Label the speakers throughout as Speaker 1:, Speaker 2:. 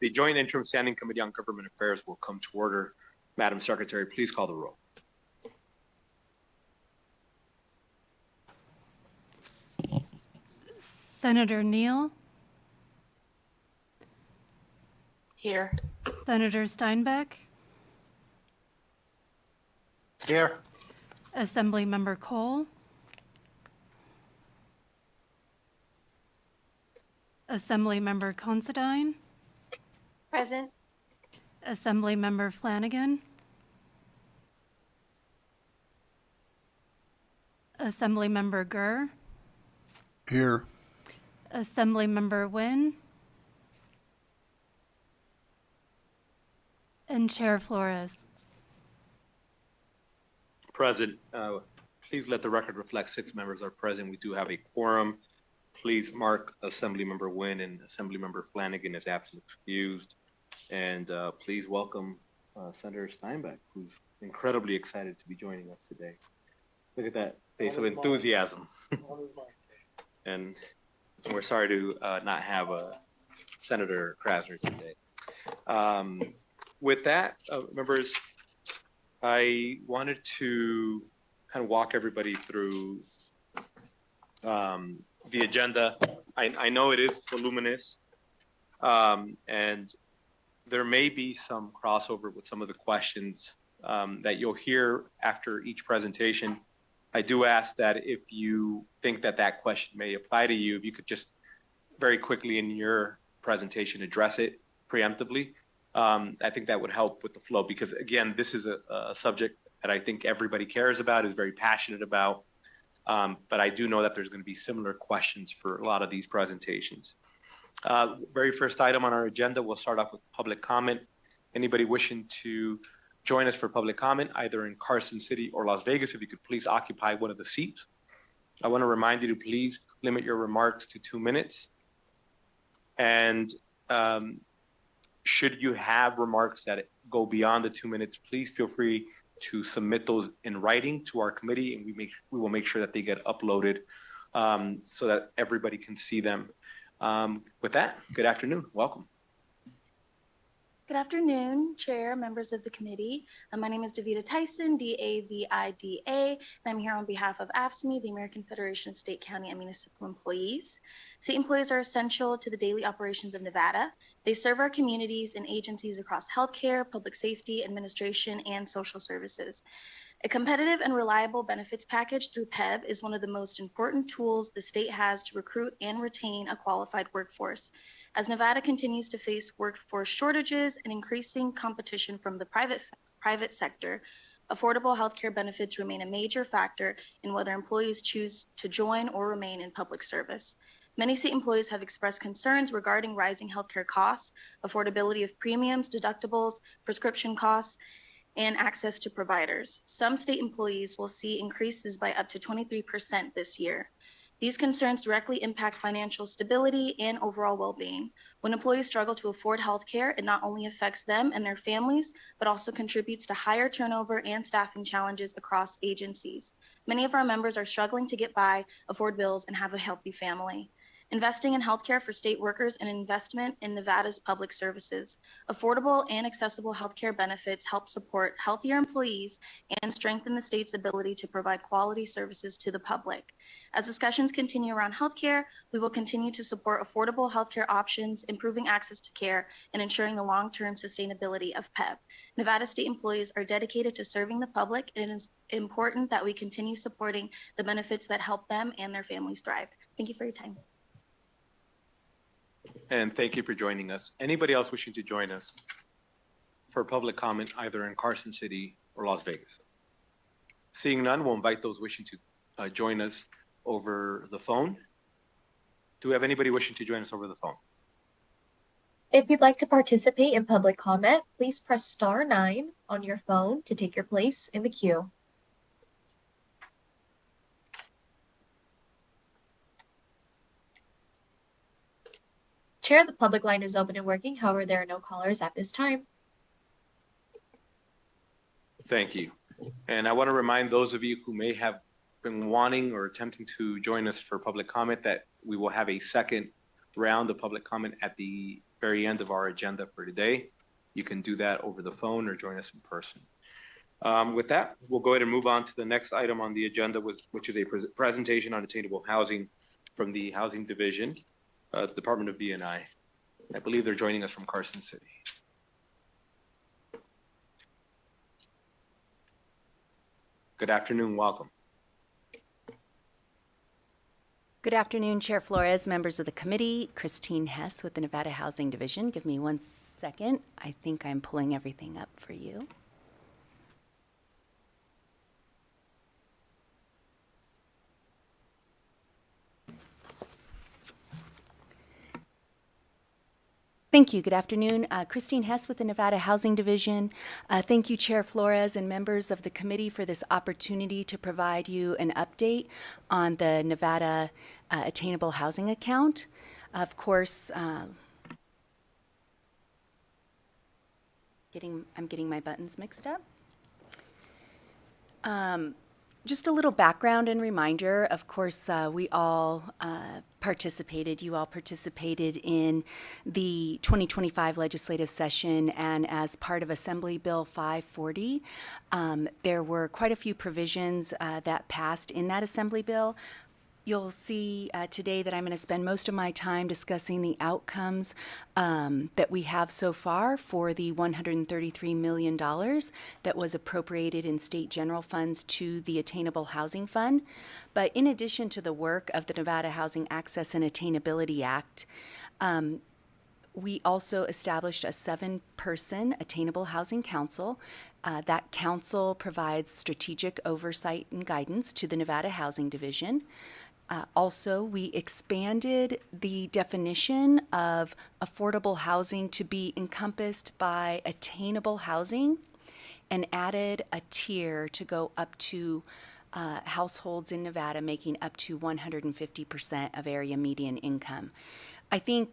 Speaker 1: The Joint Interim Standing Committee on Government Affairs will come to order. Madam Secretary, please call the roll.
Speaker 2: Senator Neal,
Speaker 3: Here.
Speaker 2: Senator Steinbeck,
Speaker 4: Here.
Speaker 2: Assemblymember Cole, Assemblymember Considine,
Speaker 3: Present.
Speaker 2: Assemblymember Flanagan, Assemblymember Gurr,
Speaker 4: Here.
Speaker 2: Assemblymember Nguyen, and Chair Flores.
Speaker 1: Present. Please let the record reflect 6 members are present. We do have a quorum. Please mark Assemblymember Nguyen and Assemblymember Flanagan as absent excused. And please welcome Senator Steinbeck, who's incredibly excited to be joining us today. Look at that face of enthusiasm. And we're sorry to not have Senator Krasner today. With that, members, I wanted to kind of walk everybody through the agenda. I know it is voluminous, and there may be some crossover with some of the questions that you'll hear after each presentation. I do ask that if you think that that question may apply to you, if you could just very quickly in your presentation address it preemptively. I think that would help with the flow, because again, this is a subject that I think everybody cares about, is very passionate about. But I do know that there's going to be similar questions for a lot of these presentations. Very first item on our agenda, we'll start off with public comment. Anybody wishing to join us for public comment, either in Carson City or Las Vegas, if you could please occupy one of the seats. I want to remind you to please limit your remarks to 2 minutes. And should you have remarks that go beyond the 2 minutes, please feel free to submit those in writing to our committee, and we will make sure that they get uploaded so that everybody can see them. With that, good afternoon. Welcome.
Speaker 3: Good afternoon, Chair, members of the committee. My name is Davida Tyson, D-A-V-I-D-A, and I'm here on behalf of AFSCME, the American Federation of State, County, and Municipal Employees. State employees are essential to the daily operations of Nevada. They serve our communities and agencies across healthcare, public safety, administration, and social services. A competitive and reliable benefits package through PEB is one of the most important tools the state has to recruit and retain a qualified workforce. As Nevada continues to face workforce shortages and increasing competition from the private sector, affordable healthcare benefits remain a major factor in whether employees choose to join or remain in public service. Many state employees have expressed concerns regarding rising healthcare costs, affordability of premiums, deductibles, prescription costs, and access to providers. Some state employees will see increases by up to 23% this year. These concerns directly impact financial stability and overall well-being. When employees struggle to afford health care, it not only affects them and their families, but also contributes to higher turnover and staffing challenges across agencies. Many of our members are struggling to get by, afford bills, and have a healthy family. Investing in healthcare for state workers and investment in Nevada's public services. Affordable and accessible healthcare benefits help support healthier employees and strengthen the state's ability to provide quality services to the public. As discussions continue around healthcare, we will continue to support affordable healthcare options, improving access to care, and ensuring the long-term sustainability of PEB. Nevada state employees are dedicated to serving the public, and it is important that we continue supporting the benefits that help them and their families thrive. Thank you for your time.
Speaker 1: And thank you for joining us. Anybody else wishing to join us for public comment, either in Carson City or Las Vegas? Seeing none, we'll invite those wishing to join us over the phone. Do we have anybody wishing to join us over the phone?
Speaker 5: If you'd like to participate in public comment, please press *9 on your phone to take your place in the queue. Chair, the public line is open and working. However, there are no callers at this time.
Speaker 1: Thank you. And I want to remind those of you who may have been wanting or attempting to join us for public comment that we will have a second round of public comment at the very end of our agenda for today. You can do that over the phone or join us in person. With that, we'll go ahead and move on to the next item on the agenda, which is a presentation on attainable housing from the Housing Division, Department of B&I. I believe they're joining us from Carson City. Good afternoon, welcome.
Speaker 6: Good afternoon, Chair Flores, members of the committee. Christine Hess with the Nevada Housing Division. Give me 1 second. I think I'm pulling everything up for you. Thank you. Good afternoon. Christine Hess with the Nevada Housing Division. Thank you, Chair Flores and members of the committee for this opportunity to provide you an update on the Nevada Attainable Housing Account. Of course, I'm getting my buttons mixed up. Just a little background and reminder, of course, you all participated in the 2025 legislative session, and as part of Assembly Bill 540, there were quite a few provisions that passed in that Assembly Bill. You'll see today that I'm going to spend most of my time discussing the outcomes that we have so far for the $133 million that was appropriated in state general funds to the Attainable Housing Fund. But in addition to the work of the Nevada Housing Access and Attainability Act, we also established a 7-person Attainable Housing Council. That council provides strategic oversight and guidance to the Nevada Housing Division. Also, we expanded the definition of affordable housing to be encompassed by attainable housing and added a tier to go up to households in Nevada making up to 150% of area median income. I think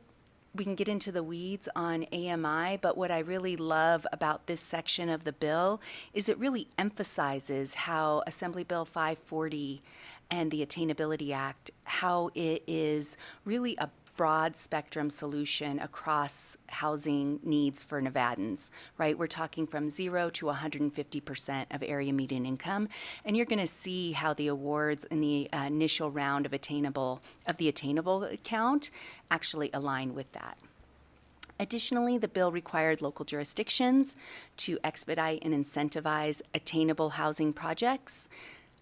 Speaker 6: we can get into the weeds on AMI, but what I really love about this section of the bill is it really emphasizes how Assembly Bill 540 and the Attainability Act, how it is really a broad spectrum solution across housing needs for Nevadans, right? We're talking from 0 to 150% of area median income. And you're going to see how the awards in the initial round of the Attainable account actually align with that. Additionally, the bill required local jurisdictions to expedite and incentivize attainable housing projects.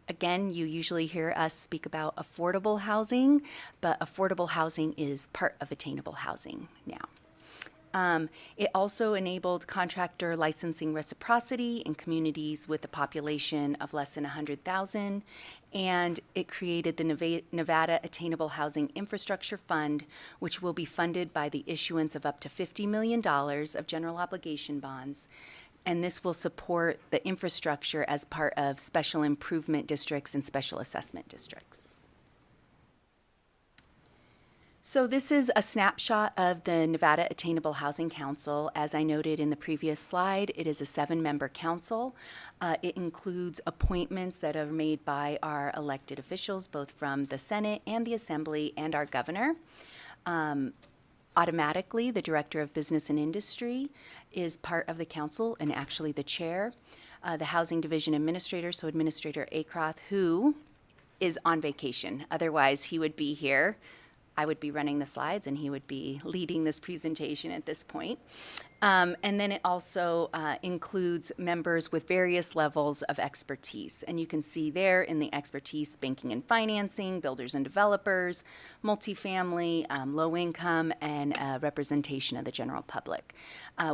Speaker 6: Again, you usually hear us speak about affordable housing, but affordable housing is part of attainable housing now. It also enabled contractor licensing reciprocity in communities with a population of less than 100,000, and it created the Nevada Attainable Housing Infrastructure Fund, which will be funded by the issuance of up to $50 million of general obligation bonds. And this will support the infrastructure as part of special improvement districts and special assessment districts. So this is a snapshot of the Nevada Attainable Housing Council. As I noted in the previous slide, it is a 7-member council. It includes appointments that are made by our elected officials, both from the Senate and the Assembly and our governor. Automatically, the Director of Business and Industry is part of the council and actually the chair. The Housing Division Administrator, so Administrator Acroth, who is on vacation. Otherwise, he would be here. I would be running the slides and he would be leading this presentation at this point. And then it also includes members with various levels of expertise. And you can see there in the expertise, banking and financing, builders and developers, multifamily, low income, and representation of the general public.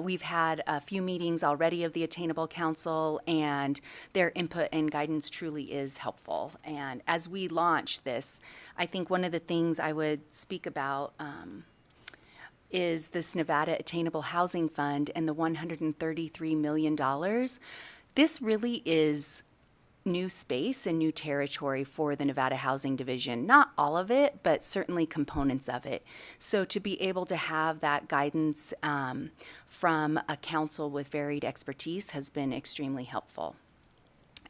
Speaker 6: We've had a few meetings already of the Attainable Council, and their input and guidance truly is helpful. And as we launch this, I think one of the things I would speak about is this Nevada Attainable Housing Fund and the $133 million. This really is new space and new territory for the Nevada Housing Division. Not all of it, but certainly components of it. So to be able to have that guidance from a council with varied expertise has been extremely helpful.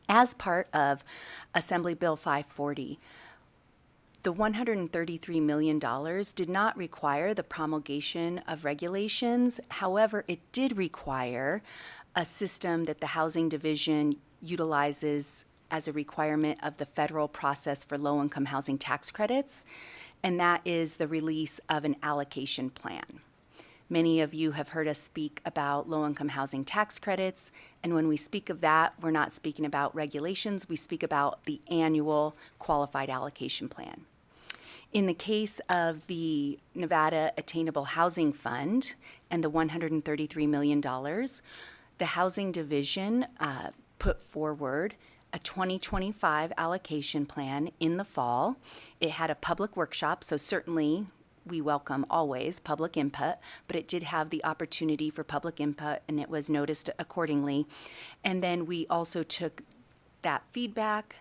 Speaker 6: As part of Assembly Bill 540, the $133 million did not require the promulgation of regulations. However, it did require a system that the Housing Division utilizes as a requirement of the federal process for low-income housing tax credits, and that is the release of an allocation plan. Many of you have heard us speak about low-income housing tax credits, and when we speak of that, we're not speaking about regulations, we speak about the annual qualified allocation plan. In the case of the Nevada Attainable Housing Fund and the $133 million, the Housing Division put forward a 2025 allocation plan in the fall. It had a public workshop, so certainly we welcome always public input, but it did have the opportunity for public input and it was noticed accordingly. And then we also took that feedback,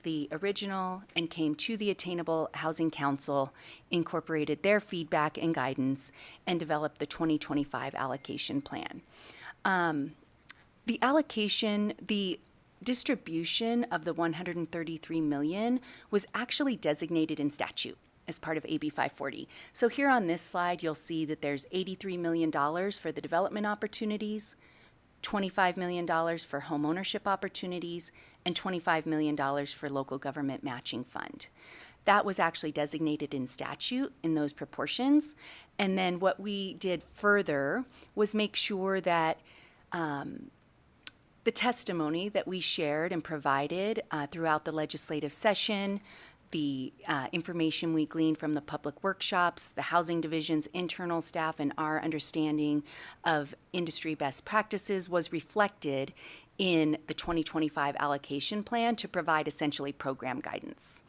Speaker 6: the original, and came to the Attainable Housing Council, incorporated their feedback and guidance, and developed the 2025 allocation plan. The allocation, the distribution of the $133 million was actually designated in statute as part of AB 540. So here on this slide, you'll see that there's $83 million for the development opportunities, $25 million for home ownership opportunities, and $25 million for local government matching fund. That was actually designated in statute in those proportions. And then what we did further was make sure that the testimony that we shared and provided throughout the legislative session, the information we gleaned from the public workshops, the Housing Division's internal staff, and our understanding of industry best practices was reflected in the 2025 allocation plan to provide essentially program guidance.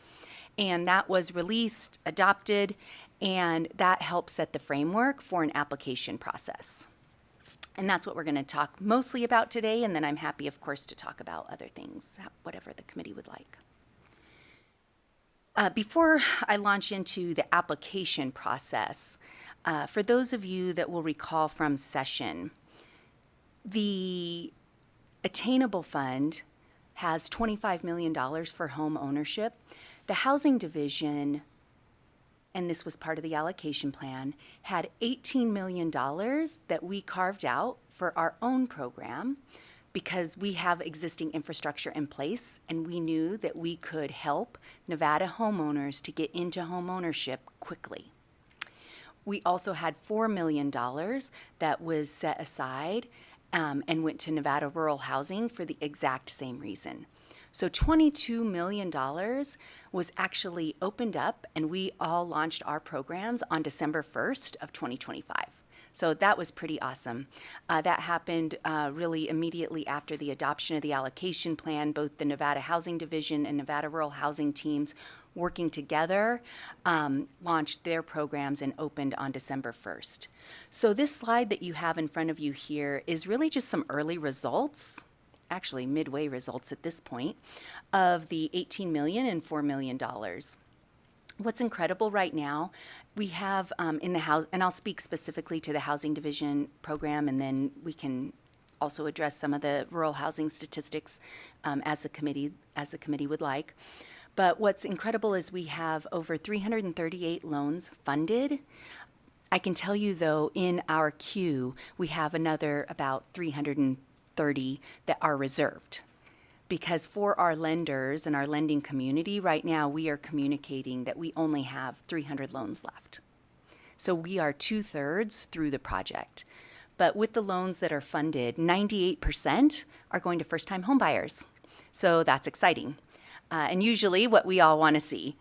Speaker 6: And that was released, adopted, and that helps set the framework for an application process. And that's what we're going to talk mostly about today, and then I'm happy, of course, to talk about other things, whatever the committee would like. Before I launch into the application process, for those of you that will recall from session, the Attainable Fund has $25 million for home ownership. The Housing Division, and this was part of the allocation plan, had $18 million that we carved out for our own program because we have existing infrastructure in place and we knew that we could help Nevada homeowners to get into home ownership quickly. We also had $4 million that was set aside and went to Nevada Rural Housing for the exact same reason. So $22 million was actually opened up, and we all launched our programs on December 1st of 2025. So that was pretty awesome. That happened really immediately after the adoption of the allocation plan. Both the Nevada Housing Division and Nevada Rural Housing teams working together launched their programs and opened on December 1st. So this slide that you have in front of you here is really just some early results, actually midway results at this point, of the $18 million and $4 million. What's incredible right now, we have in the house, and I'll speak specifically to the Housing Division program, and then we can also address some of the rural housing statistics as the committee would like. But what's incredible is we have over 338 loans funded. I can tell you though, in our queue, we have another about 330 that are reserved. Because for our lenders and our lending community right now, we are communicating that we only have 300 loans left. So we are 2/3 through the project. But with the loans that are funded, 98% are going to first-time homebuyers. So that's exciting. And usually what we all want to see.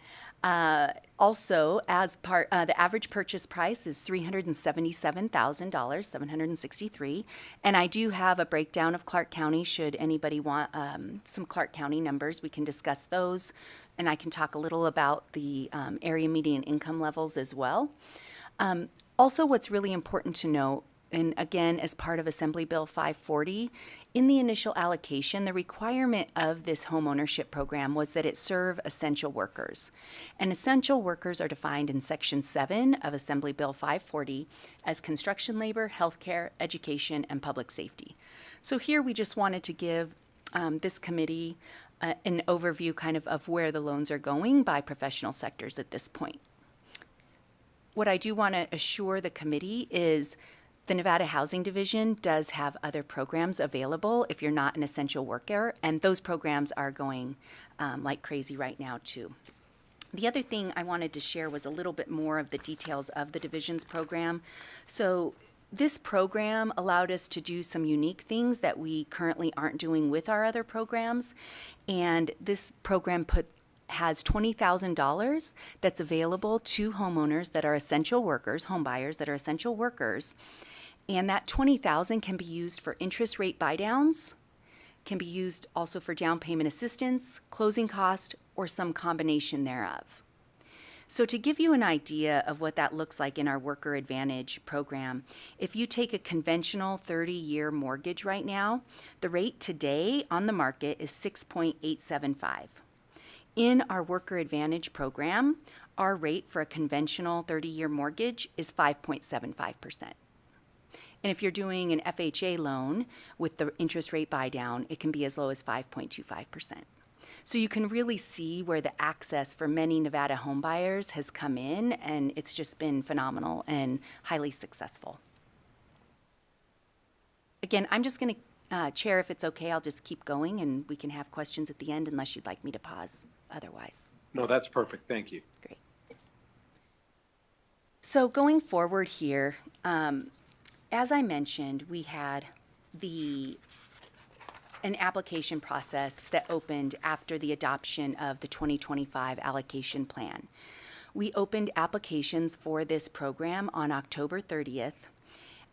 Speaker 6: Also, as part, the average purchase price is $377,000, $763. And I do have a breakdown of Clark County. Should anybody want some Clark County numbers, we can discuss those. And I can talk a little about the area median income levels as well. Also, what's really important to note, and again, as part of Assembly Bill 540, in the initial allocation, the requirement of this homeownership program was that it serve essential workers. And essential workers are defined in Section 7 of Assembly Bill 540 as construction labor, healthcare, education, and public safety. So here we just wanted to give this committee an overview kind of where the loans are going by professional sectors at this point. What I do want to assure the committee is the Nevada Housing Division does have other programs available if you're not an essential worker, and those programs are going like crazy right now too. The other thing I wanted to share was a little bit more of the details of the division's program. So this program allowed us to do some unique things that we currently aren't doing with our other programs. And this program has $20,000 that's available to homeowners that are essential workers, home buyers that are essential workers. And that $20,000 can be used for interest rate buydowns, can be used also for down payment assistance, closing cost, or some combination thereof. So to give you an idea of what that looks like in our Worker Advantage program, if you take a conventional 30-year mortgage right now, the rate today on the market is 6.875. In our Worker Advantage program, our rate for a conventional 30-year mortgage is 5.75%. And if you're doing an FHA loan with the interest rate buy down, it can be as low as 5.25%. So you can really see where the access for many Nevada homebuyers has come in, and it's just been phenomenal and highly successful. Again, I'm just going to, Chair, if it's okay, I'll just keep going and we can have questions at the end unless you'd like me to pause otherwise.
Speaker 1: No, that's perfect. Thank you.
Speaker 6: Great. So going forward here, as I mentioned, we had an application process that opened after the adoption of the 2025 allocation plan. We opened applications for this program on October 30th,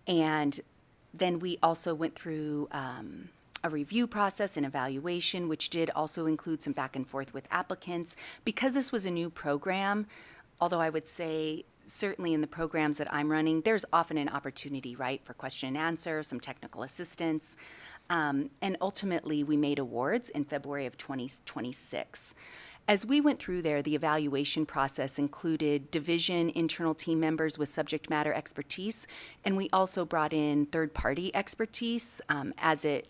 Speaker 6: and then we also went through a review process and evaluation, which did also include some back and forth with applicants. Because this was a new program, although I would say certainly in the programs that I'm running, there's often an opportunity, right, for question and answer, some technical assistance. And ultimately, we made awards in February of 2026. As we went through there, the evaluation process included division internal team members with subject matter expertise, and we also brought in third-party expertise as it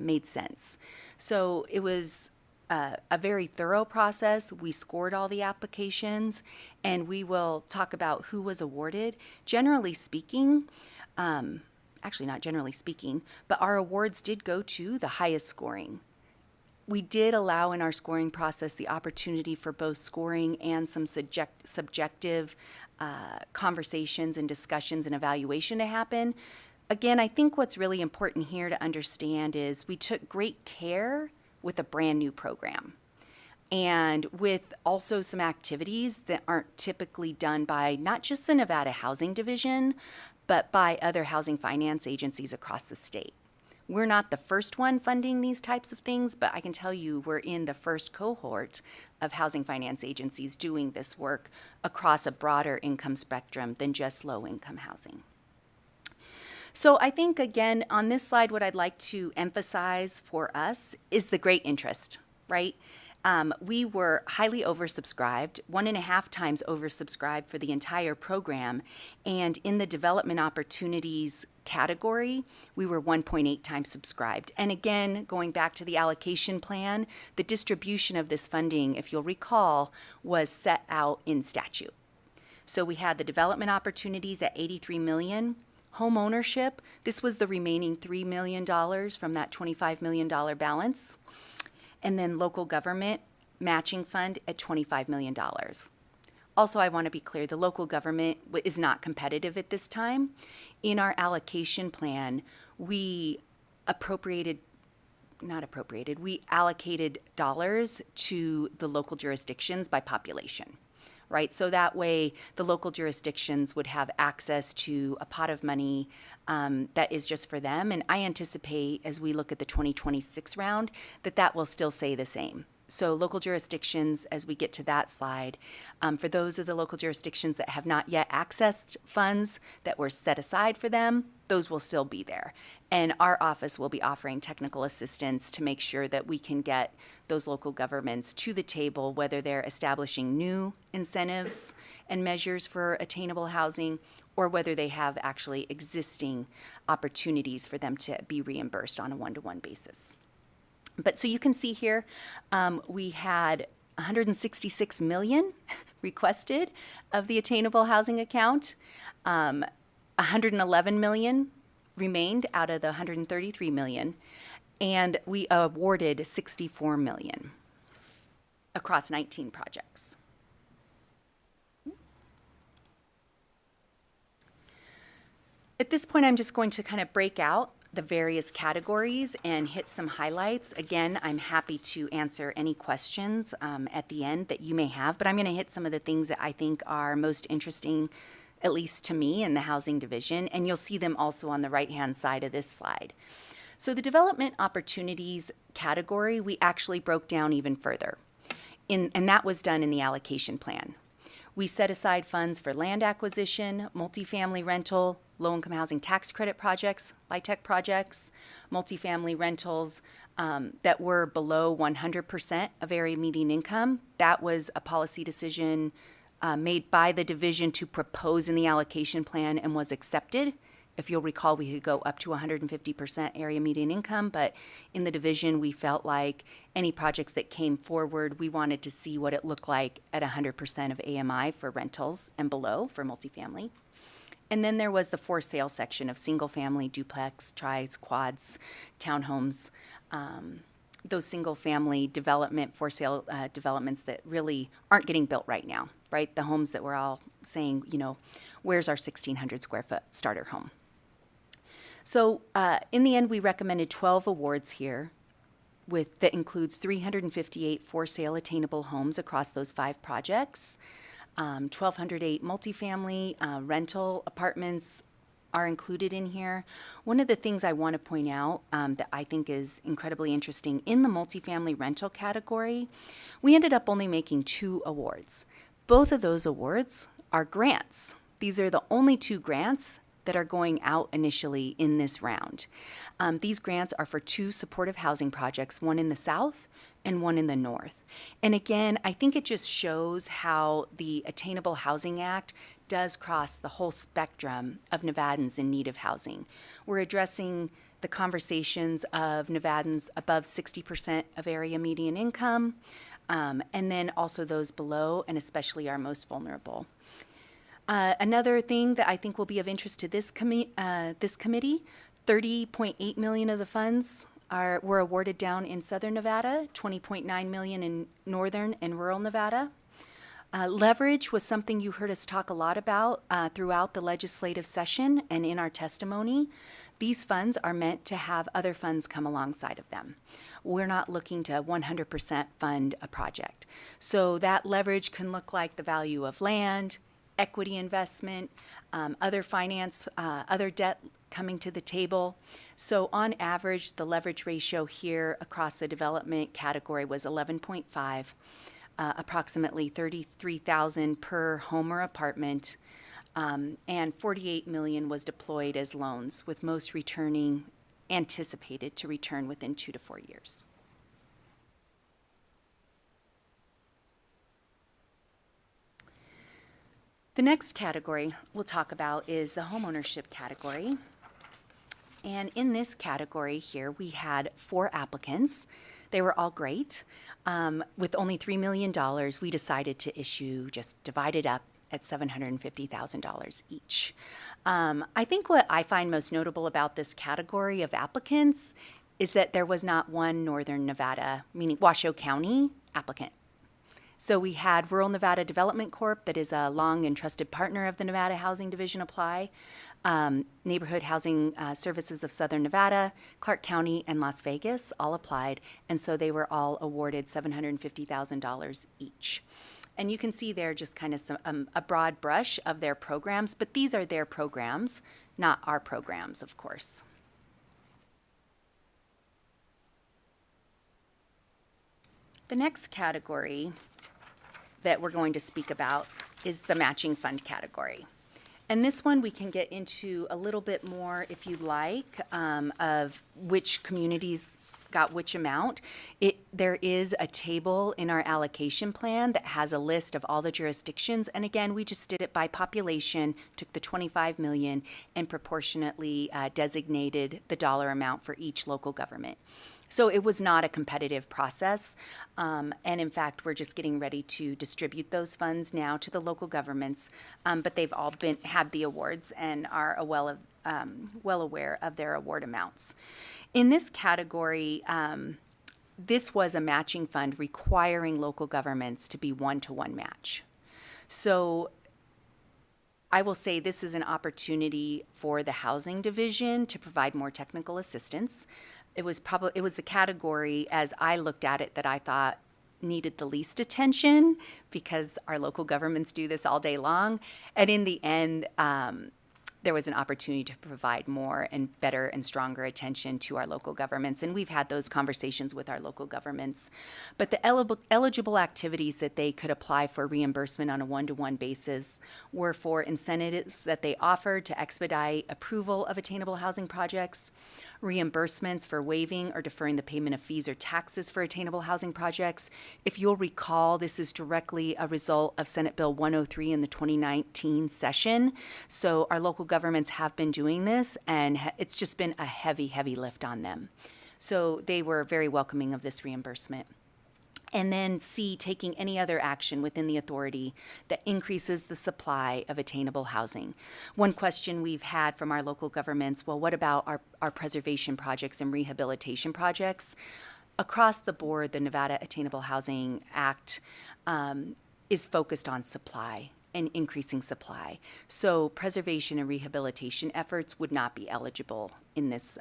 Speaker 6: made sense. So it was a very thorough process. We scored all the applications, and we will talk about who was awarded. Generally speaking, actually not generally speaking, but our awards did go to the highest scoring. We did allow in our scoring process the opportunity for both scoring and some subjective conversations and discussions and evaluation to happen. Again, I think what's really important here to understand is we took great care with a brand new program, and with also some activities that aren't typically done by not just the Nevada Housing Division, but by other housing finance agencies across the state. We're not the first one funding these types of things, but I can tell you we're in the first cohort of housing finance agencies doing this work across a broader income spectrum than just low-income housing. So I think, again, on this slide, what I'd like to emphasize for us is the great interest, right? We were highly oversubscribed, 1.5 times oversubscribed for the entire program. And in the development opportunities category, we were 1.8 times subscribed. And again, going back to the allocation plan, the distribution of this funding, if you'll recall, was set out in statute. So we had the development opportunities at $83 million. Home ownership, this was the remaining $3 million from that $25 million balance. And then local government matching fund at $25 million. Also, I want to be clear, the local government is not competitive at this time. In our allocation plan, we allocated dollars to the local jurisdictions by population, right? So that way the local jurisdictions would have access to a pot of money that is just for them. And I anticipate as we look at the 2026 round that will still stay the same. So local jurisdictions, as we get to that slide, for those of the local jurisdictions that have not yet accessed funds that were set aside for them, those will still be there. And our office will be offering technical assistance to make sure that we can get those local governments to the table, whether they're establishing new incentives and measures for attainable housing, or whether they have actually existing opportunities for them to be reimbursed on a one-to-one basis. But so you can see here, we had 166 million requested of the attainable housing account. 111 million remained out of the 133 million, and we awarded 64 million across 19 projects. At this point, I'm just going to kind of break out the various categories and hit some highlights. Again, I'm happy to answer any questions at the end that you may have, but I'm going to hit some of the things that I think are most interesting, at least to me, in the housing division, and you'll see them also on the right-hand side of this slide. So the development opportunities category, we actually broke down even further, and that was done in the allocation plan. We set aside funds for land acquisition, multifamily rental, low-income housing tax credit projects, LIHTC projects, multifamily rentals that were below 100% of area median income. That was a policy decision made by the division to propose in the allocation plan and was accepted. If you'll recall, we could go up to 150% area median income, but in the division, we felt like any projects that came forward, we wanted to see what it looked like at 100% of AMI for rentals and below for multifamily. And then there was the for sale section of single family, duplex, tris, quads, townhomes, those single family development, for sale developments that really aren't getting built right now, right? The homes that we're all saying, you know, where's our 1,600 square foot starter home? So in the end, we recommended 12 awards here that includes 358 for sale attainable homes across those 5 projects. 1,208 multifamily rental apartments are included in here. One of the things I want to point out that I think is incredibly interesting in the multifamily rental category, we ended up only making 2 awards. Both of those awards are grants. These are the only 2 grants that are going out initially in this round. These grants are for 2 supportive housing projects, one in the south and one in the north. And again, I think it just shows how the Attainable Housing Act does cross the whole spectrum of Nevadans in need of housing. We're addressing the conversations of Nevadans above 60% of area median income, and then also those below, and especially our most vulnerable. Another thing that I think will be of interest to this committee, 30.8 million of the funds were awarded down in southern Nevada, 20.9 million in northern and rural Nevada. Leverage was something you heard us talk a lot about throughout the legislative session and in our testimony. These funds are meant to have other funds come alongside of them. We're not looking to 100% fund a project. So that leverage can look like the value of land, equity investment, other finance, other debt coming to the table. So on average, the leverage ratio here across the development category was 11.5, approximately $33,000 per home or apartment, and 48 million was deployed as loans, with most anticipated to return within 2 to 4 years. The next category we'll talk about is the homeownership category. And in this category here, we had 4 applicants. They were all great. With only $3 million, we decided to just divide it up at $750,000 each. I think what I find most notable about this category of applicants is that there was not one Northern Nevada, meaning Washoe County, applicant. So we had Rural Nevada Development Corp., that is a long and trusted partner of the Nevada Housing Division, apply. Neighborhood Housing Services of Southern Nevada, Clark County, and Las Vegas all applied, and so they were all awarded $750,000 each. And you can see there just kind of a broad brush of their programs, but these are their programs, not our programs, of course. The next category that we're going to speak about is the matching fund category. And this one we can get into a little bit more, if you like, of which communities got which amount. There is a table in our allocation plan that has a list of all the jurisdictions. And again, we just did it by population, took the 25 million and proportionately designated the dollar amount for each local government. So it was not a competitive process. And in fact, we're just getting ready to distribute those funds now to the local governments. But they've all had the awards and are well aware of their award amounts. In this category, this was a matching fund requiring local governments to be one-to-one match. So I will say this is an opportunity for the housing division to provide more technical assistance. It was the category, as I looked at it, that I thought needed the least attention because our local governments do this all day long. And in the end, there was an opportunity to provide more and better and stronger attention to our local governments. And we've had those conversations with our local governments. But the eligible activities that they could apply for reimbursement on a one-to-one basis were for incentives that they offered to expedite approval of attainable housing projects, reimbursements for waiving or deferring the payment of fees or taxes for attainable housing projects. If you'll recall, this is directly a result of Senate Bill 103 in the 2019 session. So our local governments have been doing this, and it's just been a heavy, heavy lift on them. So they were very welcoming of this reimbursement. And then C, taking any other action within the authority that increases the supply of attainable housing. One question we've had from our local governments, well, what about our preservation projects and rehabilitation projects? Across the board, the Nevada Attainable Housing Act is focused on supply and increasing supply. So preservation and rehabilitation efforts would not be eligible in this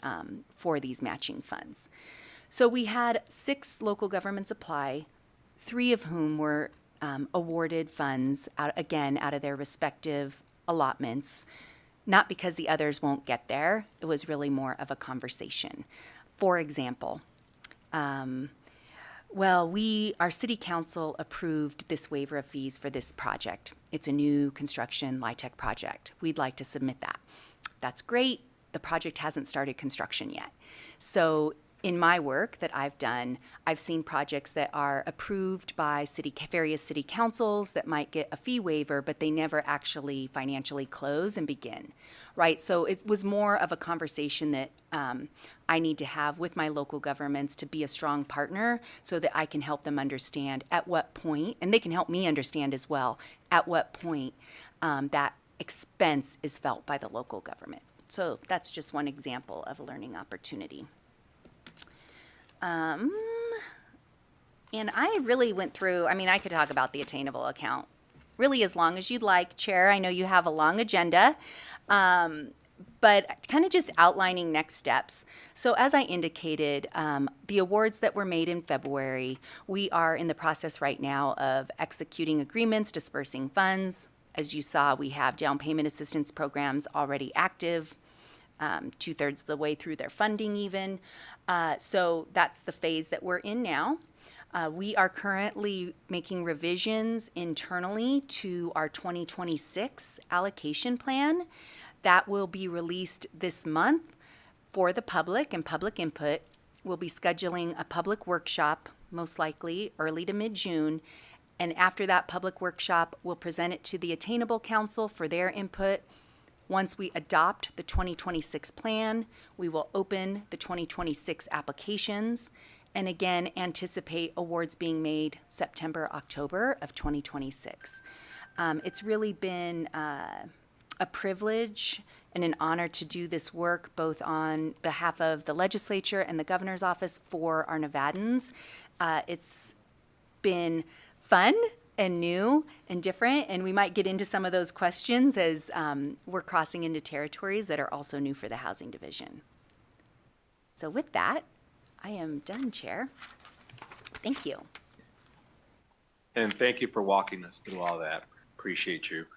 Speaker 6: for these matching funds. So we had 6 local governments apply, 3 of whom were awarded funds, out of their respective allotments, not because the others won't get there. It was really more of a conversation. For example, our city council approved this waiver of fees for this project. It's a new construction LIHTC project. We'd like to submit that. That's great. The project hasn't started construction yet. So in my work that I've done, I've seen projects that are approved by various city councils that might get a fee waiver, but they never actually financially close and begin, right? So it was more of a conversation that I need to have with my local governments to be a strong partner so that I can help them understand at what point, and they can help me understand as well, at what point that expense is felt by the local government. So that's just one example of a learning opportunity. And I really went through, I could talk about the attainable account really as long as you'd like, Chair. I know you have a long agenda, but kind of just outlining next steps. So as I indicated, the awards that were made in February, we are in the process right now of executing agreements, dispersing funds. As you saw, we have down payment assistance programs already active. 2/3 of the way through their funding even. So that's the phase that we're in now. We are currently making revisions internally to our 2026 allocation plan. That will be released this month for the public and public input. We'll be scheduling a public workshop, most likely early to mid-June. And after that public workshop, we'll present it to the Attainable Council for their input. Once we adopt the 2026 plan, we will open the 2026 applications and again anticipate awards being made September, October of 2026. It's really been a privilege and an honor to do this work both on behalf of the legislature and the governor's office for our Nevadans. It's been fun and new and different, and we might get into some of those questions as we're crossing into territories that are also new for the Housing Division. So with that, I am done, Chair. Thank you.
Speaker 1: And thank you for walking us through all that. Appreciate you.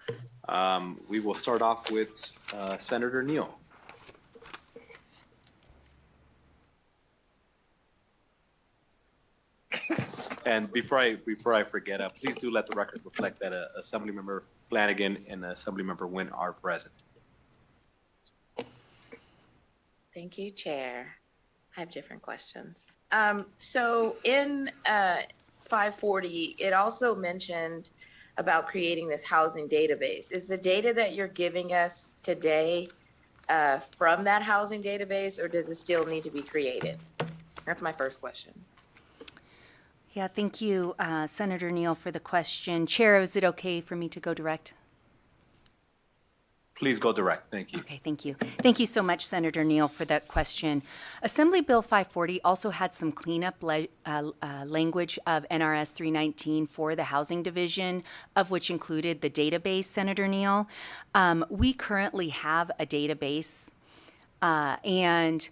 Speaker 1: We will start off with Senator Neal. And before I forget, please do let the record reflect that Assemblymember Flanagan and Assemblymember Nguyen are present.
Speaker 7: Thank you, Chair. I have different questions. So in 540, it also mentioned about creating this housing database. Is the data that you're giving us today from that housing database, or does it still need to be created? That's my first question.
Speaker 6: Yeah, thank you, Senator Neal, for the question. Chair, is it okay for me to go direct?
Speaker 1: Please go direct. Thank you.
Speaker 6: Okay, thank you. Thank you so much, Senator Neal, for that question. Assembly Bill 540 also had some cleanup language of NRS 319 for the Housing Division, of which included the database, Senator Neal. We currently have a database, and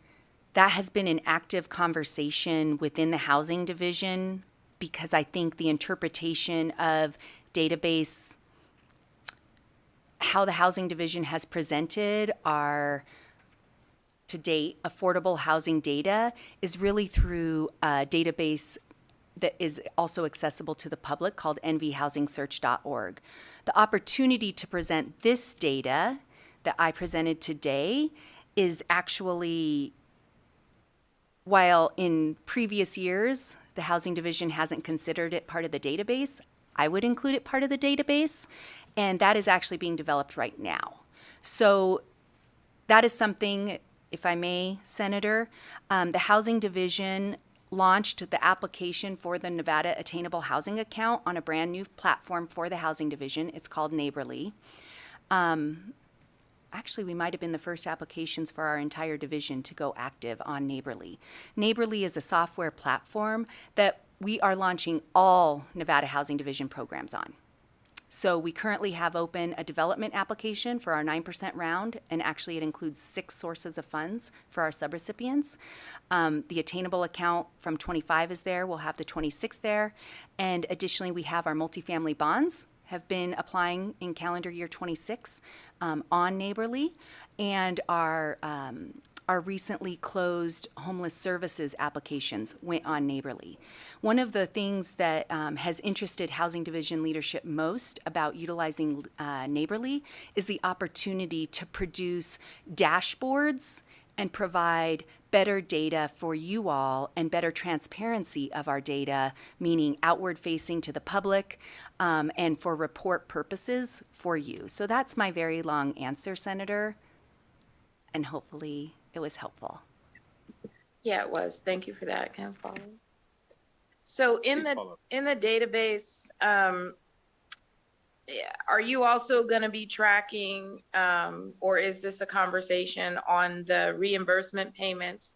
Speaker 6: that has been an active conversation within the Housing Division, because I think the interpretation of database, how the Housing Division has presented our, to date, affordable housing data is really through a database that is also accessible to the public called nvhousingsearch.org. The opportunity to present this data that I presented today is actually, while in previous years the Housing Division hasn't considered it part of the database, I would include it part of the database, and that is actually being developed right now. So that is something, if I may, Senator, the Housing Division launched the application for the Nevada Attainable Housing Account on a brand new platform for the Housing Division. It's called Neighborly. Actually, we might have been the first applications for our entire division to go active on Neighborly. Neighborly is a software platform that we are launching all Nevada Housing Division programs on. So we currently have open a development application for our 9% round, and actually it includes 6 sources of funds for our subrecipients. The attainable account from 25 is there. We'll have the 26 there. And additionally, we have our multifamily bonds have been applying in calendar year 26 on Neighborly, and our recently closed homeless services applications went on Neighborly. One of the things that has interested Housing Division leadership most about utilizing Neighborly is the opportunity to produce dashboards and provide better data for you all and better transparency of our data, meaning outward facing to the public and for report purposes for you. So that's my very long answer, Senator, and hopefully it was helpful.
Speaker 7: Yeah, it was. Thank you for that. Can I follow? So in the database, are you also going to be tracking, or is this a conversation on the reimbursement payments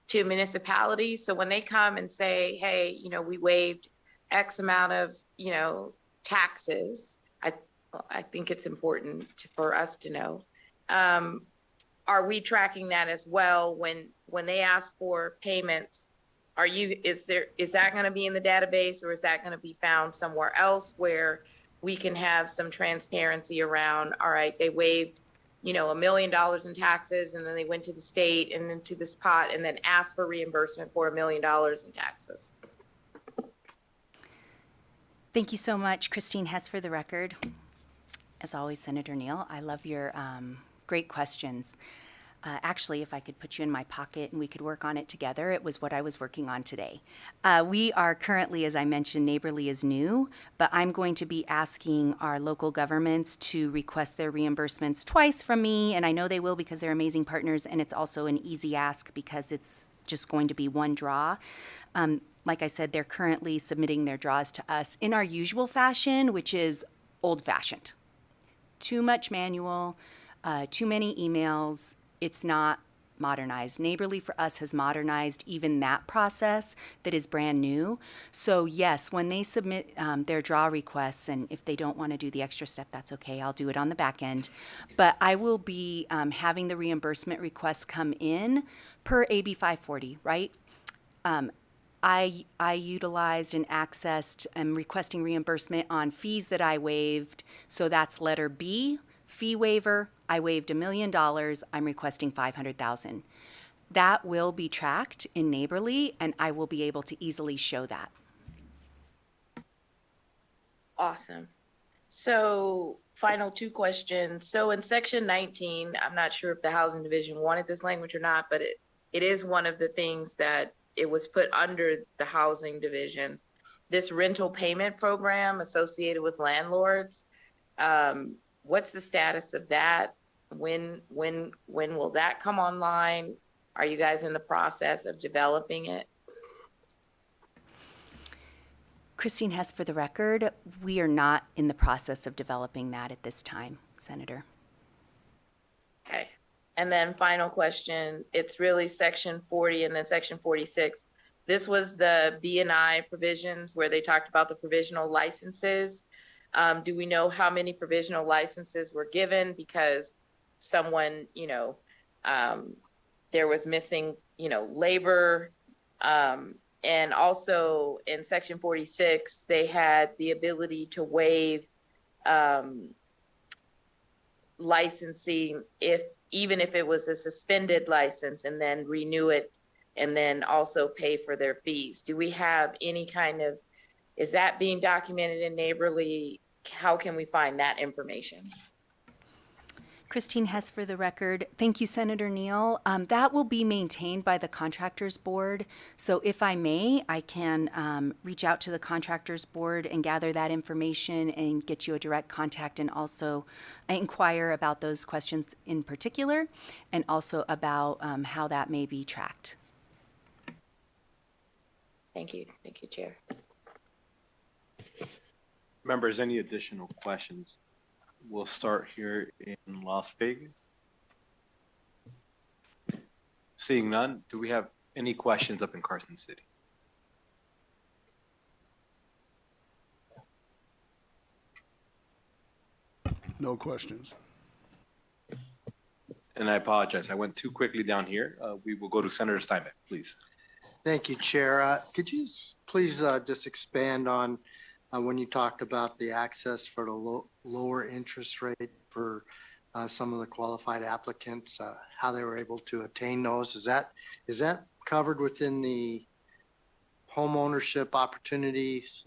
Speaker 7: to municipalities? So when they come and say, hey, you know, we waived X amount of, you know, taxes, I think it's important for us to know. Are we tracking that as well when they ask for payments? Is that going to be in the database, or is that going to be found somewhere else where we can have some transparency around, all right, they waived, you know, $1 million in taxes, and then they went to the state and then to this pot and then asked for reimbursement for $1 million in taxes?
Speaker 6: Thank you so much, Christine Hess, for the record. As always, Senator Neal, I love your great questions. Actually, if I could put you in my pocket and we could work on it together, it was what I was working on today. We are currently, as I mentioned, Neighborly is new, but I'm going to be asking our local governments to request their reimbursements twice from me, and I know they will because they're amazing partners, and it's also an easy ask because it's just going to be one draw. Like I said, they're currently submitting their draws to us in our usual fashion, which is old-fashioned. Too much manual, too many emails. It's not modernized. Neighborly for us has modernized even that process that is brand new. So yes, when they submit their draw requests, and if they don't want to do the extra step, that's okay. I'll do it on the back end. But I will be having the reimbursement requests come in per AB 540, right? I utilized and accessed and requesting reimbursement on fees that I waived. So that's letter B, fee waiver. I waived $1 million. I'm requesting $500,000. That will be tracked in Neighborly, and I will be able to easily show that.
Speaker 7: Awesome. So final 2 questions. So in section 19, I'm not sure if the Housing Division wanted this language or not, but it is one of the things that it was put under the Housing Division. This rental payment program associated with landlords. What's the status of that? When will that come online? Are you guys in the process of developing it?
Speaker 6: Christine Hess, for the record, we are not in the process of developing that at this time, Senator.
Speaker 7: Okay. And then final question, it's really section 40 and then section 46. This was the B&I provisions where they talked about the provisional licenses. Do we know how many provisional licenses were given because someone, there was missing, labor. And also in section 46, they had the ability to waive licensing even if it was a suspended license, and then renew it, and then also pay for their fees. Do we have any kind of, is that being documented in Neighborly? How can we find that information?
Speaker 6: Christine Hess, for the record. Thank you, Senator Neal. That will be maintained by the Contractors Board. So if I may, I can reach out to the Contractors Board and gather that information and get you a direct contact, and also inquire about those questions in particular, and also about how that may be tracked.
Speaker 7: Thank you. Thank you, Chair.
Speaker 1: Members, any additional questions? We'll start here in Las Vegas. Seeing none, do we have any questions up in Carson City?
Speaker 4: No questions.
Speaker 1: And I apologize, I went too quickly down here. We will go to Senator Steinbeck, please.
Speaker 8: Thank you, Chair. Could you please just expand on when you talked about the access for the lower interest rate for some of the qualified applicants, how they were able to attain those? Is that covered within the home ownership opportunities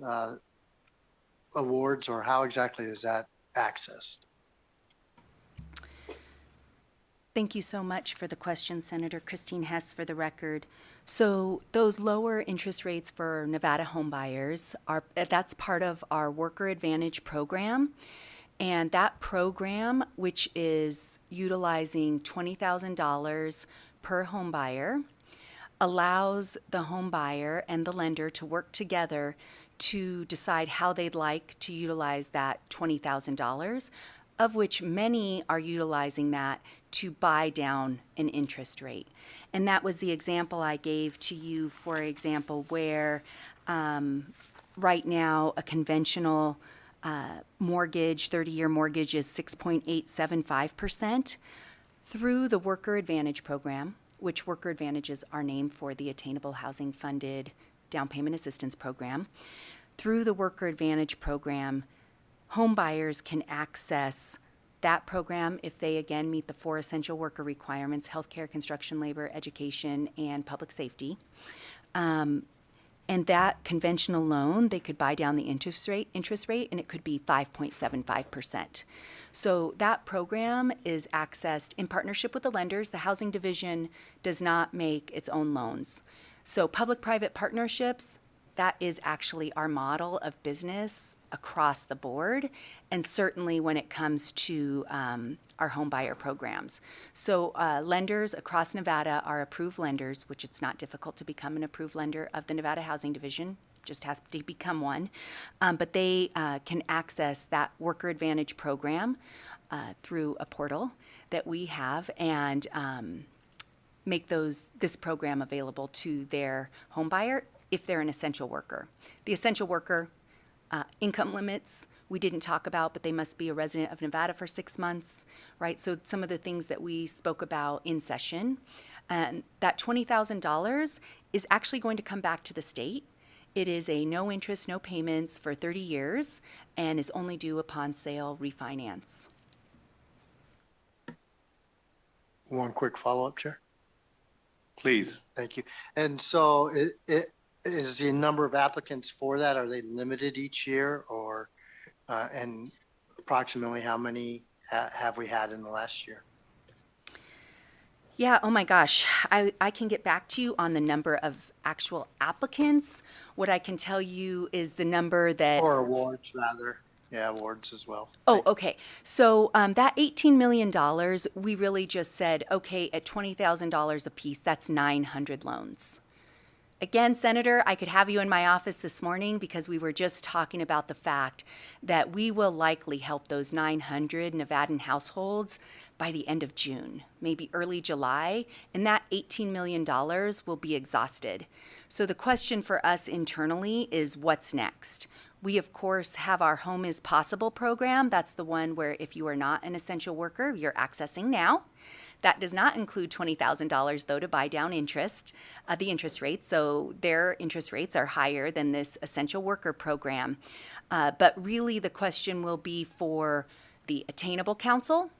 Speaker 8: awards, or how exactly is that accessed?
Speaker 6: Thank you so much for the question, Senator. Christine Hess, for the record. So those lower interest rates for Nevada homebuyers that's part of our Worker Advantage program. And that program, which is utilizing $20,000 per homebuyer, allows the homebuyer and the lender to work together to decide how they'd like to utilize that $20,000, of which many are utilizing that to buy down an interest rate. And that was the example I gave to you, for example, where right now a conventional mortgage, 30-year mortgage, is 6.875%. Through the Worker Advantage program, which Worker Advantages are named for the Attainable Housing Funded Down Payment Assistance Program, through the Worker Advantage program, home buyers can access that program if they, again, meet the 4 essential worker requirements: healthcare, construction, labor, education, and public safety. And that conventional loan, they could buy down the interest rate, and it could be 5.75%. So that program is accessed in partnership with the lenders. The Housing Division does not make its own loans. So public-private partnerships, that is actually our model of business across the board, and certainly when it comes to our homebuyer programs. So lenders across Nevada are approved lenders, which it's not difficult to become an approved lender of the Nevada Housing Division, just has to become one. But they can access that Worker Advantage program through a portal that we have, and make this program available to their homebuyer if they're an essential worker. The essential worker income limits we didn't talk about, but they must be a resident of Nevada for 6 months, right? So some of the things that we spoke about in session. And that $20,000 is actually going to come back to the state. It is a no interest, no payments for 30 years and is only due upon sale refinance.
Speaker 8: One quick follow-up, Chair.
Speaker 1: Please.
Speaker 8: Thank you. And so it is the number of applicants for that, are they limited each year, or and approximately how many have we had in the last year?
Speaker 6: Yeah, oh my gosh. I can get back to you on the number of actual applicants. What I can tell you is the number that...
Speaker 8: Or awards, rather. Yeah, awards as well.
Speaker 6: Oh, okay. So that $18 million, we really just said, okay, at $20,000 a piece, that's 900 loans. Again, Senator, I could have you in my office this morning because we were just talking about the fact that we will likely help those 900 Nevadan households by the end of June, maybe early July, and that $18 million will be exhausted. So the question for us internally is what's next? We, of course, have our Home is Possible program. That's the one where if you are not an essential worker, you're accessing now. That does not include $20,000, though, to buy down interest, the interest rates. So their interest rates are higher than this essential worker program. But really, the question will be for the Attainable Council,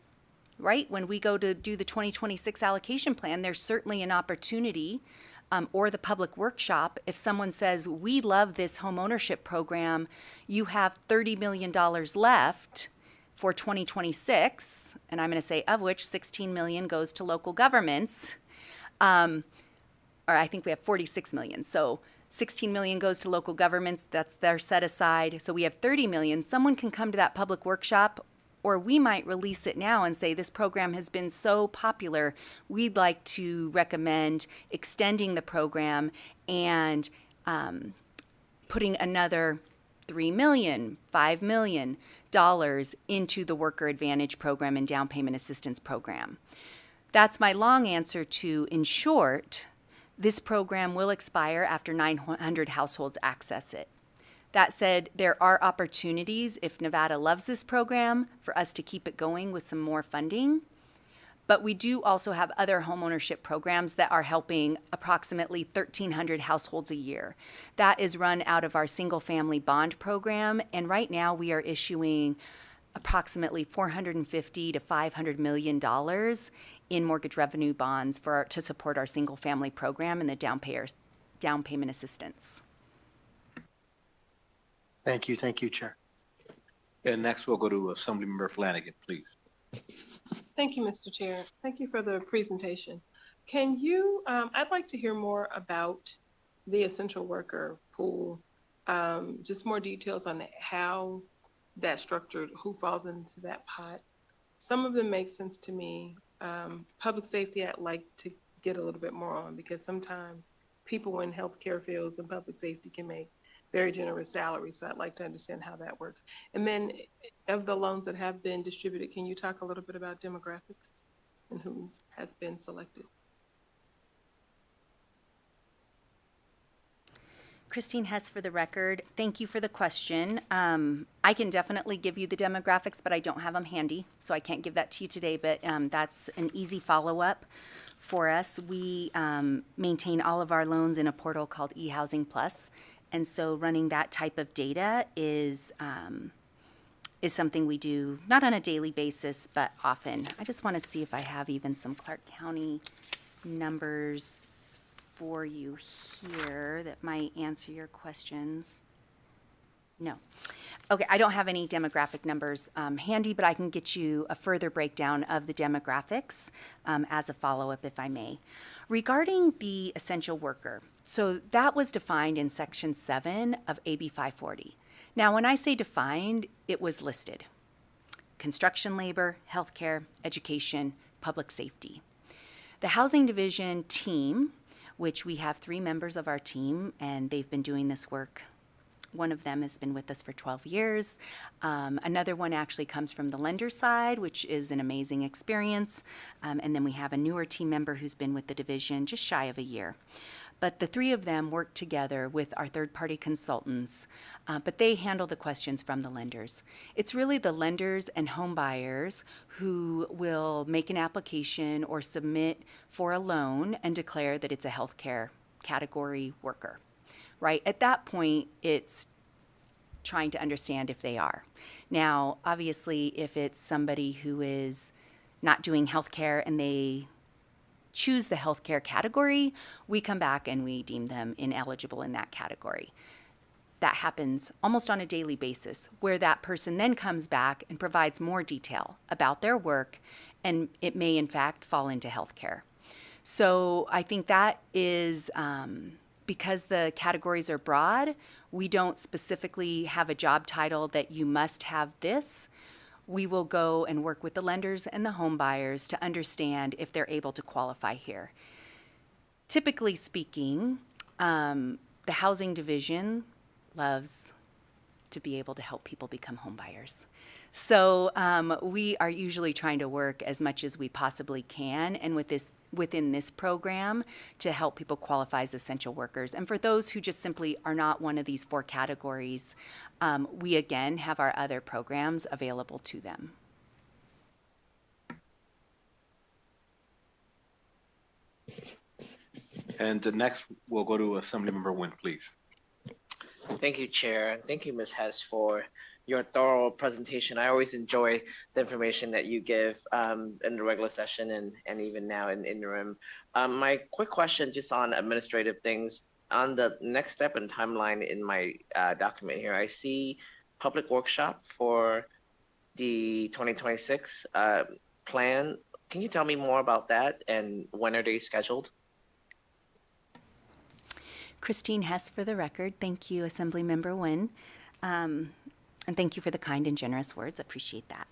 Speaker 6: right? When we go to do the 2026 allocation plan, there's certainly an opportunity, or the public workshop, if someone says, we love this home ownership program, you have $30 million left for 2026, and I'm going to say of which 16 million goes to local governments, or I think we have 46 million. So 16 million goes to local governments, that's their set aside. So we have 30 million. Someone can come to that public workshop, or we might release it now and say this program has been so popular, we'd like to recommend extending the program and putting another $3 million, $5 million into the Worker Advantage program and down payment assistance program. That's my long answer to, in short, this program will expire after 900 households access it. That said, there are opportunities, if Nevada loves this program, for us to keep it going with some more funding. But we do also have other homeownership programs that are helping approximately 1,300 households a year. That is run out of our single-family bond program, and right now we are issuing approximately $450 to $500 million in mortgage revenue bonds to support our single-family program and the down payment assistance.
Speaker 8: Thank you, Chair.
Speaker 1: And next we'll go to Assemblymember Flanagan, please.
Speaker 9: Thank you, Mr. Chair. Thank you for the presentation. Can you, I'd like to hear more about the essential worker pool, just more details on how that's structured, who falls into that pot. Some of them make sense to me. Public safety, I'd like to get a little bit more on, because sometimes people in healthcare fields and public safety can make very generous salaries. So I'd like to understand how that works. And then of the loans that have been distributed, can you talk a little bit about demographics and who has been selected?
Speaker 6: Christine Hess for the record. Thank you for the question. I can definitely give you the demographics, but I don't have them handy, so I can't give that to you today, but that's an easy follow-up for us. We maintain all of our loans in a portal called eHousing Plus, and so running that type of data is something we do not on a daily basis, but often. I just want to see if I have even some Clark County numbers for you here that might answer your questions. No. Okay, I don't have any demographic numbers handy, but I can get you a further breakdown of the demographics as a follow-up, if I may. Regarding the essential worker, so that was defined in Section 7 of AB 540. Now, when I say defined, it was listed. Construction labor, healthcare, education, public safety. The Housing Division team, which we have 3 members of our team, and they've been doing this work. One of them has been with us for 12 years. Another one actually comes from the lender side, which is an amazing experience. And then we have a newer team member who's been with the division just shy of a year. But the 3 of them work together with our third-party consultants, but they handle the questions from the lenders. It's really the lenders and home buyers who will make an application or submit for a loan and declare that it's a healthcare category worker, right? At that point, it's trying to understand if they are. Now, obviously, if it's somebody who is not doing healthcare and they choose the healthcare category, we come back and we deem them ineligible in that category. That happens almost on a daily basis, where that person then comes back and provides more detail about their work, and it may in fact fall into healthcare. So I think that is because the categories are broad, we don't specifically have a job title that you must have this. We will go and work with the lenders and the home buyers to understand if they're able to qualify here. Typically speaking, The housing division loves to be able to help people become home buyers. So we are usually trying to work as much as we possibly can, and within this program to help people qualify as essential workers. And for those who just simply are not one of these 4 categories, we again have our other programs available to them.
Speaker 1: And the next, we'll go to Assemblymember Nguyen, please.
Speaker 10: Thank you, Chair, and thank you, Ms. Hess, for your thorough presentation. I always enjoy the information that you give in the regular session and even now in interim. My quick question just on administrative things. On the next step and timeline in my document here, I see public workshop for the 2026 plan. Can you tell me more about that and when are they scheduled?
Speaker 6: Christine Hess for the record. Thank you, Assemblymember Nguyen. And thank you for the kind and generous words. Appreciate that.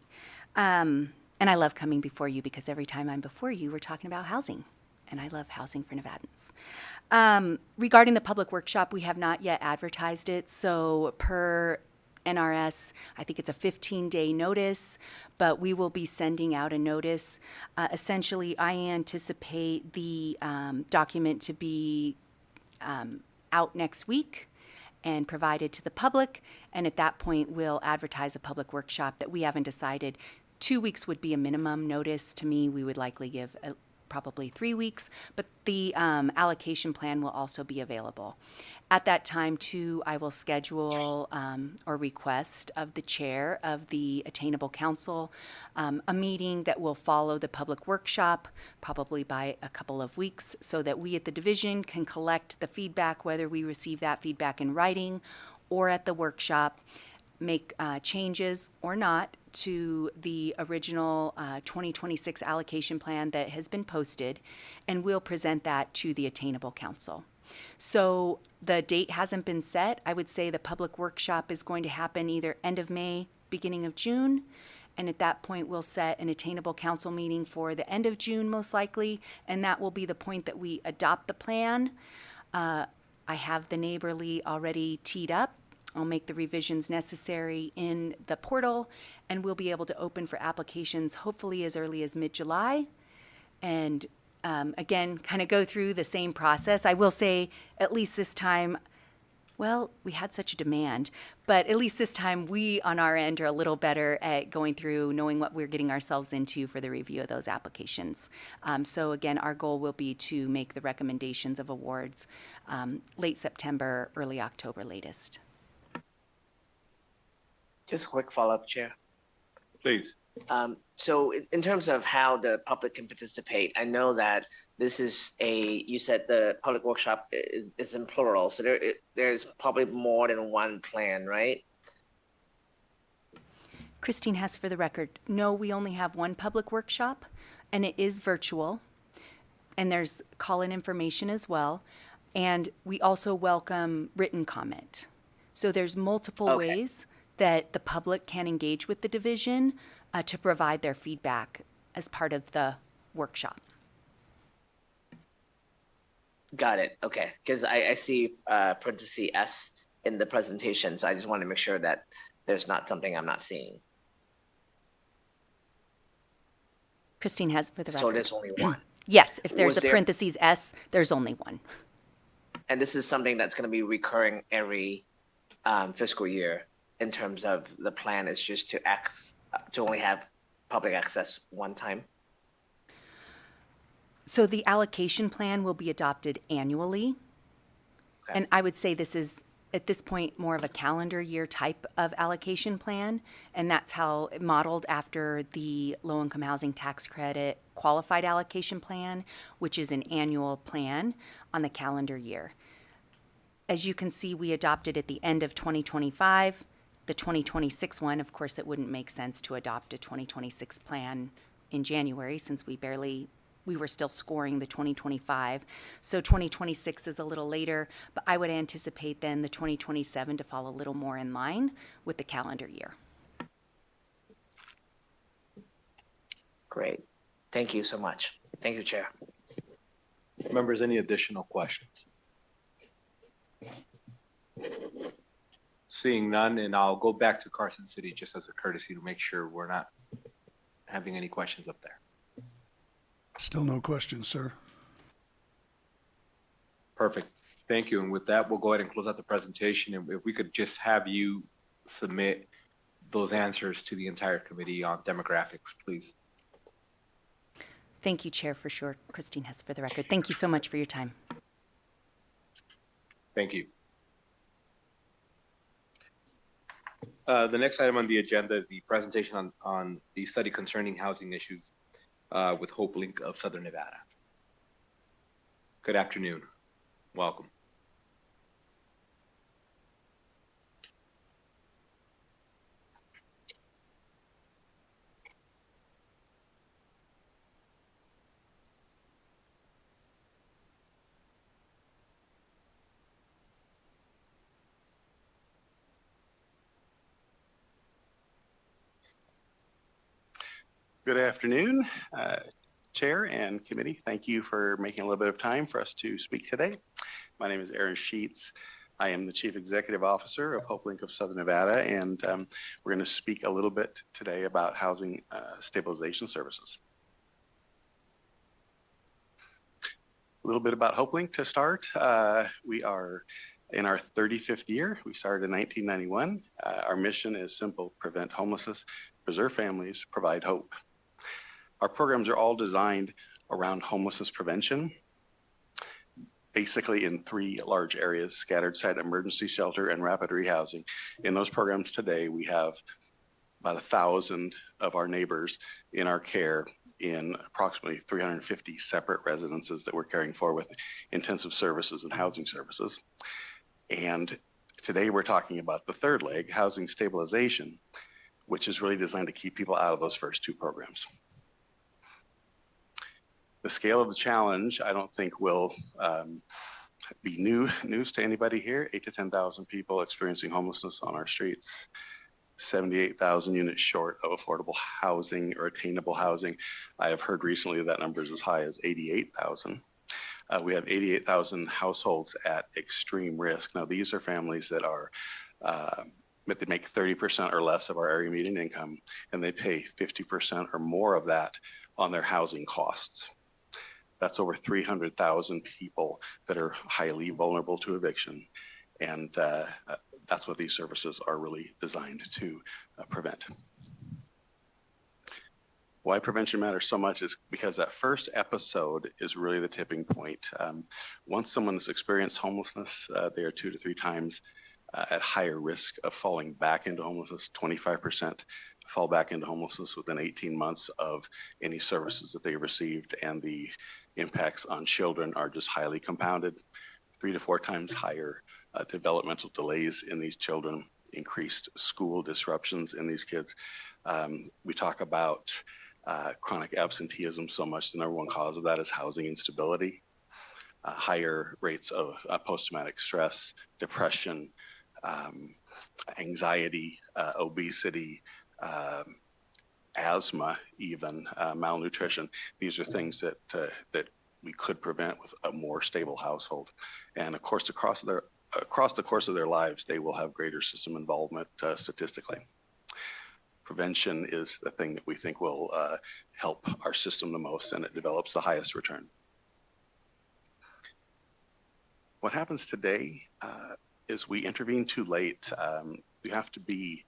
Speaker 6: And I love coming before you because every time I'm before you, we're talking about housing. And I love housing for Nevadans. Regarding the public workshop, we have not yet advertised it. So per NRS, I think it's a 15-day notice, but we will be sending out a notice. Essentially, I anticipate the document to be out next week and provided to the public. And at that point, we'll advertise a public workshop that we haven't decided. 2 weeks would be a minimum notice. To me, we would likely give probably 3 weeks, but the allocation plan will also be available. At that time, too, I will schedule or request of the chair of the Attainable Council a meeting that will follow the public workshop, probably by a couple of weeks, so that we at the division can collect the feedback, whether we receive that feedback in writing or at the workshop, make changes or not to the original 2026 allocation plan that has been posted, and we'll present that to the Attainable Council. So the date hasn't been set. I would say the public workshop is going to happen either end of May, beginning of June. And at that point, we'll set an Attainable Council meeting for the end of June, most likely. And that will be the point that we adopt the plan. I have the neighborly already teed up. I'll make the revisions necessary in the portal, and we'll be able to open for applications hopefully as early as mid-July. And again, kind of go through the same process. I will say, at least this time, well, we had such a demand, but at least this time we on our end are a little better at going through, knowing what we're getting ourselves into for the review of those applications. So again, our goal will be to make the recommendations of awards late September, early October latest.
Speaker 10: Just a quick follow-up, Chair.
Speaker 1: Please.
Speaker 10: So in terms of how the public can participate, I know that this is you said the public workshop is in plural, so there's probably more than one plan, right?
Speaker 6: Christine Hess for the record. No, we only have one public workshop, and it is virtual, and there's call-in information as well, and we also welcome written comment. So there's multiple ways that the public can engage with the division to provide their feedback as part of the workshop.
Speaker 10: Got it. Okay. Because I see parenthesis S in the presentation, so I just want to make sure that there's not something I'm not seeing.
Speaker 6: Christine has for the record.
Speaker 10: So there's only one.
Speaker 6: Yes, if there's a parentheses S, there's only one.
Speaker 10: And this is something that's going to be recurring every fiscal year in terms of the plan is just to only have public access one time?
Speaker 6: So the allocation plan will be adopted annually.
Speaker 10: Okay.
Speaker 6: And I would say this is, at this point, more of a calendar year type of allocation plan. And that's how modeled after the low-income housing tax credit qualified allocation plan, which is an annual plan on the calendar year. As you can see, we adopted at the end of 2025. The 2026 one, of course, it wouldn't make sense to adopt a 2026 plan in January since we were still scoring the 2025. So 2026 is a little later, but I would anticipate then the 2027 to fall a little more in line with the calendar year.
Speaker 10: Great. Thank you so much. Thank you, Chair.
Speaker 1: Members, any additional questions? Seeing none, and I'll go back to Carson City just as a courtesy to make sure we're not having any questions up there.
Speaker 4: Still no questions, sir.
Speaker 1: Perfect. Thank you. And with that, we'll go ahead and close out the presentation. And if we could just have you submit those answers to the entire committee on demographics, please.
Speaker 6: Thank you, Chair, for sure. Christine Hess for the record. Thank you so much for your time.
Speaker 1: Thank you. The next item on the agenda is the presentation on the study concerning housing issues with Hope Link of Southern Nevada. Good afternoon. Welcome.
Speaker 11: Good afternoon, Chair and Committee. Thank you for making a little bit of time for us to speak today. My name is Aaron Sheets. I am the Chief Executive Officer of Hope Link of Southern Nevada, and we're going to speak a little bit today about housing stabilization services. A little bit about Hope Link to start. We are in our 35th year. We started in 1991. Our mission is simple: prevent homelessness, preserve families, provide hope. Our programs are all designed around homelessness prevention, basically in three large areas: scattered site emergency shelter and rapid rehousing. In those programs today, we have about 1,000 of our neighbors in our care in approximately 350 separate residences that we're caring for with intensive services and housing services. And today we're talking about the third leg, housing stabilization, which is really designed to keep people out of those first two programs. The scale of the challenge, I don't think will be news to anybody here. 8,000 to 10,000 people experiencing homelessness on our streets, 78,000 units short of affordable housing or attainable housing. I have heard recently that number is as high as 88,000. We have 88,000 households at extreme risk. Now, these are families that are they make 30% or less of our area median income, and they pay 50% or more of that on their housing costs. That's over 300,000 people that are highly vulnerable to eviction, and that's what these services are really designed to prevent. Why prevention matters so much is because that first episode is really the tipping point. Once someone has experienced homelessness, they are 2 to 3 times at higher risk of falling back into homelessness. 25% fall back into homelessness within 18 months of any services that they received, and the impacts on children are just highly compounded. 3 to 4 times higher developmental delays in these children, increased school disruptions in these kids. We talk about chronic absenteeism so much. The number one cause of that is housing instability, higher rates of post-traumatic stress, depression, anxiety, obesity, asthma, even malnutrition. These are things that we could prevent with a more stable household. And of course, across the course of their lives, they will have greater system involvement statistically. Prevention is the thing that we think will help our system the most, and it develops the highest return. What happens today is we intervene too late. You have to be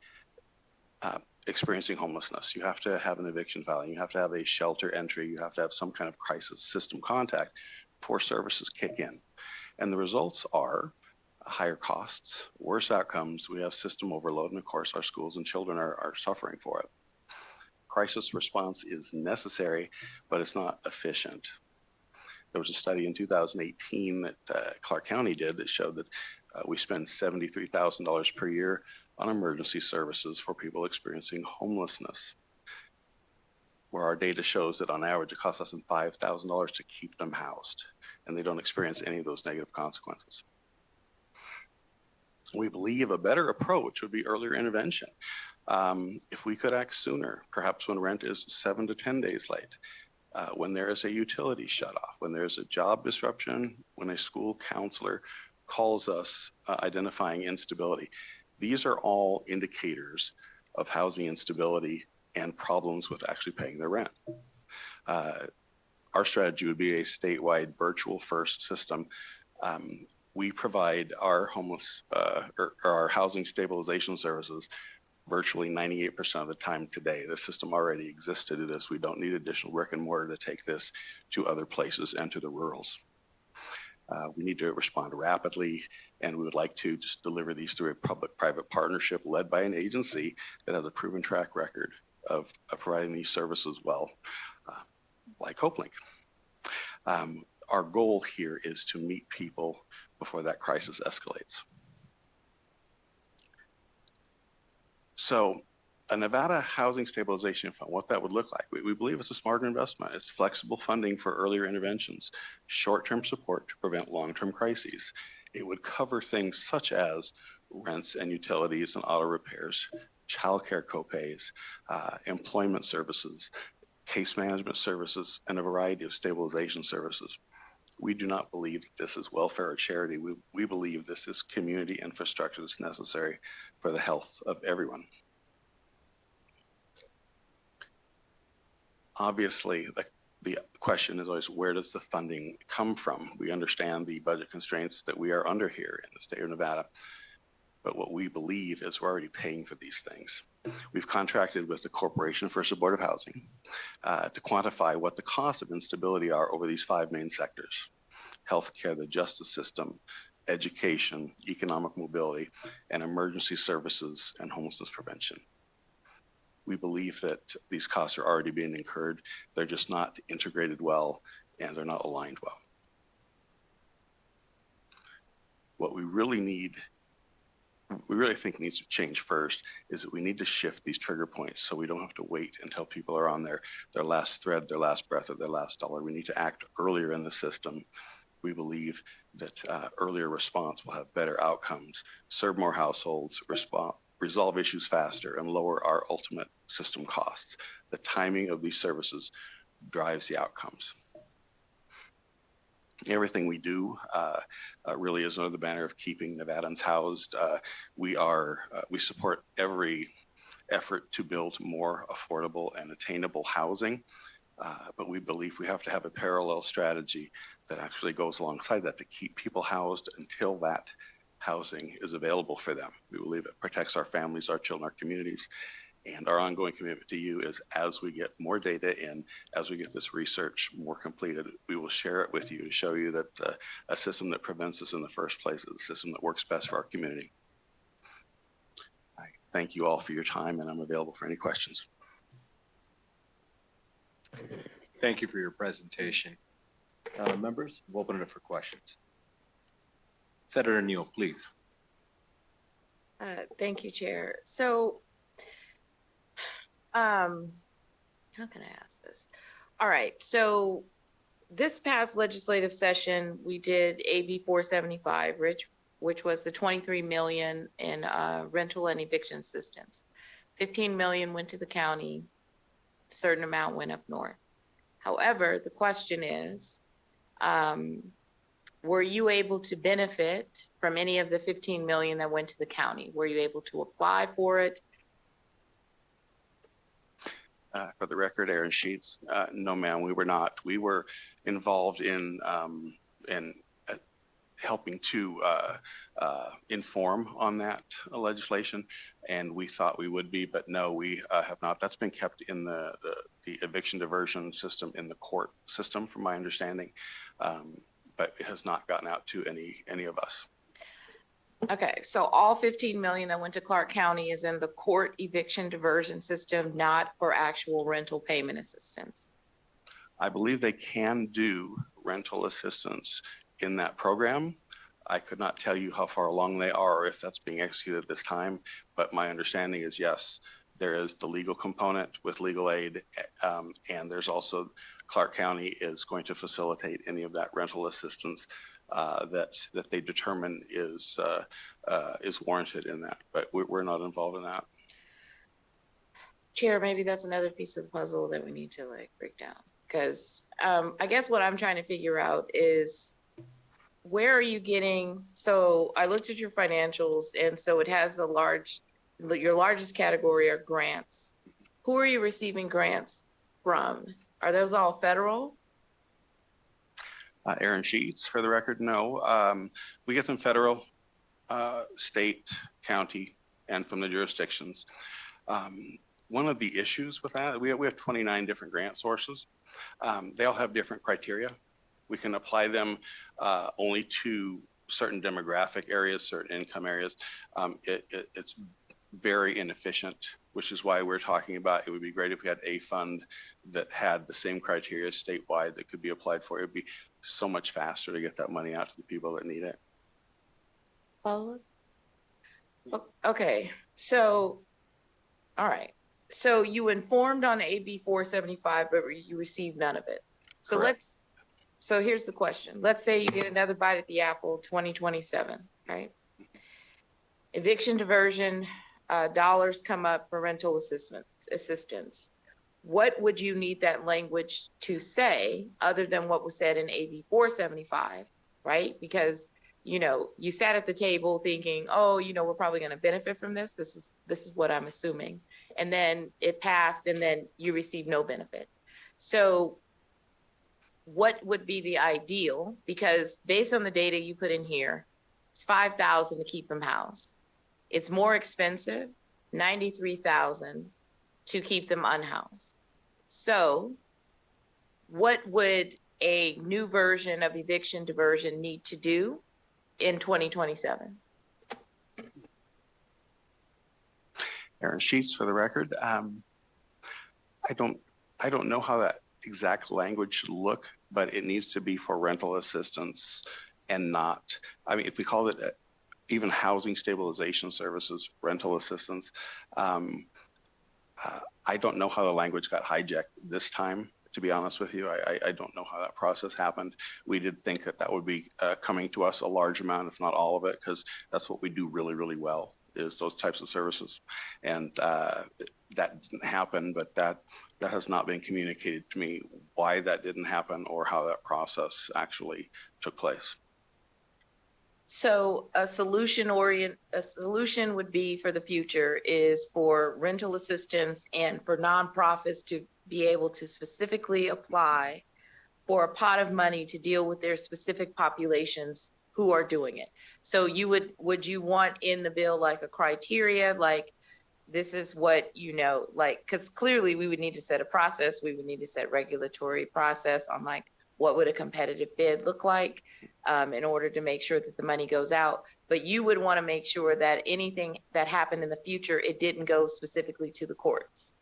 Speaker 11: experiencing homelessness. You have to have an eviction filing. You have to have a shelter entry. You have to have some kind of crisis system contact before services kick in. And the results are higher costs, worse outcomes. We have system overload, and of course, our schools and children are suffering for it. Crisis response is necessary, but it's not efficient. There was a study in 2018 that Clark County did that showed that we spend $73,000 per year on emergency services for people experiencing homelessness, where our data shows that on average it costs less than $5,000 to keep them housed, and they don't experience any of those negative consequences. We believe a better approach would be earlier intervention. If we could act sooner, perhaps when rent is 7 to 10 days late, when there is a utility shutoff, when there's a job disruption, when a school counselor calls us identifying instability. These are all indicators of housing instability and problems with actually paying their rent. Our strategy would be a statewide virtual first system. We provide our homeless or our housing stabilization services virtually 98% of the time today. The system already existed in this. We don't need additional brick and mortar to take this to other places and to the rurals. We need to respond rapidly, and we would like to just deliver these through a public-private partnership led by an agency that has a proven track record of providing these services well, like HopeLink. Our goal here is to meet people before that crisis escalates. So a Nevada Housing Stabilization Fund, what that would look like, we believe it's a smarter investment. It's flexible funding for earlier interventions, short-term support to prevent long-term crises. It would cover things such as rents and utilities and auto repairs, childcare copays, employment services, case management services, and a variety of stabilization services. We do not believe this is welfare or charity. We believe this is community infrastructure that's necessary for the health of everyone. Obviously, the question is always, where does the funding come from? We understand the budget constraints that we are under here in the state of Nevada, but what we believe is we're already paying for these things. We've contracted with the Corporation for Supportive Housing to quantify what the costs of instability are over these 5 main sectors: healthcare, the justice system, education, economic mobility, and emergency services and homelessness prevention. We believe that these costs are already being incurred. They're just not integrated well, and they're not aligned well. What we really think needs to change first is that we need to shift these trigger points so we don't have to wait until people are on their last thread, their last breath, or their last dollar. We need to act earlier in the system. We believe that earlier response will have better outcomes, serve more households, resolve issues faster, and lower our ultimate system costs. The timing of these services drives the outcomes. Everything we do really is under the banner of keeping Nevadans housed. We support every effort to build more affordable and attainable housing, but we believe we have to have a parallel strategy that actually goes alongside that to keep people housed until that housing is available for them. We believe it protects our families, our children, our communities, and our ongoing commitment to you is as we get more data in, as we get this research more completed, we will share it with you to show you that a system that prevents this in the first place is a system that works best for our community. I thank you all for your time, and I'm available for any questions.
Speaker 1: Thank you for your presentation. Members, we'll open it up for questions. Senator Neal, please.
Speaker 7: Thank you, Chair. So, how can I ask this? All right, so this past legislative session, we did AB 475, which was the 23 million in rental and eviction assistance. 15 million went to the county, a certain amount went up north. However, the question is, were you able to benefit from any of the 15 million that went to the county? Were you able to apply for it?
Speaker 11: For the record, Aaron Sheets, no, ma'am, we were not. We were involved in helping to inform on that legislation, and we thought we would be, but no, we have not. That's been kept in the eviction diversion system in the court system, from my understanding, but it has not gotten out to any of us.
Speaker 7: Okay, so all 15 million that went to Clark County is in the court eviction diversion system, not for actual rental payment assistance.
Speaker 11: I believe they can do rental assistance in that program. I could not tell you how far along they are or if that's being executed at this time, but my understanding is yes, there is the legal component with legal aid, and there's also Clark County is going to facilitate any of that rental assistance that they determine is warranted in that, but we're not involved in that.
Speaker 7: Chair, maybe that's another piece of the puzzle that we need to break down, because I guess what I'm trying to figure out is where are you getting, so I looked at your financials, and so it has your largest category are grants. Who are you receiving grants from? Are those all federal?
Speaker 11: Aaron Sheets, for the record, no. We get them federal, state, county, and from the jurisdictions. One of the issues with that, we have 29 different grant sources. They all have different criteria. We can apply them only to certain demographic areas, certain income areas. It's very inefficient, which is why we're talking about it would be great if we had a fund that had the same criteria statewide that could be applied for. It would be so much faster to get that money out to the people that need it.
Speaker 7: Follow? Okay, so, all right. So you informed on AB 475, but you received none of it. So
Speaker 11: Correct.
Speaker 7: so here's the question. Let's say you get another bite at the apple, 2027, right? Eviction diversion, dollars come up for rental assistance. What would you need that language to say other than what was said in AB 475, right? Because, you know, you sat at the table thinking, oh, you know, we're probably going to benefit from this. This is what I'm assuming. And then it passed, and then you received no benefit. So what would be the ideal? Because based on the data you put in here, it's $5,000 to keep them housed. It's more expensive, $93,000 to keep them unhoused. So what would a new version of eviction diversion need to do in 2027?
Speaker 11: Aaron Sheets, for the record. I don't know how that exact language should look, but it needs to be for rental assistance and not, I mean, if we call it even housing stabilization services, rental assistance, I don't know how the language got hijacked this time, to be honest with you. I don't know how that process happened. We did think that that would be coming to us a large amount, if not all of it, because that's what we do really, really well, is those types of services. And that didn't happen, but that has not been communicated to me why that didn't happen or how that process actually took place.
Speaker 7: So a solution would be for the future is for rental assistance and for nonprofits to be able to specifically apply for a pot of money to deal with their specific populations who are doing it. So would you want in the bill like a criteria, like this is what, you know, like, because clearly we would need to set a process, we would need to set regulatory process on like what would a competitive bid look like in order to make sure that the money goes out. But you would want to make sure that anything that happened in the future, it didn't go specifically to the courts.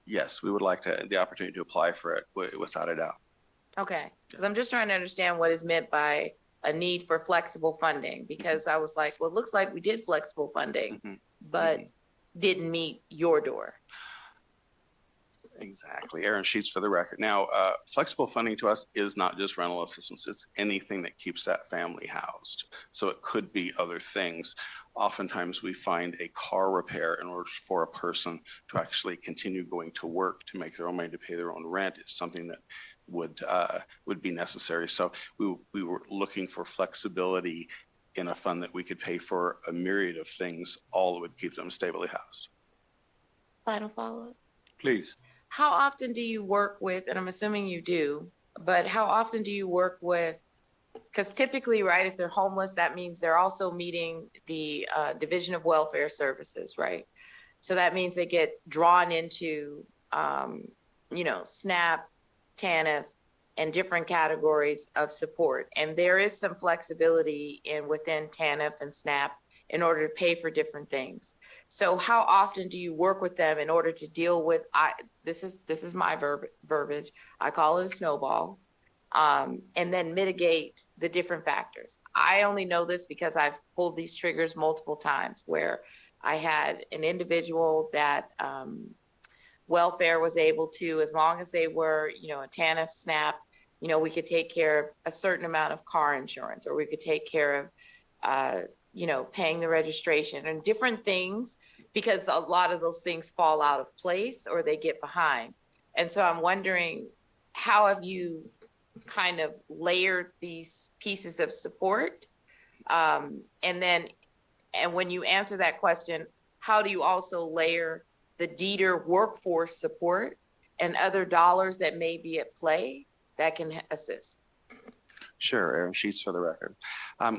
Speaker 11: Yes, we would like the opportunity to apply for it without a doubt.
Speaker 7: Okay, because I'm just trying to understand what is meant by a need for flexible funding, because I was like, well, it looks like we did flexible funding, but didn't meet your door.
Speaker 11: Exactly. Aaron Sheets, for the record. Now, flexible funding to us is not just rental assistance. It's anything that keeps that family housed. So it could be other things. Oftentimes we find a car repair in order for a person to actually continue going to work to make their own money to pay their own rent is something that would be necessary. So we were looking for flexibility in a fund that we could pay for a myriad of things, all that would keep them stably housed.
Speaker 7: Final follow-up.
Speaker 1: Please.
Speaker 7: How often do you work with, and I'm assuming you do, but how often do you work with, because typically, right, if they're homeless, that means they're also meeting the Division of Welfare Services, right? So that means they get drawn into, you know, SNAP, TANF, and different categories of support. And there is some flexibility within TANF and SNAP in order to pay for different things. So how often do you work with them in order to deal with, this is my verbiage, I call it a snowball, and then mitigate the different factors. I only know this because I've pulled these triggers multiple times where I had an individual that welfare was able to, as long as they were, you know, a TANF, SNAP, you know, we could take care of a certain amount of car insurance, or we could take care of, you know, paying the registration and different things, because a lot of those things fall out of place or they get behind. And so I'm wondering, how have you kind of layer these pieces of support? And when you answer that question, how do you also layer the DEETR workforce support and other dollars that may be at play that can assist?
Speaker 11: Sure, Aaron Sheets for the record.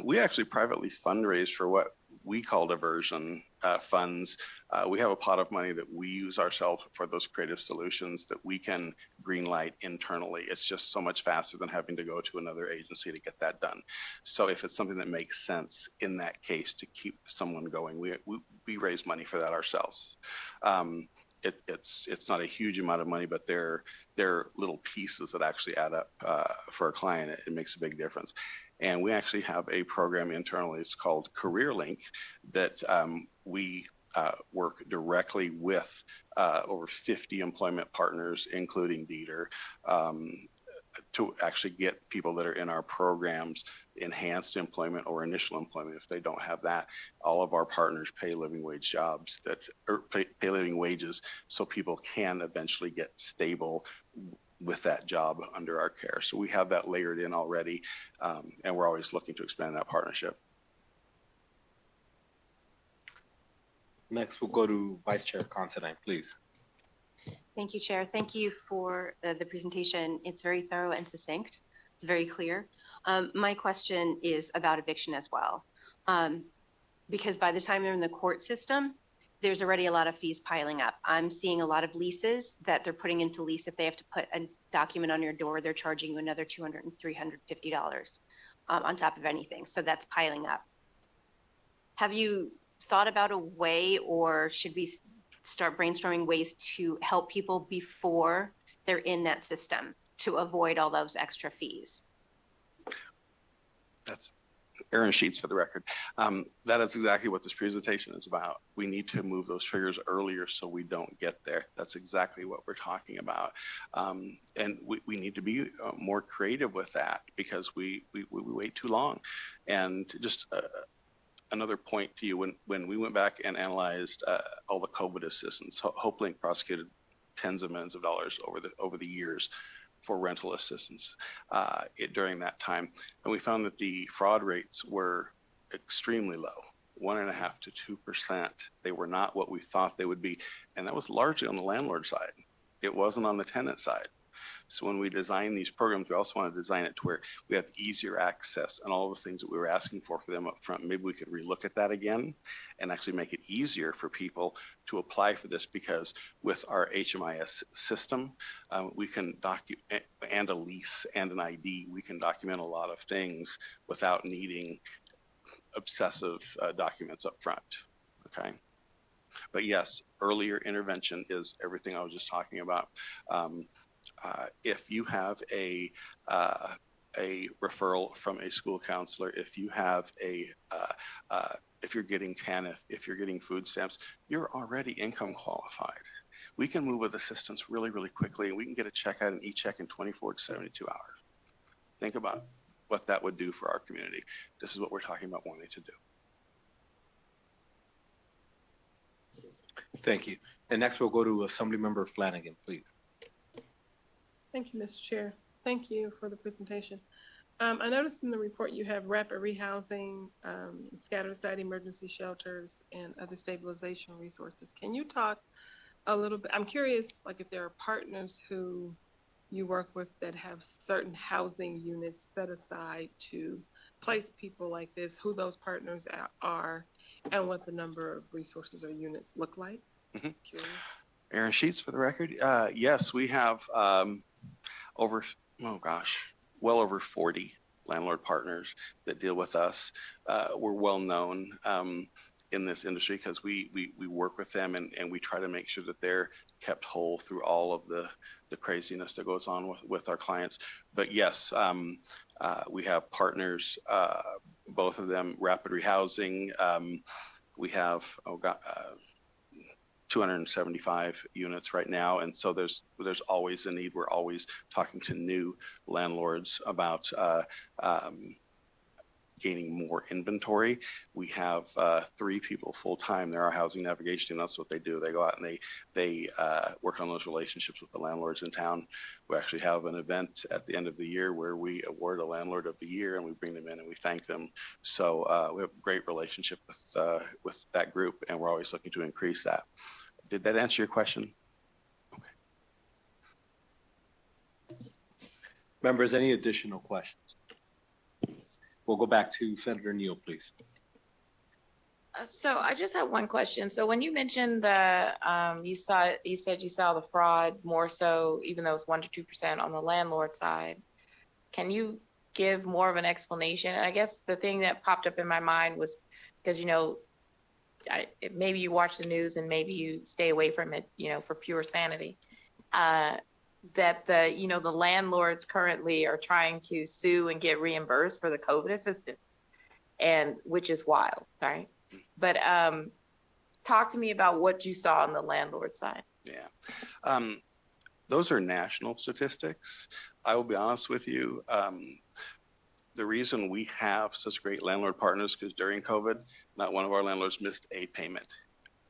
Speaker 11: We actually privately fundraise for what we call diversion funds. We have a pot of money that we use ourselves for those creative solutions that we can greenlight internally. It's just so much faster than having to go to another agency to get that done. So if it's something that makes sense in that case to keep someone going, we raise money for that ourselves. It's not a huge amount of money, but they're little pieces that actually add up for a client. It makes a big difference. And we actually have a program internally. It's called Career Link that we work directly with over 50 employment partners, including DEETR, to actually get people that are in our programs enhanced employment or initial employment. If they don't have that, all of our partners pay living wage jobs pay living wages so people can eventually get stable with that job under our care. So we have that layered in already, and we're always looking to expand that partnership.
Speaker 1: Next, we'll go to Vice Chair Considine, please.
Speaker 12: Thank you, Chair. Thank you for the presentation. It's very thorough and succinct. It's very clear. My question is about eviction as well. Because by the time they're in the court system, there's already a lot of fees piling up. I'm seeing a lot of leases that they're putting into lease. If they have to put a document on your door, they're charging you another $200 and $350 on top of anything. So that's piling up. Have you thought about a way, or should we start brainstorming ways to help people before they're in that system to avoid all those extra fees?
Speaker 11: That's Aaron Sheets for the record. That is exactly what this presentation is about. We need to move those triggers earlier so we don't get there. That's exactly what we're talking about. And we need to be more creative with that because we wait too long. And just another point to you, when we went back and analyzed all the COVID assistance, HopeLink prosecuted tens of millions of dollars over the years for rental assistance during that time. And we found that the fraud rates were extremely low, 1.5% to 2%. They were not what we thought they would be. And that was largely on the landlord side. It wasn't on the tenant side. So when we design these programs, we also want to design it to where we have easier access and all the things that we were asking for them up front. Maybe we could relook at that again and actually make it easier for people to apply for this, because with our HMIS system, we can document, and a lease and an ID, we can document a lot of things without needing obsessive documents up front, okay? But yes, earlier intervention is everything I was just talking about. If you have a referral from a school counselor, if you have if you're getting TANF, if you're getting food stamps, you're already income qualified. We can move with assistance really, really quickly, and we can get a check out, an e-check in 24 to 72 hours. Think about what that would do for our community. This is what we're talking about wanting to do.
Speaker 1: Thank you. And next we'll go to Assemblymember Flanagan, please.
Speaker 9: Thank you, Mr. Chair. Thank you for the presentation. I noticed in the report you have rapid rehousing, scattered site emergency shelters, and other stabilization resources. Can you talk a little bit? I'm curious, like if there are partners who you work with that have certain housing units set aside to place people like this, who those partners are, and what the number of resources or units look like.
Speaker 11: Mm-hmm.
Speaker 9: Curious.
Speaker 11: Aaron Sheets for the record. Yes, we have well over 40 landlord partners that deal with us. We're well known in this industry because we work with them and we try to make sure that they're kept whole through all of the craziness that goes on with our clients. But yes, we have partners, both of them rapid rehousing. We have 275 units right now, and so there's always a need. We're always talking to new landlords about gaining more inventory. We have 3 people full-time. They're our housing navigation team. That's what they do. They go out and they work on those relationships with the landlords in town. We actually have an event at the end of the year where we award a landlord of the year, and we bring them in and we thank them. So we have a great relationship with that group, and we're always looking to increase that. Did that answer your question?
Speaker 1: Members, any additional questions? We'll go back to Senator Neal, please.
Speaker 7: So I just have one question. So when you mentioned the, you said you saw the fraud more so, even though it's 1 to 2% on the landlord side. Can you give more of an explanation? And I guess the thing that popped up in my mind was because, you know, maybe you watch the news and maybe you stay away from it, you know, for pure sanity. That the, you know, the landlords currently are trying to sue and get reimbursed for the COVID assistance, and which is wild, right? But talk to me about what you saw on the landlord side.
Speaker 11: Yeah, those are national statistics. I will be honest with you. The reason we have such great landlord partners because during COVID, not one of our landlords missed a payment.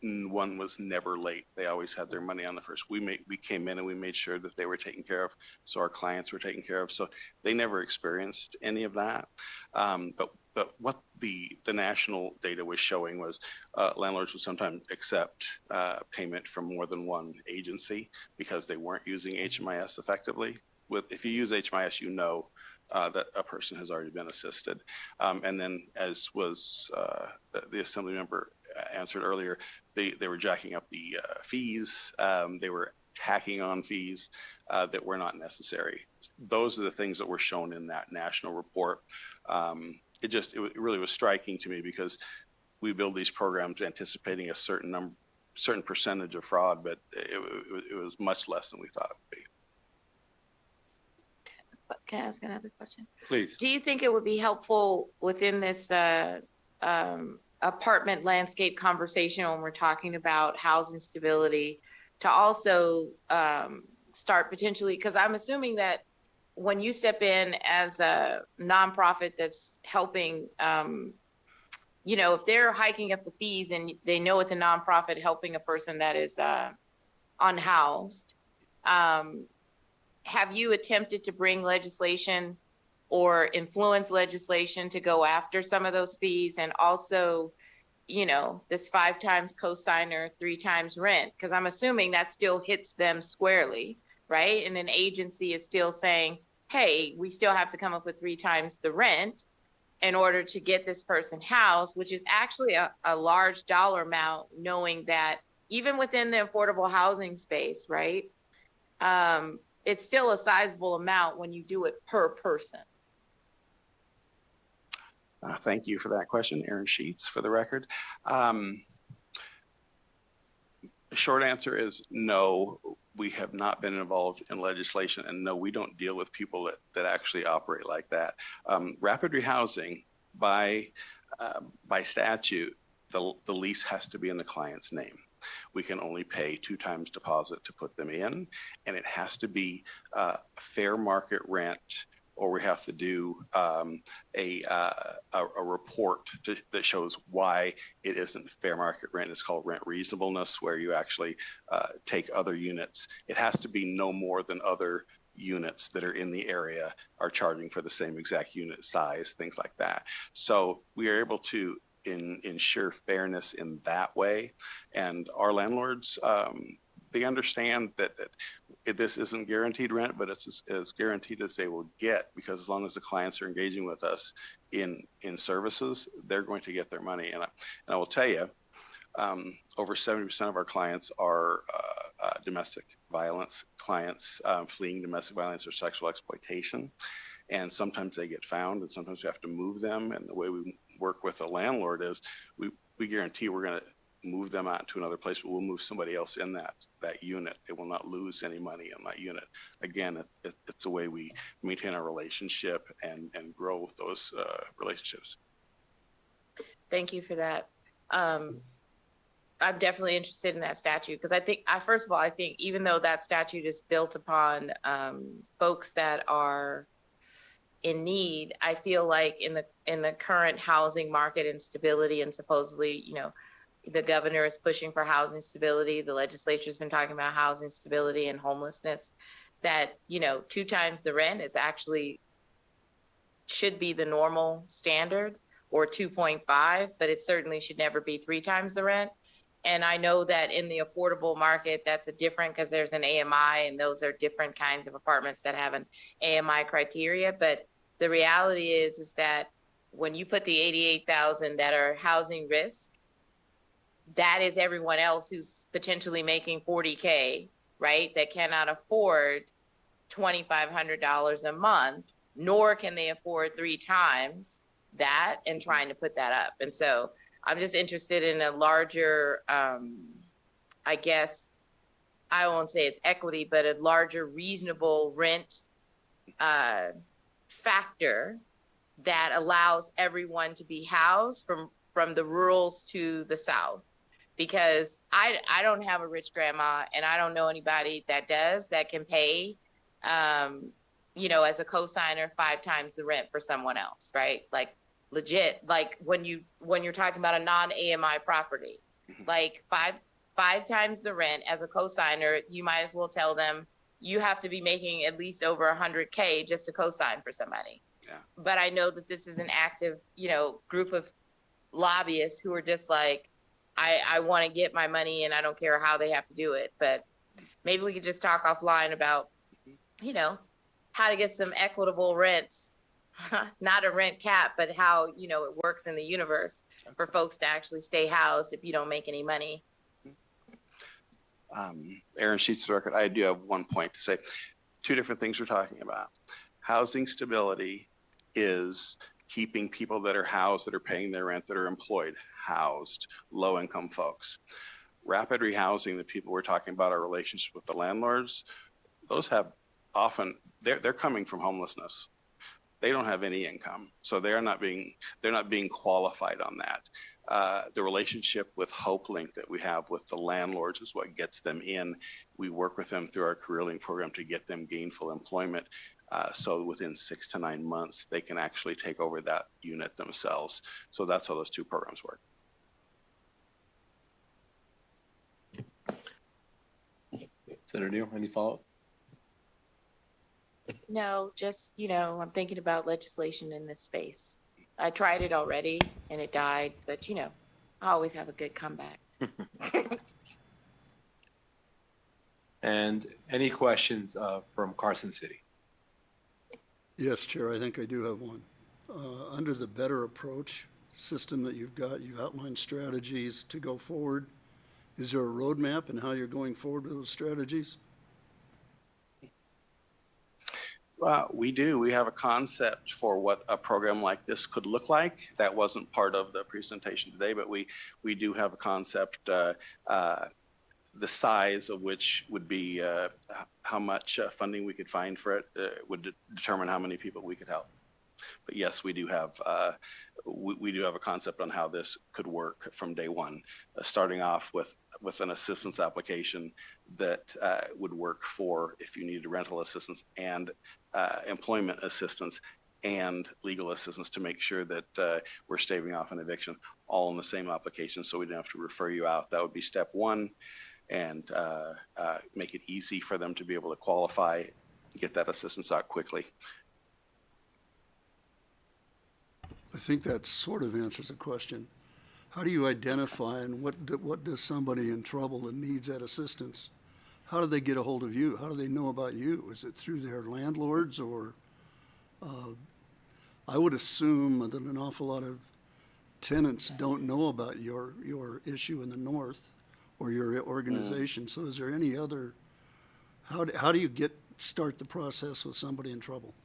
Speaker 11: One was never late. They always had their money on the first. We came in and we made sure that they were taken care of, so our clients were taken care of. So they never experienced any of that. But what the national data was showing was landlords would sometimes accept payment from more than one agency because they weren't using HMIS effectively. If you use HMIS, you know that a person has already been assisted. And then, as was the Assembly member answered earlier, they were jacking up the fees. They were tacking on fees that were not necessary. Those are the things that were shown in that national report. It really was striking to me because we build these programs anticipating a certain percentage of fraud, but it was much less than we thought it would be.
Speaker 7: Can I ask another question?
Speaker 1: Please.
Speaker 7: Do you think it would be helpful within this apartment landscape conversation when we're talking about housing stability to also start potentially, because I'm assuming that when you step in as a nonprofit that's helping, you know, if they're hiking up the fees and they know it's a nonprofit helping a person that is unhoused, have you attempted to bring legislation or influence legislation to go after some of those fees? And also, you know, this 5 times cosigner, 3 times rent, because I'm assuming that still hits them squarely, right? And an agency is still saying, hey, we still have to come up with 3 times the rent in order to get this person housed, which is actually a large dollar amount, knowing that even within the affordable housing space, right? It's still a sizable amount when you do it per person.
Speaker 11: Thank you for that question, Aaron Sheets, for the record. Short answer is no, we have not been involved in legislation, and no, we don't deal with people that actually operate like that. Rapid rehousing, by statute, the lease has to be in the client's name. We can only pay 2 times deposit to put them in, and it has to be fair market rent, or we have to do a report that shows why it isn't fair market rent. It's called rent reasonableness, where you actually take other units. It has to be no more than other units that are in the area are charging for the same exact unit size, things like that. So we are able to ensure fairness in that way. And our landlords, they understand that this isn't guaranteed rent, but it's as guaranteed as they will get, because as long as the clients are engaging with us in services, they're going to get their money. And I will tell you, over 70% of our clients are domestic violence clients, fleeing domestic violence or sexual exploitation. And sometimes they get found, and sometimes we have to move them. And the way we work with the landlord is we guarantee we're going to move them out to another place, but we'll move somebody else in that unit. They will not lose any money in that unit. Again, it's a way we maintain our relationship and grow those relationships.
Speaker 7: Thank you for that. I'm definitely interested in that statute, because I think, first of all, I think even though that statute is built upon folks that are in need. I feel like in the current housing market instability, and supposedly, the governor is pushing for housing stability. The legislature's been talking about housing stability and homelessness, that, 2 times the rent is actually should be the normal standard, or 2.5, but it certainly should never be 3 times the rent. And I know that in the affordable market, that's a different, because there's an AMI, and those are different kinds of apartments that have an AMI criteria. But the reality is that when you put the 88,000 that are housing risk, that is everyone else who's potentially making 40K, right? That cannot afford $2,500 a month, nor can they afford 3 times that, and trying to put that up. And so I'm just interested in a larger, I guess, I won't say it's equity, but a larger reasonable rent factor that allows everyone to be housed from the rurals to the South. Because I don't have a rich grandma, and I don't know anybody that does, that can pay, as a cosigner 5 times the rent for someone else, right? Like legit, like when you're talking about a non-AMI property, like five times the rent as a cosigner, you might as well tell them you have to be making at least over 100K just to cosign for somebody.
Speaker 11: Yeah.
Speaker 7: But I know that this is an active, group of lobbyists who are just like, I want to get my money, and I don't care how they have to do it. But maybe we could just talk offline about, how to get some equitable rents, not a rent cap, but how, it works in the universe for folks to actually stay housed if you don't make any money.
Speaker 11: Aaron Sheets, the record, I do have one point to say. 2 different things we're talking about. Housing stability is keeping people that are housed, that are paying their rent, that are employed, housed, low-income folks. Rapid rehousing, the people we're talking about, our relationship with the landlords, those have often, they're coming from homelessness. They don't have any income, so they're not being qualified on that. The relationship with HopeLink that we have with the landlords is what gets them in. We work with them through our career link program to get them gainful employment. So within 6 to 9 months, they can actually take over that unit themselves. So that's how those 2 programs work.
Speaker 1: Senator Neal, any follow-up?
Speaker 7: No, just, I'm thinking about legislation in this space. I tried it already and it died, but I always have a good comeback.
Speaker 1: And any questions from Carson City?
Speaker 4: Yes, Chair, I think I do have one. Under the better approach system that you've got, you've outlined strategies to go forward. Is there a roadmap in how you're going forward with those strategies?
Speaker 11: We do. We have a concept for what a program like this could look like. That wasn't part of the presentation today, but we do have a concept, the size of which would be how much funding we could find for it would determine how many people we could help. But yes, we do have a concept on how this could work from day one, starting off with an assistance application that would work for if you needed rental assistance and employment assistance and legal assistance to make sure that we're staving off an eviction all in the same application, so we don't have to refer you out. That would be step 1, and make it easy for them to be able to qualify, get that assistance out quickly.
Speaker 4: I think that sort of answers the question. How do you identify, and what does somebody in trouble and needs that assistance? How do they get a hold of you? How do they know about you? Is it through their landlords, or I would assume that an awful lot of tenants don't know about your issue in the north or your organization. So is there any other, how do you start the process with somebody in trouble?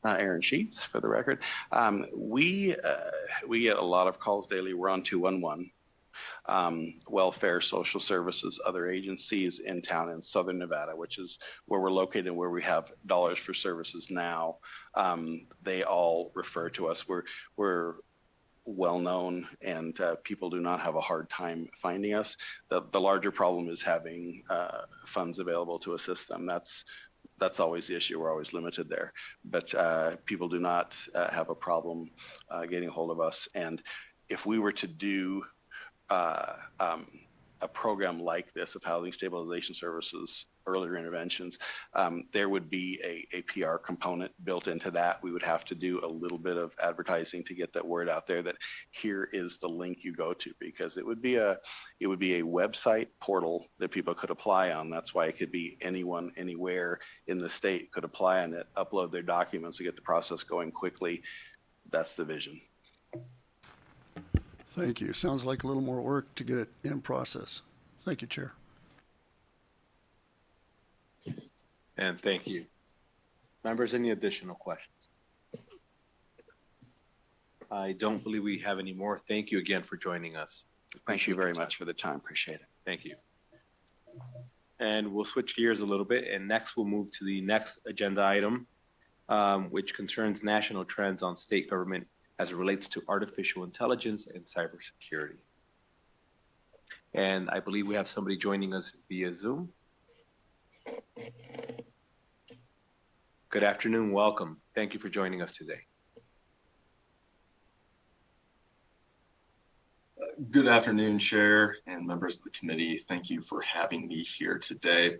Speaker 11: Aaron Sheets, for the record. We get a lot of calls daily. We're on 211. Welfare, social services, other agencies in town in Southern Nevada, which is where we're located and where we have dollars for services now. They all refer to us. We're well known, and people do not have a hard time finding us. The larger problem is having funds available to assist them. that's always the issue. We're always limited there. But people do not have a problem getting a hold of us. And if we were to do a program like this of housing stabilization services, earlier interventions, there would be a PR component built into that. We would have to do a little bit of advertising to get that word out there that here is the link you go to, because it would be a website portal that people could apply on. That's why it could be anyone, anywhere in the state could apply on it, upload their documents and get the process going quickly. That's the vision.
Speaker 4: Thank you. Sounds like a little more work to get it in process. Thank you, Chair.
Speaker 1: And thank you. Members, any additional questions? I don't believe we have any more. Thank you again for joining us.
Speaker 11: Thank you very much for the time. Appreciate it.
Speaker 1: Thank you. And we'll switch gears a little bit, and next we'll move to the next agenda item, which concerns national trends on state government as it relates to artificial intelligence and cybersecurity. And I believe we have somebody joining us via Zoom. Good afternoon, welcome. Thank you for joining us today.
Speaker 13: Good afternoon, Chair and members of the committee. Thank you for having me here today.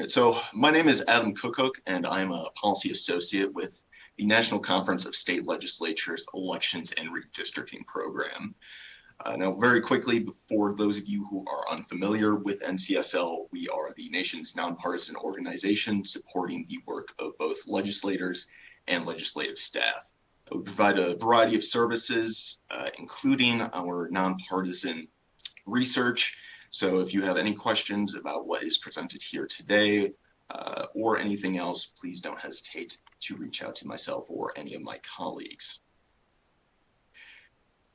Speaker 13: So my name is Adam Cookhook, and I'm a policy associate with the National Conference of State Legislatures Elections and Redistricting Program. Now, very quickly, for those of you who are unfamiliar with NCSL, we are the nation's nonpartisan organization supporting the work of both legislators and legislative staff. We provide a variety of services, including our nonpartisan research. So if you have any questions about what is presented here today or anything else, please don't hesitate to reach out to myself or any of my colleagues.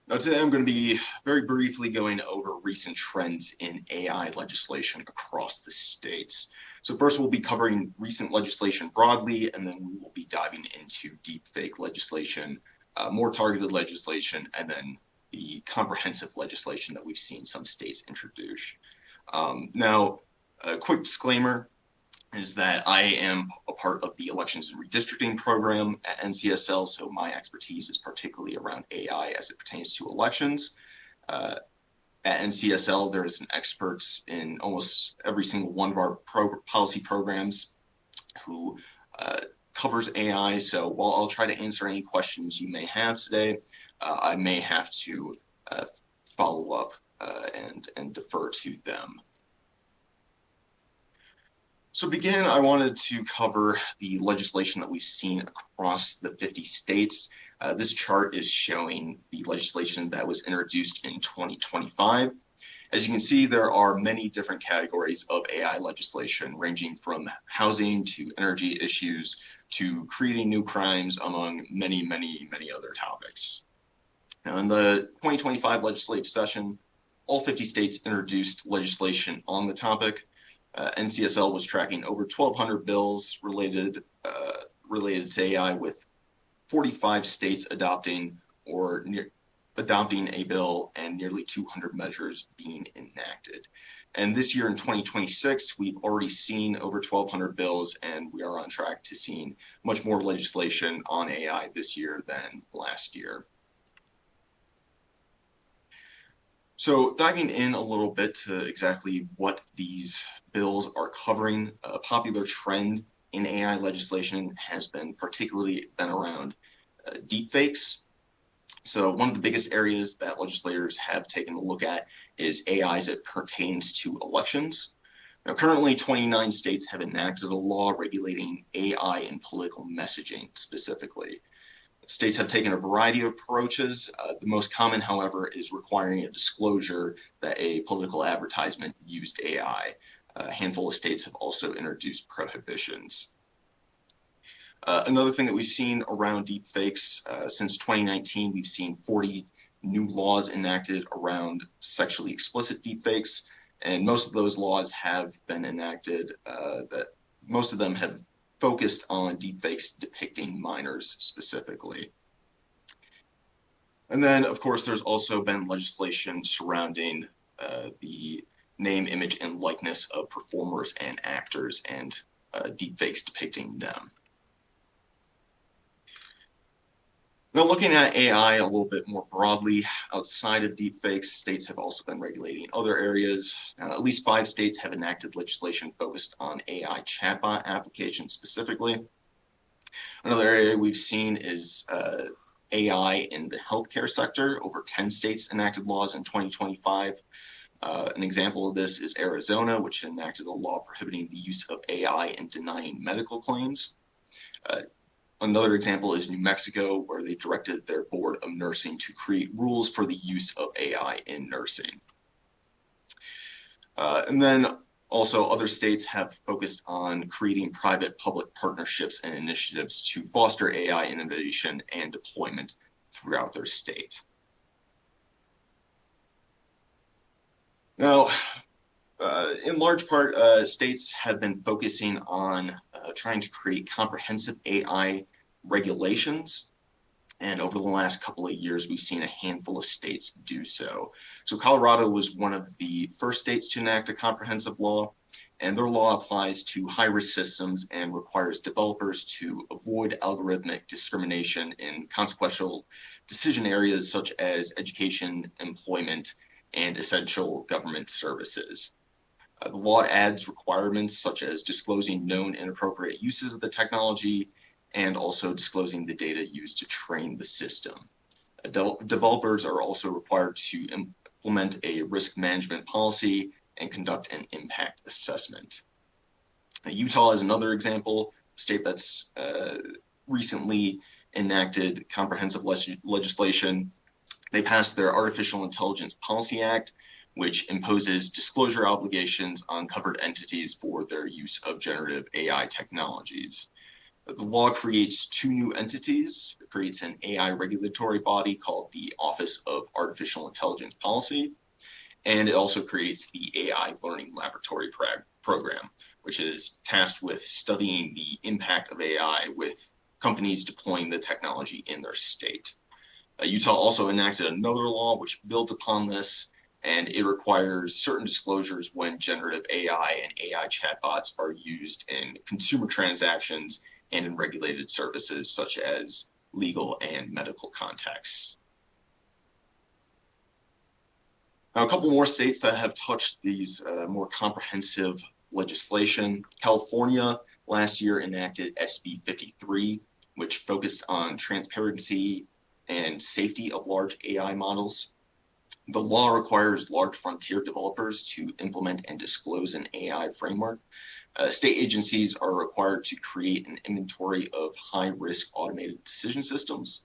Speaker 13: Now today I'm going to be very briefly going over recent trends in AI legislation across the states. So first we'll be covering recent legislation broadly, and then we will be diving into deepfake legislation, more targeted legislation, and then the comprehensive legislation that we've seen some states introduce. Now, a quick disclaimer is that I am a part of the Elections and Redistricting program at NCSL, so my expertise is particularly around AI as it pertains to elections. At NCSL, there is an expert in almost every single one of our policy programs who covers AI. So while I'll try to answer any questions you may have today, I may have to follow up and defer to them. So to begin, I wanted to cover the legislation that we've seen across the 50 states. This chart is showing the legislation that was introduced in 2025. As you can see, there are many different categories of AI legislation, ranging from housing to energy issues to creating new crimes, among many, many, many other topics. Now, in the 2025 legislative session, all 50 states introduced legislation on the topic. NCSL was tracking over 1,200 bills related to AI, with 45 states adopting a bill and nearly 200 measures being enacted. And this year in 2026, we've already seen over 1,200 bills, and we are on track to seeing much more legislation on AI this year than last year. So diving in a little bit to exactly what these bills are covering, a popular trend in AI legislation has been around deepfakes. So one of the biggest areas that legislators have taken a look at is AI as it pertains to elections. Now, currently 29 states have enacted a law regulating AI in political messaging specifically. States have taken a variety of approaches. The most common, however, is requiring a disclosure that a political advertisement used AI. A handful of states have also introduced prohibitions. Another thing that we've seen around deepfakes, since 2019, we've seen 40 new laws enacted around sexually explicit deepfakes, and most of those laws have been enacted, most of them have focused on deepfakes depicting minors specifically. And then, of course, there's also been legislation surrounding the name, image, and likeness of performers and actors and deepfakes depicting them. Now, looking at AI a little bit more broadly, outside of deepfakes, states have also been regulating other areas. At least 5 states have enacted legislation focused on AI chatbot applications specifically. Another area we've seen is AI in the healthcare sector. Over 10 states enacted laws in 2025. An example of this is Arizona, which enacted a law prohibiting the use of AI in denying medical claims. Another example is New Mexico, where they directed their board of nursing to create rules for the use of AI in nursing. And then also other states have focused on creating private-public partnerships and initiatives to foster AI innovation and deployment throughout their state. Now, in large part, states have been focusing on trying to create comprehensive AI regulations. And over the last couple of years, we've seen a handful of states do so. So Colorado was one of the first states to enact a comprehensive law, and their law applies to high-risk systems and requires developers to avoid algorithmic discrimination in consequential decision areas such as education, employment, and essential government services. The law adds requirements such as disclosing known inappropriate uses of the technology and also disclosing the data used to train the system. Developers are also required to implement a risk management policy and conduct an impact assessment. Utah is another example, a state that's recently enacted comprehensive legislation. They passed their Artificial Intelligence Policy Act, which imposes disclosure obligations on covered entities for their use of generative AI technologies. The law creates 2 new entities. It creates an AI regulatory body called the Office of Artificial Intelligence Policy, and it also creates the AI Learning Laboratory program, which is tasked with studying the impact of AI with companies deploying the technology in their state. Utah also enacted another law which builds upon this, and it requires certain disclosures when generative AI and AI chatbots are used in consumer transactions and in regulated services such as legal and medical contexts. Now, a couple more states that have touched these more comprehensive legislation. California last year enacted SB 53, which focused on transparency and safety of large AI models. The law requires large frontier developers to implement and disclose an AI framework. State agencies are required to create an inventory of high-risk automated decision systems.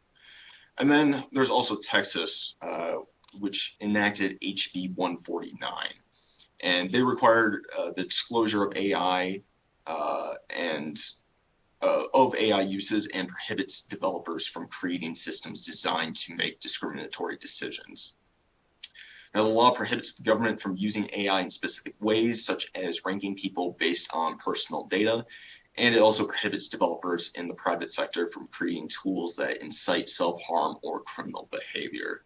Speaker 13: And then there's also Texas, which enacted HB 149. And they required the disclosure of AI of AI uses and prohibits developers from creating systems designed to make discriminatory decisions. Now, the law prohibits the government from using AI in specific ways, such as ranking people based on personal data, and it also prohibits developers in the private sector from creating tools that incite self-harm or criminal behavior.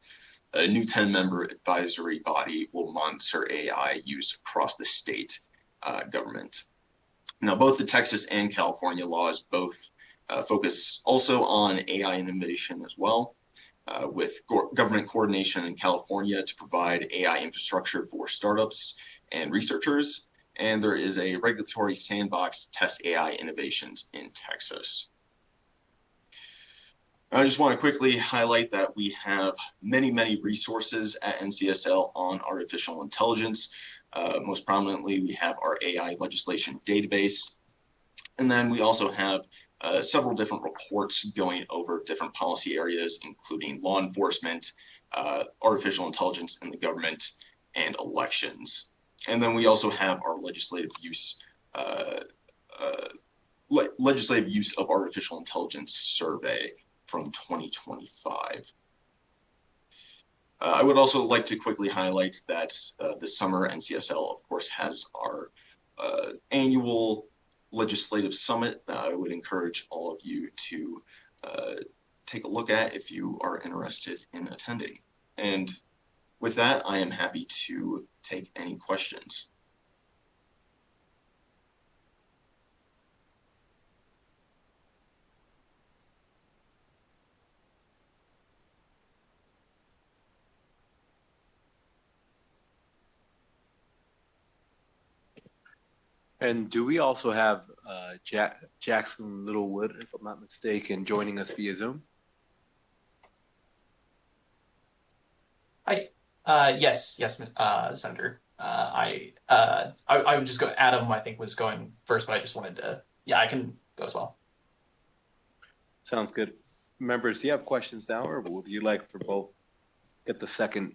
Speaker 13: A new 10-member advisory body will monitor AI use across the state government. Now, both the Texas and California laws both focus also on AI innovation as well. With government coordination in California to provide AI infrastructure for startups and researchers, and there is a regulatory sandbox to test AI innovations in Texas. I just want to quickly highlight that we have many, many resources at NCSL on artificial intelligence. Most prominently, we have our AI legislation database, and then we also have several different reports going over different policy areas, including law enforcement, artificial intelligence in the government, and elections. And then we also have our legislative use of artificial intelligence survey from 2025. I would also like to quickly highlight that this summer NCSL, of course, has our annual legislative summit that I would encourage all of you to take a look at if you are interested in attending. And With that, I am happy to take any questions.
Speaker 1: And do we also have Jackson Littlewood, if I'm not mistaken, joining us via Zoom?
Speaker 14: Hi. Yes, Senator. I would just go. Adam, I think, was going first, but I just wanted to. Yeah, I can go as well.
Speaker 1: Sounds good. Members, do you have questions now, or would you like for both get the second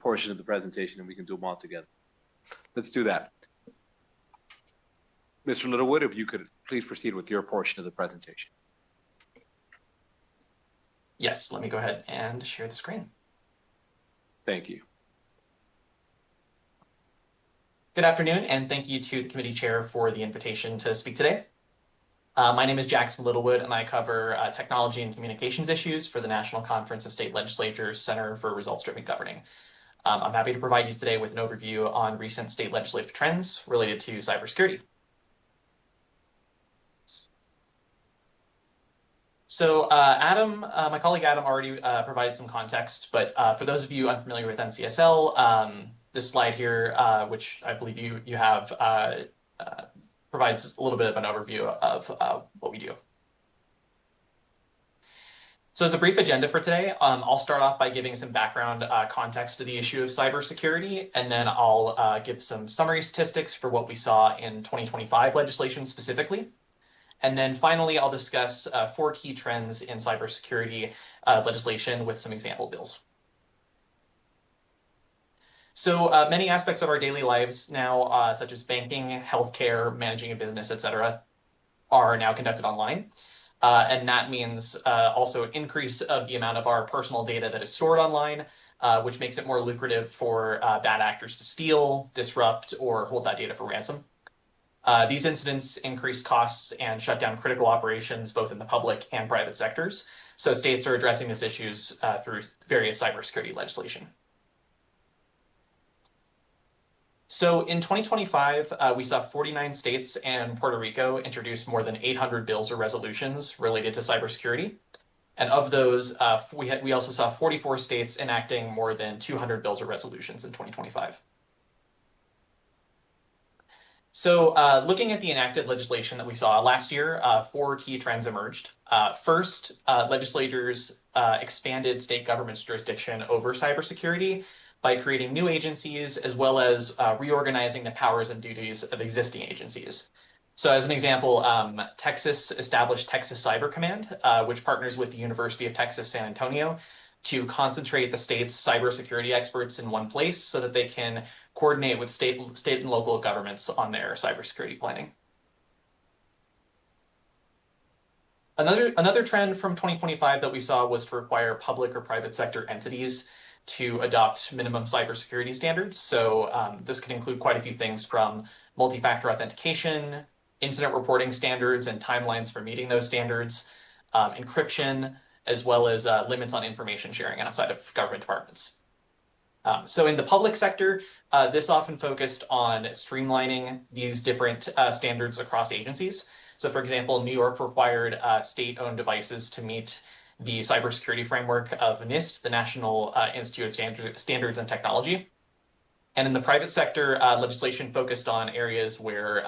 Speaker 1: portion of the presentation and we can do them all together? Let's do that. Mr. Littlewood, if you could please proceed with your portion of the presentation.
Speaker 14: Yes, let me go ahead and share the screen.
Speaker 1: Thank you.
Speaker 14: Good afternoon, and thank you to the committee chair for the invitation to speak today. My name is Jackson Littlewood, and I cover technology and communications issues for the National Conference of State Legislatures Center for Results-Driven Governing. I'm happy to provide you today with an overview on recent state legislative trends related to cybersecurity. So Adam, my colleague Adam already provided some context, but for those of you unfamiliar with NCSL, this slide here, which I believe you have, provides a little bit of an overview of what we do. So as a brief agenda for today, I'll start off by giving some background context to the issue of cybersecurity, and then I'll give some summary statistics for what we saw in 2025 legislation specifically. And then finally, I'll discuss 4 key trends in cybersecurity legislation with some example bills. So many aspects of our daily lives now, such as banking, healthcare, managing a business, etc., are now conducted online. And that means also an increase of the amount of our personal data that is stored online, which makes it more lucrative for bad actors to steal, disrupt, or hold that data for ransom. These incidents increase costs and shut down critical operations, both in the public and private sectors. So states are addressing these issues through various cybersecurity legislation. So in 2025, we saw 49 states and Puerto Rico introduce more than 800 bills or resolutions related to cybersecurity. And of those, we also saw 44 states enacting more than 200 bills or resolutions in 2025. So looking at the enacted legislation that we saw last year, 4 key trends emerged. First, legislators expanded state government's jurisdiction over cybersecurity by creating new agencies, as well as reorganizing the powers and duties of existing agencies. So as an example, Texas established Texas Cyber Command, which partners with the University of Texas San Antonio to concentrate the state's cybersecurity experts in one place so that they can coordinate with state and local governments on their cybersecurity planning. Another trend from 2025 that we saw was to require public or private sector entities to adopt minimum cybersecurity standards. So this could include quite a few things from multi-factor authentication, incident reporting standards and timelines for meeting those standards, encryption, as well as limits on information sharing outside of government departments. So in the public sector, this often focused on streamlining these different standards across agencies. So for example, New York required state-owned devices to meet the cybersecurity framework of NIST, the National Institute of Standards and Technology. And in the private sector, legislation focused on areas where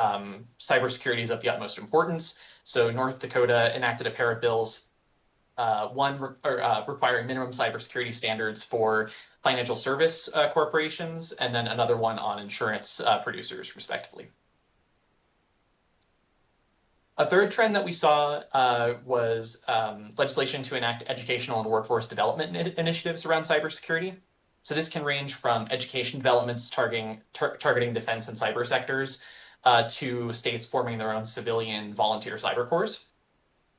Speaker 14: cybersecurity is of the utmost importance. So North Dakota enacted a pair of bills, requiring minimum cybersecurity standards for financial service corporations, and then another one on insurance producers, respectively. A third trend that we saw was legislation to enact educational and workforce development initiatives around cybersecurity. So this can range from education developments targeting defense and cyber sectors to states forming their own civilian volunteer cyber corps.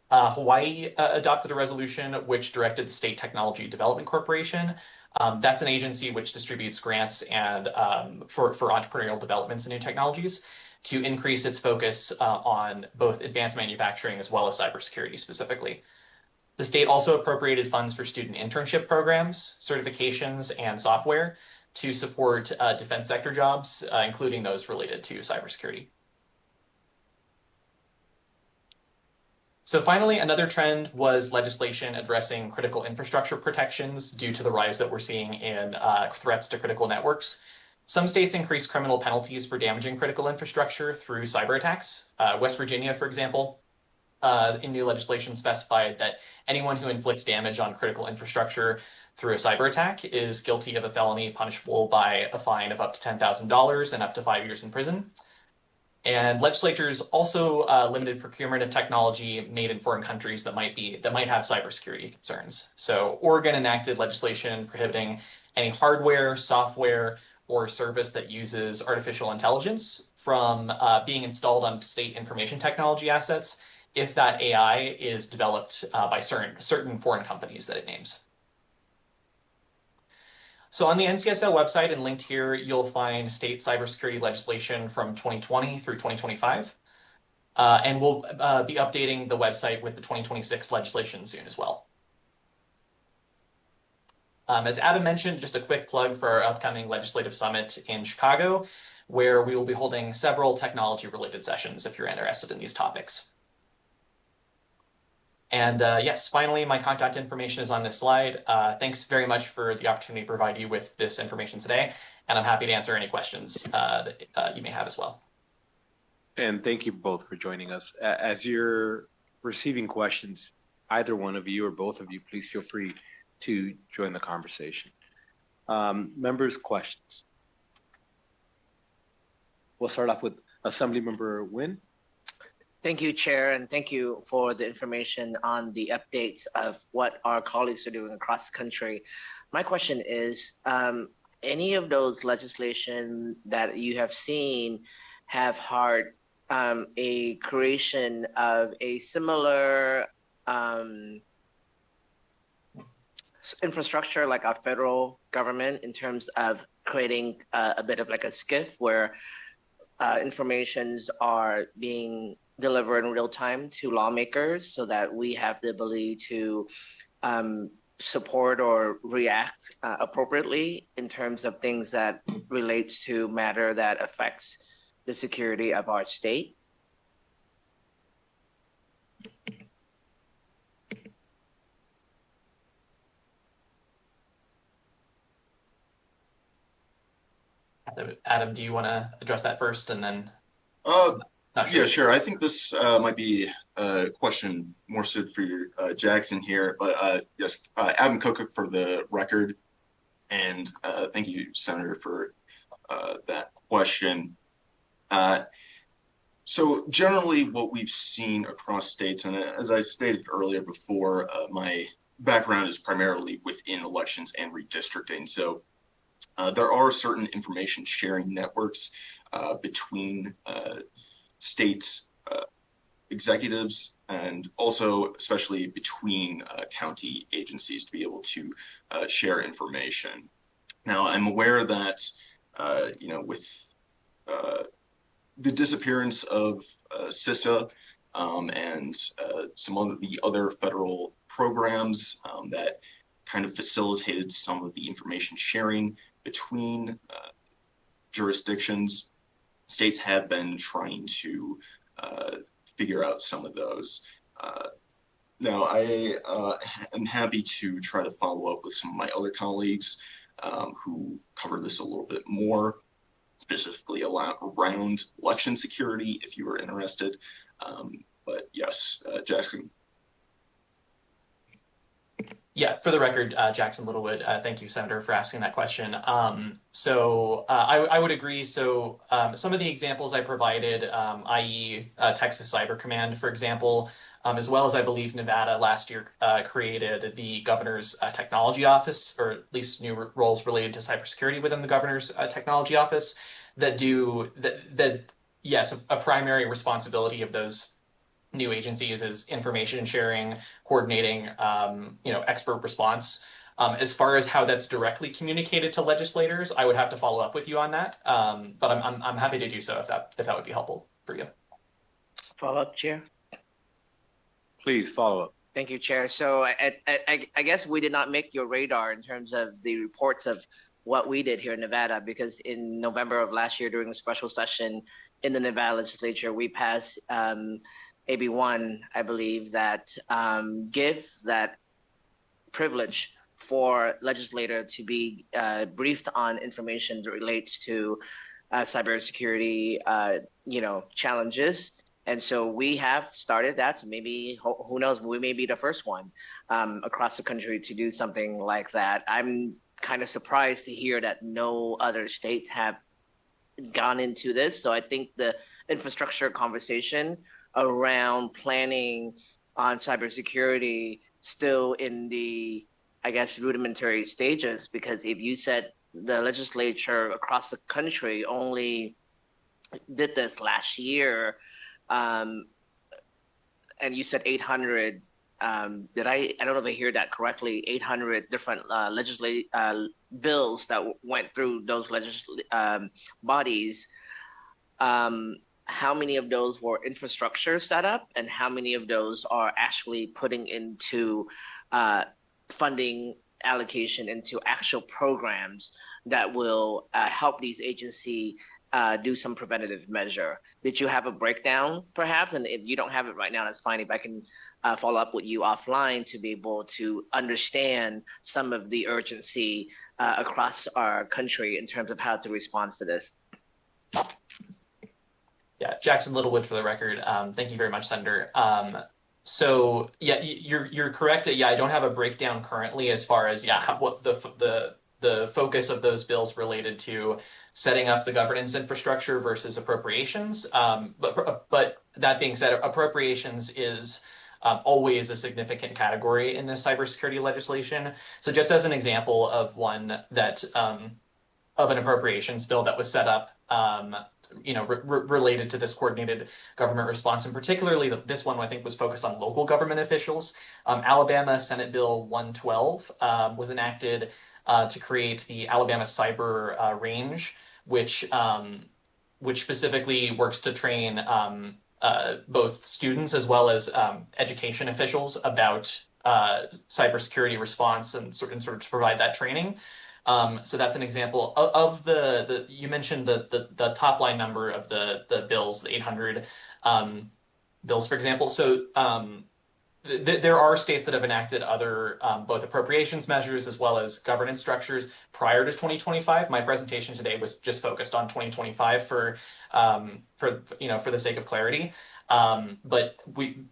Speaker 14: Hawaii adopted a resolution which directed the State Technology Development Corporation. That's an agency which distributes grants and for entrepreneurial developments in new technologies to increase its focus on both advanced manufacturing as well as cybersecurity specifically. The state also appropriated funds for student internship programs, certifications, and software to support defense sector jobs, including those related to cybersecurity. So finally, another trend was legislation addressing critical infrastructure protections due to the rise that we're seeing in threats to critical networks. Some states increased criminal penalties for damaging critical infrastructure through cyber attacks. West Virginia, for example, in new legislation specified that anyone who inflicts damage on critical infrastructure through a cyber attack is guilty of a felony punishable by a fine of up to $10,000 and up to 5 years in prison. And legislatures also limited procurement of technology made in foreign countries that might have cybersecurity concerns. So Oregon enacted legislation prohibiting any hardware, software, or service that uses artificial intelligence from being installed on state information technology assets if that AI is developed by certain foreign companies that it names. So on the NCSL website and linked here, you'll find state cybersecurity legislation from 2020 through 2025. And we'll be updating the website with the 2026 legislation soon as well. As Adam mentioned, just a quick plug for our upcoming legislative summit in Chicago, where we will be holding several technology-related sessions if you're interested in these topics. And yes, finally, my contact information is on this slide. Thanks very much for the opportunity to provide you with this information today, and I'm happy to answer any questions that you may have as well.
Speaker 1: And thank you both for joining us. As you're receiving questions, either one of you or both of you, please feel free to join the conversation. Members, questions? We'll start off with Assemblymember Nguyen.
Speaker 10: Thank you, Chair, and thank you for the information on the updates of what our colleagues are doing across the country. My question is, any of those legislation that you have seen have had a creation of a similar infrastructure like our federal government in terms of creating a bit of like a SCIF where informations are being delivered in real time to lawmakers so that we have the ability to support or react appropriately in terms of things that relates to matter that affects the security of our state?
Speaker 14: Adam, do you want to address that first and then?
Speaker 13: Yeah, sure. I think this might be a question more suited for Jackson here, but yes, Adam Cook for the record, and thank you, Senator, for that question. So generally what we've seen across states, and as I stated earlier before, my background is primarily within elections and redistricting. So there are certain information sharing networks between state executives and also especially between county agencies to be able to share information. Now, I'm aware that, with the disappearance of CISA and some of the other federal programs that kind of facilitated some of the information sharing between jurisdictions, states have been trying to figure out some of those. Now, I am happy to try to follow up with some of my other colleagues who cover this a little bit more, specifically around election security, if you are interested. But yes, Jackson.
Speaker 14: Yeah, for the record, Jackson Littlewood, thank you, Senator, for asking that question. I would agree. So some of the examples I provided, i.e. Texas Cyber Command, for example, as well as I believe Nevada last year created the governor's technology office, or at least new roles related to cybersecurity within the governor's technology office that yes, a primary responsibility of those new agencies is information sharing, coordinating, expert response. As far as how that's directly communicated to legislators, I would have to follow up with you on that. But I'm happy to do so if that would be helpful for you.
Speaker 10: Follow up, Chair.
Speaker 1: Please follow up.
Speaker 10: Thank you, Chair. So I guess we did not make your radar in terms of the reports of what we did here in Nevada, because in November of last year during a special session in the Nevada Legislature, we passed AB 1, I believe, that gives that privilege for legislator to be briefed on information that relates to cybersecurity, challenges. And so we have started that. So maybe, who knows, we may be the first one across the country to do something like that. I'm kind of surprised to hear that no other states have gone into this. So I think the infrastructure conversation around planning on cybersecurity still in the, I guess, rudimentary stages, because if you said the legislature across the country only did this last year, and you said 800, I don't know if I hear that correctly, 800 different bills that went through those bodies. How many of those were infrastructure set up, and how many of those are actually putting into funding allocation into actual programs that will help these agencies do some preventative measure? Did you have a breakdown perhaps? And if you don't have it right now, that's fine. If I can follow up with you offline to be able to understand some of the urgency across our country in terms of how to respond to this.
Speaker 14: Yeah, Jackson Littlewood for the record. Thank you very much, Senator. So yeah, you're correct. Yeah, I don't have a breakdown currently as far as what the focus of those bills related to setting up the governance infrastructure versus appropriations. But that being said, appropriations is always a significant category in this cybersecurity legislation. So just as an example of one that of an appropriations bill that was set up, related to this coordinated government response, and particularly this one I think was focused on local government officials. Alabama Senate Bill 112 was enacted to create the Alabama Cyber Range, which specifically works to train both students as well as education officials about cybersecurity response and sort of to provide that training. So that's an example of the you mentioned the top line number of the bills, the 800 bills, for example. So there are states that have enacted other both appropriations measures as well as governance structures prior to 2025. My presentation today was just focused on 2025 for the sake of clarity. But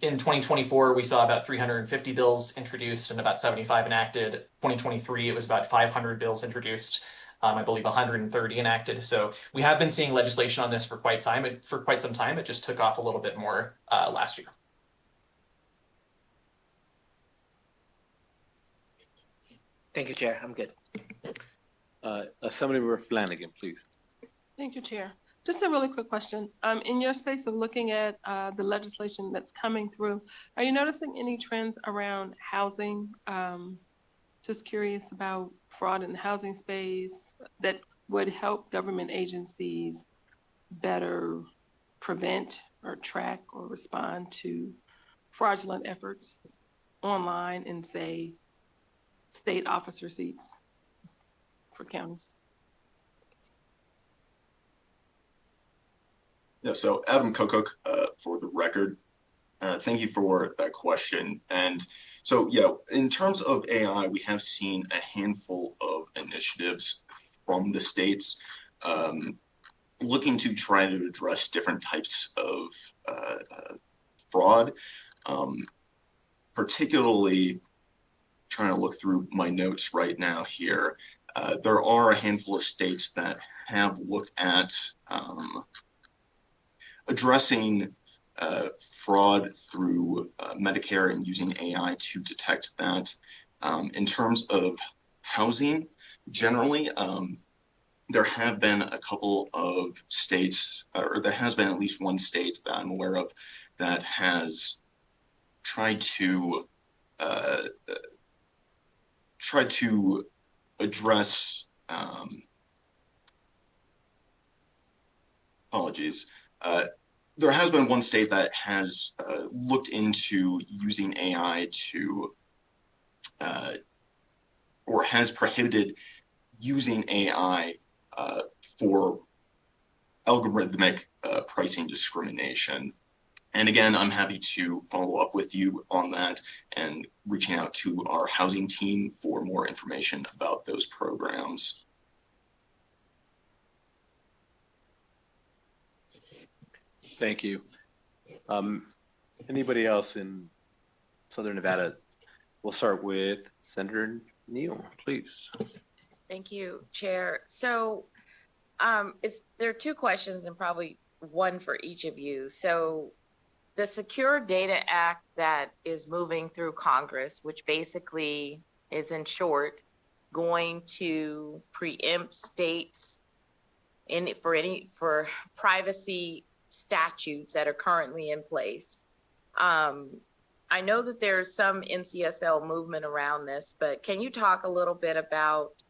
Speaker 14: in 2024, we saw about 350 bills introduced and about 75 enacted. 2023, it was about 500 bills introduced. I believe 130 enacted. So we have been seeing legislation on this for quite some time. It just took off a little bit more last year.
Speaker 10: Thank you, Chair. I'm good.
Speaker 1: Assemblymember Flanagan, please.
Speaker 9: Thank you, Chair. Just a really quick question. In your space of looking at the legislation that's coming through, are you noticing any trends around housing? Just curious about fraud in the housing space that would help government agencies better prevent or track or respond to fraudulent efforts online in, say, state officer seats for counties.
Speaker 13: Yeah, so Adam Kokok, for the record, thank you for that question. And so, in terms of AI, we have seen a handful of initiatives from the states looking to try to address different types of fraud, particularly trying to look through my notes right now here. There are a handful of states that have looked at addressing fraud through Medicare and using AI to detect that. In terms of housing, generally, there have been a couple of states, or there has been at least one state that I'm aware of that has tried to address there has been one state that has looked into using AI to, or has prohibited using AI for algorithmic pricing discrimination. And again, I'm happy to follow up with you on that and reaching out to our housing team for more information about those programs.
Speaker 1: Thank you. Anybody else in Southern Nevada? We'll start with Senator Neal, please.
Speaker 7: Thank you, Chair. So there are two questions and probably one for each of you. So the Secure Data Act that is moving through Congress, which basically is in short going to preempt states for privacy statutes that are currently in place. I know that there's some NCSL movement around this, but can you talk a little bit about,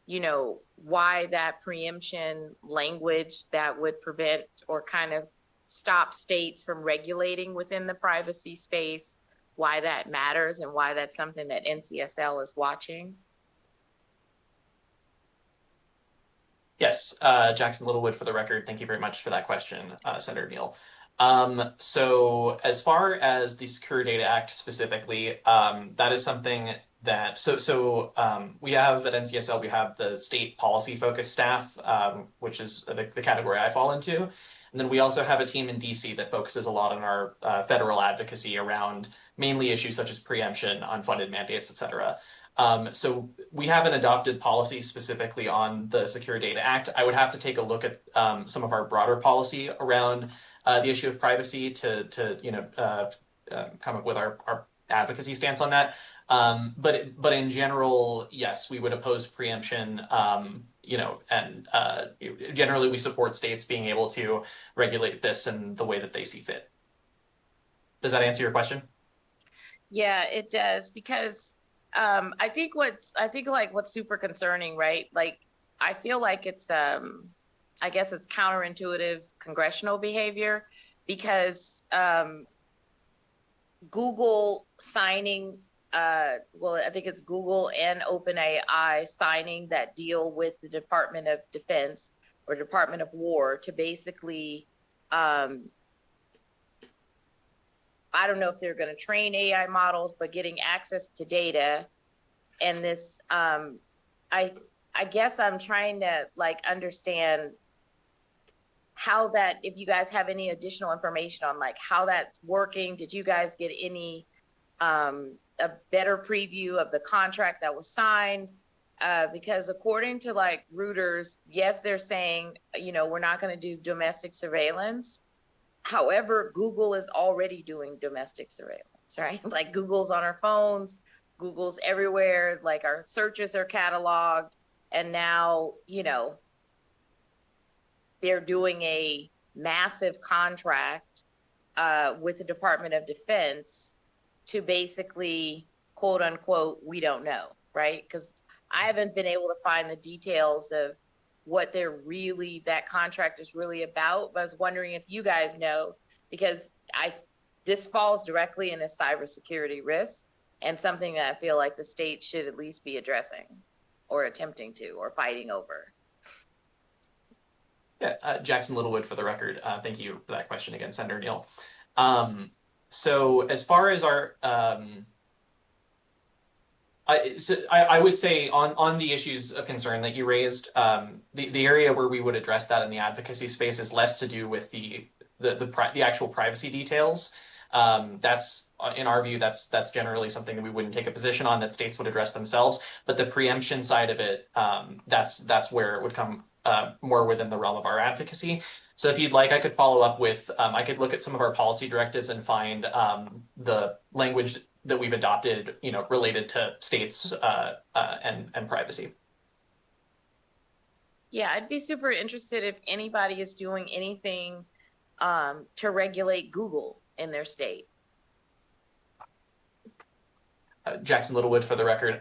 Speaker 7: you know, why that preemption language that would prevent or kind of stop states from regulating within the privacy space, why that matters and why that's something that NCSL is watching?
Speaker 14: Yes, Jackson Littlewood for the record. Thank you very much for that question, Senator Neal. So as far as the Secure Data Act specifically, that is something that, we have at NCSL, we have the state policy focused staff, which is the category I fall into. And then we also have a team in DC that focuses a lot on our federal advocacy around mainly issues such as preemption, unfunded mandates, et cetera. So we have an adopted policy specifically on the Secure Data Act. I would have to take a look at some of our broader policy around the issue of privacy to come up with our advocacy stance on that. But in general, yes, we would oppose preemption. And generally we support states being able to regulate this in the way that they see fit. Does that answer your question?
Speaker 7: Yeah, it does, because I think what's super concerning, right? Like, I feel like it's I guess it's counterintuitive congressional behavior, because Google signing, well, I think it's Google and OpenAI signing that deal with the Department of Defense or Department of War to basically, I don't know if they're going to train AI models, but getting access to data. And this, I guess I'm trying to like understand how that, if you guys have any additional information on like how that's working. Did you guys get any, a better preview of the contract that was signed? Because according to like Reuters, yes, they're saying, you know, we're not going to do domestic surveillance. However, Google is already doing domestic surveillance, right? Like Google's on our phones, Google's everywhere, like our searches are cataloged. And now, you know, they're doing a massive contract with the Department of Defense to basically, quote unquote, we don't know, right? Because I haven't been able to find the details of what that contract is really about. But I was wondering if you guys know, because this falls directly in a cybersecurity risk and something that I feel like the state should at least be addressing or attempting to or fighting over.
Speaker 14: Yeah, Jackson Littlewood for the record. Thank you for that question again, Senator Neal. So as far as our, I would say on the issues of concern that you raised, the area where we would address that in the advocacy space is less to do with the actual privacy details. That's in our view, that's generally something that we wouldn't take a position on, that states would address themselves. But the preemption side of it, that's where it would come more within the realm of our advocacy. So if you'd like, I could follow up with, I could look at some of our policy directives and find the language that we've adopted, you know, related to states and privacy.
Speaker 7: Yeah, I'd be super interested if anybody is doing anything to regulate Google in their state.
Speaker 14: Jackson Littlewood for the record.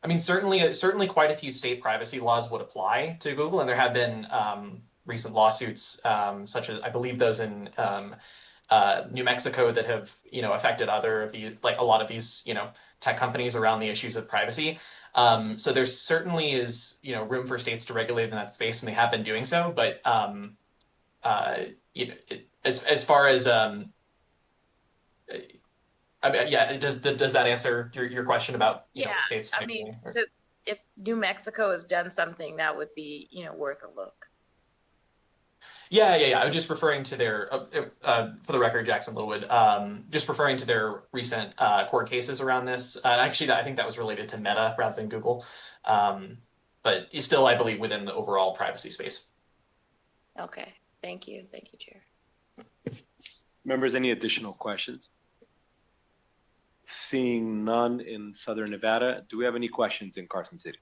Speaker 14: I mean, certainly quite a few state privacy laws would apply to Google, and there have been recent lawsuits, such as I believe those in New Mexico that have, affected other of the, like a lot of these, tech companies around the issues of privacy. So there certainly is, room for states to regulate in that space, and they have been doing so. But as far as I mean, yeah, does that answer your question about states?
Speaker 7: I mean, so if New Mexico has done something, that would be worth a look.
Speaker 14: Yeah. I was just referring to their, for the record, Jackson Littlewood, just referring to their recent court cases around this. Actually, I think that was related to Meta rather than Google, but still, I believe, within the overall privacy space.
Speaker 7: Okay, thank you, Chair.
Speaker 1: Members, any additional questions? Seeing none in Southern Nevada, do we have any questions in Carson City?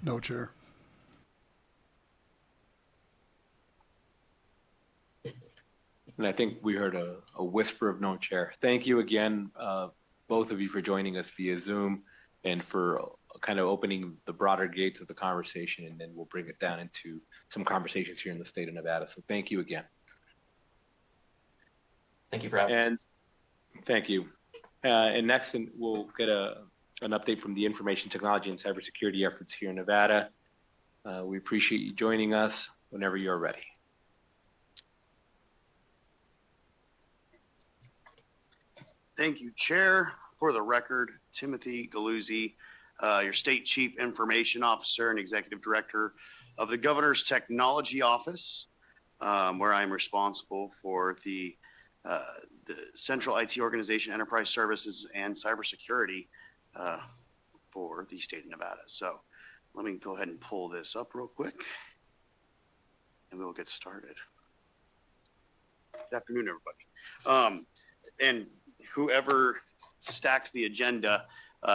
Speaker 4: No, Chair.
Speaker 1: And I think we heard a whisper of no, Chair. Thank you again, both of you, for joining us via Zoom and for kind of opening the broader gates of the conversation, and then we'll bring it down into some conversations here in the state of Nevada. So thank you again.
Speaker 14: Thank you for having us.
Speaker 1: Thank you. And next, we'll get an update from the information technology and cybersecurity efforts here in Nevada. We appreciate you joining us whenever you're ready.
Speaker 15: Thank you, Chair. For the record, Timothy Galuzzi, your State Chief Information Officer and Executive Director of the Governor's Technology Office, where I'm responsible for the Central IT Organization, Enterprise Services, and Cybersecurity for the state of Nevada. So let me go ahead and pull this up real quick, and we'll get started. Good afternoon, everybody. And whoever stacked the agenda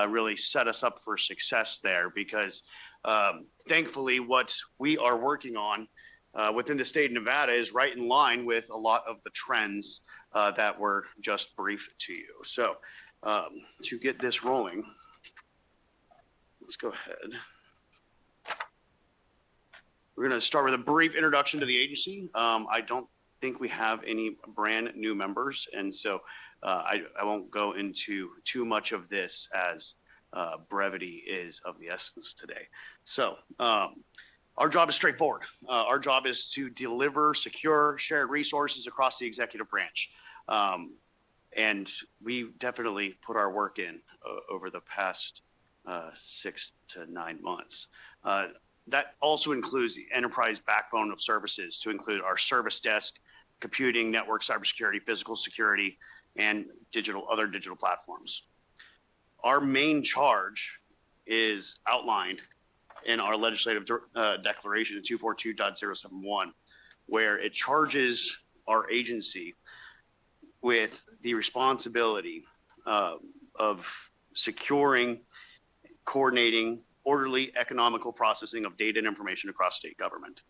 Speaker 15: really set us up for success there, because thankfully what we are working on within the state of Nevada is right in line with a lot of the trends that were just briefed to you. So to get this rolling, let's go ahead. We're going to start with a brief introduction to the agency. I don't think we have any brand new members, and so I won't go into too much of this, as brevity is of the essence today. So our job is straightforward. Our job is to deliver secure shared resources across the executive branch. And we definitely put our work in over the past 6 to 9 months. That also includes the enterprise backbone of services, to include our service desk, computing, network, cybersecurity, physical security, and other digital platforms. Our main charge is outlined in our legislative declaration 242.071, where it charges our agency with the responsibility of securing, coordinating, orderly, economical processing of data and information across state government,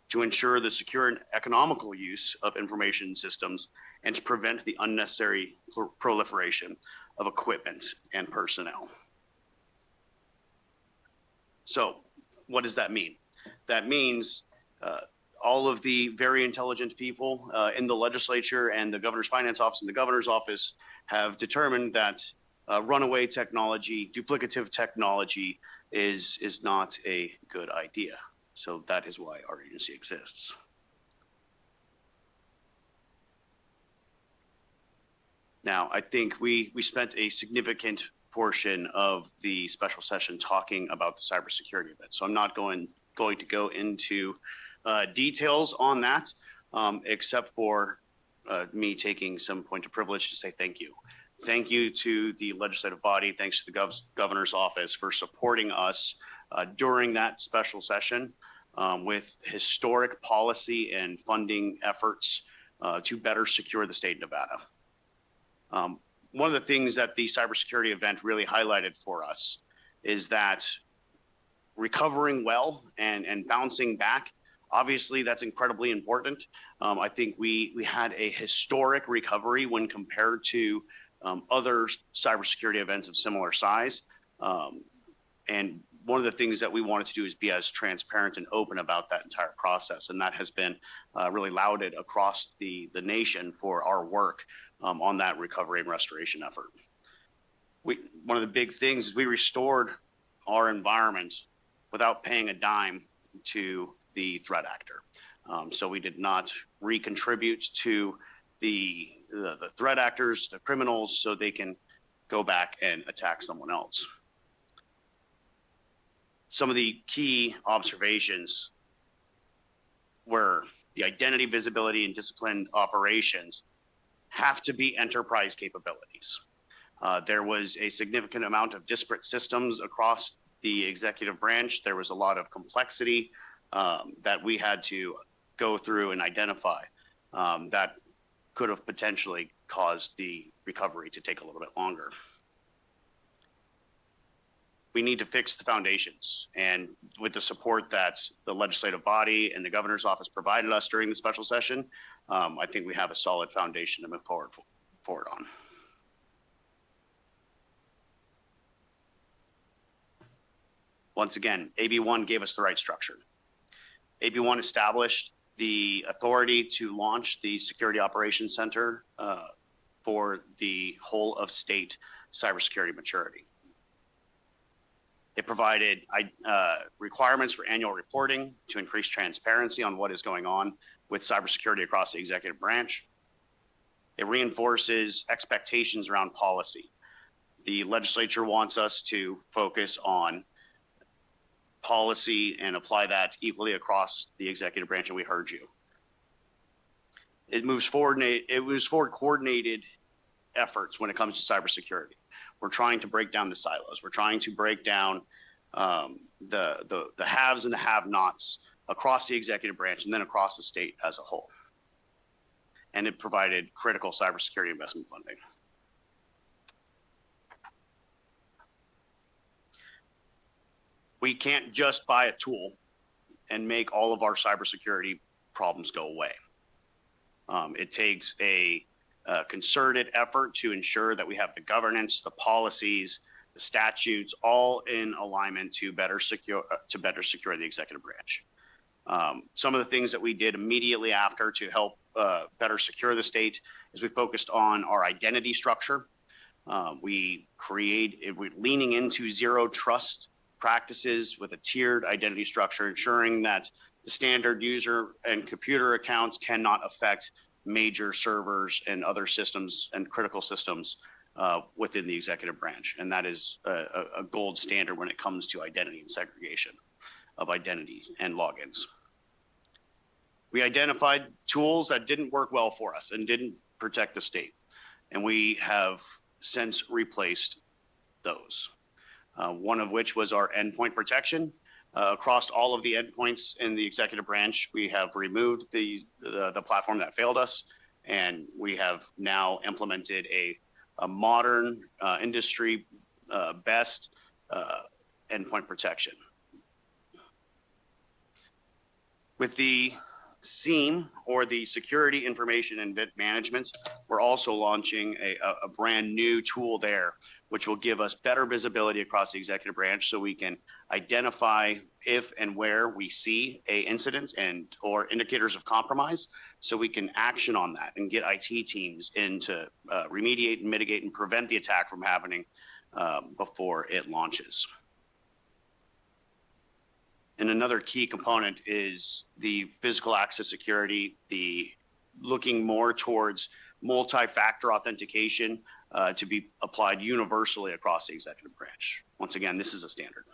Speaker 15: to ensure the secure and economical use of information systems, and to prevent the unnecessary proliferation of equipment and personnel. So what does that mean? That means all of the very intelligent people in the legislature and the governor's finance office and the governor's office have determined that runaway technology, duplicative technology is not a good idea. So that is why our agency exists. Now, I think we spent a significant portion of the special session talking about the cybersecurity event. So I'm not going to go into details on that, except for me taking some point of privilege to say thank you. Thank you to the legislative body. Thanks to the governor's office for supporting us during that special session with historic policy and funding efforts to better secure the state of Nevada. One of the things that the cybersecurity event really highlighted for us is that recovering well and bouncing back, obviously that's incredibly important. I think we had a historic recovery when compared to other cybersecurity events of similar size. And one of the things that we wanted to do is be as transparent and open about that entire process. And that has been really lauded across the nation for our work on that recovery and restoration effort. One of the big things is we restored our environment without paying a dime to the threat actor. So we did not recontribute to the threat actors, the criminals, so they can go back and attack someone else. Some of the key observations were the identity, visibility, and disciplined operations have to be enterprise capabilities. There was a significant amount of disparate systems across the executive branch. There was a lot of complexity that we had to go through and identify that could have potentially caused the recovery to take a little bit longer. We need to fix the foundations, and with the support that the legislative body and the governor's office provided us during the special session, I think we have a solid foundation to move forward on. Once again, AB1 gave us the right structure. AB1 established the authority to launch the Security Operations Center for the whole of state cybersecurity maturity. It provided requirements for annual reporting to increase transparency on what is going on with cybersecurity across the executive branch. It reinforces expectations around policy. The legislature wants us to focus on policy and apply that equally across the executive branch, and we heard you. It moves forward coordinated efforts when it comes to cybersecurity. We're trying to break down the silos. We're trying to break down the haves and the have-nots across the executive branch and then across the state as a whole. And it provided critical cybersecurity investment funding. We can't just buy a tool and make all of our cybersecurity problems go away. It takes a concerted effort to ensure that we have the governance, the policies, the statutes, all in alignment to better secure the executive branch. Some of the things that we did immediately after to help better secure the state is we focused on our identity structure. We're leaning into zero trust practices with a tiered identity structure, ensuring that the standard user and computer accounts cannot affect major servers and other systems and critical systems within the executive branch. And that is a gold standard when it comes to identity and segregation of identity and logins. We identified tools that didn't work well for us and didn't protect the state. And we have since replaced those. One of which was our endpoint protection. Across all of the endpoints in the executive branch, we have removed the platform that failed us, and we have now implemented a modern industry best endpoint protection. With the SIEM, or the Security Information and Event Management, we're also launching a brand new tool there, which will give us better visibility across the executive branch so we can identify if and where we see incidents or indicators of compromise, so we can action on that and get IT teams in to remediate and mitigate and prevent the attack from happening before it launches. And another key component is the physical access security, the looking more towards multi-factor authentication to be applied universally across the executive branch. Once again, this is a standard.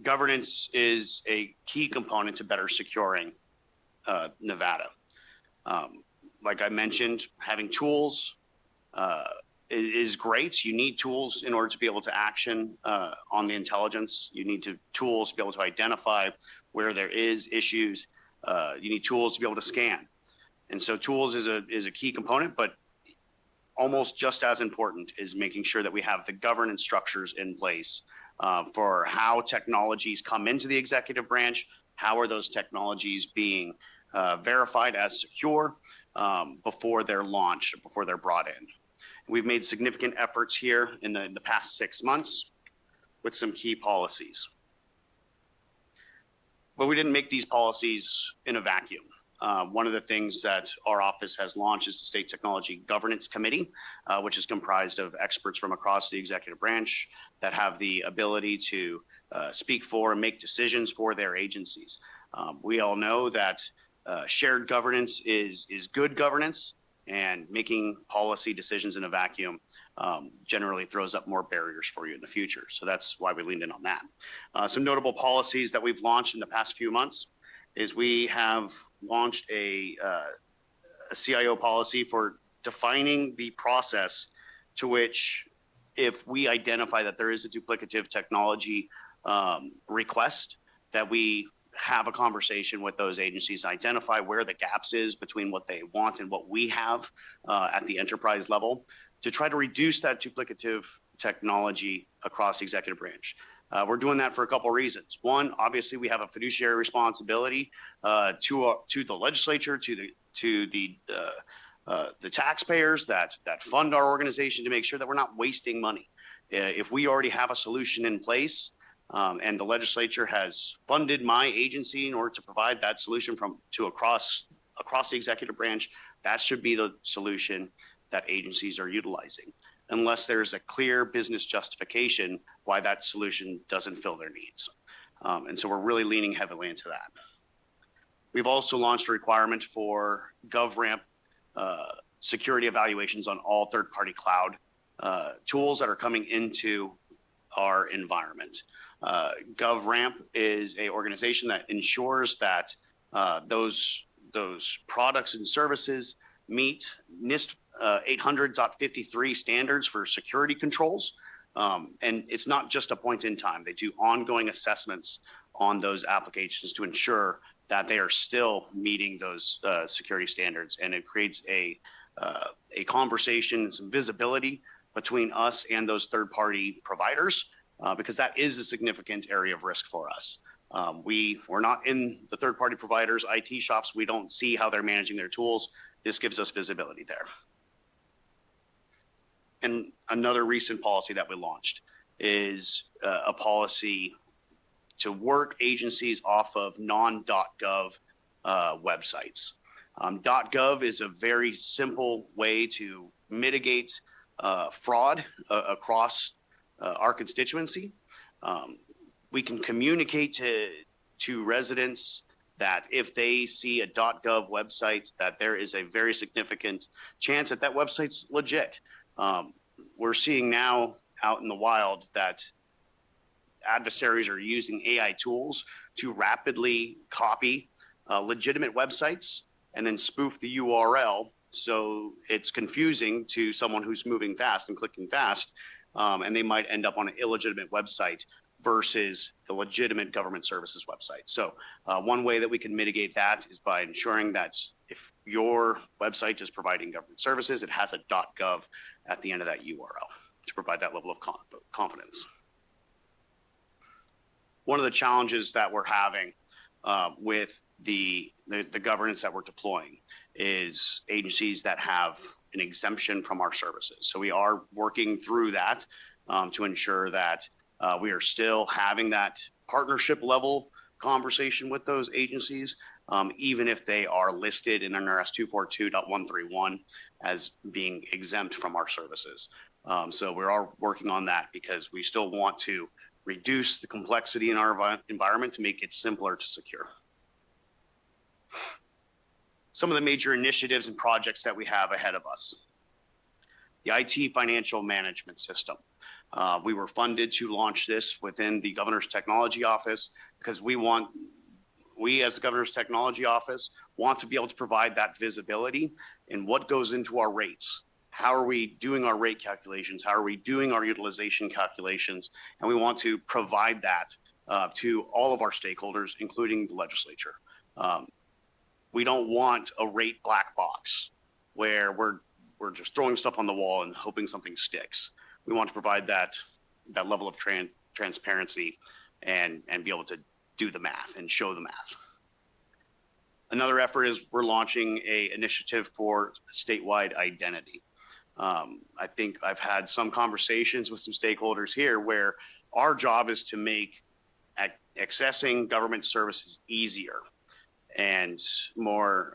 Speaker 15: Governance is a key component to better securing Nevada. Like I mentioned, having tools is great. You need tools in order to be able to action on the intelligence. You need tools to be able to identify where there is issues. You need tools to be able to scan. And so tools is a key component, but almost just as important is making sure that we have the governance structures in place for how technologies come into the executive branch. How are those technologies being verified as secure before they're launched, before they're brought in. We've made significant efforts here in the past 6 months with some key policies. But we didn't make these policies in a vacuum. One of the things that our office has launched is the State Technology Governance Committee, which is comprised of experts from across the executive branch that have the ability to speak for and make decisions for their agencies. We all know that shared governance is good governance, and making policy decisions in a vacuum generally throws up more barriers for you in the future. So that's why we leaned in on that. Some notable policies that we've launched in the past few months is we have launched a CIO policy for defining the process to which, if we identify that there is a duplicative technology request, that we have a conversation with those agencies, identify where the gaps is between what they want and what we have at the enterprise level, to try to reduce that duplicative technology across the executive branch. We're doing that for a couple of reasons. One, obviously, we have a fiduciary responsibility to the legislature, to the taxpayers that fund our organization, to make sure that we're not wasting money. If we already have a solution in place, and the legislature has funded my agency in order to provide that solution across the executive branch, that should be the solution that agencies are utilizing, unless there's a clear business justification why that solution doesn't fill their needs. And so we're really leaning heavily into that. We've also launched a requirement for GovRamp security evaluations on all third-party cloud tools that are coming into our environment. GovRamp is an organization that ensures that those products and services meet NIST 800.53 standards for security controls. And it's not just a point in time. They do ongoing assessments on those applications to ensure that they are still meeting those security standards. And it creates a conversation and some visibility between us and those third-party providers, because that is a significant area of risk for us. We're not in the third-party providers' IT shops. We don't see how they're managing their tools. This gives us visibility there. And another recent policy that we launched is a policy to work agencies off of non.gov websites. .gov is a very simple way to mitigate fraud across our constituency. We can communicate to residents that if they see a .gov website, that there is a very significant chance that that website's legit. We're seeing now out in the wild that adversaries are using AI tools to rapidly copy legitimate websites and then spoof the URL. So it's confusing to someone who's moving fast and clicking fast, and they might end up on an illegitimate website versus the legitimate government services website. So one way that we can mitigate that is by ensuring that if your website is providing government services, it has a .gov at the end of that URL to provide that level of confidence. One of the challenges that we're having with the governance that we're deploying is agencies that have an exemption from our services. So we are working through that to ensure that we are still having that partnership level conversation with those agencies, even if they are listed in NRS 242.131 as being exempt from our services. So we are working on that because we still want to reduce the complexity in our environment to make it simpler to secure. Some of the major initiatives and projects that we have ahead of us. The IT financial management system. We were funded to launch this within the Governor's Technology Office because we as the Governor's Technology Office want to be able to provide that visibility in what goes into our rates. How are we doing our rate calculations? How are we doing our utilization calculations? And we want to provide that to all of our stakeholders, including the legislature. We don't want a rate black box where we're just throwing stuff on the wall and hoping something sticks. We want to provide that level of transparency and be able to do the math and show the math. Another effort is we're launching a initiative for statewide identity. I think I've had some conversations with some stakeholders here where our job is to make accessing government services easier and more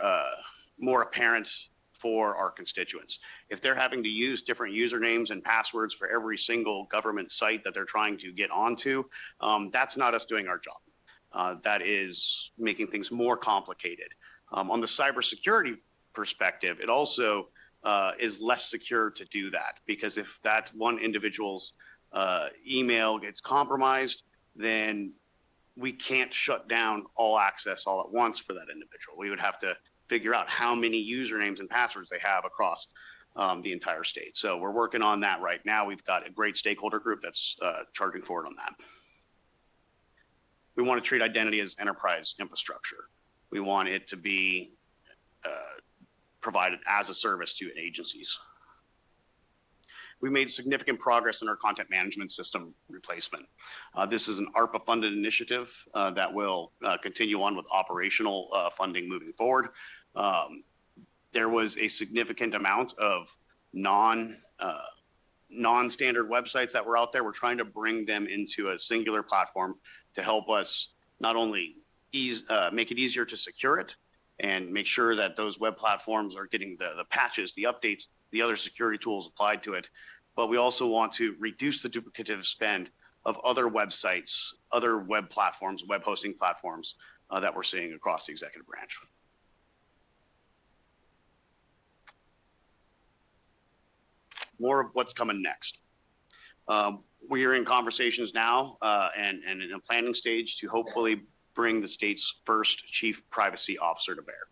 Speaker 15: apparent for our constituents. If they're having to use different usernames and passwords for every single government site that they're trying to get onto, that's not us doing our job. That is making things more complicated. On the cybersecurity perspective, it also is less secure to do that, because if that one individual's email gets compromised, then we can't shut down all access all at once for that individual. We would have to figure out how many usernames and passwords they have across the entire state. So we're working on that right now. We've got a great stakeholder group that's charging forward on that. We want to treat identity as enterprise infrastructure. We want it to be provided as a service to agencies. We made significant progress in our content management system replacement. This is an ARPA-funded initiative that will continue on with operational funding moving forward. There was a significant amount of non-standard websites that were out there. We're trying to bring them into a singular platform to help us not only make it easier to secure it and make sure that those web platforms are getting the patches, the updates, the other security tools applied to it. But we also want to reduce the duplicative spend of other websites, other web platforms, web hosting platforms that we're seeing across the executive branch. More of what's coming next. We are in conversations now and in a planning stage to hopefully bring the state's first chief privacy officer to bear.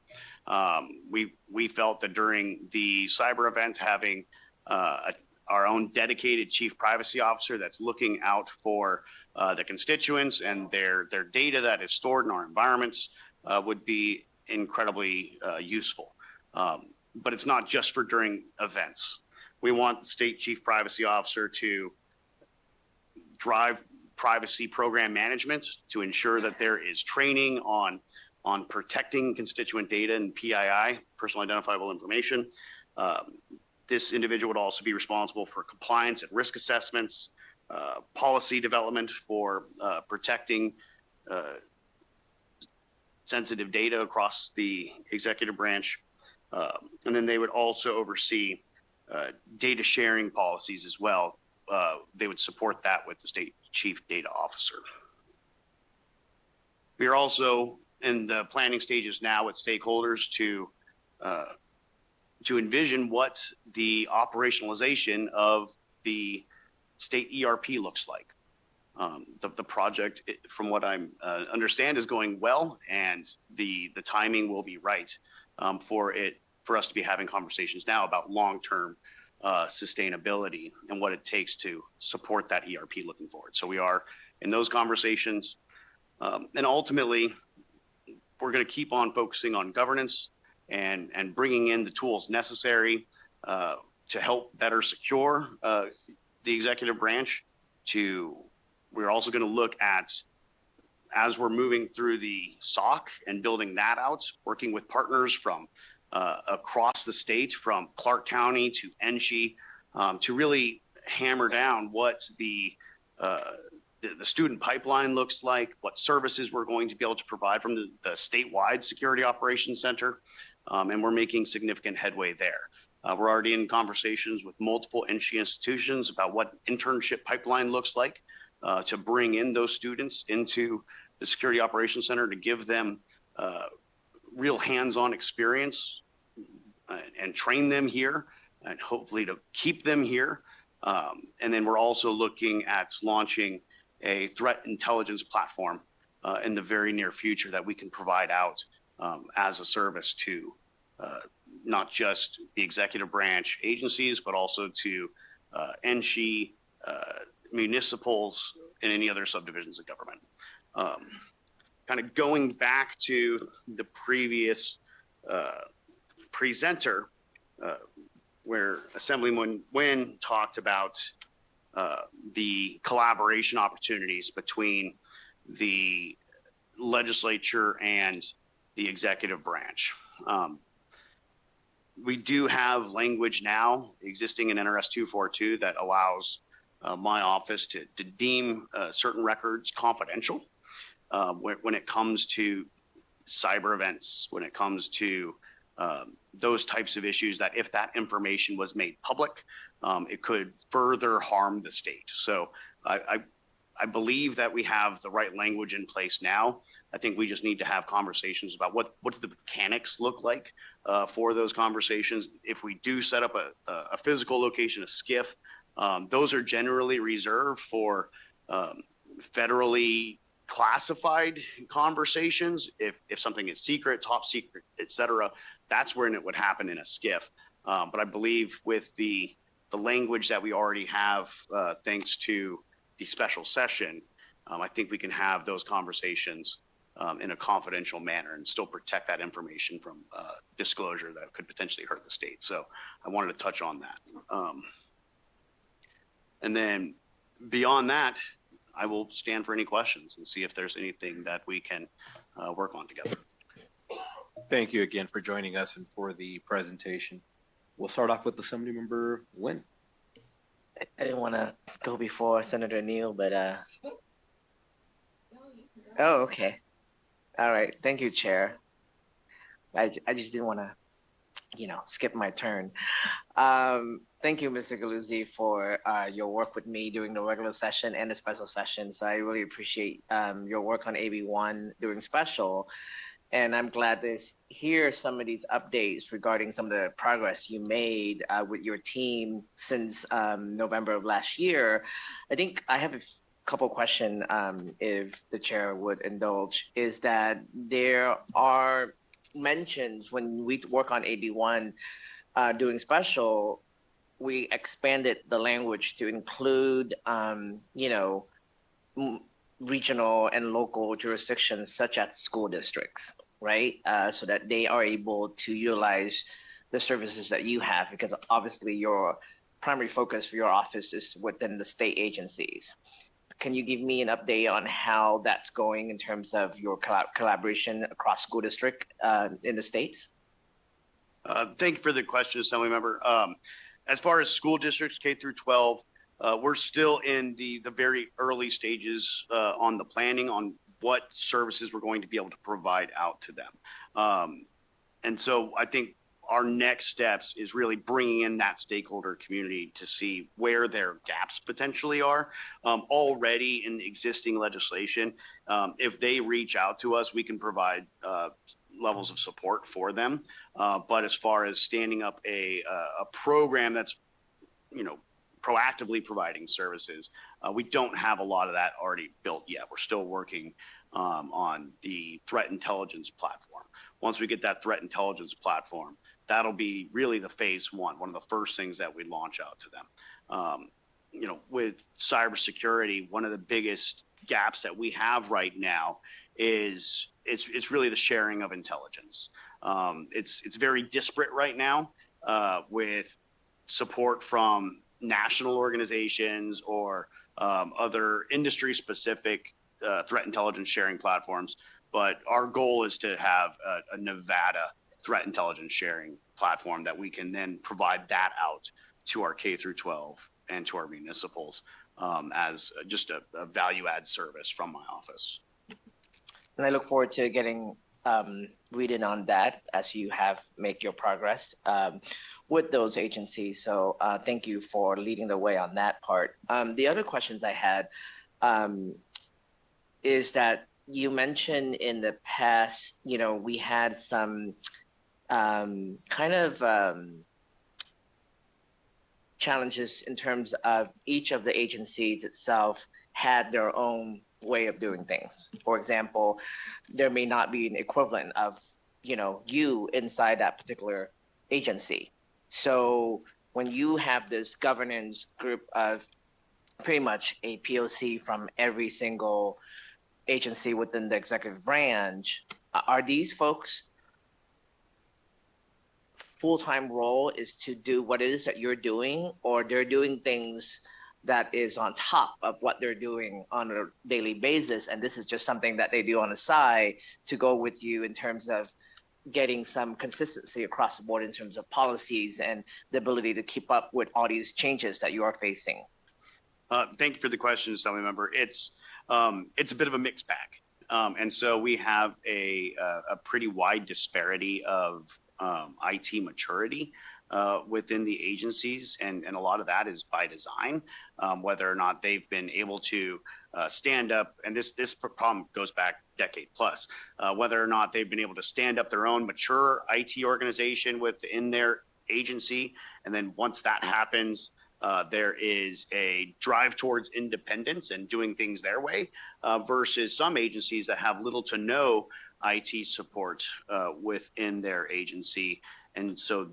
Speaker 15: We felt that during the cyber event, having our own dedicated chief privacy officer that's looking out for the constituents and their data that is stored in our environments would be incredibly useful. But it's not just for during events. We want the state chief privacy officer to drive privacy program management to ensure that there is training on protecting constituent data and PII, personal identifiable information. This individual would also be responsible for compliance and risk assessments, policy development for protecting sensitive data across the executive branch. And then they would also oversee data sharing policies as well. They would support that with the state chief data officer. We are also in the planning stages now with stakeholders to envision what the operationalization of the state ERP looks like. The project, from what I understand, is going well, and the timing will be right for us to be having conversations now about long-term sustainability and what it takes to support that ERP looking forward. So we are in those conversations, and ultimately, we're going to keep on focusing on governance and bringing in the tools necessary to help better secure the executive branch. We're also going to look at, as we're moving through the SOC and building that out, working with partners from across the state, from Clark County to NSHE, to really hammer down what the student pipeline looks like, what services we're going to be able to provide from the statewide Security Operations Center, and we're making significant headway there. We're already in conversations with multiple NSHE institutions about what internship pipeline looks like to bring in those students into the Security Operations Center to give them real hands-on experience and train them here and hopefully to keep them here. And then we're also looking at launching a threat intelligence platform in the very near future that we can provide out as a service to not just the executive branch agencies, but also to NSHE, municipals, and any other subdivisions of government. Kind of going back to the previous presenter, where Assemblyman Nguyen talked about the collaboration opportunities between the legislature and the executive branch. We do have language now existing in NRS 242 that allows my office to deem certain records confidential when it comes to cyber events, when it comes to those types of issues, that if that information was made public, it could further harm the state. So I believe that we have the right language in place now. I think we just need to have conversations about what do the mechanics look like for those conversations. If we do set up a physical location, a SCIF, those are generally reserved for federally classified conversations. If something is secret, top secret, et cetera, that's when it would happen in a SCIF. But I believe with the language that we already have, thanks to the special session, I think we can have those conversations in a confidential manner and still protect that information from disclosure that could potentially hurt the state. So I wanted to touch on that. And then beyond that, I will stand for any questions and see if there's anything that we can work on together.
Speaker 1: Thank you again for joining us and for the presentation. We'll start off with Assemblymember Nguyen.
Speaker 10: I didn't want to go before Senator Neal, but oh, okay. All right. Thank you, Chair. I just didn't want to, skip my turn. Thank you, Mr. Galuzzi, for your work with me during the regular session and the special sessions. I really appreciate your work on AB1 during special. And I'm glad to hear some of these updates regarding some of the progress you made with your team since November of last year. I think I have a couple questions, if the chair would indulge, is that there are mentions when we work on AB1 doing special, we expanded the language to include, regional and local jurisdictions such as school districts, right? So that they are able to utilize the services that you have, because obviously your primary focus for your office is within the state agencies. Can you give me an update on how that's going in terms of your collaboration across school district in the states?
Speaker 15: Thank you for the question, Assemblymember. As far as school districts K through 12, we're still in the very early stages on the planning on what services we're going to be able to provide out to them. And so I think our next steps is really bringing in that stakeholder community to see where their gaps potentially are. Already in existing legislation, if they reach out to us, we can provide levels of support for them. But as far as standing up a program that's, proactively providing services, we don't have a lot of that already built yet. We're still working on the threat intelligence platform. Once we get that threat intelligence platform, that'll be really the phase one of the first things that we launch out to them. With cybersecurity, one of the biggest gaps that we have right now is it's really the sharing of intelligence. It's very disparate right now with support from national organizations or other industry-specific threat intelligence sharing platforms. But our goal is to have a Nevada threat intelligence sharing platform that we can then provide that out to our K through 12 and to our municipals as just a value add service from my office.
Speaker 10: And I look forward to getting reading on that as you make your progress with those agencies. So thank you for leading the way on that part. The other questions I had is that you mentioned in the past, we had some challenges in terms of each of the agencies itself had their own way of doing things. For example, there may not be an equivalent of, you inside that particular agency. So when you have this governance group of pretty much a POC from every single agency within the executive branch, are these folks full-time role is to do what it is that you're doing, or they're doing things that is on top of what they're doing on a daily basis. And this is just something that they do on the side to go with you in terms of getting some consistency across the board in terms of policies and the ability to keep up with all these changes that you are facing?
Speaker 15: Thank you for the question, Assembly Member. It's a bit of a mixed bag. And so we have a pretty wide disparity of IT maturity within the agencies, and a lot of that is by design, whether or not they've been able to stand up, and this problem goes back decade plus, whether or not they've been able to stand up their own mature IT organization within their agency, and then once that happens, there is a drive towards independence and doing things their way, versus some agencies that have little to no IT support within their agency. And so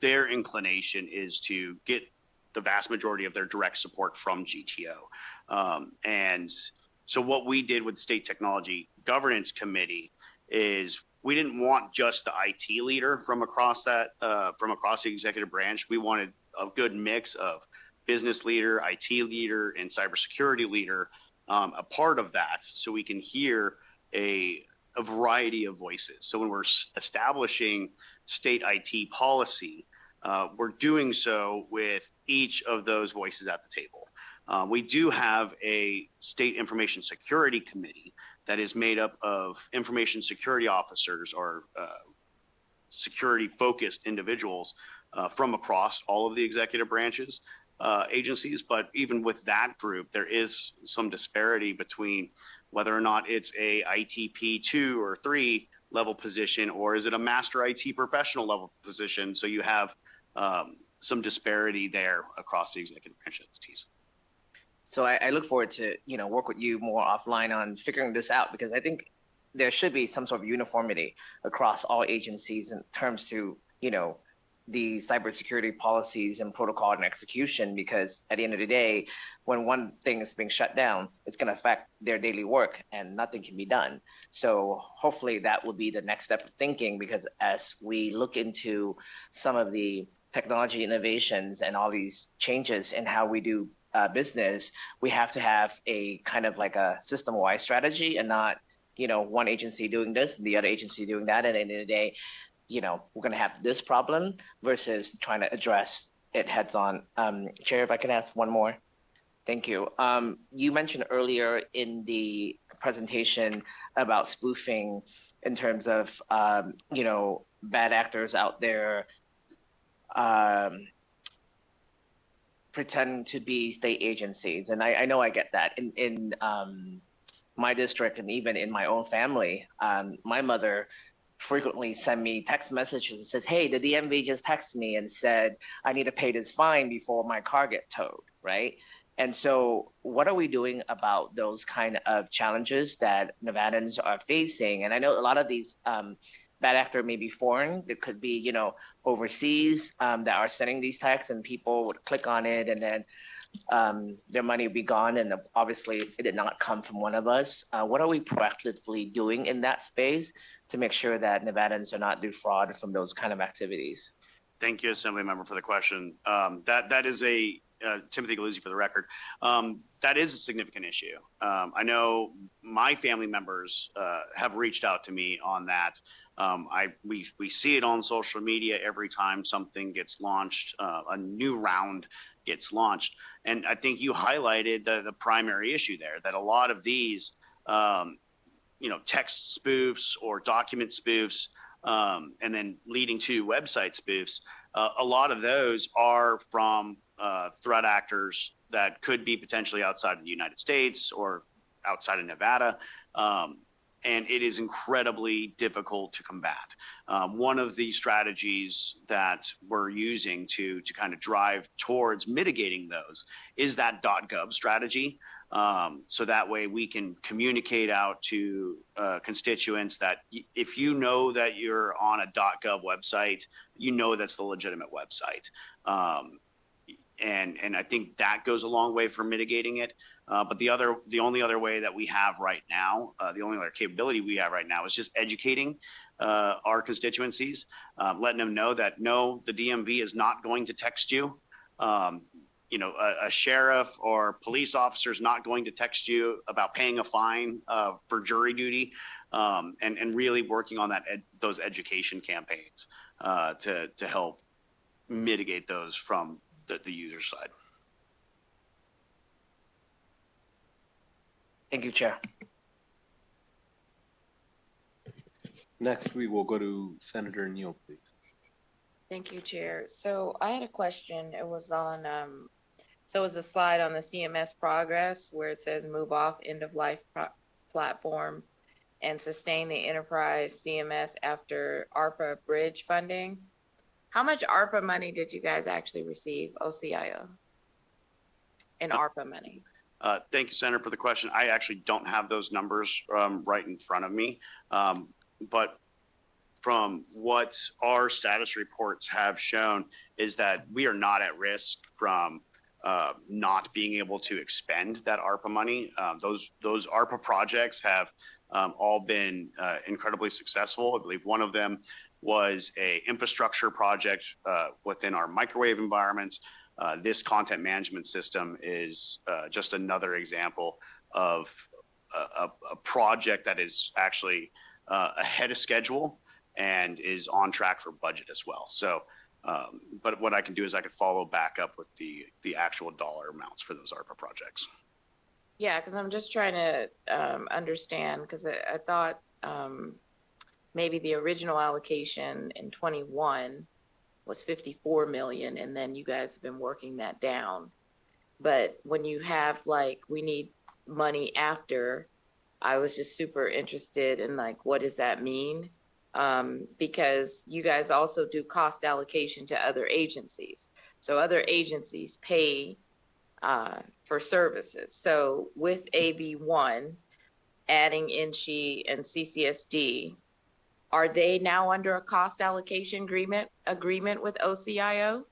Speaker 15: their inclination is to get the vast majority of their direct support from GTO. And so what we did with the State Technology Governance Committee is we didn't want just the IT leader from across that, from across the executive branch. We wanted a good mix of business leader, IT leader, and cybersecurity leader, a part of that, so we can hear a variety of voices. So when we're establishing state IT policy, we're doing so with each of those voices at the table. We do have a state information security committee that is made up of information security officers or security focused individuals from across all of the executive branches, agencies. But even with that group, there is some disparity between whether or not it's a ITP 2 or 3 level position, or is it a master IT professional level position. So you have some disparity there across the executive branch entities.
Speaker 10: So I look forward to, work with you more offline on figuring this out, because I think there should be some sort of uniformity across all agencies in terms to, the cybersecurity policies and protocol and execution, because at the end of the day, when one thing is being shut down, it's going to affect their daily work and nothing can be done. So hopefully that will be the next step of thinking, because as we look into some of the technology innovations and all these changes in how we do business, we have to have a kind of like a system-wide strategy and not, one agency doing this and the other agency doing that. And at the end of the day, we're going to have this problem versus trying to address it heads on. Chair, if I can ask one more. Thank you. You mentioned earlier in the presentation about spoofing in terms of, bad actors out there pretending to be state agencies. And I know I get that. In my district and even in my own family, my mother frequently send me text messages that says, hey, the DMV just texted me and said, I need to pay this fine before my car get towed, right? And so what are we doing about those kind of challenges that Nevadans are facing? And I know a lot of these bad actors may be foreign. It could be, overseas that are sending these texts, and people would click on it and then their money would be gone. And obviously it did not come from one of us. What are we proactively doing in that space to make sure that Nevadans are not defrauded from those kind of activities?
Speaker 15: Thank you, Assembly Member, for the question. That is a Timothy Galuzzi for the record. That is a significant issue. I know my family members have reached out to me on that. We see it on social media every time something gets launched, a new round gets launched. And I think you highlighted the primary issue there, that a lot of these text spoofs or document spoofs, and then leading to website spoofs, a lot of those are from threat actors that could be potentially outside of the United States or outside of Nevada. And it is incredibly difficult to combat. One of the strategies that we're using to kind of drive towards mitigating those is that .gov strategy. So that way we can communicate out to constituents that if you know that you're on a .gov website, that's the legitimate website. And I think that goes a long way for mitigating it. But the only other way that we have right now, the only other capability we have right now is just educating our constituencies, letting them know that no, the DMV is not going to text you. a sheriff or police officer is not going to text you about paying a fine for jury duty, and really working on those education campaigns to help mitigate those from the user side.
Speaker 10: Thank you, Chair.
Speaker 1: Next, we will go to Senator Neal, please.
Speaker 7: Thank you, Chair. So I had a question. It was on, so it was a slide on the CMS progress where it says move off end of life platform and sustain the enterprise CMS after ARPA bridge funding. How much ARPA money did you guys actually receive, OCIO, in ARPA money?
Speaker 15: Thank you, Senator, for the question. I actually don't have those numbers right in front of me, but from what our status reports have shown is that we are not at risk from not being able to expend that ARPA money. Those ARPA projects have all been incredibly successful. I believe one of them was a infrastructure project within our microwave environments. This content management system is just another example of a project that is actually ahead of schedule and is on track for budget as well. So, but what I can do is I could follow back up with the actual dollar amounts for those ARPA projects.
Speaker 7: Yeah, because I'm just trying to understand, because I thought maybe the original allocation in 21 was 54 million, and then you guys have been working that down. But when you have like, we need money after, I was just super interested in like, what does that mean? Because you guys also do cost allocation to other agencies. So other agencies pay for services. So with AB1, adding INCHI and CCSD, are they now under a cost allocation agreement with OCIO?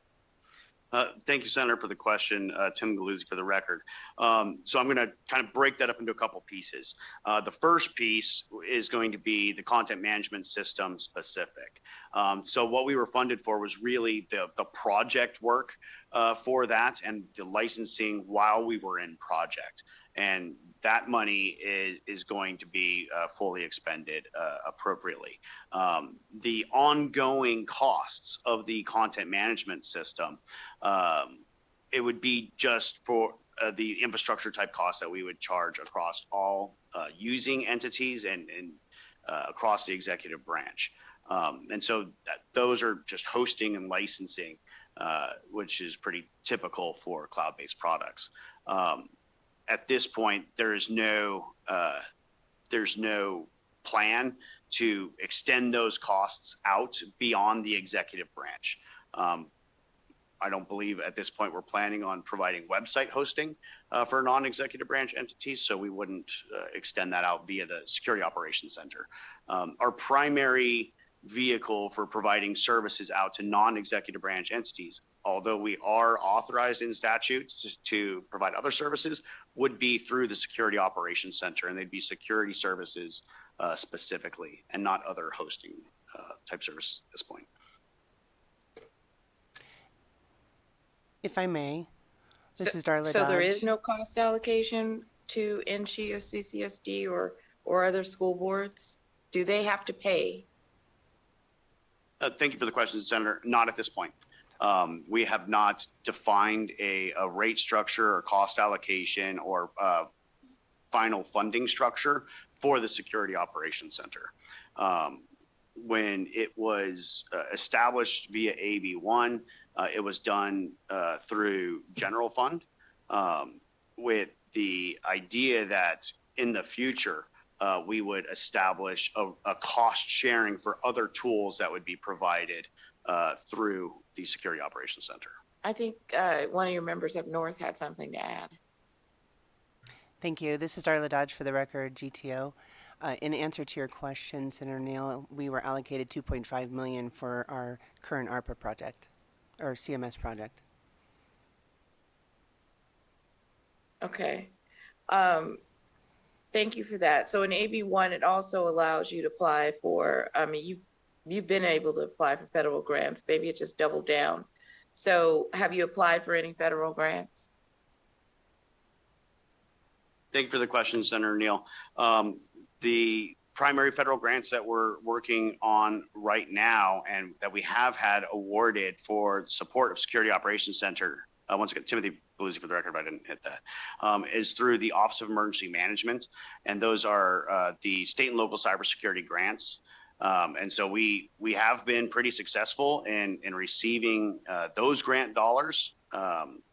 Speaker 15: Thank you, Senator, for the question. Tim Galuzzi for the record. So I'm going to kind of break that up into a couple pieces. The first piece is going to be the content management system specific. So what we were funded for was really the project work for that and the licensing while we were in project. And that money is going to be fully expended appropriately. The ongoing costs of the content management system, it would be just for the infrastructure type costs that we would charge across all using entities and across the executive branch. And so those are just hosting and licensing, which is pretty typical for cloud-based products. At this point, there's no plan to extend those costs out beyond the executive branch. I don't believe at this point we're planning on providing website hosting for non-executive branch entities, so we wouldn't extend that out via the Security Operations Center. Our primary vehicle for providing services out to non-executive branch entities, although we are authorized in statute to provide other services, would be through the Security Operations Center, and they'd be security services specifically, and not other hosting type services at this point.
Speaker 16: If I may, this is Darla
Speaker 7: So
Speaker 16: Dodge.
Speaker 7: there is no cost allocation to INCHI or CCSD or other school boards? Do they have to pay?
Speaker 15: Thank you for the question, Senator. Not at this point. We have not defined a rate structure or cost allocation or final funding structure for the Security Operations Center. When it was established via AB1, it was done through general fund with the idea that in the future, we would establish a cost sharing for other tools that would be provided through the Security Operations Center.
Speaker 7: I think one of your members up north had something to add.
Speaker 16: Thank you. This is Darla Dodge for the record, GTO. In answer to your question, Senator Neal, we were allocated $2.5 million for our current ARPA project, or CMS project.
Speaker 7: Okay. Thank you for that. So in AB1, it also allows you to apply for, I mean, you've been able to apply for federal grants. Maybe it just doubled down. So have you applied for any federal grants?
Speaker 15: Thank you for the question, Senator Neal. The primary federal grants that we're working on right now and that we have had awarded for support of Security Operations Center, once again, Timothy Bluesy for the record if I didn't hit that, is through the Office of Emergency Management. And those are the state and local cybersecurity grants. And so we have been pretty successful in receiving those grant dollars.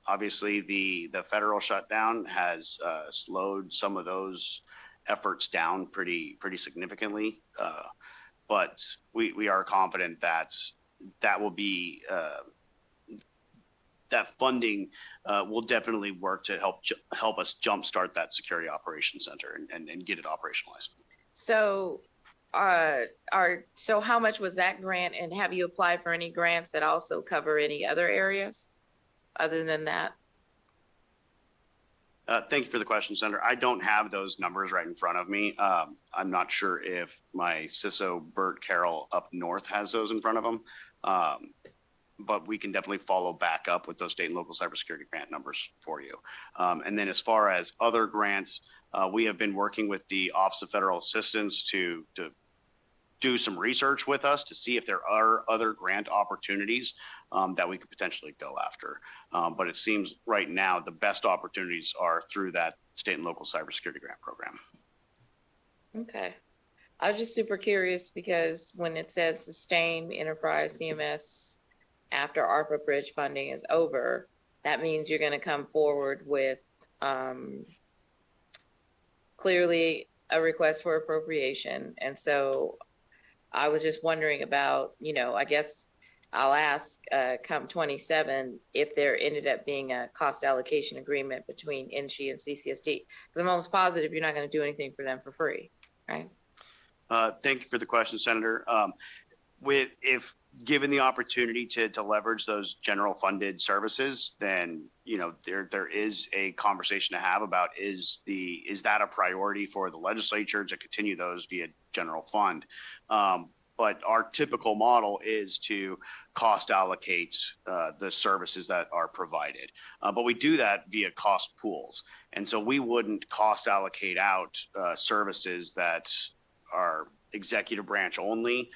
Speaker 15: Obviously, the federal shutdown has slowed some of those efforts down pretty significantly. But we are confident that will be that funding will definitely work to help us jumpstart that Security Operations Center and get it operationalized.
Speaker 7: So so how much was that grant, and have you applied for any grants that also cover any other areas other than that?
Speaker 15: Thank you for the question, Senator. I don't have those numbers right in front of me. I'm not sure if my CISO, Bert Carroll, up north has those in front of him. But we can definitely follow back up with those state and local cybersecurity grant numbers for you. And then as far as other grants, we have been working with the Office of Federal Assistance to do some research with us to see if there are other grant opportunities that we could potentially go after. But it seems right now the best opportunities are through that state and local cybersecurity grant program.
Speaker 7: Okay. I was just super curious because when it says sustain enterprise CMS after ARPA bridge funding is over, that means you're going to come forward with clearly a request for appropriation. And so I was just wondering about, I guess I'll ask come 27 if there ended up being a cost allocation agreement between NSHE and CCSD, because I'm almost positive you're not going to do anything for them for free, right?
Speaker 15: Thank you for the question, Senator. If given the opportunity to leverage those general funded services, then there is a conversation to have about is that a priority for the legislature to continue those via general fund. But our typical model is to cost allocate the services that are provided. But we do that via cost pools. And so we wouldn't cost allocate out services that are executive branch only,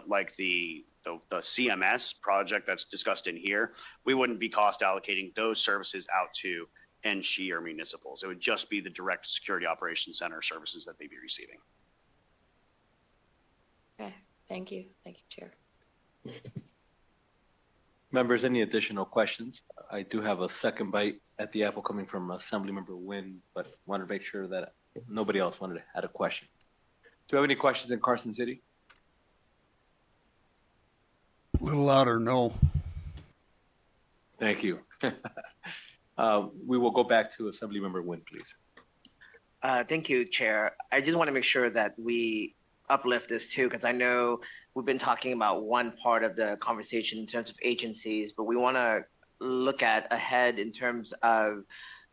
Speaker 15: like the CMS project that's discussed in here. We wouldn't be cost allocating those services out to NSHE or municipals. It would just be the direct Security Operations Center services that they'd be receiving.
Speaker 7: Okay, thank you. Thank you, Chair.
Speaker 1: Members, any additional questions? I do have a second bite at the apple coming from Assemblymember Nguyen, but wanted to make sure that nobody else had a question. Do we have any questions in Carson City?
Speaker 4: A little louder, no.
Speaker 1: Thank you. We will go back to Assemblymember Nguyen, please.
Speaker 10: Thank you, Chair. I just want to make sure that we uplift this too, because I know we've been talking about one part of the conversation in terms of agencies, but we want to look ahead in terms of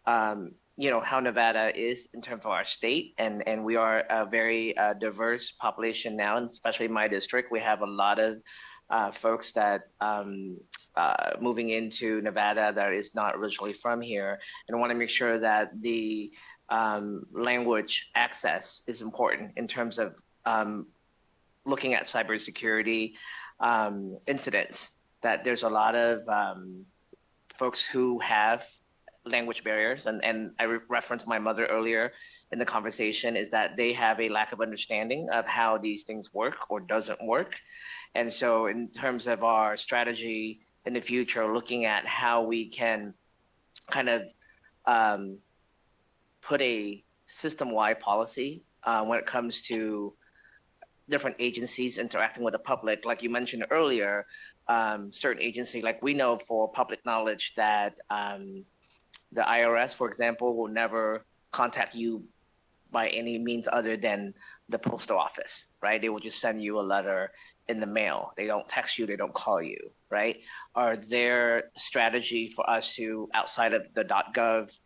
Speaker 10: how Nevada is in terms of our state, and we are a very diverse population now, and especially in my district, we have a lot of folks that moving into Nevada that is not originally from here, and I want to make sure that the language access is important in terms of looking at cybersecurity incidents, that there's a lot of folks who have language barriers, and I referenced my mother earlier in the conversation, is that they have a lack of understanding of how these things work or doesn't work. And so in terms of our strategy in the future, looking at how we can kind of put a system-wide policy when it comes to different agencies interacting with the public. Like you mentioned earlier, certain agencies, like we know for public knowledge that the IRS, for example, will never contact you by any means other than the postal office, right? They will just send you a letter in the mail. They don't text you, they don't call you, right? Are there strategy for us to, outside of the .gov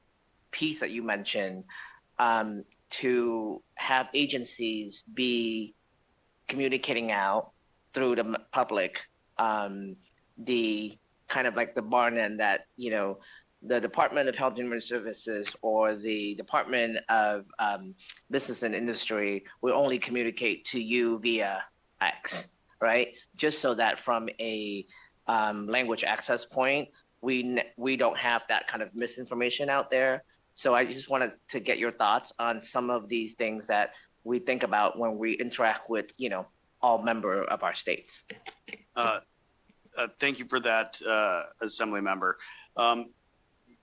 Speaker 10: piece that you mentioned, to have agencies be communicating out through the public the kind of like the barn end that, the Department of Health and Human Services or the Department of Business and Industry will only communicate to you via X, right? Just so that from a language access point, we don't have that kind of misinformation out there. So I just wanted to get your thoughts on some of these things that we think about when we interact with, all member of our states.
Speaker 15: Thank you for that, Assembly Member.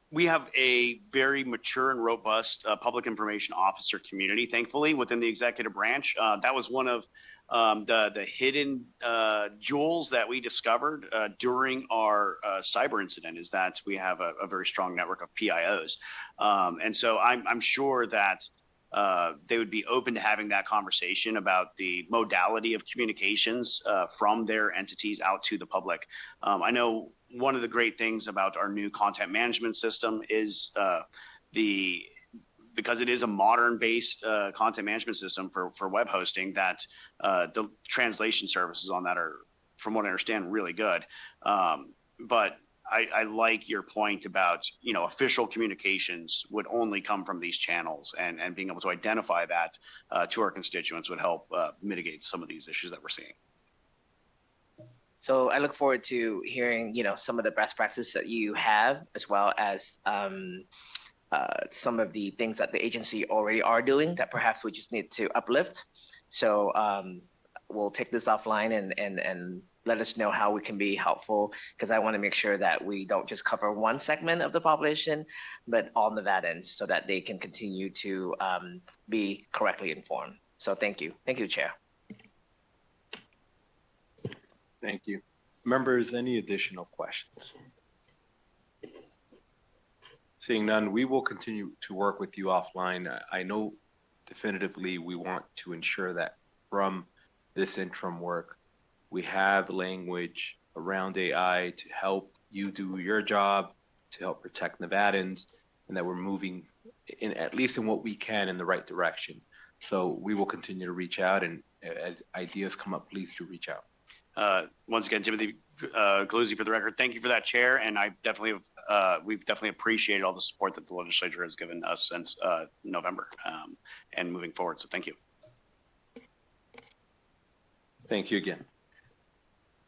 Speaker 15: We have a very mature and robust public information officer community, thankfully, within the executive branch. That was one of the hidden jewels that we discovered during our cyber incident, is that we have a very strong network of PIOs. And so I'm sure that they would be open to having that conversation about the modality of communications from their entities out to the public. I know one of the great things about our new content management system is because it is a modern-based content management system for web hosting, that the translation services on that are, from what I understand, really good. But I like your point about, official communications would only come from these channels, and being able to identify that to our constituents would help mitigate some of these issues that we're seeing.
Speaker 10: So I look forward to hearing, some of the best practices that you have, as well as some of the things that the agency already are doing that perhaps we just need to uplift. So we'll take this offline and let us know how we can be helpful, because I want to make sure that we don't just cover one segment of the population, but all Nevadans, so that they can continue to be correctly informed. So thank you. Thank you, Chair.
Speaker 1: Thank you. Members, any additional questions? Seeing none, we will continue to work with you offline. I know definitively we want to ensure that from this interim work, we have language around AI to help you do your job, to help protect Nevadans, and that we're moving in, at least in what we can, in the right direction. So we will continue to reach out, and as ideas come up, please do reach out.
Speaker 15: Once again, Timothy Galuzzi for the record, thank you for that, Chair. And we've definitely appreciated all the support that the legislature has given us since November and moving forward. So thank you.
Speaker 1: Thank you again.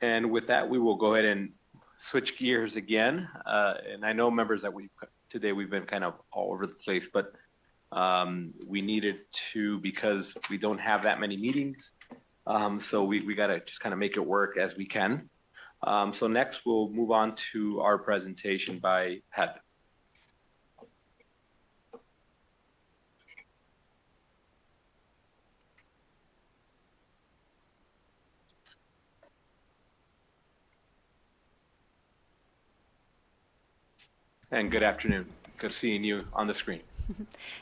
Speaker 1: And with that, we will go ahead and switch gears again. And I know, members, that today we've been kind of all over the place, but we needed to, because we don't have that many meetings. So we got to just kind of make it work as we can. So next, we'll move on to our presentation by PEB. And good afternoon. Good seeing you on the screen.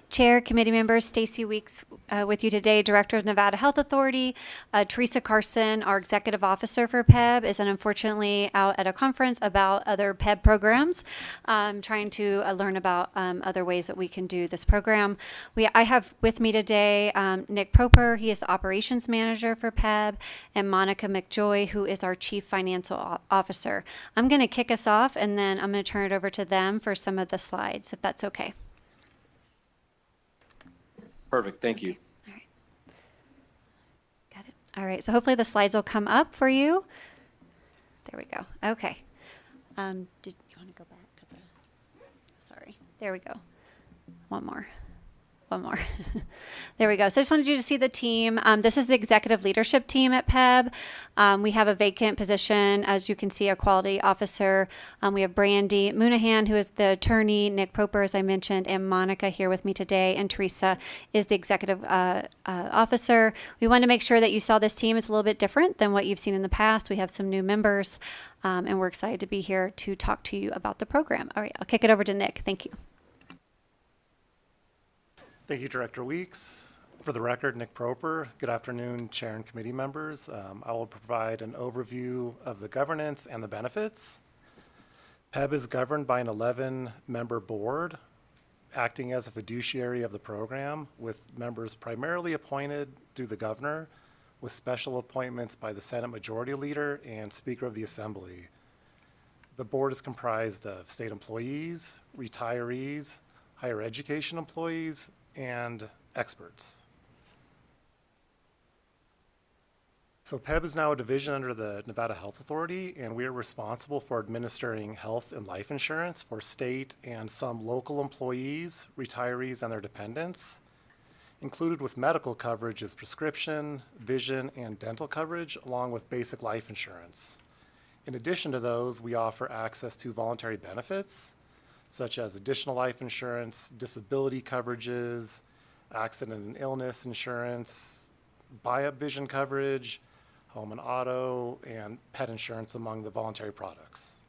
Speaker 2: Chair, committee members, Stacy Weeks with you today, Director of Nevada Health Authority. Teresa Carson, our Executive Officer for PEB, is unfortunately out at a conference about other PEB programs, trying to learn about other ways that we can do this program. I have with me today Nick Proper, he is the Operations Manager for PEB, and Monica McJoy, who is our Chief Financial Officer. I'm going to kick us off, and then I'm going to turn it over to them for some of the slides, if that's okay.
Speaker 1: Perfect. Thank you.
Speaker 2: All right. Got it. All right. So hopefully the slides will come up for you. There we go. Okay. Did you want to go back to the? Sorry. There we go. One more. There we go. So I just wanted you to see the team. This is the executive leadership team at PEB. We have a vacant position, as you can see, a quality officer. We have Brandy Moonahan, who is the attorney, Nick Proper, as I mentioned, and Monica here with me today, and Teresa is the executive officer. We wanted to make sure that you saw this team. It's a little bit different than what you've seen in the past. We have some new members, and we're excited to be here to talk to you about the program. All right, I'll kick it over to Nick. Thank you.
Speaker 17: Thank you, Director Weeks. For the record, Nick Proper. Good afternoon, Chair and committee members. I will provide an overview of the governance and the benefits. PEB is governed by an 11-member board, acting as a fiduciary of the program, with members primarily appointed through the governor, with special appointments by the Senate Majority Leader and Speaker of the Assembly. The board is comprised of state employees, retirees, higher education employees, and experts. So PEB is now a division under the Nevada Health Authority, and we are responsible for administering health and life insurance for state and some local employees, retirees, and their dependents. Included with medical coverage is prescription, vision, and dental coverage, along with basic life insurance. In addition to those, we offer access to voluntary benefits, such as additional life insurance, disability coverages, accident and illness insurance, buy-up vision coverage, home and auto, and pet insurance among the voluntary products.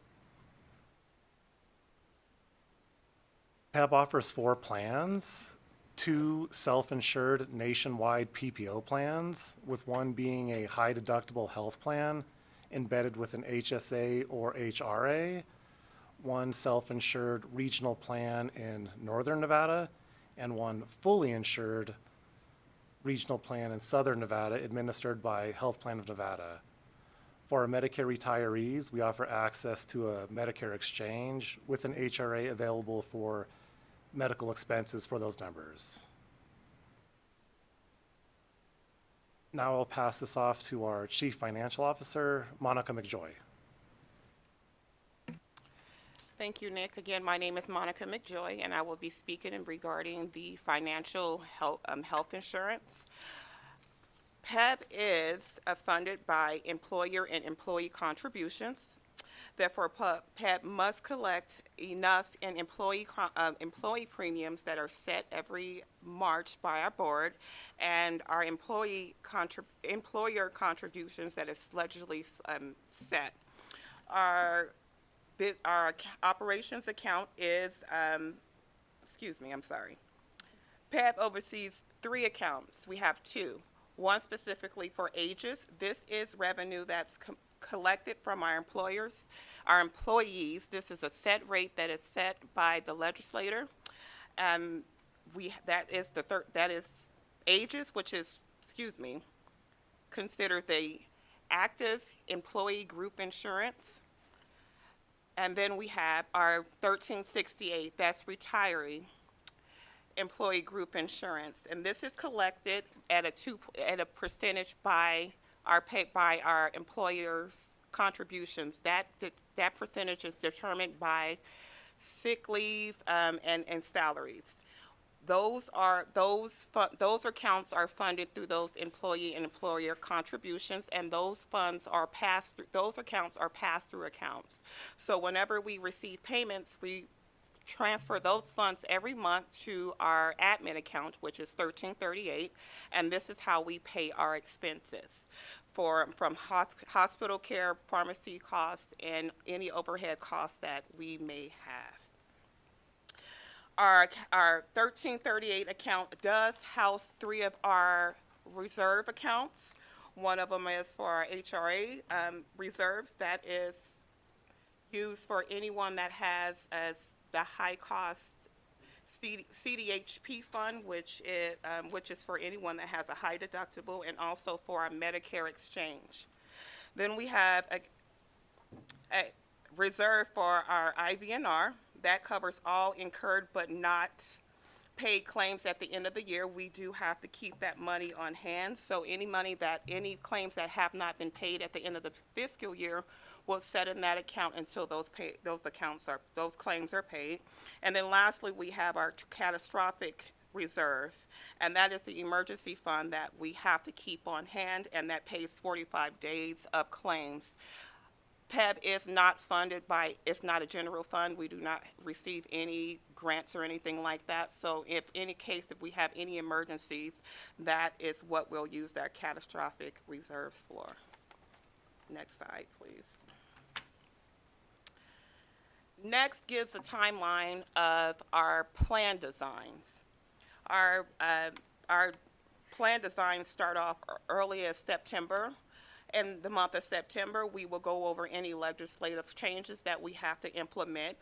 Speaker 17: PEB offers 4 plans, 2 self-insured nationwide PPO plans, with one being a high deductible health plan embedded with an HSA or HRA, 1 self-insured regional plan in Northern Nevada, and 1 fully insured regional plan in Southern Nevada administered by Health Plan of Nevada. For our Medicare retirees, we offer access to a Medicare exchange with an HRA available for medical expenses for those members. Now I'll pass this off to our Chief Financial Officer, Monica McJoy.
Speaker 18: Thank you, Nick. Again, my name is Monica McJoy, and I will be speaking regarding the financial health insurance. PEB is funded by employer and employee contributions. Therefore, PEB must collect enough in employee premiums that are set every March by our board, and our employer contributions that is allegedly set. Our operations account is, PEB oversees 3 accounts. We have 2. One specifically for ages. This is revenue that's collected from our employees. This is a set rate that is set by the legislator. That is ages, which is, considered the active employee group insurance. And then we have our 1368, that's retiree employee group insurance. And this is collected at a percentage by our employers' contributions. That percentage is determined by sick leave and salaries. Those accounts are funded through those employee and employer contributions, and those funds are passed through. Those accounts are pass-through accounts. So whenever we receive payments, we transfer those funds every month to our admin account, which is 1338, and this is how we pay our expenses from hospital care, pharmacy costs, and any overhead costs that we may have. Our 1338 account does house 3 of our reserve accounts. One of them is for our HRA reserves that is used for anyone that has the high cost CDHP fund, which is for anyone that has a high deductible, and also for our Medicare exchange. Then we have a reserve for our IBNR. That covers all incurred but not paid claims at the end of the year. We do have to keep that money on hand. So any claims that have not been paid at the end of the fiscal year will set in that account until those claims are paid. And then lastly, we have our catastrophic reserve, and that is the emergency fund that we have to keep on hand, and that pays 45 days of claims. PEB is not funded by, it's not a general fund. We do not receive any grants or anything like that. So if we have any emergencies, that is what we'll use our catastrophic reserves for. Next slide, please. Next gives a timeline of our plan designs. Our plan designs start off early as September. In the month of September, we will go over any legislative changes that we have to implement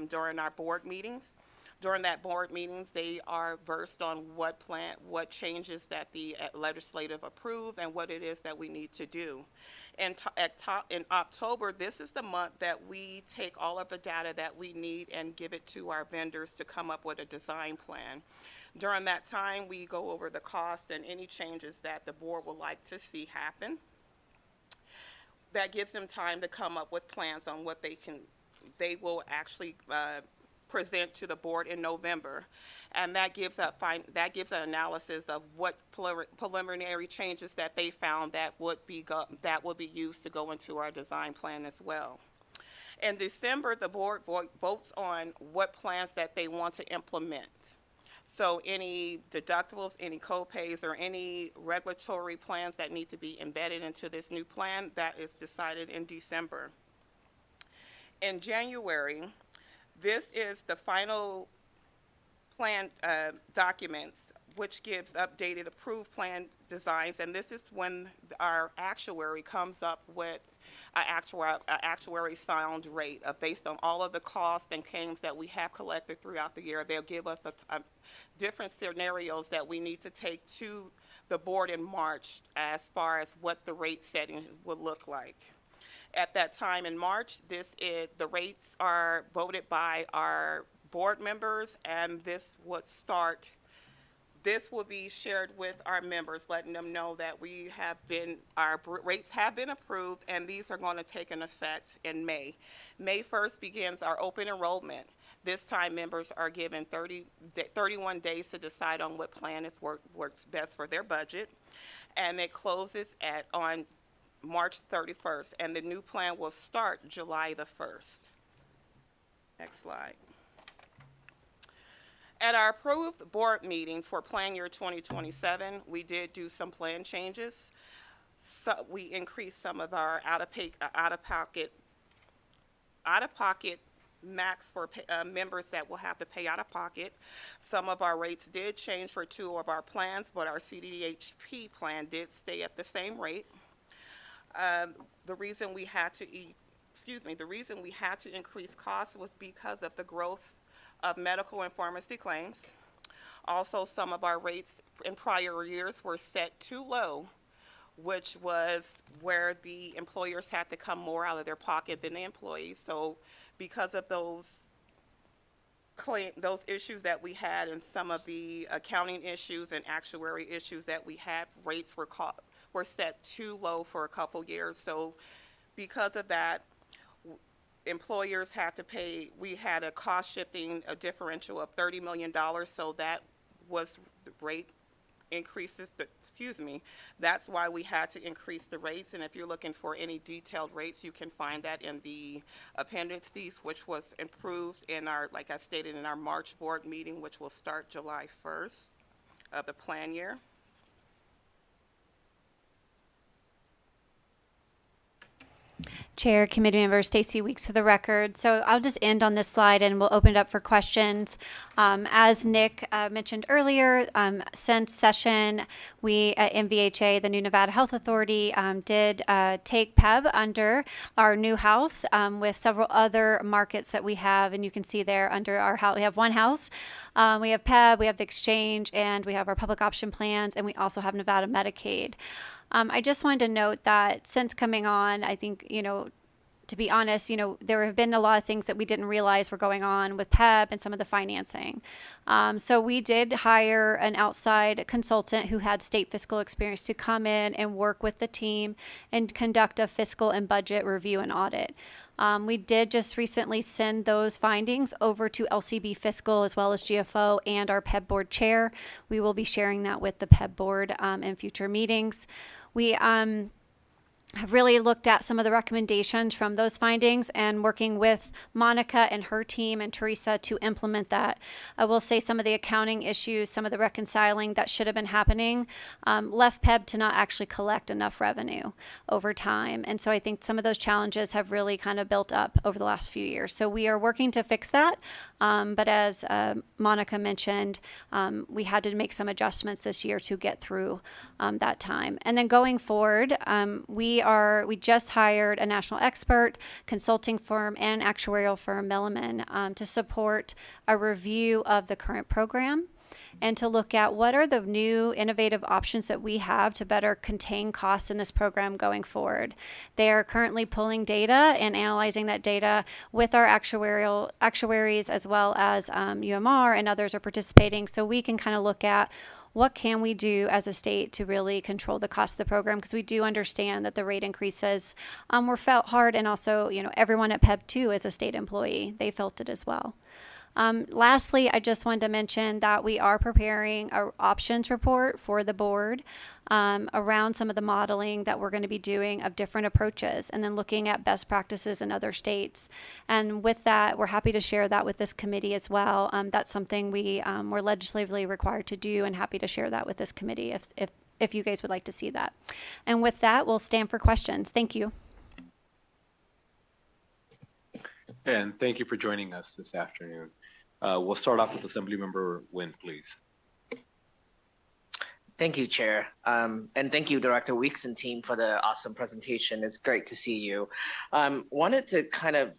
Speaker 18: during our board meetings. During that board meetings, they are versed on what changes that the legislative approve and what it is that we need to do. In October, this is the month that we take all of the data that we need and give it to our vendors to come up with a design plan. During that time, we go over the cost and any changes that the board would like to see happen. That gives them time to come up with plans on what they will actually present to the board in November, and that gives an analysis of what preliminary changes that they found that would be used to go into our design plan as well. In December, the board votes on what plans that they want to implement. So any deductibles, any co-pays, or any regulatory plans that need to be embedded into this new plan, that is decided in December. In January, this is the final plan documents, which gives updated approved plan designs, and this is when our actuary comes up with an actuary sound rate based on all of the costs and claims that we have collected throughout the year. They'll give us different scenarios that we need to take to the board in March as far as what the rate setting would look like. At that time in March, the rates are voted by our board members, and this will be shared with our members, letting them know that our rates have been approved, and these are going to take an effect in May. May 1st begins our open enrollment. This time, members are given 31 days to decide on what plan works best for their budget, and it closes on March 31st, and the new plan will start July the 1st. Next slide. At our approved board meeting for plan year 2027, we did do some plan changes. So we increased some of our out-of-pocket max for members that will have to pay out of pocket. Some of our rates did change for 2 of our plans, but our CDHP plan did stay at the same rate. The reason we had to increase costs was because of the growth of medical and pharmacy claims. Also, some of our rates in prior years were set too low, which was where the employers had to come more out of their pocket than the employees. So because of those issues that we had and some of the accounting issues and actuary issues that we had, rates were set too low for a couple years. So because of that, employers had to pay. We had a cost shifting, a differential of $30 million, so that was the rate increases. That's why we had to increase the rates, and if you're looking for any detailed rates, you can find that in the appendices, which was improved in our, like I stated, in our March board meeting, which will start July 1st of the plan year.
Speaker 2: Chair, committee member Stacy Weeks for the record. So I'll just end on this slide and we'll open it up for questions. As Nick mentioned earlier, since session, we at NVHA, the new Nevada Health Authority, did take PEB under our new house with several other markets that we have. And you can see there under our house, we have one house. We have PEB, we have the exchange, and we have our public option plans, and we also have Nevada Medicaid. I just wanted to note that since coming on, I think, to be honest, there have been a lot of things that we didn't realize were going on with PEB and some of the financing. So we did hire an outside consultant who had state fiscal experience to come in and work with the team and conduct a fiscal and budget review and audit. We did just recently send those findings over to LCB Fiscal as well as GFO and our PEB board chair. We will be sharing that with the PEB board in future meetings. We have really looked at some of the recommendations from those findings and working with Monica and her team and Teresa to implement that. I will say some of the accounting issues, some of the reconciling that should have been happening left PEB to not actually collect enough revenue over time. And so I think some of those challenges have really kind of built up over the last few years. So we are working to fix that. But as Monica mentioned, we had to make some adjustments this year to get through that time. And then going forward, we we just hired a national expert, consulting firm, and actuarial firm, Milliman, to support a review of the current program and to look at what are the new innovative options that we have to better contain costs in this program going forward. They are currently pulling data and analyzing that data with our actuaries as well as UMR, and others are participating, so we can kind of look at what can we do as a state to really control the cost of the program, because we do understand that the rate increases were felt hard, and also, everyone at PEB too is a state employee. They felt it as well. Lastly, I just wanted to mention that we are preparing an options report for the board around some of the modeling that we're going to be doing of different approaches, and then looking at best practices in other states. And with that, we're happy to share that with this committee as well. That's something we're legislatively required to do, and happy to share that with this committee if you guys would like to see that. And with that, we'll stand for questions. Thank you.
Speaker 1: And thank you for joining us this afternoon. We'll start off with Assemblymember Nguyen, please.
Speaker 10: Thank you, Chair. And thank you, Director Weeks and team, for the awesome presentation. It's great to see you. Wanted to kind of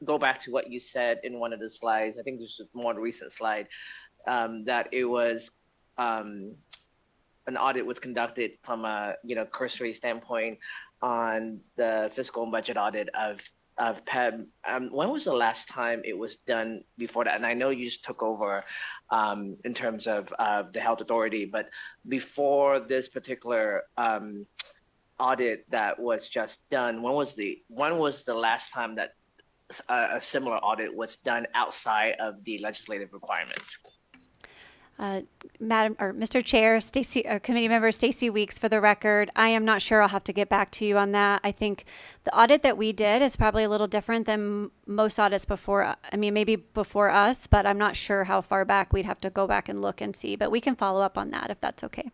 Speaker 10: go back to what you said in one of the slides. I think this is a more recent slide, that it was an audit was conducted from a cursory standpoint on the fiscal and budget audit of PEB. When was the last time it was done before that? And I know you just took over in terms of the health authority, but before this particular audit that was just done, when was the last time that a similar audit was done outside of the legislative requirement?
Speaker 2: Mr. Chair, Committee Member Stacy Weeks, for the record, I am not sure. I'll have to get back to you on that. I think the audit that we did is probably a little different than most audits before. I mean, maybe before us, but I'm not sure how far back. We'd have to go back and look and see, but we can follow up on that if that's okay.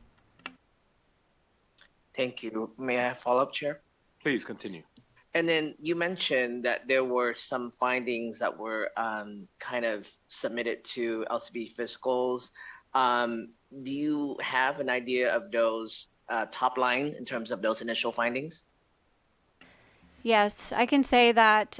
Speaker 10: Thank you. May I follow up, Chair?
Speaker 1: Please continue.
Speaker 10: And then you mentioned that there were some findings that were kind of submitted to LCB fiscals. Do you have an idea of those top line in terms of those initial findings?
Speaker 2: Yes, I can say that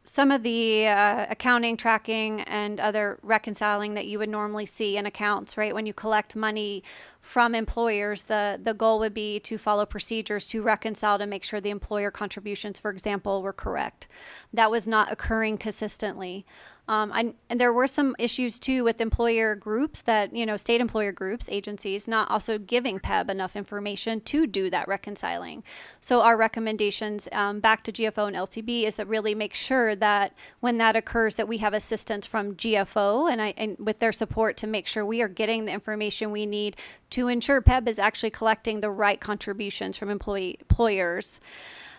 Speaker 2: some of the accounting, tracking, and other reconciling that you would normally see in accounts, right? When you collect money from employers, the goal would be to follow procedures to reconcile to make sure the employer contributions, for example, were correct. That was not occurring consistently. And there were some issues too with employer groups that, state employer groups, agencies, not also giving PEB enough information to do that reconciling. So our recommendations back to GFO and LCB is to really make sure that when that occurs, that we have assistance from GFO and with their support to make sure we are getting the information we need to ensure PEB is actually collecting the right contributions from employers.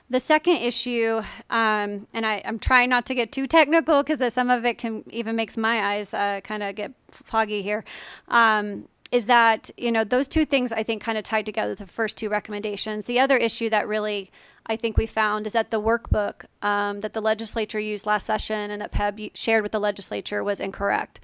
Speaker 2: The second issue, and I'm trying not to get too technical because some of it can even makes my eyes kind of get foggy here, is that, those two things I think kind of tied together, the first two recommendations. The other issue that really I think we found is that the workbook that the legislature used last session and that PEB shared with the legislature was incorrect.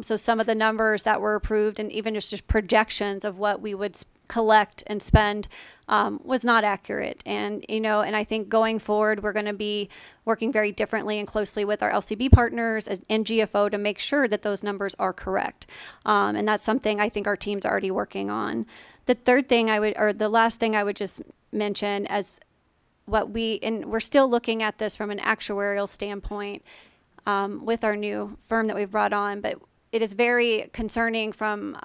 Speaker 2: So some of the numbers that were approved and even just projections of what we would collect and spend was not accurate. And, and I think going forward, we're going to be working very differently and closely with our LCB partners and GFO to make sure that those numbers are correct. And that's something I think our team's already working on. The last thing I would just mention as we're still looking at this from an actuarial standpoint with our new firm that we've brought on, but it is very concerning from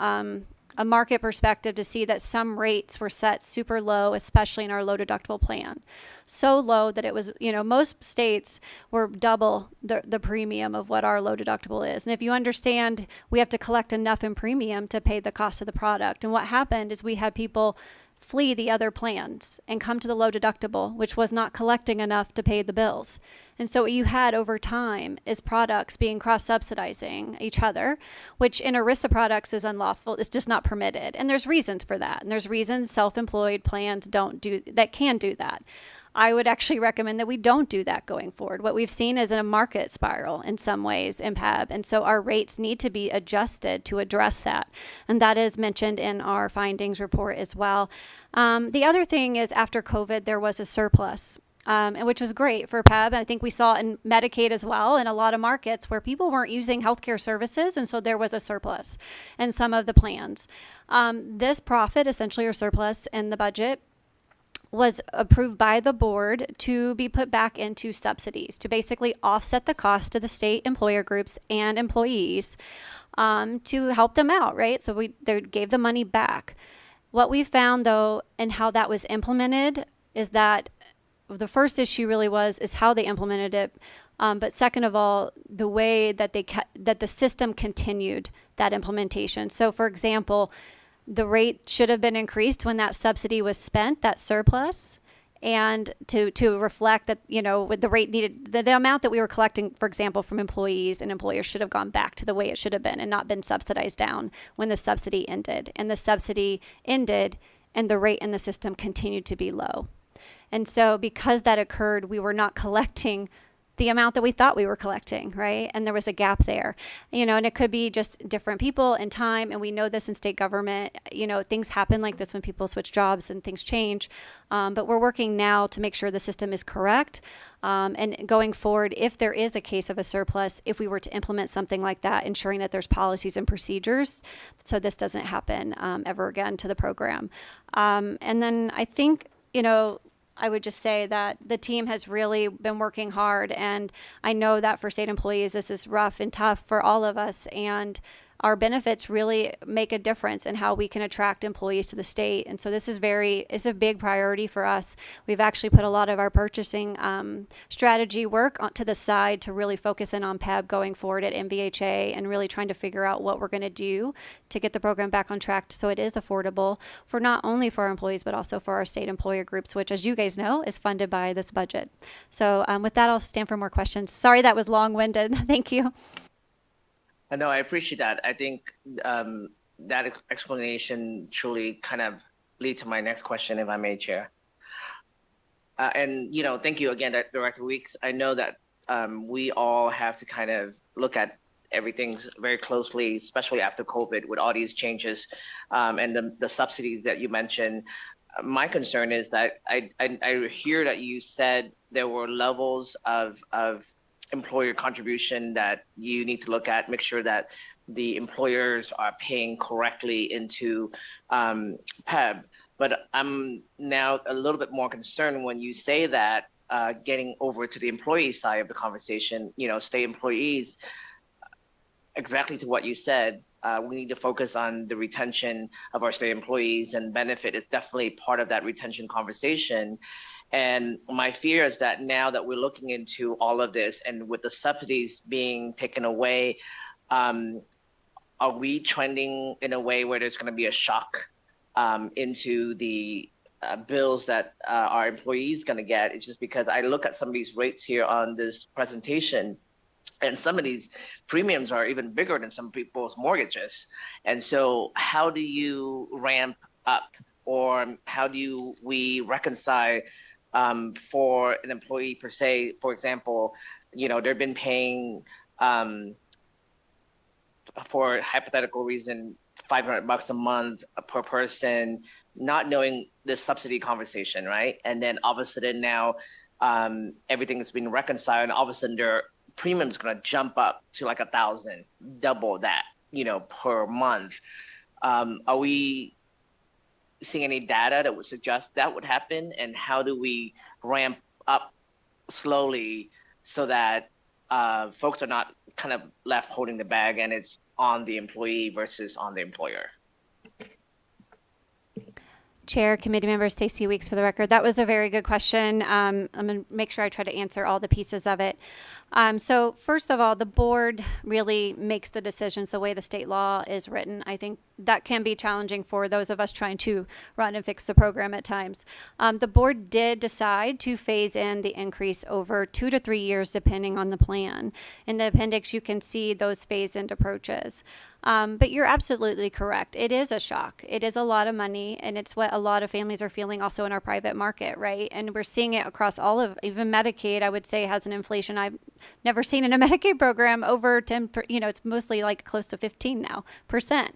Speaker 2: a market perspective to see that some rates were set super low, especially in our low deductible plan. So low that it was, most states were double the premium of what our low deductible is. And if you understand, we have to collect enough in premium to pay the cost of the product. And what happened is we had people flee the other plans and come to the low deductible, which was not collecting enough to pay the bills. And so what you had over time is products being cross-subsidizing each other, which in ERISA products is unlawful. It's just not permitted. And there's reasons for that. And there's reasons self-employed plans can do that. I would actually recommend that we don't do that going forward. What we've seen is a market spiral in some ways in PEB, and so our rates need to be adjusted to address that, and that is mentioned in our findings report as well. The other thing is after COVID, there was a surplus. And which was great for PEB. And I think we saw in Medicaid as well in a lot of markets where people weren't using healthcare services. And so there was a surplus in some of the plans. This profit, essentially, or surplus in the budget, was approved by the board to be put back into subsidies to basically offset the cost to the state employer groups and employees to help them out, right? So they gave the money back. What we found, though, and how that was implemented is that the first issue really is how they implemented it. But second of all, the way that that the system continued that implementation. So, for example, the rate should have been increased when that subsidy was spent, that surplus, and to reflect that, with the rate needed, the amount that we were collecting, for example, from employees and employers should have gone back to the way it should have been and not been subsidized down when the subsidy ended. And the subsidy ended and the rate in the system continued to be low. And so because that occurred, we were not collecting the amount that we thought we were collecting, right? And there was a gap there, and it could be just different people and time. And we know this in state government, things happen like this when people switch jobs and things change. But we're working now to make sure the system is correct. And going forward, if there is a case of a surplus, if we were to implement something like that, ensuring that there's policies and procedures so this doesn't happen ever again to the program. And then I think, I would just say that the team has really been working hard, and I know that for state employees, this is rough and tough for all of us, and our benefits really make a difference in how we can attract employees to the state. And so this is it's a big priority for us. We've actually put a lot of our purchasing strategy work to the side to really focus in on PEB going forward at MVHA and really trying to figure out what we're going to do to get the program back on track so it is affordable for not only for our employees, but also for our state employer groups, which, as you guys know, is funded by this budget. So with that, I'll stand for more questions. Sorry that was long-winded. Thank you.
Speaker 10: No, I appreciate that. I think that explanation truly kind of lead to my next question, if I may, Chair. And thank you again, Director Weeks. I know that we all have to kind of look at everything very closely, especially after COVID with all these changes and the subsidies that you mentioned. My concern is that I hear that you said there were levels of employer contribution that you need to look at, make sure that the employers are paying correctly into PEB. But I'm now a little bit more concerned when you say that, getting over to the employee side of the conversation, state employees, exactly to what you said, we need to focus on the retention of our state employees, and benefit is definitely part of that retention conversation. And my fear is that now that we're looking into all of this and with the subsidies being taken away, are we trending in a way where there's going to be a shock into the bills that our employees going to get? It's just because I look at some of these rates here on this presentation, and some of these premiums are even bigger than some people's mortgages. And so how do you ramp up, or how do we reconcile for an employee per se? For example, they've been paying for hypothetical reason $500 a month per person, not knowing the subsidy conversation, right? And then all of a sudden now everything is being reconciled, and all of a sudden their premium is going to jump up to like $1,000, double that, per month. Are we seeing any data that would suggest that would happen? And how do we ramp up slowly so that folks are not kind of left holding the bag and it's on the employee versus on the employer?
Speaker 2: Chair, committee member Stacey Weeks for the record. That was a very good question. I'm going to make sure I try to answer all the pieces of it. So first of all, the board really makes the decisions the way the state law is written. I think that can be challenging for those of us trying to run and fix the program at times. The board did decide to phase in the increase over 2 to 3 years, depending on the plan. In the appendix, you can see those phase-in approaches. But you're absolutely correct. It is a shock. It is a lot of money, and it's what a lot of families are feeling also in our private market, right? And we're seeing it across all of, even Medicaid, I would say, has an inflation I've never seen in a Medicaid program over 10, it's mostly like close to 15 now percent.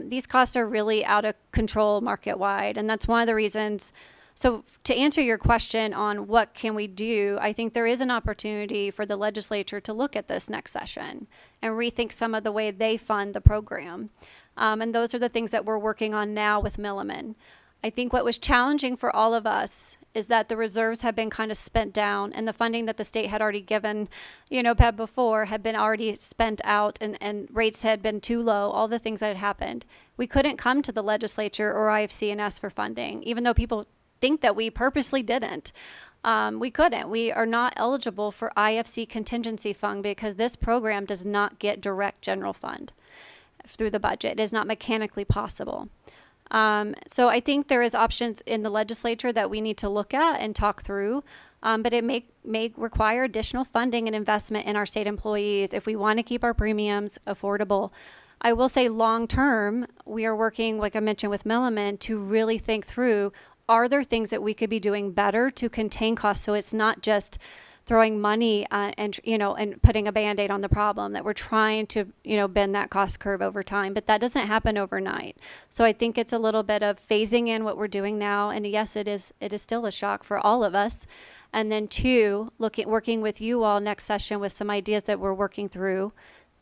Speaker 2: These costs are really out of control market wide, and that's one of the reasons. So to answer your question on what can we do, I think there is an opportunity for the legislature to look at this next session and rethink some of the way they fund the program. And those are the things that we're working on now with Milliman. I think what was challenging for all of us is that the reserves have been kind of spent down, and the funding that the state had already given, PEB before had been already spent out, and rates had been too low, all the things that had happened. We couldn't come to the legislature or IFC and ask for funding, even though people think that we purposely didn't. We couldn't. We are not eligible for IFC contingency fund because this program does not get direct general fund through the budget. It is not mechanically possible. So I think there is options in the legislature that we need to look at and talk through. But it may require additional funding and investment in our state employees if we want to keep our premiums affordable. I will say long term, we are working, like I mentioned with Milliman, to really think through, are there things that we could be doing better to contain costs so it's not just throwing money and putting a Band-Aid on the problem, that we're trying to bend that cost curve over time, but that doesn't happen overnight. So I think it's a little bit of phasing in what we're doing now, and yes, it is still a shock for all of us. And then 2, working with you all next session with some ideas that we're working through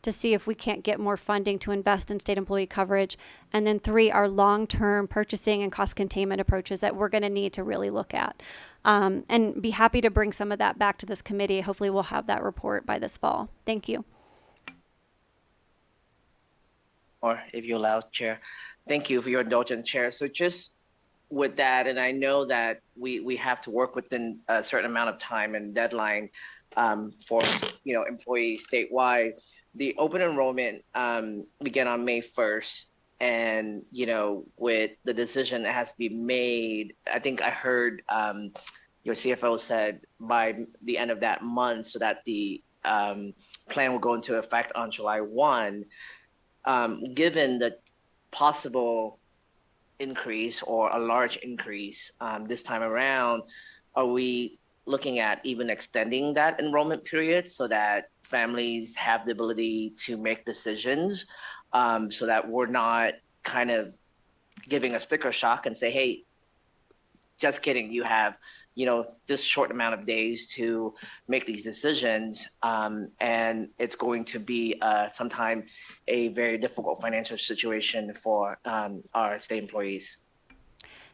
Speaker 2: to see if we can't get more funding to invest in state employee coverage. And then 3, our long-term purchasing and cost containment approaches that we're going to need to really look at. And be happy to bring some of that back to this committee. Hopefully we'll have that report by this fall. Thank you.
Speaker 10: Or if you allow, Chair. Thank you for your indulgence, Chair. So just with that, and I know that we have to work within a certain amount of time and deadline for employees statewide. The open enrollment began on May 1st, and with the decision that has to be made, I think I heard your CFO said by the end of that month, so that the plan will go into effect on July 1. Given the possible increase or a large increase this time around, are we looking at even extending that enrollment period so that families have the ability to make decisions, so that we're not kind of giving a sticker shock and say, hey, just kidding, you have this short amount of days to make these decisions, and it's going to be sometime a very difficult financial situation for our state employees.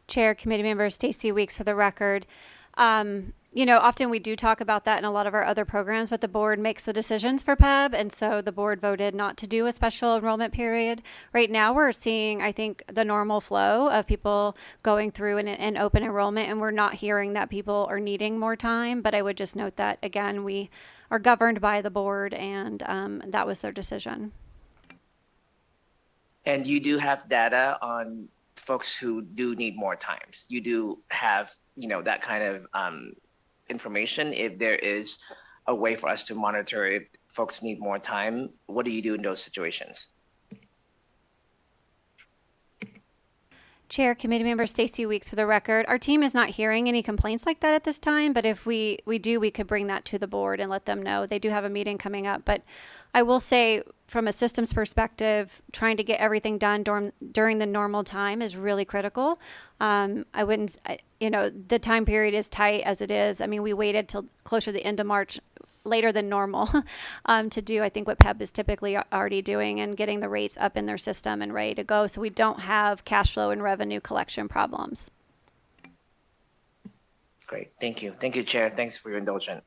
Speaker 2: Chair, committee member Stacy Weeks for the record. Often we do talk about that in a lot of our other programs, but the board makes the decisions for PEB, and so the board voted not to do a special enrollment period. Right now, we're seeing, I think, the normal flow of people going through an open enrollment, and we're not hearing that people are needing more time. But I would just note that, again, we are governed by the board, and that was their decision.
Speaker 10: And you do have data on folks who do need more times. You do have, that kind of information. If there is a way for us to monitor if folks need more time, what do you do in those situations?
Speaker 2: Chair, committee member Stacy Weeks for the record. Our team is not hearing any complaints like that at this time, but if we do, we could bring that to the board and let them know. They do have a meeting coming up, but I will say from a systems perspective, trying to get everything done during the normal time is really critical. The time period is tight as it is. I mean, we waited till closer to the end of March, later than normal, to do, I think, what PEB is typically already doing and getting the rates up in their system and ready to go, so we don't have cash flow and revenue collection problems.
Speaker 10: Great, thank you. Thank you, Chair. Thanks for your indulgence.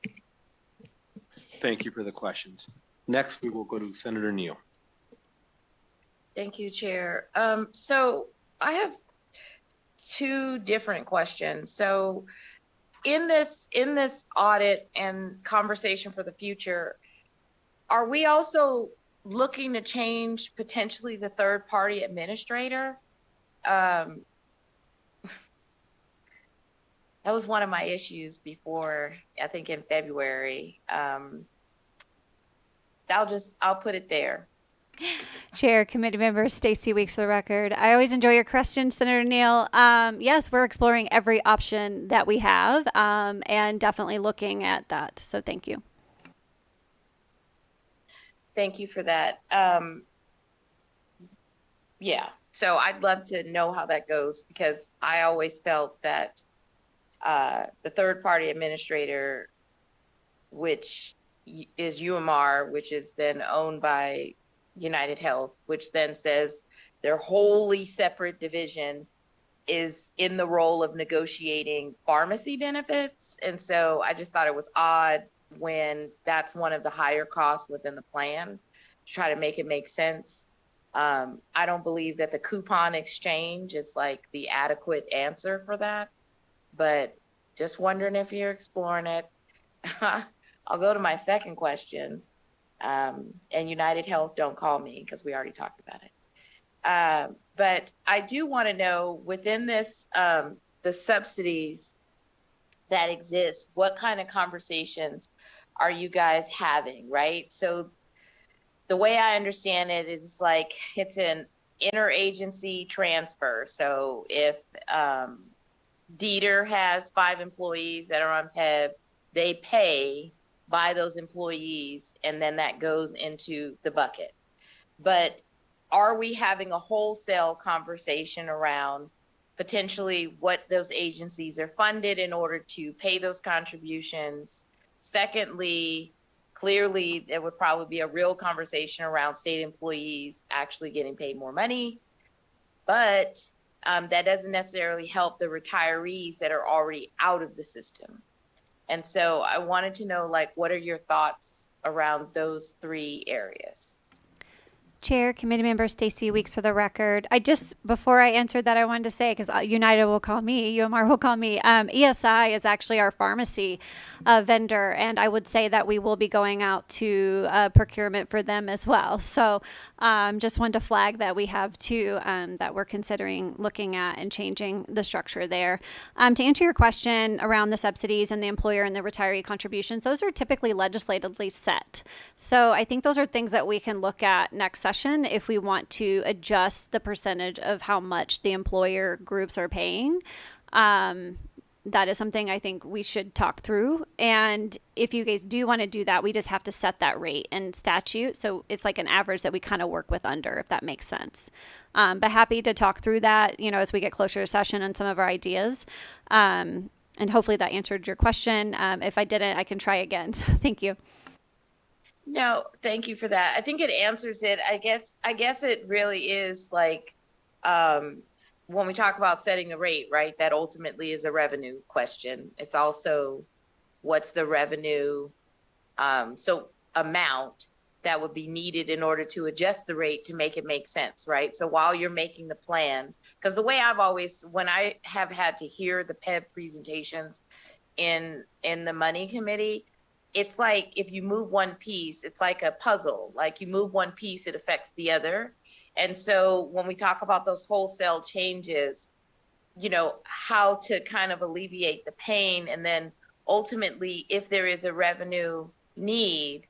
Speaker 1: Thank you for the questions. Next, we will go to Senator Neal.
Speaker 7: Thank you, Chair. So I have 2 different questions. So in this audit and conversation for the future, are we also looking to change potentially the third-party administrator? That was one of my issues before, I think in February. I'll put it there.
Speaker 2: Chair, committee member Stacy Weeks for the record. I always enjoy your questions, Senator Neal. Yes, we're exploring every option that we have and definitely looking at that. So thank you.
Speaker 7: Thank you for that. Yeah, so I'd love to know how that goes because I always felt that the third party administrator, which is UMR, which is then owned by United Health, which then says their wholly separate division is in the role of negotiating pharmacy benefits. And so I just thought it was odd when that's one of the higher costs within the plan to try to make it make sense. I don't believe that the coupon exchange is like the adequate answer for that, but just wondering if you're exploring it. I'll go to my second question. And United Health, don't call me because we already talked about it. But I do want to know within this, the subsidies that exist, what kind of conversations are you guys having, right? So the way I understand it is like it's an interagency transfer. So if Dieter has 5 employees that are on PEB, they pay by those employees, and then that goes into the bucket. But are we having a wholesale conversation around potentially what those agencies are funded in order to pay those contributions? Secondly, clearly there would probably be a real conversation around state employees actually getting paid more money, but that doesn't necessarily help the retirees that are already out of the system. And so I wanted to know, like, what are your thoughts around those 3 areas?
Speaker 2: Chair, committee member Stacy Weeks for the record. Before I answered that, I wanted to say, because United will call me, UMR will call me, ESI is actually our pharmacy vendor, and I would say that we will be going out to procurement for them as well. So just wanted to flag that we have 2 that we're considering looking at and changing the structure there. To answer your question around the subsidies and the employer and the retiree contributions, those are typically legislatively set. So I think those are things that we can look at next session if we want to adjust the percentage of how much the employer groups are paying. That is something I think we should talk through. And if you guys do want to do that, we just have to set that rate in statute. So it's like an average that we kind of work with under, if that makes sense. But happy to talk through that, as we get closer to session and some of our ideas. And hopefully that answered your question. If I didn't, I can try again. So thank you.
Speaker 7: No, thank you for that. I think it answers it. I guess it really is like when we talk about setting the rate, right? That ultimately is a revenue question. It's also what's the revenue so amount that would be needed in order to adjust the rate to make it make sense, right? So while you're making the plans, because the way when I have had to hear the PEB presentations in the money committee, it's like if you move one piece, it's like a puzzle. Like you move one piece, it affects the other. And so when we talk about those wholesale changes, how to kind of alleviate the pain, and then ultimately, if there is a revenue need,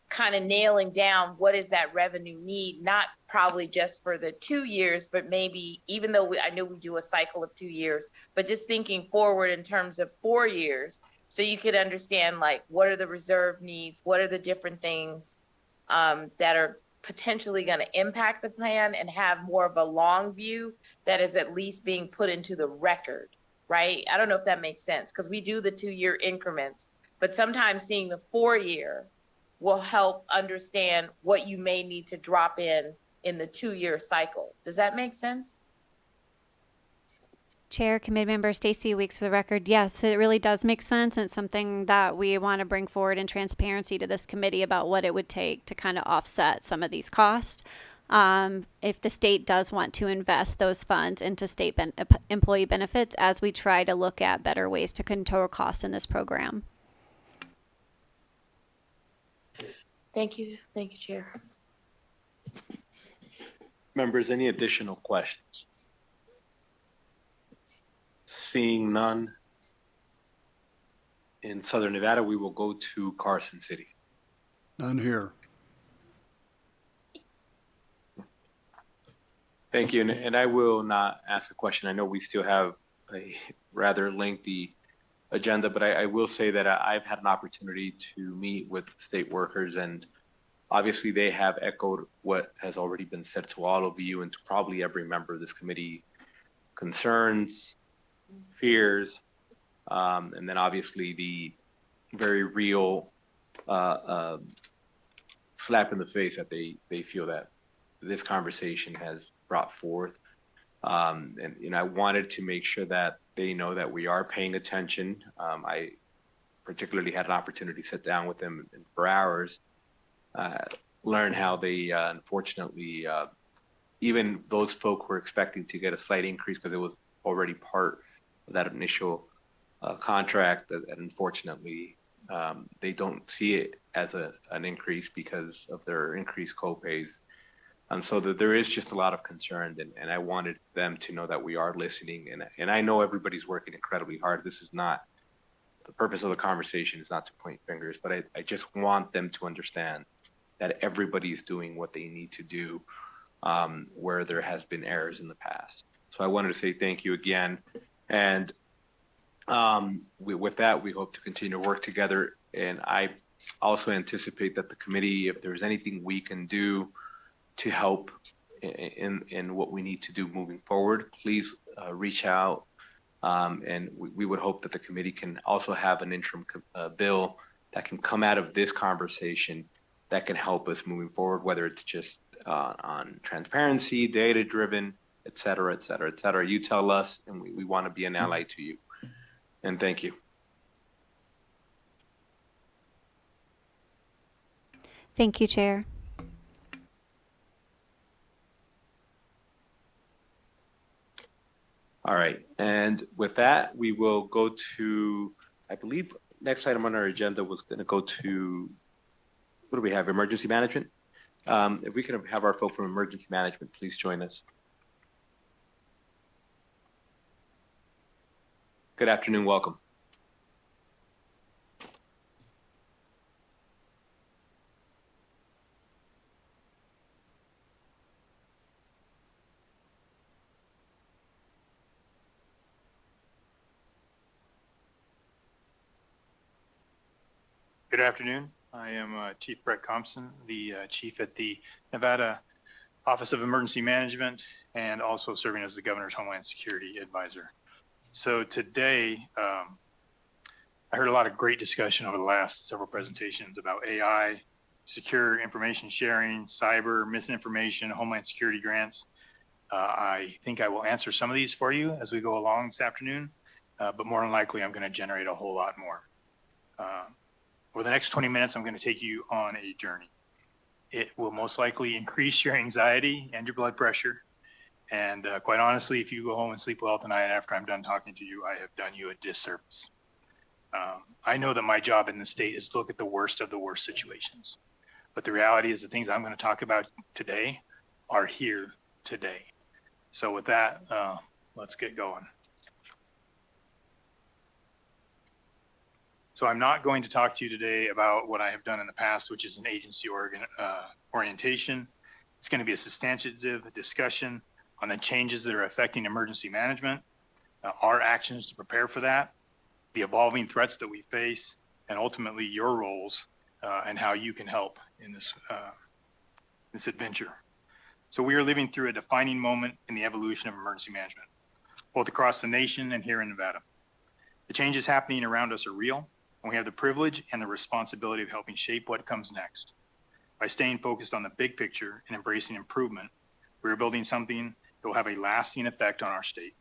Speaker 7: kind of nailing down what is that revenue need, not probably just for the 2 years, but maybe even though I know we do a cycle of 2 years, but just thinking forward in terms of 4 years. So you could understand, like, what are the reserve needs? What are the different things that are potentially going to impact the plan, and have more of a long view that is at least being put into the record, right? I don't know if that makes sense, because we do the 2-year increments, but sometimes seeing the 4-year will help understand what you may need to drop in the 2-year cycle. Does that make sense?
Speaker 2: Chair, committee member Stacy Weeks for the record. Yes, it really does make sense. And it's something that we want to bring forward in transparency to this committee about what it would take to kind of offset some of these costs. If the state does want to invest those funds into state employee benefits, as we try to look at better ways to control costs in this program.
Speaker 7: Thank you. Thank you, Chair.
Speaker 1: Members, any additional questions? Seeing none, in Southern Nevada, we will go to Carson City.
Speaker 4: None here.
Speaker 1: Thank you, and I will not ask a question. I know we still have a rather lengthy agenda, but I will say that I've had an opportunity to meet with state workers, and obviously they have echoed what has already been said to all of you and to probably every member of this committee: concerns, fears, and then obviously the very real slap in the face that they feel that this conversation has brought forth. And I wanted to make sure that they know that we are paying attention. I particularly had an opportunity to sit down with them for hours, learn how they unfortunately, even those folk were expecting to get a slight increase because it was already part of that initial contract, that unfortunately they don't see it as an increase because of their increased co-pays. And so there is just a lot of concern, and I wanted them to know that we are listening. And I know everybody's working incredibly hard. This is not, the purpose of the conversation is not to point fingers, but I just want them to understand that everybody's doing what they need to do where there has been errors in the past. So I wanted to say thank you again. And with that, we hope to continue to work together. And I also anticipate that the committee, if there's anything we can do to help in what we need to do moving forward, please reach out. And we would hope that the committee can also have an interim bill that can come out of this conversation that can help us moving forward, whether it's just on transparency, data-driven, et cetera, et cetera, et cetera. You tell us, and we want to be an ally to you. And thank you.
Speaker 2: Thank you, Chair.
Speaker 1: All right, and with that, we will go to, I believe, next item on our agenda was going to go to, what do we have, emergency management? If we could have our folk from emergency management, please join us. Good afternoon, welcome.
Speaker 19: Good afternoon. I am Chief Brett Compson, the chief at the Nevada Office of Emergency Management, and also serving as the Governor's Homeland Security Advisor. So today, I heard a lot of great discussion over the last several presentations about AI, secure information sharing, cyber, misinformation, Homeland Security grants. I think I will answer some of these for you as we go along this afternoon, but more than likely, I'm going to generate a whole lot more. Over the next 20 minutes, I'm going to take you on a journey. It will most likely increase your anxiety and your blood pressure. And quite honestly, if you go home and sleep well tonight after I'm done talking to you, I have done you a disservice. I know that my job in the state is to look at the worst of the worst situations. But the reality is the things I'm going to talk about today are here today. So with that, let's get going. So I'm not going to talk to you today about what I have done in the past, which is an agency orientation. It's going to be a substantive discussion on the changes that are affecting emergency management, our actions to prepare for that, the evolving threats that we face, and ultimately your roles and how you can help in this adventure. So we are living through a defining moment in the evolution of emergency management, both across the nation and here in Nevada. The changes happening around us are real, and we have the privilege and the responsibility of helping shape what comes next. By staying focused on the big picture and embracing improvement, we are building something that will have a lasting effect on our state.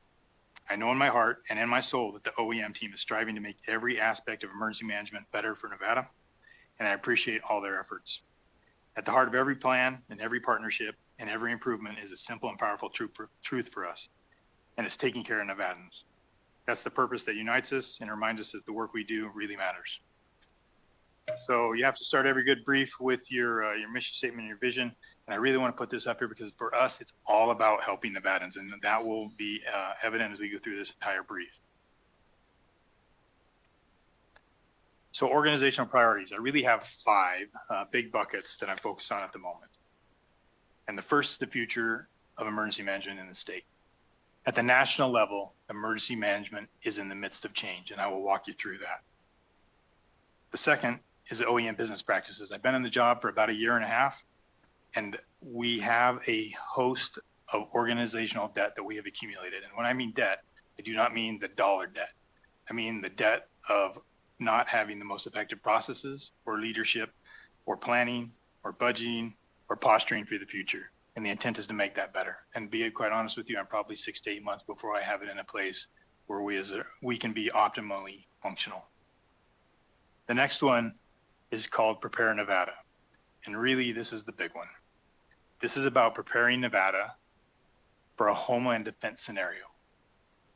Speaker 19: I know in my heart and in my soul that the OEM team is striving to make every aspect of emergency management better for Nevada, and I appreciate all their efforts. At the heart of every plan and every partnership and every improvement is a simple and powerful truth for us, and it's taking care of Nevadans. That's the purpose that unites us and reminds us that the work we do really matters. So you have to start every good brief with your mission statement and your vision. And I really want to put this up here because for us, it's all about helping Nevadans, and that will be evident as we go through this entire brief. So organizational priorities, I really have 5 big buckets that I'm focused on at the moment. And the first is the future of emergency management in the state. At the national level, emergency management is in the midst of change, and I will walk you through that. The second is OEM business practices. I've been in the job for about 1.5 years, and we have a host of organizational debt that we have accumulated. And when I mean debt, I do not mean the dollar debt. I mean the debt of not having the most effective processes or leadership or planning or budgeting or posturing for the future. And the intent is to make that better. And be quite honest with you, I'm probably 6 to 8 months before I have it in a place where we can be optimally functional. The next one is called Prepare Nevada. And really, this is the big one. This is about preparing Nevada for a Homeland Defense scenario.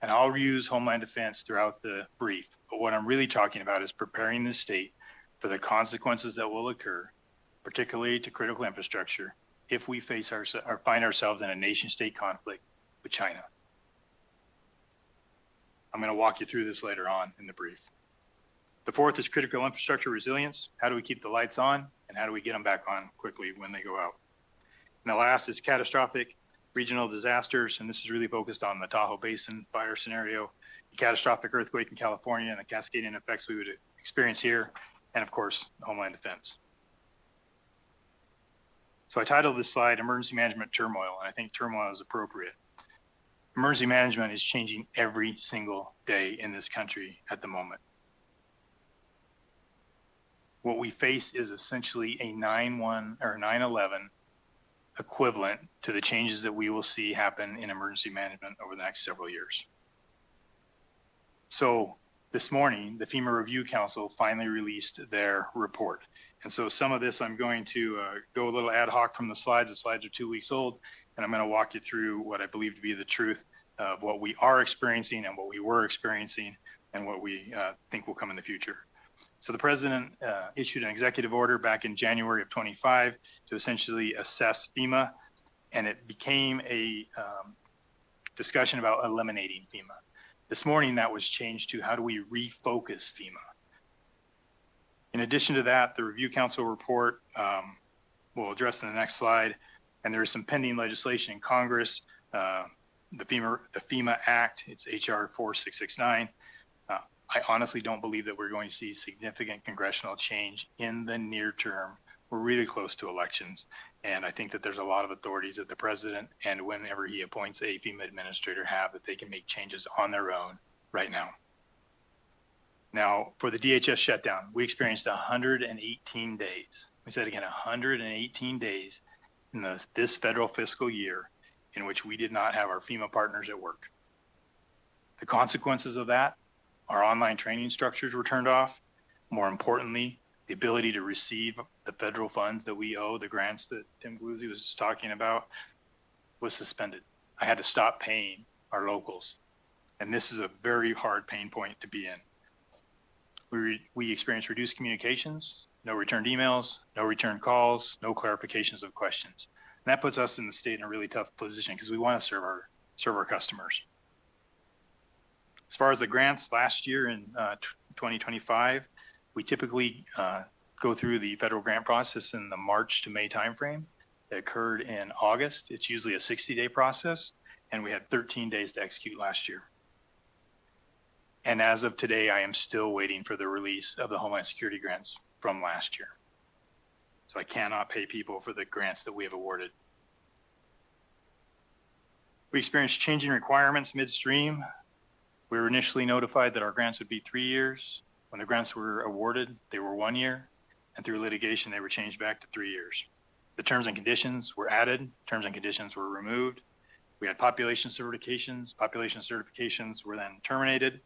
Speaker 19: And I'll use Homeland Defense throughout the brief, but what I'm really talking about is preparing the state for the consequences that will occur, particularly to critical infrastructure, if we find ourselves in a nation-state conflict with China. I'm going to walk you through this later on in the brief. The fourth is critical infrastructure resilience. How do we keep the lights on, and how do we get them back on quickly when they go out? And the last is catastrophic regional disasters, and this is really focused on the Tahoe Basin fire scenario, the catastrophic earthquake in California, and the cascading effects we would experience here, and of course, Homeland Defense. So I titled this slide Emergency Management Turmoil, and I think turmoil is appropriate. Emergency management is changing every single day in this country at the moment. What we face is essentially a 9/1 or 9/11 equivalent to the changes that we will see happen in emergency management over the next several years. So this morning, the FEMA Review Council finally released their report. And so some of this, I'm going to go a little ad hoc from the slides. The slides are 2 weeks old, and I'm going to walk you through what I believe to be the truth of what we are experiencing and what we were experiencing and what we think will come in the future. So the president issued an executive order back in January of 25 to essentially assess FEMA, and it became a discussion about eliminating FEMA. This morning, that was changed to how do we refocus FEMA. In addition to that, the Review Council report we'll address in the next slide, and there is some pending legislation in Congress, the FEMA Act, it's HR 4669. I honestly don't believe that we're going to see significant congressional change in the near term. We're really close to elections, and I think that there's a lot of authorities that the president and whenever he appoints a FEMA administrator have that they can make changes on their own right now. Now, for the DHS shutdown, we experienced 118 days. We said again, 118 days in this federal fiscal year in which we did not have our FEMA partners at work. The consequences of that, our online training structures were turned off. More importantly, the ability to receive the federal funds that we owe, the grants that Tim Gluzzi was just talking about, was suspended. I had to stop paying our locals. And this is a very hard pain point to be in. We experienced reduced communications, no returned emails, no returned calls, no clarifications of questions. And that puts us in the state in a really tough position because we want to serve our customers. As far as the grants, last year in 2025, we typically go through the federal grant process in the March to May timeframe. It occurred in August. It's usually a 60-day process, and we had 13 days to execute last year. And as of today, I am still waiting for the release of the Homeland Security grants from last year. So I cannot pay people for the grants that we have awarded. We experienced changing requirements midstream. We were initially notified that our grants would be 3 years. When the grants were awarded, they were 1 year. And through litigation, they were changed back to 3 years. The terms and conditions were added. Terms and conditions were removed. We had population certifications. Population certifications were then terminated.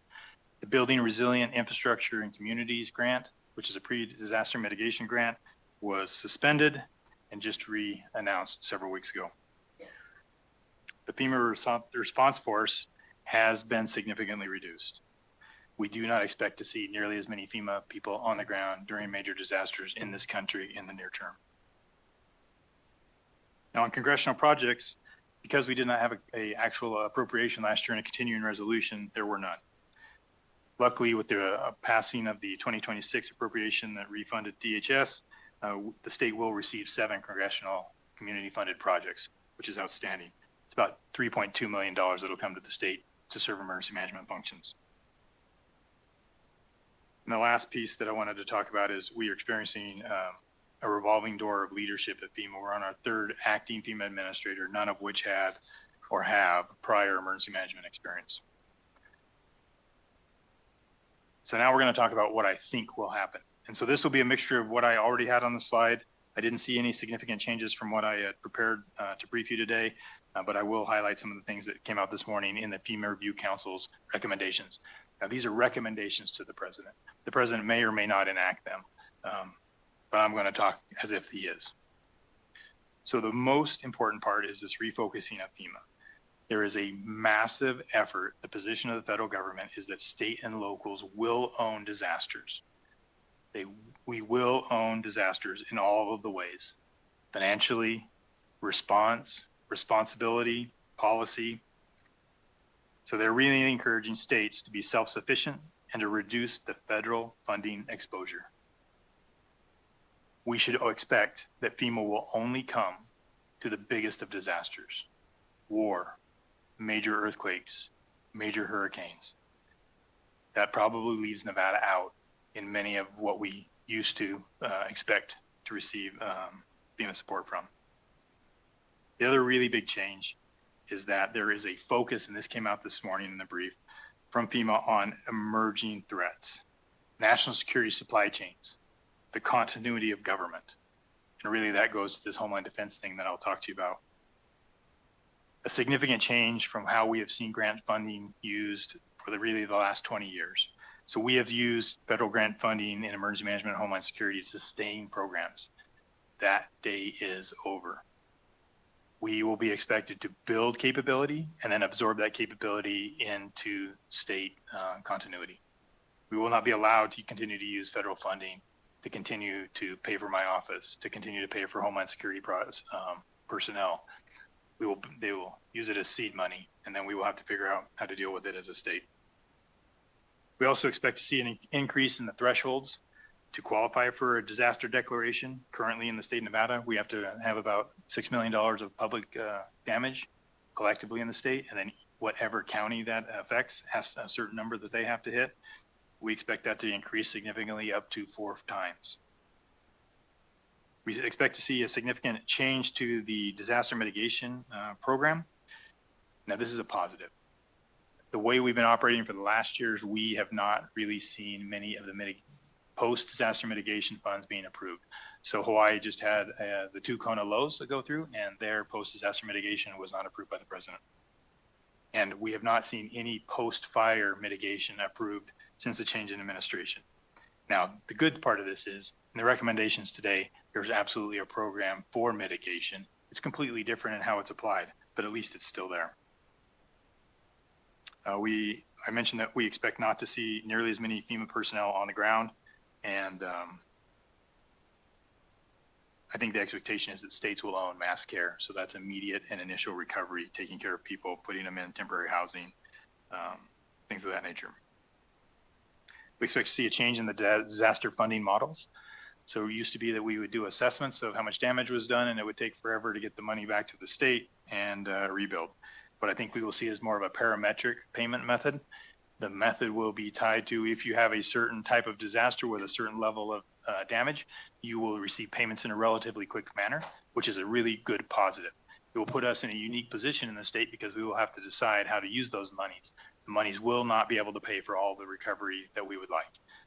Speaker 19: The Building Resilient Infrastructure and Communities grant, which is a pre-disaster mitigation grant, was suspended and just re-announced several weeks ago. The FEMA response force has been significantly reduced. We do not expect to see nearly as many FEMA people on the ground during major disasters in this country in the near term. Now on congressional projects, because we did not have an actual appropriation last year and a continuing resolution, there were none. Luckily, with the passing of the 2026 appropriation that refunded DHS, the state will receive 7 congressional community funded projects, which is outstanding. It's about $3.2 million that'll come to the state to serve emergency management functions. And the last piece that I wanted to talk about is we are experiencing a revolving door of leadership at FEMA. We're on our third acting FEMA administrator, none of which had or have prior emergency management experience. So now we're going to talk about what I think will happen. And so this will be a mixture of what I already had on the slide. I didn't see any significant changes from what I had prepared to brief you today, but I will highlight some of the things that came out this morning in the FEMA Review Council's recommendations. Now, these are recommendations to the president. The president may or may not enact them, but I'm going to talk as if he is. So the most important part is this refocusing of FEMA. There is a massive effort. The position of the federal government is that state and locals will own disasters. We will own disasters in all of the ways: financially, response, responsibility, policy. So they're really encouraging states to be self-sufficient and to reduce the federal funding exposure. We should expect that FEMA will only come to the biggest of disasters: war, major earthquakes, major hurricanes. That probably leaves Nevada out in many of what we used to expect to receive FEMA support from. The other really big change is that there is a focus, and this came out this morning in the brief, from FEMA on emerging threats, national security supply chains, the continuity of government. And really that goes to this Homeland Defense thing that I'll talk to you about. A significant change from how we have seen grant funding used for the last 20 years. So we have used federal grant funding in emergency management and Homeland Security to sustain programs. That day is over. We will be expected to build capability and then absorb that capability into state continuity. We will not be allowed to continue to use federal funding to continue to pay for my office, to continue to pay for Homeland Security personnel. They will use it as seed money, and then we will have to figure out how to deal with it as a state. We also expect to see an increase in the thresholds to qualify for a disaster declaration. Currently in the state of Nevada, we have to have about $6 million of public damage collectively in the state, and then whatever county that affects has a certain number that they have to hit. We expect that to increase significantly up to 4 times. We expect to see a significant change to the disaster mitigation program. Now, this is a positive. The way we've been operating for the last years, we have not really seen many of the post-disaster mitigation funds being approved. So Hawaii just had the 2 Kona lows that go through, and their post-disaster mitigation was not approved by the president. And we have not seen any post-fire mitigation approved since the change in administration. Now, the good part of this is, in the recommendations today, there's absolutely a program for mitigation. It's completely different in how it's applied, but at least it's still there. I mentioned that we expect not to see nearly as many FEMA personnel on the ground, and I think the expectation is that states will own mass care. So that's immediate and initial recovery, taking care of people, putting them in temporary housing, things of that nature. We expect to see a change in the disaster funding models. So it used to be that we would do assessments of how much damage was done, and it would take forever to get the money back to the state and rebuild. What I think we will see is more of a parametric payment method. The method will be tied to if you have a certain type of disaster with a certain level of damage, you will receive payments in a relatively quick manner, which is a really good positive. It will put us in a unique position in the state because we will have to decide how to use those monies. The monies will not be able to pay for all the recovery that we would like.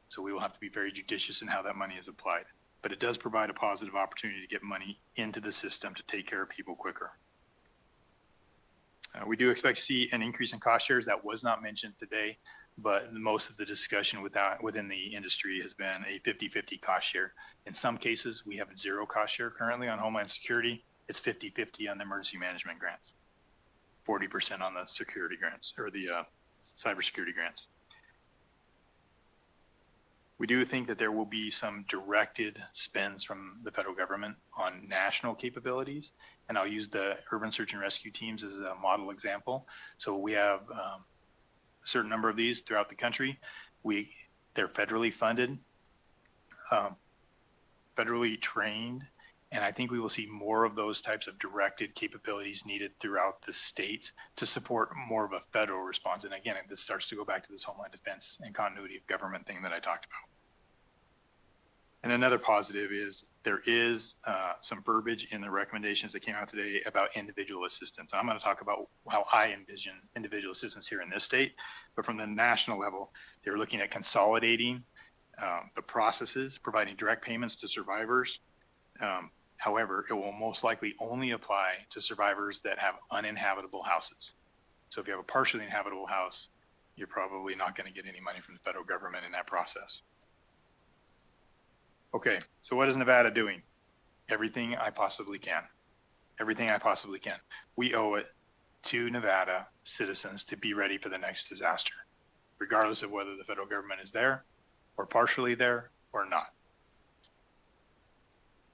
Speaker 19: So we will have to be very judicious in how that money is applied. But it does provide a positive opportunity to get money into the system to take care of people quicker. We do expect to see an increase in cost shares. That was not mentioned today, but most of the discussion within the industry has been a 50-50 cost share. In some cases, we have 0 cost share currently on Homeland Security. It's 50-50 on the emergency management grants, 40% on the security grants or the cybersecurity grants. We do think that there will be some directed spends from the federal government on national capabilities, and I'll use the urban search and rescue teams as a model example. So we have a certain number of these throughout the country. They're federally funded, federally trained, And I think we will see more of those types of directed capabilities needed throughout the states to support more of a federal response. And again, this starts to go back to this Homeland Defense and continuity of government thing that I talked about. And another positive is there is some verbiage in the recommendations that came out today about individual assistance. I'm going to talk about how I envision individual assistance here in this state, but from the national level, they're looking at consolidating the processes, providing direct payments to survivors. However, it will most likely only apply to survivors that have uninhabitable houses. So if you have a partially inhabitable house, you're probably not going to get any money from the federal government in that process. Okay, so what is Nevada doing? Everything I possibly can. Everything I possibly can. We owe it to Nevada citizens to be ready for the next disaster, regardless of whether the federal government is there or partially there or not.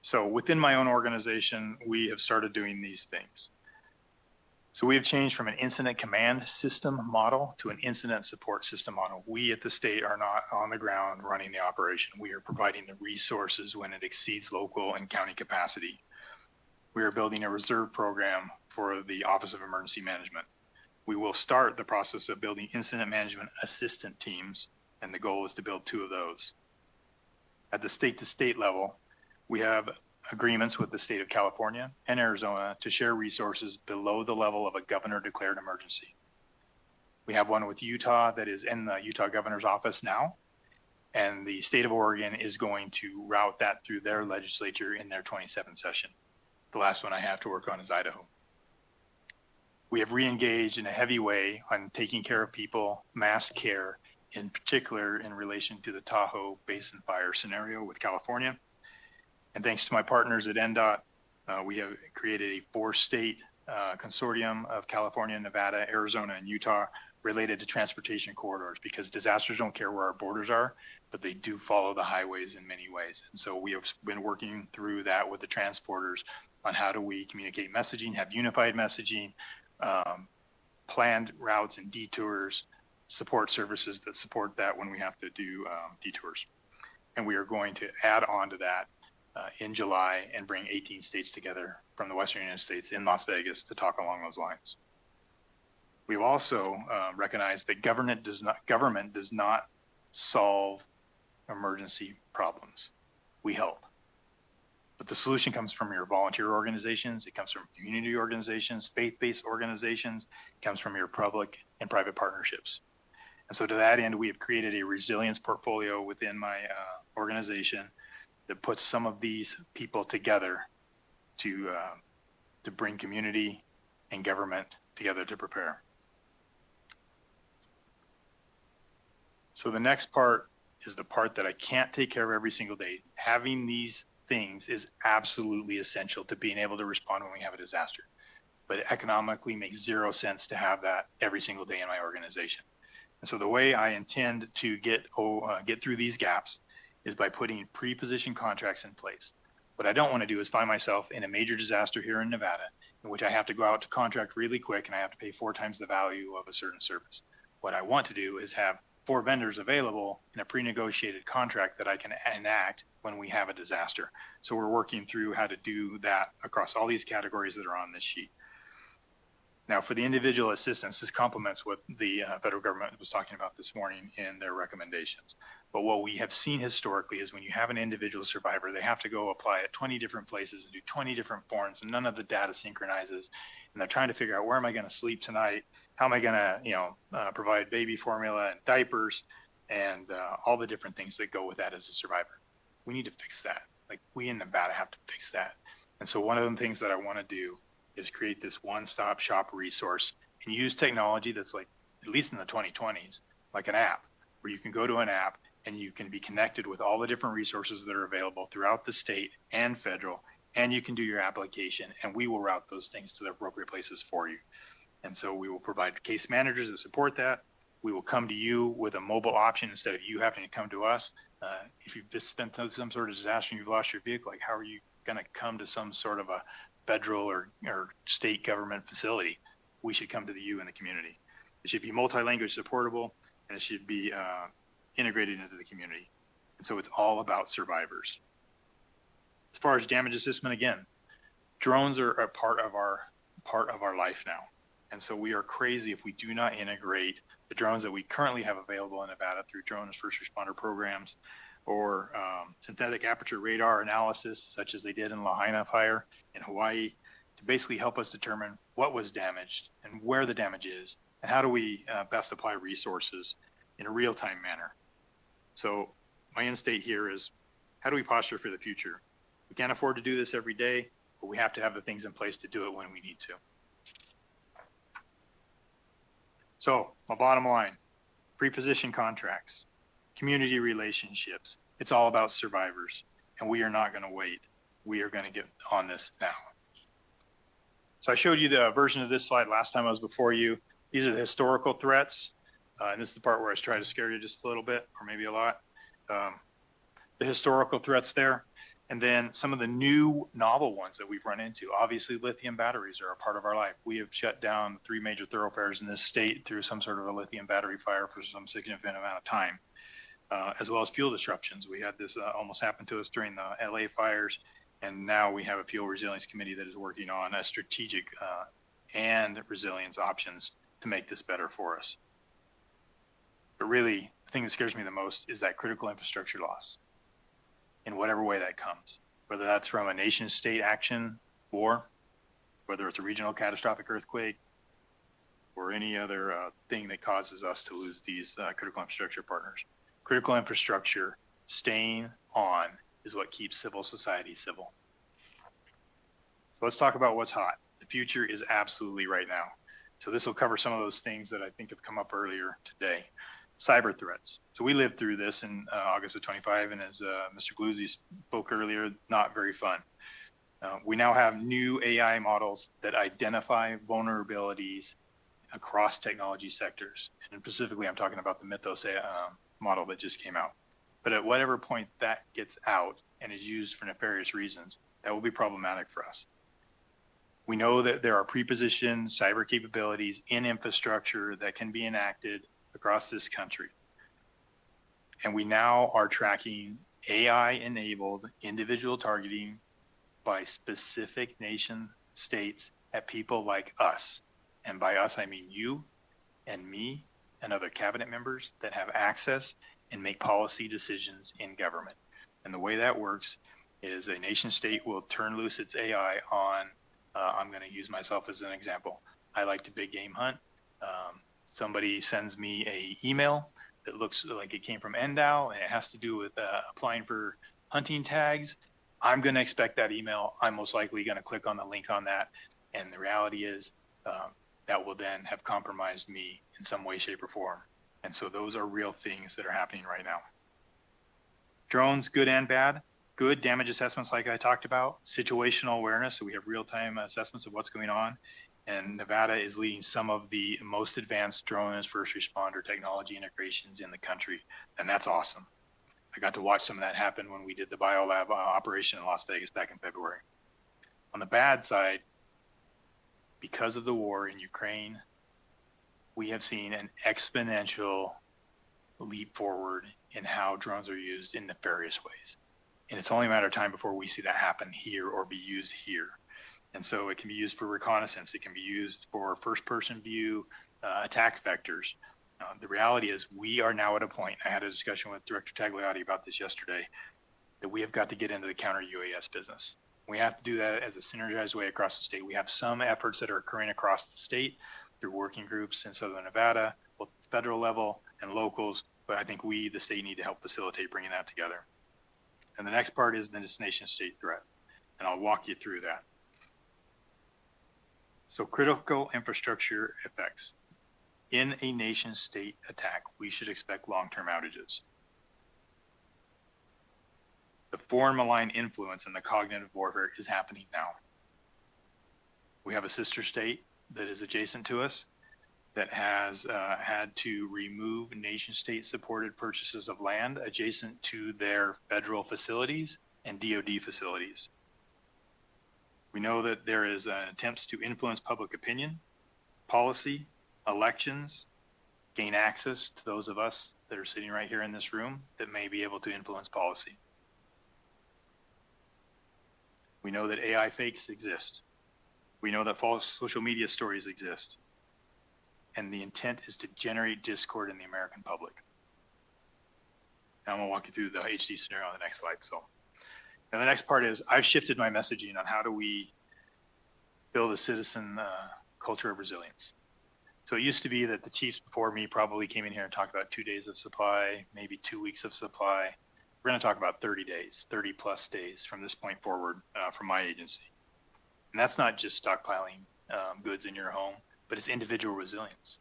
Speaker 19: So within my own organization, we have started doing these things. So we have changed from an incident command system model to an incident support system model. We at the state are not on the ground running the operation. We are providing the resources when it exceeds local and county capacity. We are building a reserve program for the Office of Emergency Management. We will start the process of building incident management assistant teams, and the goal is to build 2 of those. At the state-to-state level, we have agreements with the state of California and Arizona to share resources below the level of a governor-declared emergency. We have one with Utah that is in the Utah governor's office now, and the state of Oregon is going to route that through their legislature in their 27th session. The last one I have to work on is Idaho. We have re-engaged in a heavy way on taking care of people, mass care, in particular in relation to the Tahoe Basin fire scenario with California. And thanks to my partners at NDOT, we have created a 4-state consortium of California, Nevada, Arizona, and Utah related to transportation corridors, because disasters don't care where our borders are, but they do follow the highways in many ways. And so we have been working through that with the transporters on how do we communicate messaging, have unified messaging, planned routes and detours, support services that support that when we have to do detours. And we are going to add on to that in July and bring 18 states together from the Western United States in Las Vegas to talk along those lines. We've also recognized that government does not solve emergency problems. We help. But the solution comes from your volunteer organizations, it comes from community organizations, faith-based organizations, it comes from your public and private partnerships. And so to that end, we have created a resilience portfolio within my organization that puts some of these people together to bring community and government together to prepare. So the next part is the part that I can't take care of every single day. Having these things is absolutely essential to being able to respond when we have a disaster. But it economically makes 0 sense to have that every single day in my organization. And so the way I intend to get through these gaps is by putting pre-positioned contracts in place. What I don't want to do is find myself in a major disaster here in Nevada, in which I have to go out to contract really quick and I have to pay 4 times the value of a certain service. What I want to do is have 4 vendors available in a pre-negotiated contract that I can enact when we have a disaster. So we're working through how to do that across all these categories that are on this sheet. Now, for the individual assistance, this complements what the federal government was talking about this morning in their recommendations. But what we have seen historically is when you have an individual survivor, they have to go apply at 20 different places and do 20 different forms, and none of the data synchronizes. And they're trying to figure out, where am I going to sleep tonight? How am I going to, provide baby formula and diapers and all the different things that go with that as a survivor? We need to fix that. Like, we in Nevada have to fix that. And so one of the things that I want to do is create this one-stop shop resource and use technology that's like, at least in the 2020s, like an app, where you can go to an app and you can be connected with all the different resources that are available throughout the state and federal, and you can do your application, and we will route those things to the appropriate places for you. And so we will provide case managers that support that. We will come to you with a mobile option instead of you having to come to us. If you've just been through some sort of disaster and you've lost your vehicle, like, how are you going to come to some sort of a federal or state government facility? We should come to you in the community. It should be multi-language supportable, and it should be integrated into the community. And so it's all about survivors. As far as damage assessment, again, drones are a part of our life now. And so we are crazy if we do not integrate the drones that we currently have available in Nevada through drone as first responder programs or synthetic aperture radar analysis, such as they did in Lahaina fire in Hawaii, to basically help us determine what was damaged and where the damage is, and how do we best apply resources in a real-time manner. So my end state here is, how do we posture for the future? We can't afford to do this every day, but we have to have the things in place to do it when we need to. So my bottom line, pre-position contracts, community relationships, it's all about survivors, and we are not going to wait. We are going to get on this now. So I showed you the version of this slide last time I was before you. These are the historical threats, and this is the part where I was trying to scare you just a little bit, or maybe a lot. The historical threats there, and then some of the new novel ones that we've run into. Obviously, lithium batteries are a part of our life. We have shut down 3 major thoroughfares in this state through some sort of a lithium battery fire for some significant amount of time, as well as fuel disruptions. We had this almost happen to us during the LA fires, and now we have a fuel resilience committee that is working on a strategic and resilience options to make this better for us. But really, the thing that scares me the most is that critical infrastructure loss, in whatever way that comes, whether that's from a nation state action, war, whether it's a regional catastrophic earthquake, or any other thing that causes us to lose these critical infrastructure partners. Critical infrastructure staying on is what keeps civil society civil. So let's talk about what's hot. The future is absolutely right now. So this will cover some of those things that I think have come up earlier today. Cyber threats. So we lived through this in August of 25, and as Mr. Gluzzi spoke earlier, not very fun. We now have new AI models that identify vulnerabilities across technology sectors. And specifically, I'm talking about the Mythos model that just came out. But at whatever point that gets out and is used for nefarious reasons, that will be problematic for us. We know that there are pre-positioned cyber capabilities in infrastructure that can be enacted across this country. And we now are tracking AI-enabled individual targeting by specific nation states at people like us. And by us, I mean you and me and other cabinet members that have access and make policy decisions in government. And the way that works is a nation state will turn loose its AI on, I'm going to use myself as an example. I like to big game hunt. Somebody sends me a email that looks like it came from NDOW and it has to do with applying for hunting tags. I'm going to expect that email. I'm most likely going to click on the link on that. And the reality is that will then have compromised me in some way, shape, or form. And so those are real things that are happening right now. Drones, good and bad. Good damage assessments like I talked about. Situational awareness, so we have real-time assessments of what's going on. And Nevada is leading some of the most advanced drone as first responder technology integrations in the country. And that's awesome. I got to watch some of that happen when we did the biolab operation in Las Vegas back in February. On the bad side, because of the war in Ukraine, we have seen an exponential leap forward in how drones are used in nefarious ways. And it's only a matter of time before we see that happen here or be used here. And so it can be used for reconnaissance. It can be used for first-person view attack vectors. The reality is we are now at a point, I had a discussion with Director Tagliotti about this yesterday, that we have got to get into the counter-UAS business. We have to do that as a synergized way across the state. We have some efforts that are occurring across the state through working groups in Southern Nevada, both federal level and locals, but I think we, the state, need to help facilitate bringing that together. And the next part is the nation state threat, and I'll walk you through that. So critical infrastructure effects. In a nation state attack, we should expect long-term outages. The foreign malign influence and the cognitive warfare is happening now. We have a sister state that is adjacent to us that has had to remove nation state supported purchases of land adjacent to their federal facilities and DoD facilities. We know that there is attempts to influence public opinion, policy, elections, gain access to those of us that are sitting right here in this room that may be able to influence policy. We know that AI fakes exist. We know that false social media stories exist. And the intent is to generate discord in the American public. Now I'm gonna walk you through the HD scenario on the next slide. So, and the next part is I've shifted my messaging on how do we build a citizen culture of resilience. So it used to be that the chiefs before me probably came in here and talked about 2 days of supply, maybe 2 weeks of supply. We're going to talk about 30 days, 30 plus days from this point forward from my agency. And that's not just stockpiling goods in your home, but it's individual resilience.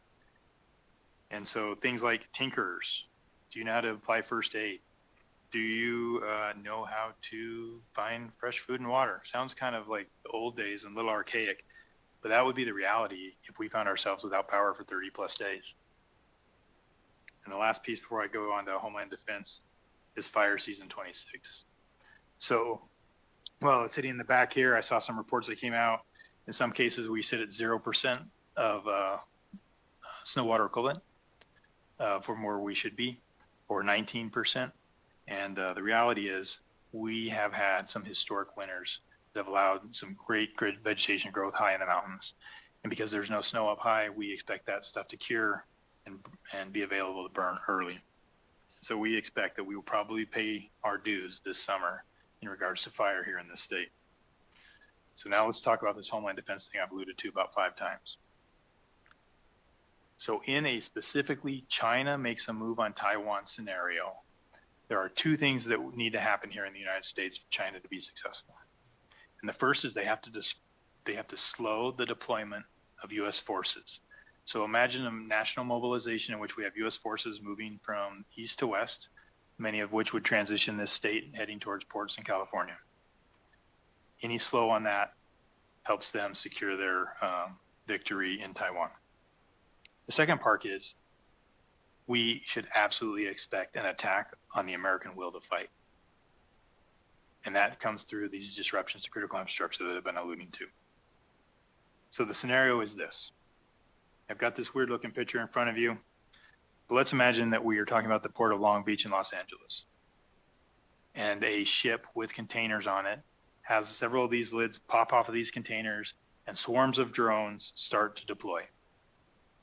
Speaker 19: And so things like tinkerers, do you know how to apply first aid? Do you know how to find fresh food and water? Sounds kind of like the old days and a little archaic. But that would be the reality if we found ourselves without power for 30 plus days. And the last piece before I go on to Homeland Defense is fire season 26. So, well, sitting in the back here, I saw some reports that came out. In some cases, we sit at 0% of snow water equivalent from where we should be, or 19%. And the reality is we have had some historic winters that have allowed some great vegetation growth high in the mountains. And because there's no snow up high, we expect that stuff to cure and be available to burn early. So we expect that we will probably pay our dues this summer in regards to fire here in the state. So now let's talk about this Homeland Defense thing I've alluded to about 5 times. So in a specifically China makes a move on Taiwan scenario, there are 2 things that need to happen here in the United States for China to be successful. And the first is they have to slow the deployment of U.S. forces. So imagine a national mobilization in which we have U.S. forces moving from east to west, many of which would transition this state heading towards ports in California. Any slow on that helps them secure their victory in Taiwan. The second part is we should absolutely expect an attack on the American will to fight. And that comes through these disruptions to critical infrastructure that I've been alluding to. So the scenario is this. I've got this weird looking picture in front of you, but let's imagine that we are talking about the port of Long Beach in Los Angeles. And a ship with containers on it has several of these lids pop off of these containers and swarms of drones start to deploy,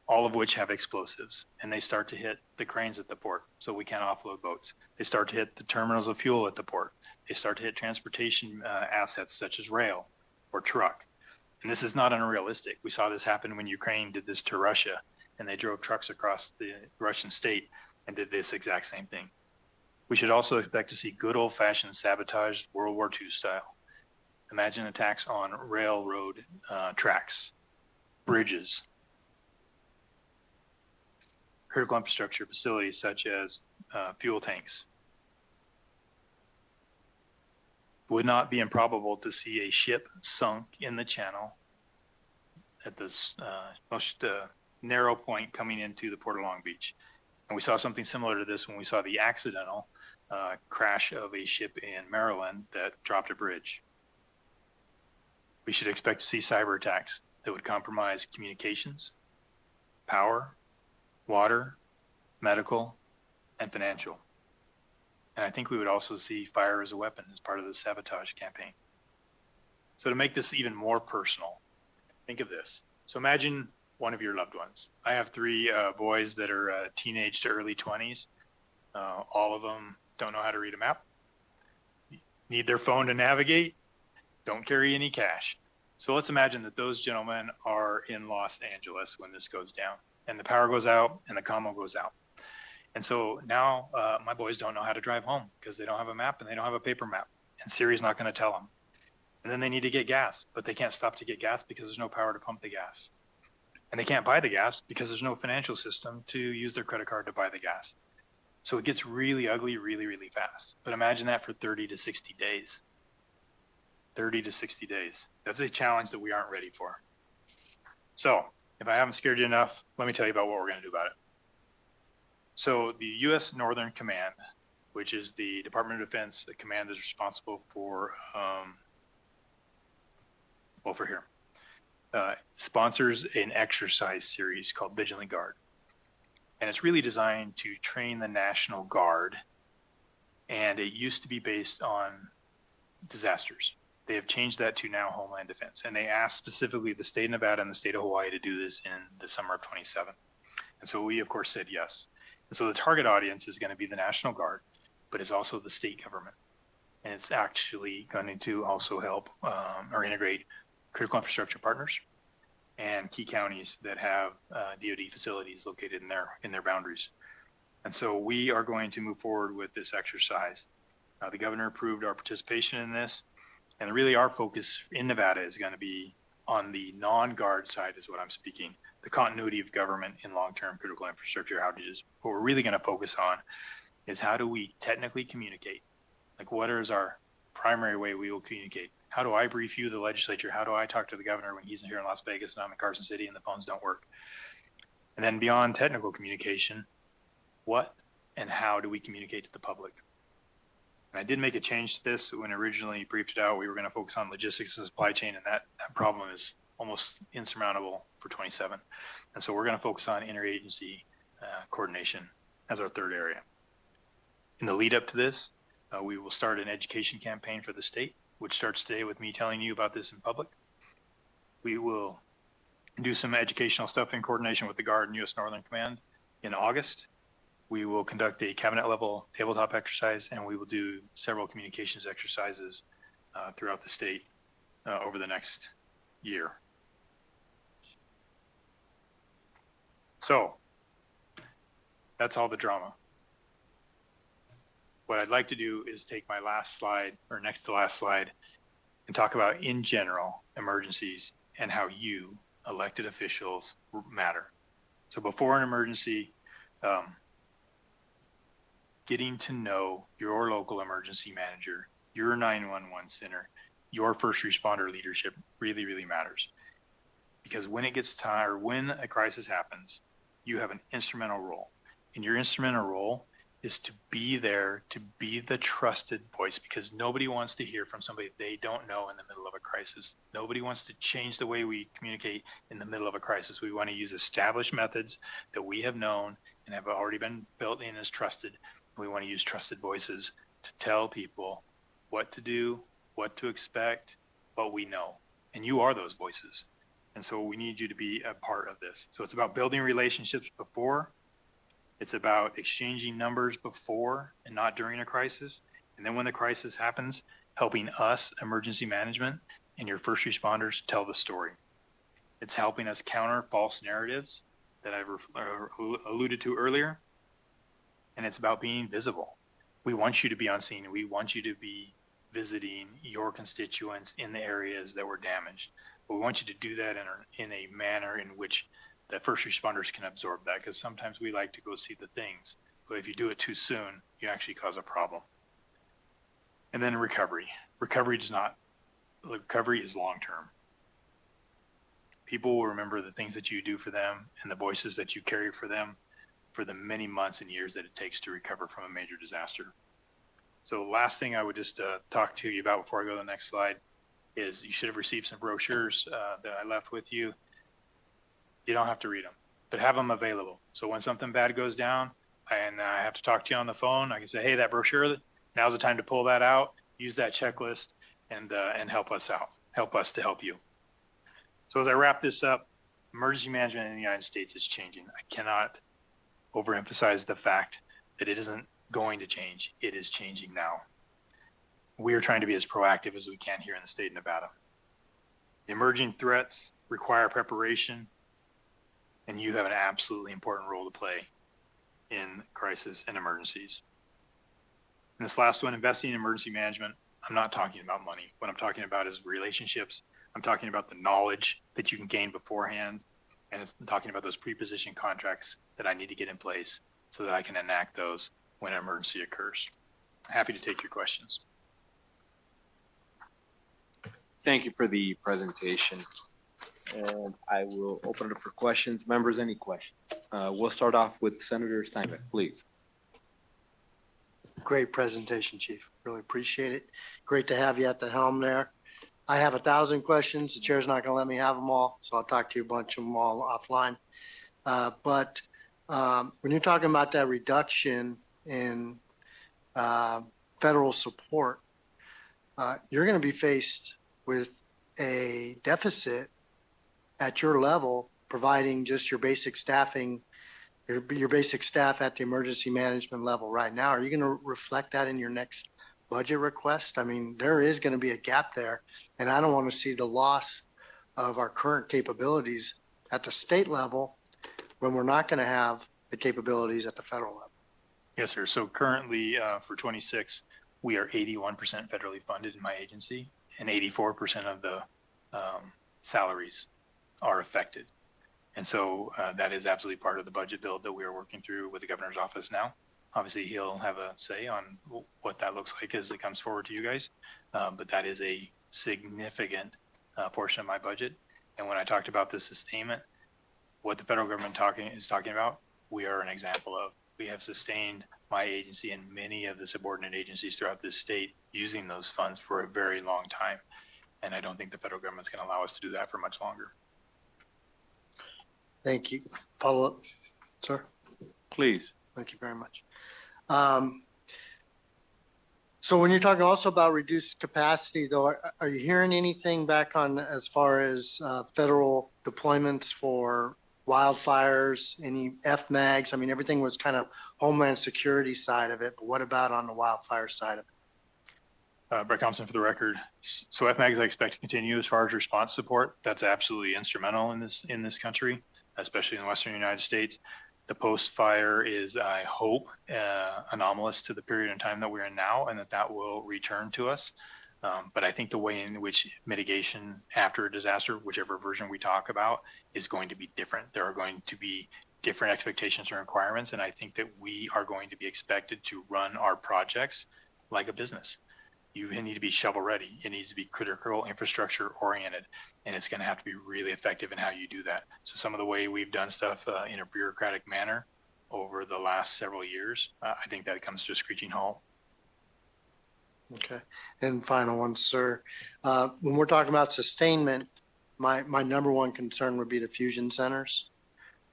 Speaker 19: all of which have explosives. And they start to hit the cranes at the port, so we can't offload boats. They start to hit the terminals of fuel at the port. They start to hit transportation assets such as rail or truck. And this is not unrealistic. We saw this happen when Ukraine did this to Russia, and they drove trucks across the Russian state and did this exact same thing. We should also expect to see good old-fashioned sabotage, World War II style. Imagine attacks on railroad tracks, bridges, critical infrastructure facilities such as fuel tanks. Would not be improbable to see a ship sunk in the channel at this most narrow point coming into the Port of Long Beach. And we saw something similar to this when we saw the accidental crash of a ship in Maryland that dropped a bridge. We should expect to see cyber attacks that would compromise communications, power, water, medical, and financial. And I think we would also see fire as a weapon as part of the sabotage campaign. So to make this even more personal, think of this. So imagine one of your loved ones. I have 3 boys that are teenage to early 20s. All of them don't know how to read a map, need their phone to navigate, don't carry any cash. So let's imagine that those gentlemen are in Los Angeles when this goes down, and the power goes out and the commo goes out. And so now my boys don't know how to drive home because they don't have a map and they don't have a paper map, and Siri's not going to tell them. And then they need to get gas, but they can't stop to get gas because there's no power to pump the gas. And they can't buy the gas because there's no financial system to use their credit card to buy the gas. So it gets really ugly really, really fast. But imagine that for 30 to 60 days. 30 to 60 days. That's a challenge that we aren't ready for. So if I haven't scared you enough, let me tell you about what we're going to do about it. So the U.S. Northern Command, which is the Department of Defense, the command is responsible for, over here, sponsors an exercise series called Vigilant Guard. And it's really designed to train the National Guard. And it used to be based on disasters. They have changed that to now Homeland Defense. And they asked specifically the state of Nevada and the state of Hawaii to do this in the summer of 27. And so we, of course, said yes. And so the target audience is going to be the National Guard, but it's also the state government. And it's actually going to also help or integrate critical infrastructure partners and key counties that have DoD facilities located in their boundaries. And so we are going to move forward with this exercise. The governor approved our participation in this, and really our focus in Nevada is going to be on the non-guard side is what I'm speaking, the continuity of government in long-term critical infrastructure outages. What we're really going to focus on is how do we technically communicate? Like what is our primary way we will communicate? How do I brief you, the legislature? How do I talk to the governor when he's here in Las Vegas and I'm in Carson City and the phones don't work? And then beyond technical communication, what and how do we communicate to the public? And I did make a change to this when I originally briefed it out. We were going to focus on logistics and supply chain, and that problem is almost insurmountable for 27. And so we're going to focus on interagency coordination as our third area. In the lead up to this, we will start an education campaign for the state, which starts today with me telling you about this in public. We will do some educational stuff in coordination with the Guard and U.S. Northern Command in August. We will conduct a cabinet level tabletop exercise, and we will do several communications exercises throughout the state over the next year. So that's all the drama. What I'd like to do is take my last slide, or next to last slide, and talk about in general emergencies and how you, elected officials, matter. So before an emergency, getting to know your local emergency manager, your 911 center, your first responder leadership really, really matters. Because when it gets time, or when a crisis happens, you have an instrumental role. And your instrumental role is to be there, to be the trusted voice, because nobody wants to hear from somebody they don't know in the middle of a crisis. Nobody wants to change the way we communicate in the middle of a crisis. We want to use established methods that we have known and have already been built in as trusted. We want to use trusted voices to tell people what to do, what to expect, what we know. And you are those voices. And so we need you to be a part of this. So it's about building relationships before. It's about exchanging numbers before and not during a crisis. And then when the crisis happens, helping us, emergency management, and your first responders tell the story. It's helping us counter false narratives that I've alluded to earlier. And it's about being visible. We want you to be on scene. We want you to be visiting your constituents in the areas that were damaged. But we want you to do that in a manner in which the first responders can absorb that, because sometimes we like to go see the things, but if you do it too soon, you actually cause a problem. And then recovery. Recovery is long-term. People will remember the things that you do for them and the voices that you carry for them for the many months and years that it takes to recover from a major disaster. So the last thing I would just talk to you about before I go to the next slide is you should have received some brochures that I left with you. You don't have to read them, but have them available. So when something bad goes down and I have to talk to you on the phone, I can say, hey, that brochure, now's the time to pull that out, use that checklist, and help us out, help us to help you. So as I wrap this up, emergency management in the United States is changing. I cannot overemphasize the fact that it isn't going to change. It is changing now. We are trying to be as proactive as we can here in the state of Nevada. The emerging threats require preparation, and you have an absolutely important role to play in crisis and emergencies. And this last one, investing in emergency management, I'm not talking about money. What I'm talking about is relationships. I'm talking about the knowledge that you can gain beforehand, and I'm talking about those pre-positioned contracts that I need to get in place so that I can enact those when an emergency occurs. Happy to take your questions.
Speaker 1: Thank you for the presentation. And I will open it up for questions. Members, any questions? We'll start off with Senator Steinbeck, please.
Speaker 8: Great presentation, Chief. Really appreciate it. Great to have you at the helm there. I have 1,000 questions. The chair's not going to let me have them all, so I'll talk to you a bunch of them all offline. But when you're talking about that reduction in federal support, you're going to be faced with a deficit at your level, providing just your basic staffing, your basic staff at the emergency management level right now. Are you going to reflect that in your next budget request? I mean, there is going to be a gap there, and I don't want to see the loss of our current capabilities at the state level when we're not going to have the capabilities at the federal level.
Speaker 19: Yes, sir. So currently for 26, we are 81% federally funded in my agency, and 84% of the salaries are affected. And so that is absolutely part of the budget bill that we are working through with the governor's office now. Obviously, he'll have a say on what that looks like as it comes forward to you guys. But that is a significant portion of my budget. And when I talked about the sustainment, what the federal government is talking about, we are an example of. We have sustained my agency and many of the subordinate agencies throughout this state using those funds for a very long time. And I don't think the federal government's going to allow us to do that for much longer.
Speaker 8: Thank you. Follow up, sir?
Speaker 1: Please.
Speaker 8: Thank you very much. So when you're talking also about reduced capacity, though, are you hearing anything back on as far as federal deployments for wildfires, any FMAGs? I mean, everything was kind of Homeland Security side of it, but what about on the wildfire side of it?
Speaker 19: Brett Thompson for the record. So FMAGs I expect to continue as far as response support. That's absolutely instrumental in this country, especially in the Western United States. The post-fire is, I hope, anomalous to the period in time that we're in now, and that will return to us. But I think the way in which mitigation after a disaster, whichever version we talk about, is going to be different. There are going to be different expectations and requirements, and I think that we are going to be expected to run our projects like a business. You need to be shovel ready. It needs to be critical infrastructure oriented, and it's going to have to be really effective in how you do that. So some of the way we've done stuff in a bureaucratic manner over the last several years, I think that comes to a screeching halt.
Speaker 8: Okay. And final one, sir. When we're talking about sustainment, my number one concern would be the fusion centers.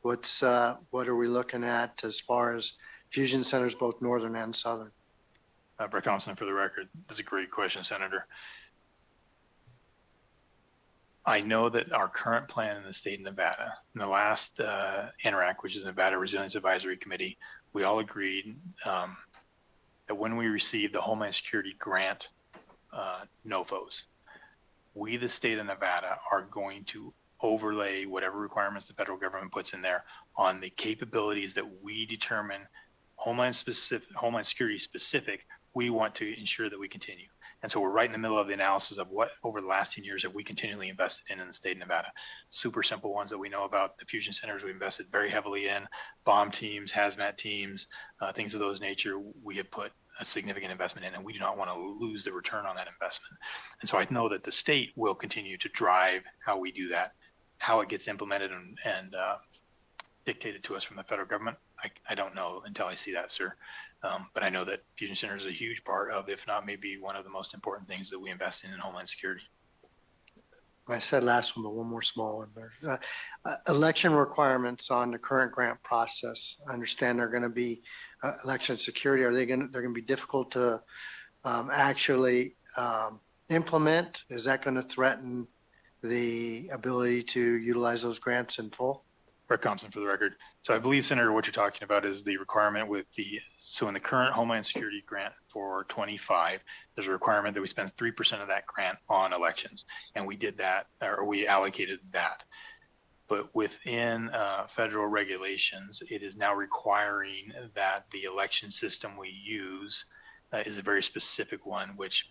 Speaker 8: What are we looking at as far as fusion centers, both northern and southern?
Speaker 19: Brett Thompson for the record. That's a great question, Senator. I know that our current plan in the state of Nevada, in the last NRAC, which is Nevada Resilience Advisory Committee, we all agreed that when we received the Homeland Security grant NOFOs, we, the state of Nevada, are going to overlay whatever requirements the federal government puts in there on the capabilities that we determine Homeland Security specific, we want to ensure that we continue. And so we're right in the middle of the analysis of what over the last 10 years have we continually invested in the state of Nevada. Super simple ones that we know about. The fusion centers we invested very heavily in, bomb teams, hazmat teams, things of those nature. We have put a significant investment in, and we do not want to lose the return on that investment. And so I know that the state will continue to drive how we do that, how it gets implemented and dictated to us from the federal government. I don't know until I see that, sir. But I know that fusion center is a huge part of, if not maybe one of the most important things that we invest in Homeland Security.
Speaker 8: I said last one, but one more small one there. Election requirements on the current grant process. I understand they're going to be election security. They're going to be difficult to actually implement? Is that going to threaten the ability to utilize those grants in full?
Speaker 19: Brett Thompson for the record. So I believe, Senator, what you're talking about is the requirement so in the current Homeland Security grant for 25, there's a requirement that we spend 3% of that grant on elections. And we did that, or we allocated that. But within federal regulations, it is now requiring that the election system we use is a very specific one, which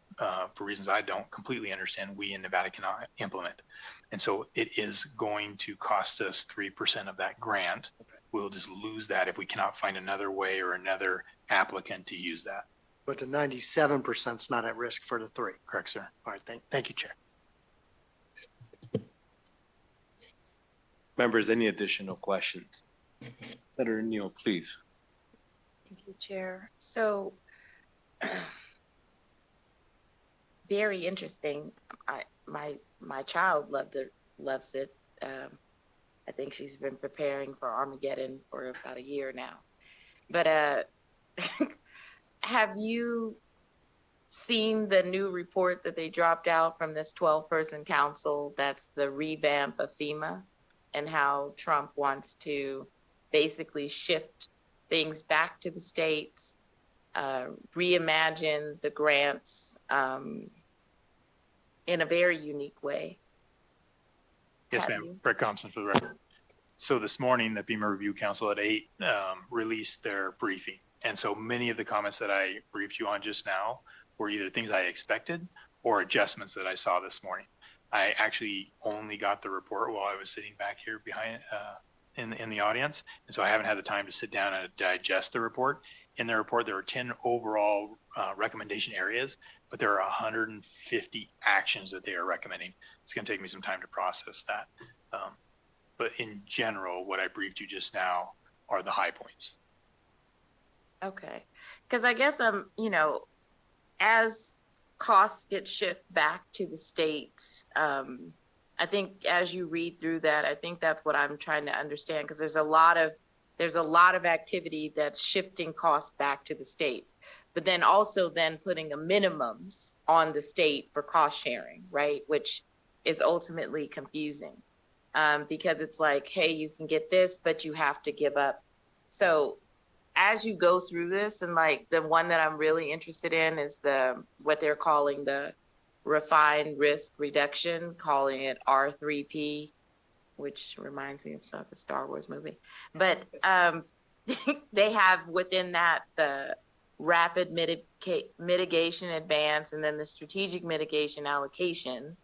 Speaker 19: for reasons I don't completely understand, we in Nevada cannot implement. And so it is going to cost us 3% of that grant. We'll just lose that if we cannot find another way or another applicant to use that.
Speaker 8: But the 97% is not at risk for the 3.
Speaker 19: Correct, sir.
Speaker 8: All right, thank you, Chair.
Speaker 1: Members, any additional questions? Senator Neal, please.
Speaker 7: Thank you, Chair. So, very interesting. My child loves it. I think she's been preparing for Armageddon for about a year now. But have you seen the new report that they dropped out from this 12-person council. That's the revamp of FEMA and how Trump wants to basically shift things back to the states, reimagine the grants in a very unique way.
Speaker 19: Yes, ma'am. Brett Thompson for the record. So this morning, the FEMA Review Council at 8 released their briefing. And so many of the comments that I briefed you on just now were either things I expected or adjustments that I saw this morning. I actually only got the report while I was sitting back here behind in the audience. And so I haven't had the time to sit down and digest the report. In the report, there are 10 overall recommendation areas, but there are 150 actions that they are recommending. It's going to take me some time to process that. But in general, what I briefed you just now are the high points.
Speaker 7: Okay. Because I guess as costs get shifted back to the states, I think as you read through that, I think that's what I'm trying to understand, because there's a lot of activity that's shifting costs back to the states, but then also then putting a minimums on the state for cost sharing, right? Which is ultimately confusing because it's like, hey, you can get this, but you have to give up. So as you go through this, and like the one that I'm really interested in is what they're calling the refined risk reduction, calling it R3P, which reminds me of the Star Wars movie. But they have within that the rapid mitigation advance and then the strategic mitigation allocation.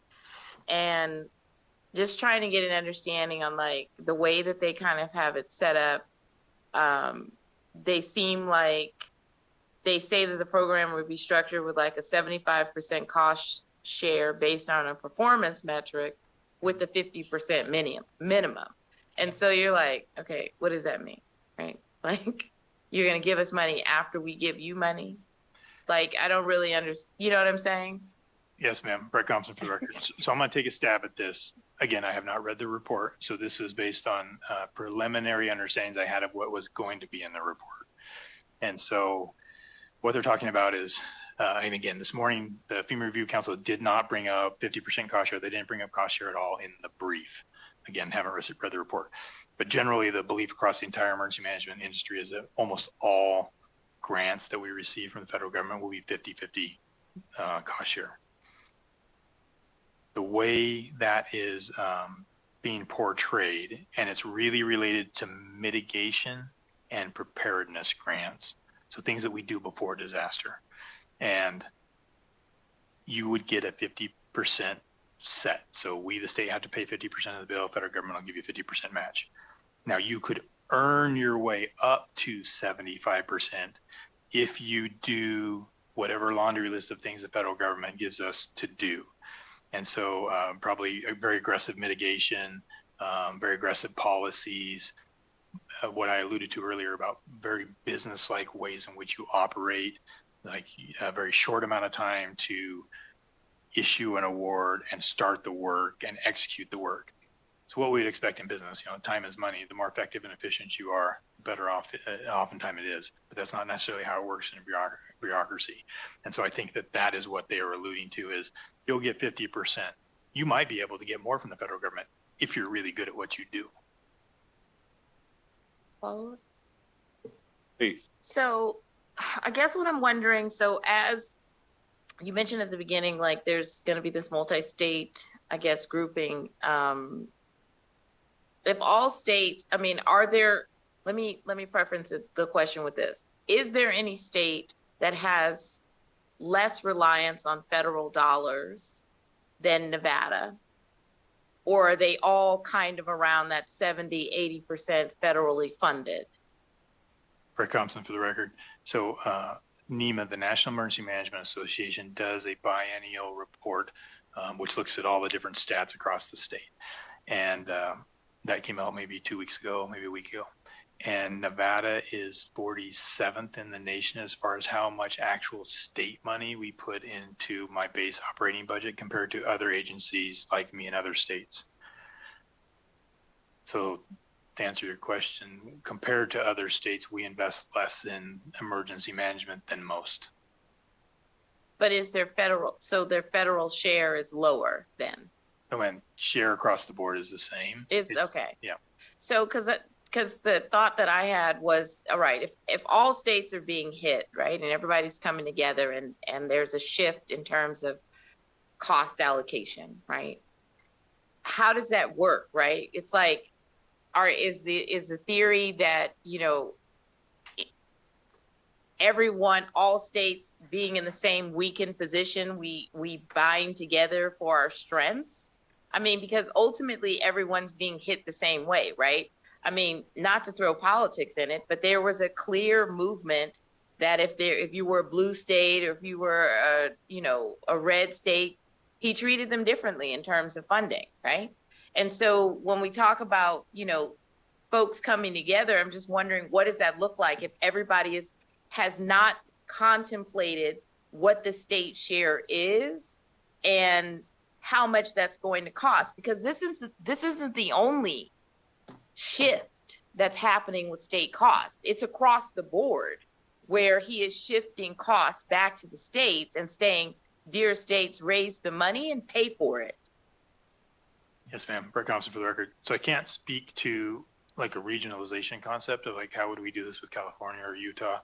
Speaker 7: And just trying to get an understanding on like the way that they kind of have it set up. They seem like they say that the program would be structured with like a 75% cost share based on a performance metric with the 50% minimum. And so you're like, okay, what does that mean? Right? Like, you're going to give us money after we give you money? Like, I don't really understand. You know what I'm saying?
Speaker 19: Yes, ma'am. Brett Thompson for the record. So I'm going to take a stab at this. Again, I have not read the report. So this was based on preliminary understandings I had of what was going to be in the report. And so what they're talking about is, and again, this morning, the FEMA Review Council did not bring up 50% cost share. They didn't bring up cost share at all in the brief. Again, haven't read the report. But generally, the belief across the entire emergency management industry is that almost all grants that we receive from the federal government will be 50-50 cost share. The way that is being portrayed, and it's really related to mitigation and preparedness grants. So things that we do before disaster. And you would get a 50% set. So we, the state, have to pay 50% of the bill. Federal government will give you 50% match. Now you could earn your way up to 75% if you do whatever laundry list of things the federal government gives us to do. And so probably a very aggressive mitigation, very aggressive policies, what I alluded to earlier about very business-like ways in which you operate, like a very short amount of time to issue an award and start the work and execute the work. So what we'd expect in business, time is money. The more effective and efficient you are, the better off oftentimes it is. But that's not necessarily how it works in a bureaucracy. And so I think that is what they are alluding to is you'll get 50%. You might be able to get more from the federal government if you're really good at what you do.
Speaker 7: Well,
Speaker 1: Please.
Speaker 7: so I guess what I'm wondering, so as you mentioned at the beginning, like there's going to be this multi-state, I guess, grouping. If all states, I mean, are there, let me preference the question with this. Is there any state that has less reliance on federal dollars than Nevada? Or are they all kind of around that 70-80% federally funded?
Speaker 19: Brett Thompson for the record. So NEMA, the National Emergency Management Association, does a biennial report which looks at all the different stats across the state. And that came out maybe 2 weeks ago, maybe a week ago. And Nevada is 47th in the nation as far as how much actual state money we put into my base operating budget compared to other agencies like me in other states. So to answer your question, compared to other states, we invest less in emergency management than most.
Speaker 7: But is their federal share is lower then?
Speaker 19: And when share across the board is the same.
Speaker 7: It's okay.
Speaker 19: Yeah.
Speaker 7: So, because the thought that I had was, all right, if all states are being hit, right, and everybody's coming together and there's a shift in terms of cost allocation, right? How does that work, right? It's like, is the theory that, you know, all states being in the same weakened position, we bind together for our strengths? I mean, because ultimately everyone's being hit the same way, right? I mean, not to throw politics in it, but there was a clear movement that if you were a blue state or if you were a red state, he treated them differently in terms of funding, right? And so when we talk about, you know, folks coming together, I'm just wondering, what does that look like if everybody has not contemplated what the state share is and how much that's going to cost? Because this isn't the only shift that's happening with state costs. It's across the board where he is shifting costs back to the states and saying, dear states, raise the money and pay for it.
Speaker 19: Yes, ma'am. Brett Thompson for the record. So I can't speak to like a regionalization concept of like how would we do this with California or Utah.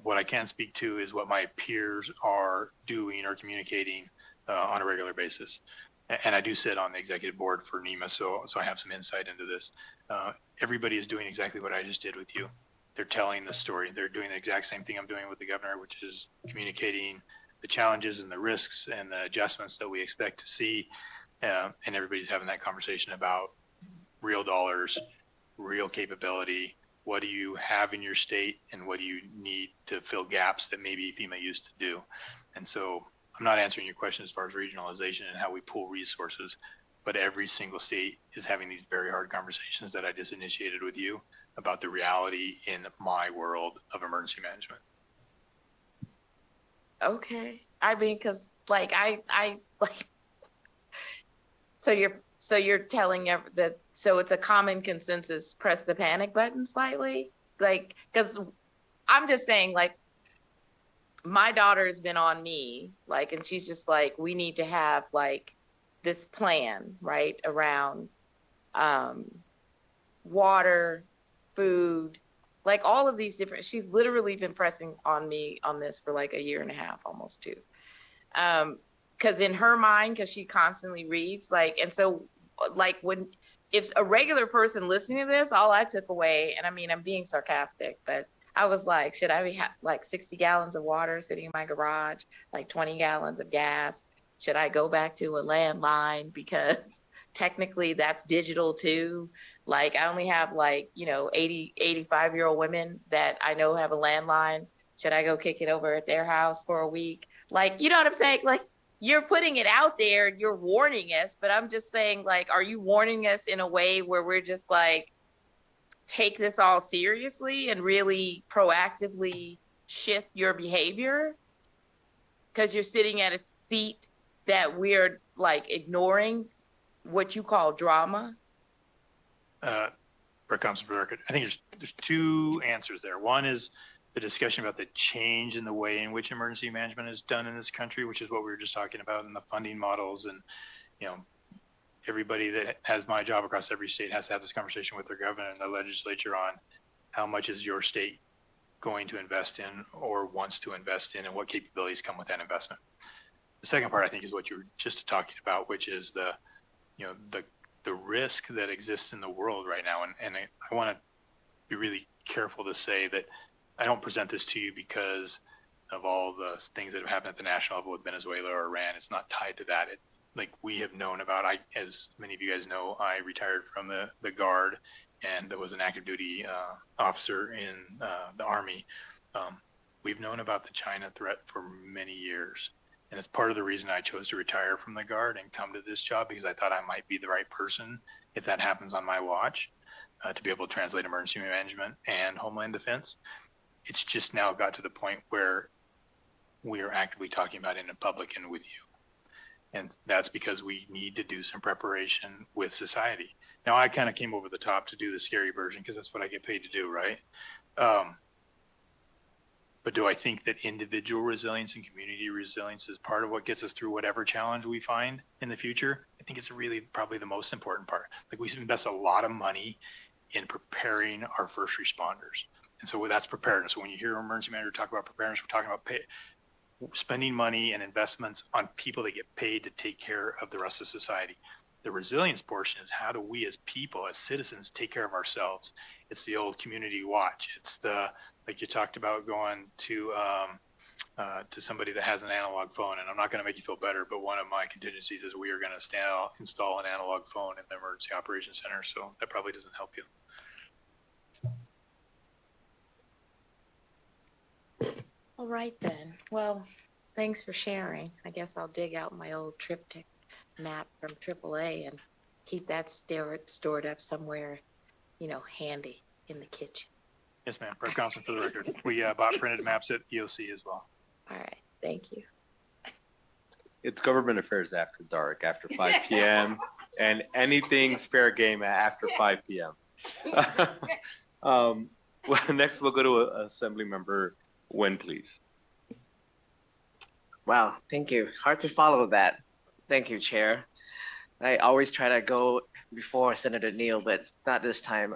Speaker 19: What I can speak to is what my peers are doing or communicating on a regular basis. And I do sit on the executive board for NEMA, so I have some insight into this. Everybody is doing exactly what I just did with you. They're telling the story. They're doing the exact same thing I'm doing with the governor, which is communicating the challenges and the risks and the adjustments that we expect to see. And everybody's having that conversation about real dollars, real capability. What do you have in your state and what do you need to fill gaps that maybe FEMA used to do? And so I'm not answering your question as far as regionalization and how we pool resources, but every single state is having these very hard conversations that I just initiated with you about the reality in my world of emergency management.
Speaker 7: Okay. I mean, because like I like, so you're telling that, so it's a common consensus, press the panic button slightly, like, because I'm just saying, like, my daughter has been on me, like, and she's just like, we need to have like this plan, right, around water, food, like all of these different, she's literally been pressing on me on this for like a year and a half, almost 2. Because in her mind, because she constantly reads, like, and so like if a regular person listening to this, all I took away, and I mean, I'm being sarcastic, but I was like, should I have like 60 gallons of water sitting in my garage, like 20 gallons of gas? Should I go back to a landline because technically that's digital too? Like I only have like, 80, 85-year-old women that I know have a landline. Should I go kick it over at their house for a week? Like, you know what I'm saying? Like, you're putting it out there, you're warning us, but I'm just saying, like, are you warning us in a way where we're just like, take this all seriously and really proactively shift your behavior? Because you're sitting at a seat that we're like ignoring what you call drama.
Speaker 19: Brett Thompson for the record. I think there's 2 answers there. One is the discussion about the change in the way in which emergency management is done in this country, which is what we were just talking about in the funding models. And, everybody that has my job across every state has to have this conversation with their governor and the legislature on how much is your state going to invest in or wants to invest in and what capabilities come with that investment. The second part, I think, is what you were just talking about, which is the risk that exists in the world right now. And I want to be really careful to say that I don't present this to you because of all the things that have happened at the national level with Venezuela or Iran. It's not tied to that. Like we have known about, as many of you guys know, I retired from the Guard and was an active duty officer in the Army. We've known about the China threat for many years. And it's part of the reason I chose to retire from the Guard and come to this job, because I thought I might be the right person if that happens on my watch to be able to translate emergency management and homeland defense. It's just now got to the point where we are actively talking about it in public and with you. And that's because we need to do some preparation with society. Now, I kind of came over the top to do the scary version because that's what I get paid to do, right? But do I think that individual resilience and community resilience is part of what gets us through whatever challenge we find in the future? I think it's really probably the most important part. Like, we invest a lot of money in preparing our first responders. And so that's preparedness. So when you hear emergency manager talk about preparedness, we're talking about spending money and investments on people that get paid to take care of the rest of society. The resilience portion is, how do we as people, as citizens, take care of ourselves? It's the old community watch. It's the, like you talked about, going to somebody that has an analog phone. And I'm not going to make you feel better, but one of my contingencies is we are going to install an analog phone in the emergency operations center. So that probably doesn't help you.
Speaker 7: All right then. Well, thanks for sharing. I guess I'll dig out my old triptych map from AAA and keep that stored up somewhere, handy in the kitchen.
Speaker 19: Yes, ma'am. Brett Thompson for the record. We bought printed maps at EOC as well.
Speaker 7: All right. Thank you.
Speaker 1: It's government affairs after dark, after 5 p.m. and anything's fair game after 5 p.m. Well, next we'll go to Assembly Member Nguyen, please.
Speaker 10: Wow, thank you. Hard to follow that. Thank you, Chair. I always try to go before Senator Neal, but not this time.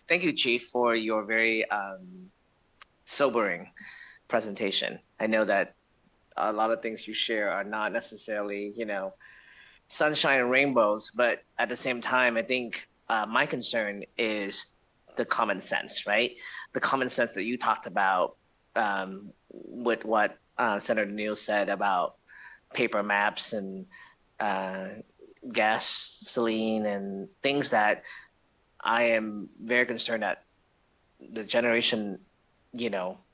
Speaker 10: Thank you, Chief, for your very sobering presentation. I know that a lot of things you share are not necessarily, sunshine and rainbows, but at the same time, I think my concern is the common sense, right? The common sense that you talked about with what Senator Neal said about paper maps and gasoline and things that I am very concerned that the generation,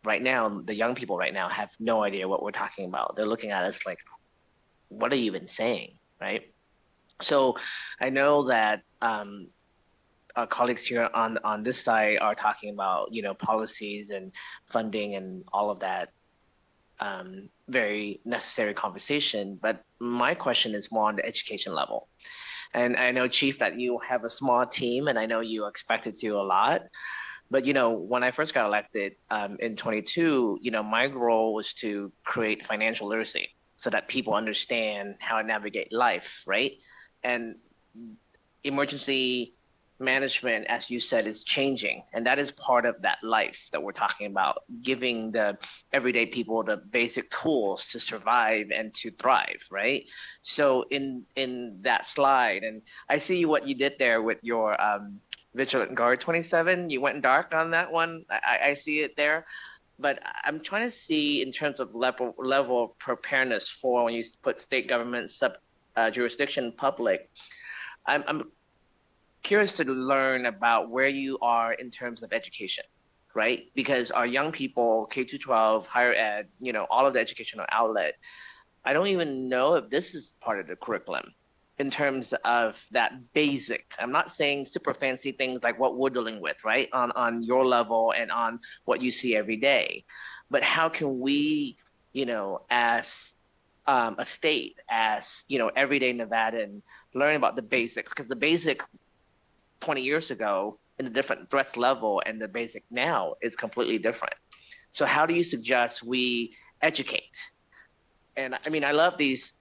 Speaker 10: right now, the young people right now have no idea what we're talking about. They're looking at us like, what are you even saying, right? So I know that our colleagues here on this side are talking about, policies and funding and all of that very necessary conversation. But my question is more on the education level. And I know, Chief, that you have a small team, and I know you expected to do a lot. But, when I first got elected in 22, my role was to create financial literacy so that people understand how to navigate life, right? And emergency management, as you said, is changing. And that is part of that life that we're talking about, giving the everyday people the basic tools to survive and to thrive, right? So in that slide, and I see what you did there with your Vigilant Guard 27, you went dark on that one. I see it there. But I'm trying to see in terms of level of preparedness for when you put state government jurisdiction public. I'm curious to learn about where you are in terms of education, right? Because our young people, K-12, higher ed, all of the educational outlet, I don't even know if this is part of the curriculum in terms of that basic. I'm not saying super fancy things like what we're dealing with, right? On your level and on what you see every day. But how can we, as a state, as, everyday Nevadan, learn about the basics? Because the basic 20 years ago in a different threat level and the basic now is completely different. So how do you suggest we educate? And I mean, I love these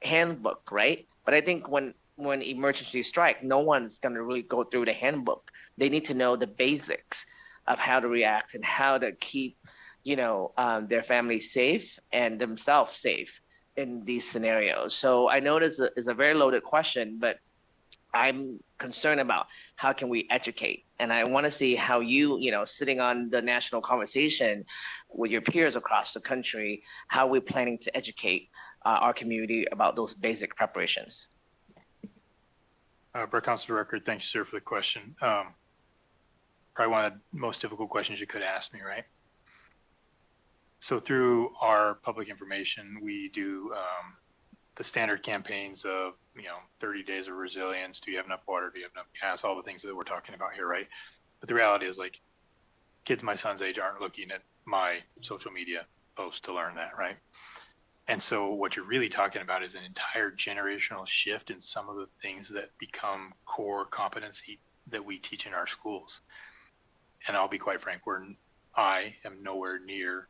Speaker 10: handbook, right? But I think when emergencies strike, no one's going to really go through the handbook. They need to know the basics of how to react and how to keep, their families safe and themselves safe in these scenarios. So I know this is a very loaded question, but I'm concerned about how can we educate. And I want to see how you, sitting on the national conversation with your peers across the country, how we're planning to educate our community about those basic preparations.
Speaker 19: Brett Council Record, thanks, sir, for the question. Probably one of the most difficult questions you could ask me, right? So through our public information, we do the standard campaigns of, 30 days of resilience. Do you have enough water? Do you have enough gas? All the things that we're talking about here, right? But the reality is, like, kids my son's age aren't looking at my social media posts to learn that, right? And so what you're really talking about is an entire generational shift in some of the things that become core competency that we teach in our schools. And I'll be quite frank, we're I am nowhere near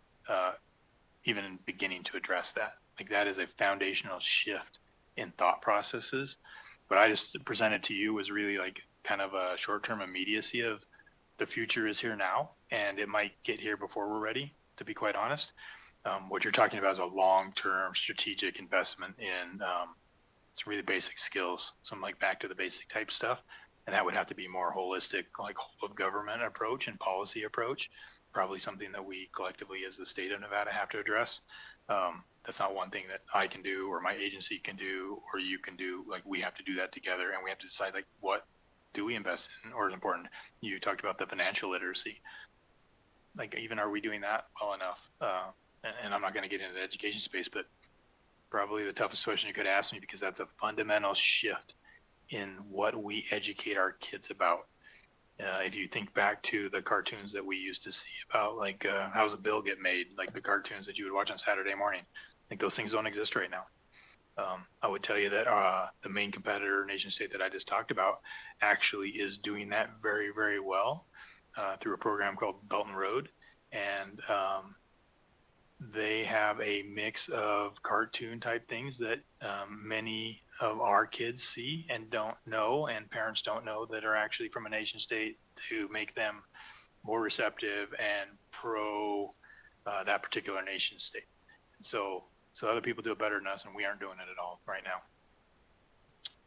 Speaker 19: even beginning to address that. Like that is a foundational shift in thought processes. What I just presented to you was really like kind of a short-term immediacy of the future is here now, and it might get here before we're ready, to be quite honest. What you're talking about is a long-term strategic investment in it's really basic skills, some like back to the basic type stuff. And that would have to be more holistic, like whole of government approach and policy approach, probably something that we collectively as the state of Nevada have to address. That's not one thing that I can do or my agency can do or you can do. Like we have to do that together, and we have to decide like what do we invest in or is important. You talked about the financial literacy. Like even are we doing that well enough? And I'm not going to get into the education space, but probably the toughest question you could ask me, because that's a fundamental shift in what we educate our kids about. If you think back to the cartoons that we used to see about like how's a bill get made, like the cartoons that you would watch on Saturday morning, like those things don't exist right now. I would tell you that the main competitor, nation state that I just talked about, actually is doing that very, very well through a program called Belt and Road. And they have a mix of cartoon type things that many of our kids see and don't know, and parents don't know, that are actually from a nation state to make them more receptive and pro that particular nation state. So other people do it better than us, and we aren't doing it at all right now.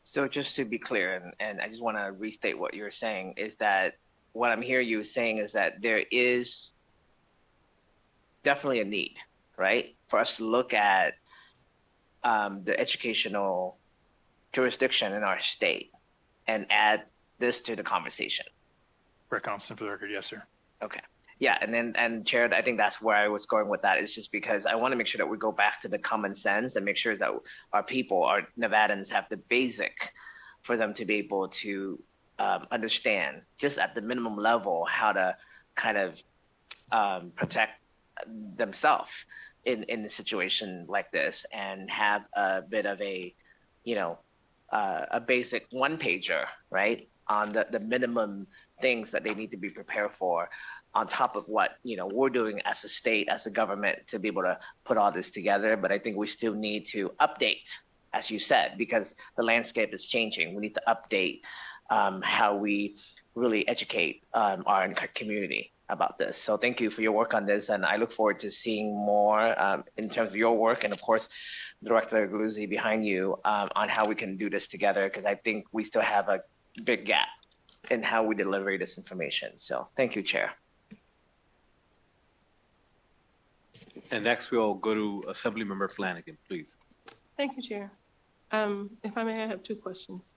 Speaker 10: So just to be clear, and I just want to restate what you're saying, is that what I'm hearing you saying is that there is definitely a need, right, for us to look at the educational jurisdiction in our state and add this to the conversation.
Speaker 19: Brett Thompson for the record. Yes, sir.
Speaker 10: Okay. Yeah, and Chair, I think that's where I was going with that, is just because I want to make sure that we go back to the common sense and make sure that our people, our Nevadans, have the basic for them to be able to understand, just at the minimum level, how to kind of protect themselves in a situation like this, and have a bit of a, a basic one pager, right, on the minimum things that they need to be prepared for, on top of what we're doing as a state, as a government, to be able to put all this together. But I think we still need to update, as you said, because the landscape is changing. We need to update how we really educate our community about this. So thank you for your work on this, and I look forward to seeing more in terms of your work, and of course, Director Galluzzi behind you, on how we can do this together, because I think we still have a big gap in how we deliver this information. So thank you, Chair.
Speaker 1: And next we'll go to Assemblymember Flanagan, please.
Speaker 9: Thank you, Chair. If I may, I have two questions.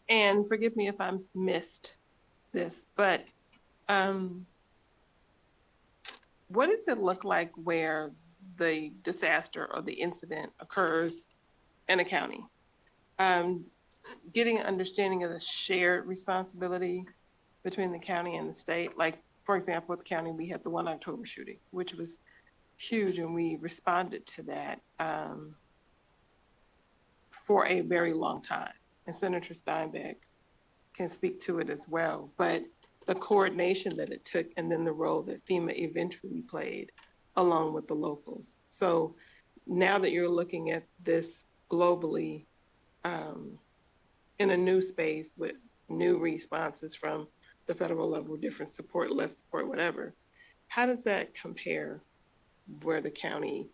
Speaker 9: And forgive me if I missed this, but what does it look like where the disaster or the incident occurs in a county? Getting an understanding of the shared responsibility between the county and the state. Like, for example, with the county, we had the 1 October shooting, which was huge, and we responded to that for a very long time. And Senator Steinbeck can speak to it as well. But the coordination that it took, and then the role that FEMA eventually played along with the locals. So now that you're looking at this globally, in a new space with new responses from the federal level, different support, less support, whatever, how does that compare where a county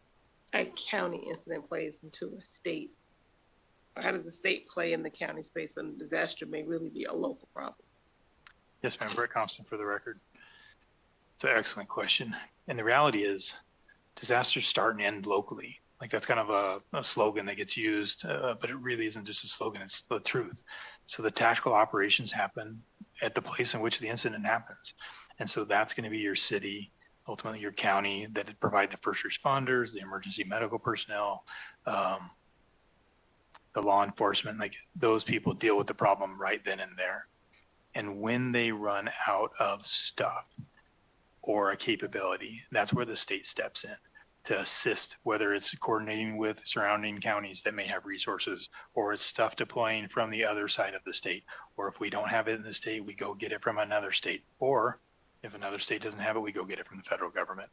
Speaker 9: incident plays into a state? Or how does the state play in the county space when the disaster may really be a local problem?
Speaker 19: Yes, ma'am. Brett Thompson for the record. It's an excellent question. And the reality is disasters start and end locally. Like that's kind of a slogan that gets used, but it really isn't just a slogan, it's the truth. So the tactical operations happen at the place in which the incident happens. And so that's going to be your city, ultimately your county, that provide the first responders, the emergency medical personnel, the law enforcement, like those people deal with the problem right then and there. And when they run out of stuff or a capability, that's where the state steps in to assist, whether it's coordinating with surrounding counties that may have resources, or it's stuff deploying from the other side of the state, or if we don't have it in the state, we go get it from another state, or If another state doesn't have it, we go get it from the federal government.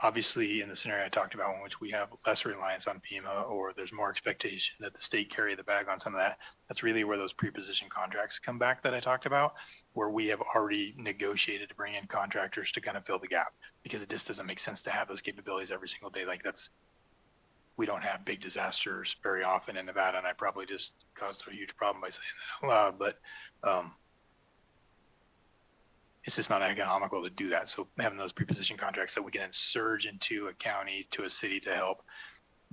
Speaker 19: Obviously, in the scenario I talked about, in which we have less reliance on FEMA, or there's more expectation that the state carry the bag on some of that, that's really where those pre-position contracts come back that I talked about, where we have already negotiated to bring in contractors to kind of fill the gap, because it just doesn't make sense to have those capabilities every single day. Like we don't have big disasters very often in Nevada, and I probably just caused a huge problem by saying that out loud, but it's just not economical to do that. So having those pre-position contracts that we can then surge into a county, to a city to help,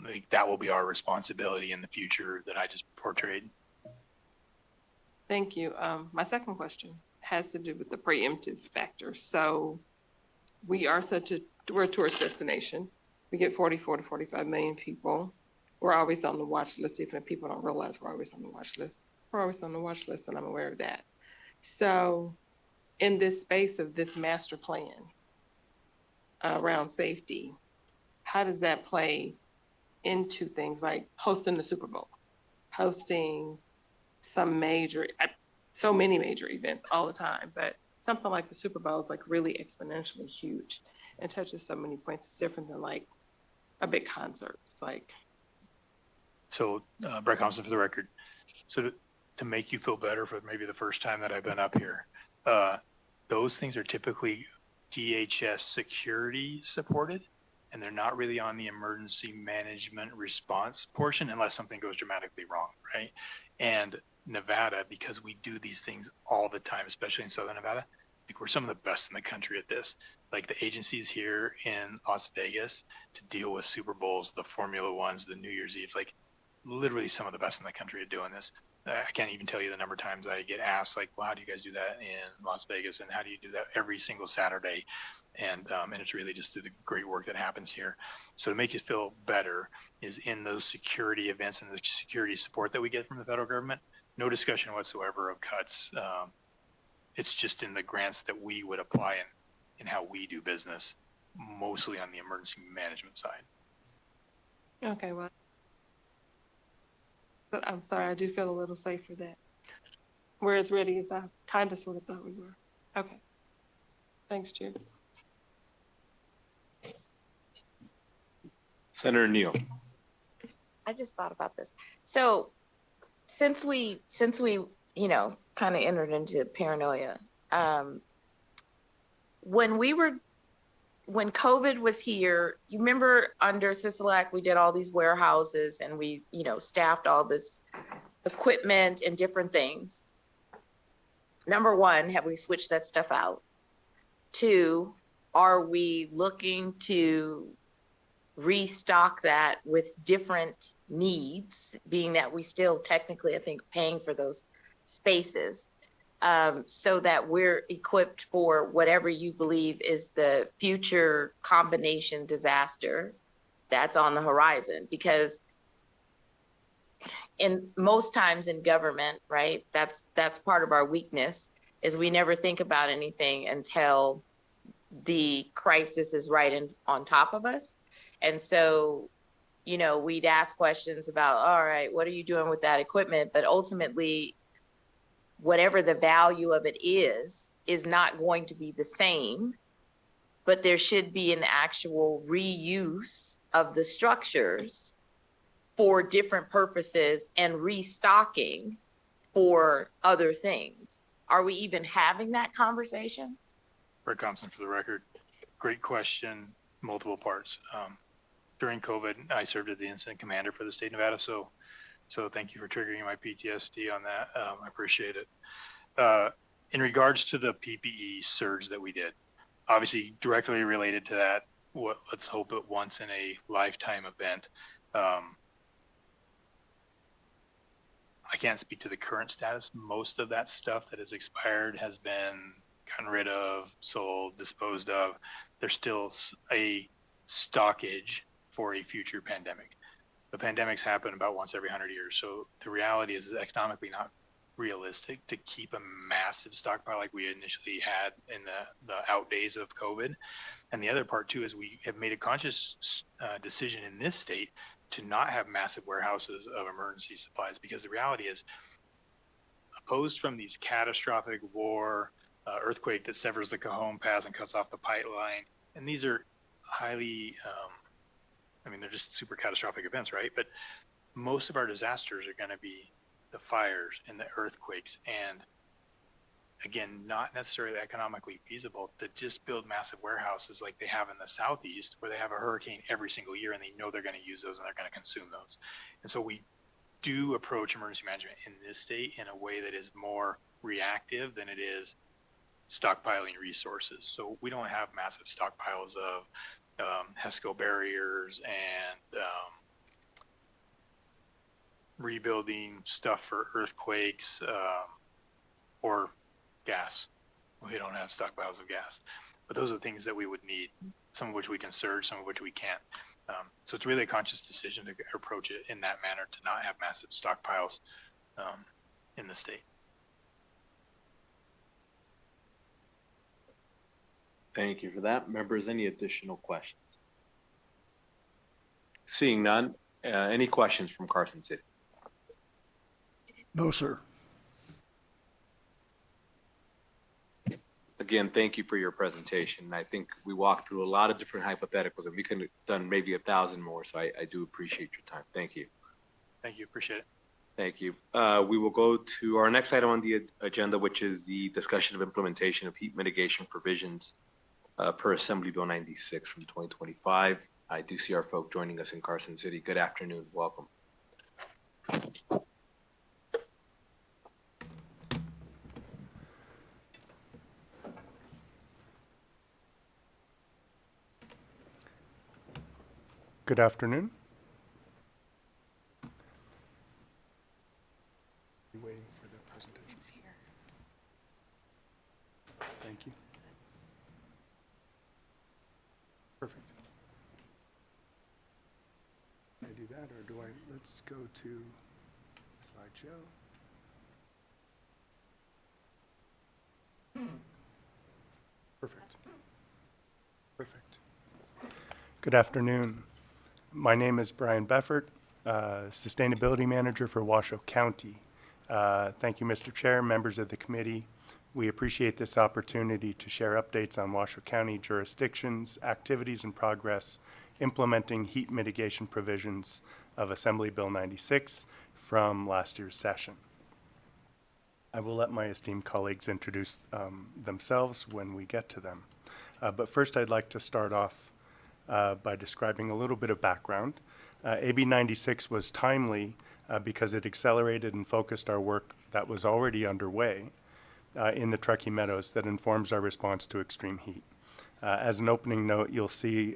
Speaker 19: like, that will be our responsibility in the future that I just portrayed.
Speaker 9: Thank you. My second question has to do with the preemptive factor. So we're a tourist destination. We get 44 to 45 million people. We're always on the watch list, even if people don't realize we're always on the watch list. We're always on the watch list, and I'm aware of that. So in this space of this master plan around safety, how does that play into things like hosting the Super Bowl, hosting so many major events all the time, but something like the Super Bowl is like really exponentially huge and touches so many points. It's different than like a big concert. It's like.
Speaker 19: So Brett Thompson for the record. So to make you feel better for maybe the first time that I've been up here, those things are typically DHS security supported, and they're not really on the emergency management response portion unless something goes dramatically wrong, right? And Nevada, because we do these things all the time, especially in Southern Nevada, like we're some of the best in the country at this. Like the agencies here in Las Vegas to deal with Super Bowls, the Formula Ones, the New Year's Eve, like literally some of the best in the country at doing this. I can't even tell you the number of times I get asked, like, well, how do you guys do that in Las Vegas? And how do you do that every single Saturday? And it's really just through the great work that happens here. So to make you feel better is in those security events and the security support that we get from the federal government, no discussion whatsoever of cuts. It's just in the grants that we would apply in how we do business, mostly on the emergency management side.
Speaker 9: Okay, well, but I'm sorry, I do feel a little safe for that. We're as ready as I kind of sort of thought we were. Okay. Thanks, Chair.
Speaker 1: Senator Neal.
Speaker 7: I just thought about this. So since we kind of entered into paranoia, when COVID was here, you remember under Sisolak, we did all these warehouses and we, staffed all this equipment and different things. Number one, have we switched that stuff out? Two, are we looking to restock that with different needs, being that we still technically, I think, paying for those spaces, so that we're equipped for whatever you believe is the future combination disaster that's on the horizon? Because in most times in government, right, that's part of our weakness, is we never think about anything until the crisis is right on top of us. And so, we'd ask questions about, all right, what are you doing with that equipment? But ultimately, whatever the value of it is not going to be the same, but there should be an actual reuse of the structures for different purposes and restocking for other things. Are we even having that conversation?
Speaker 19: Brett Thompson for the record. Great question, multiple parts. During COVID, I served as the incident commander for the state of Nevada, so thank you for triggering my PTSD on that. I appreciate it. In regards to the PPE surge that we did, obviously directly related to that, let's hope it once in a lifetime event. I can't speak to the current status. Most of that stuff that has expired has been gotten rid of, sold, disposed of. There's still a stockage for a future pandemic. The pandemics happen about once every 100 years. So the reality is it's economically not realistic to keep a massive stockpile like we initially had in the out days of COVID. And the other part too is we have made a conscious decision in this state to not have massive warehouses of emergency supplies, because the reality is, opposed from these catastrophic war, earthquake that severs the Cajon Pass and cuts off the pipeline. And these are highly, they're just super catastrophic events, right? But most of our disasters are going to be the fires and the earthquakes. And again, not necessarily economically feasible to just build massive warehouses like they have in the Southeast, where they have a hurricane every single year and they know they're going to use those and they're going to consume those. And so we do approach emergency management in this state in a way that is more reactive than it is stockpiling resources. So we don't have massive stockpiles of HESCO barriers and rebuilding stuff for earthquakes or gas. We don't have stockpiles of gas, but those are the things that we would need, some of which we can surge, some of which we can't. So it's really a conscious decision to approach it in that manner, to not have massive stockpiles in the state.
Speaker 1: Thank you for that. Members, any additional questions? Seeing none, any questions from Carson City?
Speaker 4: No, sir.
Speaker 1: Again, thank you for your presentation. I think we walked through a lot of different hypotheticals, and we could have done maybe 1,000 more. So I do appreciate your time. Thank you.
Speaker 19: Thank you. Appreciate it.
Speaker 1: Thank you. We will go to our next item on the agenda, which is the discussion of implementation of heat mitigation provisions per Assembly Bill 96 from 2025. I do see our folk joining us in Carson City. Good afternoon. Welcome.
Speaker 20: Good afternoon. Waiting for the presentations here. Thank you. Perfect. Can I do that, or do I? Let's go to slideshow. Perfect. Perfect. Good afternoon. My name is Brian Beffert, Sustainability Manager for Washoe County. Thank you, Mr. Chair, members of the committee. We appreciate this opportunity to share updates on Washoe County jurisdictions, activities, and progress implementing heat mitigation provisions of Assembly Bill 96 from last year's session. I will let my esteemed colleagues introduce themselves when we get to them. But first, I'd like to start off by describing a little bit of background. AB 96 was timely because it accelerated and focused our work that was already underway in the Truckee Meadows that informs our response to extreme heat. As an opening note, you'll see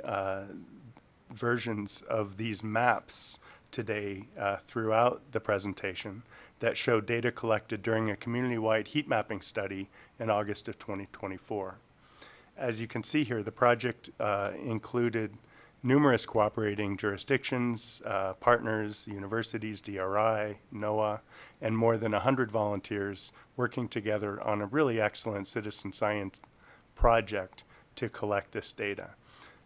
Speaker 20: versions of these maps today throughout the presentation that show data collected during a community-wide heat mapping study in August of 2024. As you can see here, the project included numerous cooperating jurisdictions, partners, universities, DRI, NOAA, and more than 100 volunteers working together on a really excellent citizen science project to collect this data.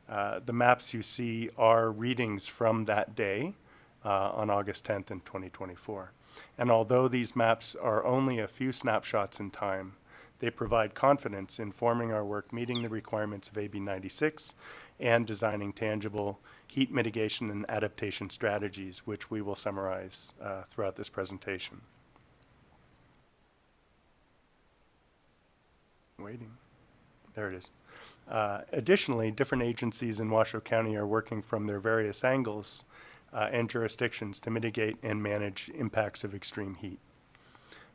Speaker 20: The maps you see are readings from that day on August 10th in 2024. And although these maps are only a few snapshots in time, they provide confidence in forming our work meeting the requirements of AB 96 and designing tangible heat mitigation and adaptation strategies, which we will summarize throughout this presentation. Waiting. There it is. Additionally, different agencies in Washoe County are working from their various angles and jurisdictions to mitigate and manage impacts of extreme heat.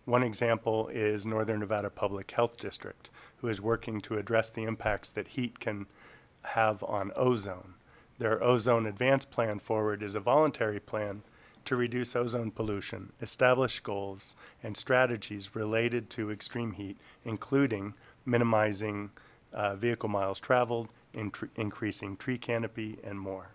Speaker 20: One example is Northern Nevada Public Health District, who is working to address the impacts that heat can have on ozone. Their Ozone Advance Plan Forward is a voluntary plan to reduce ozone pollution, establish goals and strategies related to extreme heat, including minimizing vehicle miles traveled, increasing tree canopy, and more.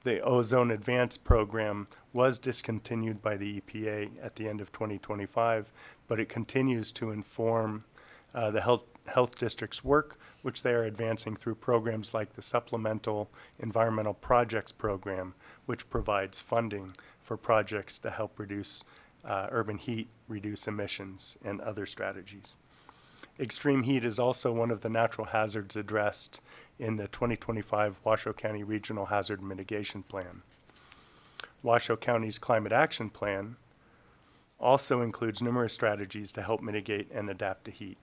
Speaker 20: The Ozone Advance program was discontinued by the EPA at the end of 2025, but it continues to inform the health district's work, which they are advancing through programs like the Supplemental Environmental Projects Program, which provides funding for projects to help reduce urban heat, reduce emissions, and other strategies. Extreme heat is also one of the natural hazards addressed in the 2025 Washoe County Regional Hazard Mitigation Plan. Washoe County's Climate Action Plan also includes numerous strategies to help mitigate and adapt to heat.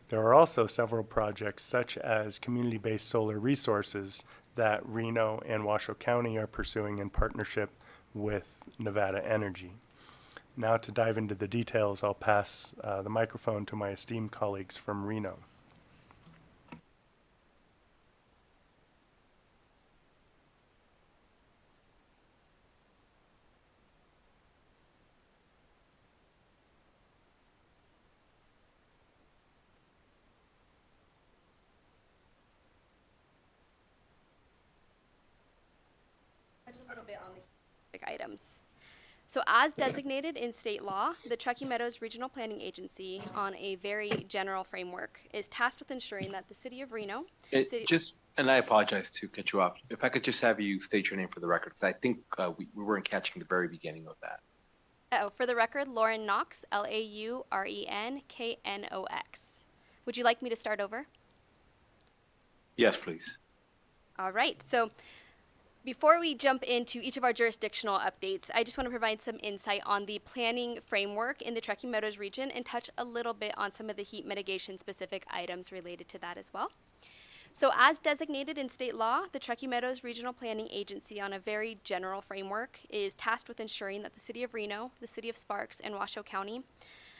Speaker 20: There are also several projects such as community-based solar resources that Reno and Washoe County are pursuing in partnership with Nevada Energy. Now to dive into the details, I'll pass the microphone to my esteemed colleagues from Reno.
Speaker 21: A little bit on the items. So as designated in state law, the Truckee Meadows Regional Planning Agency, on a very general framework, is tasked with ensuring that the city of Reno.
Speaker 1: And I apologize to cut you off. If I could just have you state your name for the record, because I think we weren't catching the very beginning of that.
Speaker 21: Oh, for the record, Lauren Knox, LAURENKNOX. Would you like me to start over?
Speaker 1: Yes, please.
Speaker 21: All right. So before we jump into each of our jurisdictional updates, I just want to provide some insight on the planning framework in the Truckee Meadows region and touch a little bit on some of the heat mitigation specific items related to that as well. So as designated in state law, the Truckee Meadows Regional Planning Agency, on a very general framework, is tasked with ensuring that the city of Reno, the city of Sparks, and Washoe County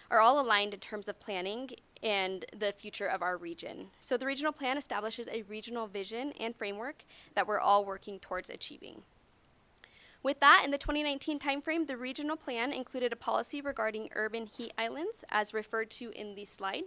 Speaker 21: are all aligned in terms of planning and the future of our region. So the regional plan establishes a regional vision and framework that we're all working towards achieving. With that, in the 2019 timeframe, the regional plan included a policy regarding urban heat islands, as referred to in the slide.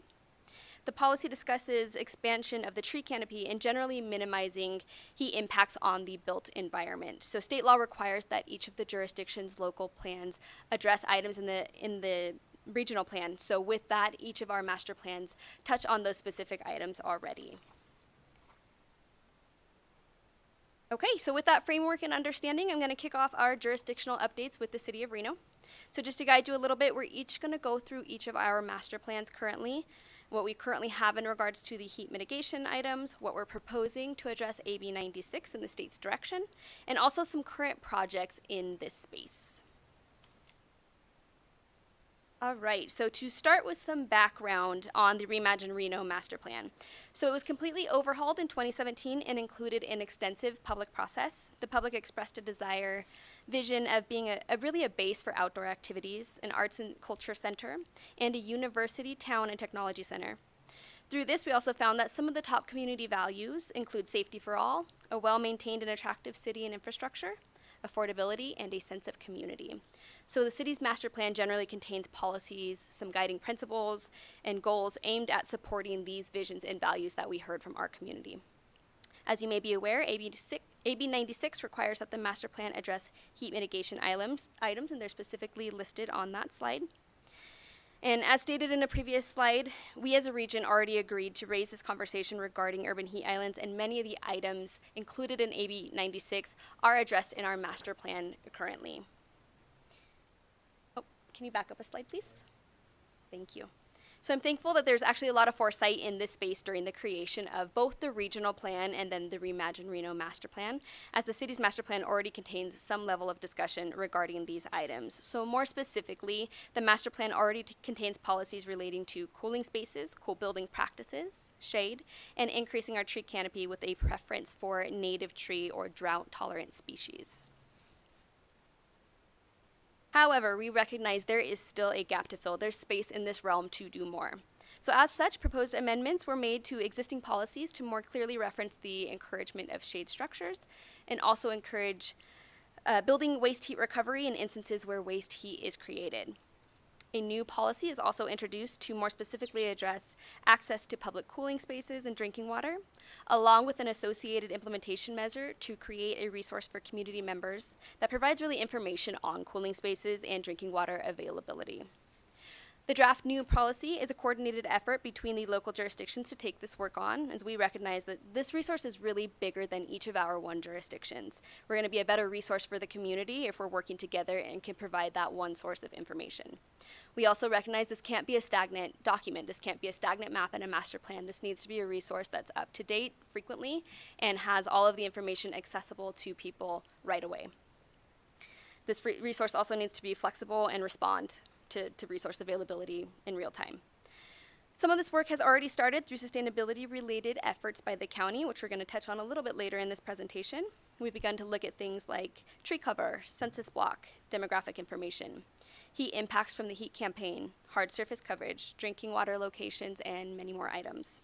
Speaker 21: The policy discusses expansion of the tree canopy and generally minimizing heat impacts on the built environment. So state law requires that each of the jurisdiction's local plans address items in the regional plan. So with that, each of our master plans touch on those specific items already. Okay, so with that framework and understanding, I'm going to kick off our jurisdictional updates with the city of Reno. So just to guide you a little bit, we're each going to go through each of our master plans currently, what we currently have in regards to the heat mitigation items, what we're proposing to address AB 96 in the state's direction, and also some current projects in this space. All right, so to start with some background on the Reimagine Reno master plan. So it was completely overhauled in 2017 and included an extensive public process. The public expressed a vision of being really a base for outdoor activities, an arts and culture center, and a university, town, and technology center. Through this, we also found that some of the top community values include safety for all, a well-maintained and attractive city and infrastructure, affordability, and a sense of community. So the city's master plan generally contains policies, some guiding principles, and goals aimed at supporting these visions and values that we heard from our community. As you may be aware, AB 96 requires that the master plan address heat mitigation items, and they're specifically listed on that slide. And as stated in a previous slide, we as a region already agreed to raise this conversation regarding urban heat islands, and many of the items included in AB 96 are addressed in our master plan currently. Oh, can you back up a slide, please? Thank you. So I'm thankful that there's actually a lot of foresight in this space during the creation of both the regional plan and then the Reimagine Reno master plan, as the city's master plan already contains some level of discussion regarding these items. So more specifically, the master plan already contains policies relating to cooling spaces, cool building practices, shade, and increasing our tree canopy with a preference for native tree or drought-tolerant species. However, we recognize there is still a gap to fill. There's space in this realm to do more. So as such, proposed amendments were made to existing policies to more clearly reference the encouragement of shade structures and also encourage building waste heat recovery in instances where waste heat is created. A new policy is also introduced to more specifically address access to public cooling spaces and drinking water, along with an associated implementation measure to create a resource for community members that provides really information on cooling spaces and drinking water availability. The draft new policy is a coordinated effort between the local jurisdictions to take this work on, as we recognize that this resource is really bigger than each of our one jurisdictions. We're going to be a better resource for the community if we're working together and can provide that one source of information. We also recognize this can't be a stagnant document. This can't be a stagnant map and a master plan. This needs to be a resource that's up to date frequently and has all of the information accessible to people right away. This resource also needs to be flexible and respond to resource availability in real time. Some of this work has already started through sustainability-related efforts by the county, which we're going to touch on a little bit later in this presentation. We've begun to look at things like tree cover, census block, demographic information, heat impacts from the heat campaign, hard surface coverage, drinking water locations, and many more items.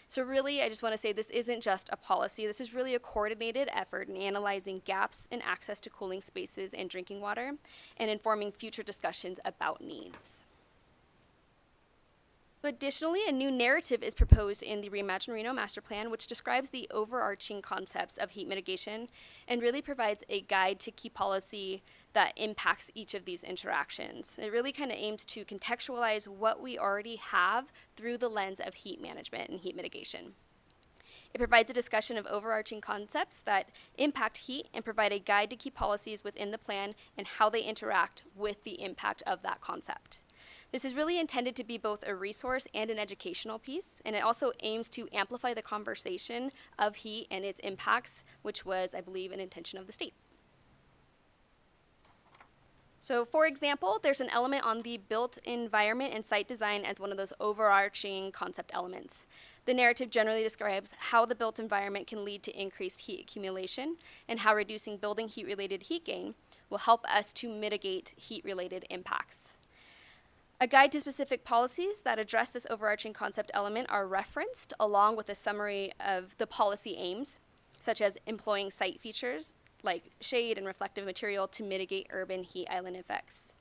Speaker 21: So really, I just want to say this isn't just a policy. This is really a coordinated effort in analyzing gaps in access to cooling spaces and drinking water and informing future discussions about needs. Additionally, a new narrative is proposed in the Reimagine Reno Master Plan, which describes the overarching concepts of heat mitigation and really provides a guide to key policy that impacts each of these interactions. It really kind of aims to contextualize what we already have through the lens of heat management and heat mitigation. It provides a discussion of overarching concepts that impact heat and provide a guide to key policies within the plan and how they interact with the impact of that concept. This is really intended to be both a resource and an educational piece, and it also aims to amplify the conversation of heat and its impacts, which was, I believe, an intention of the state. So for example, there's an element on the built environment and site design as one of those overarching concept elements. The narrative generally describes how the built environment can lead to increased heat accumulation and how reducing building heat-related heat gain will help us to mitigate heat-related impacts. A guide to specific policies that address this overarching concept element are referenced along with a summary of the policy aims, such as employing site features like shade and reflective material to mitigate urban heat island effects.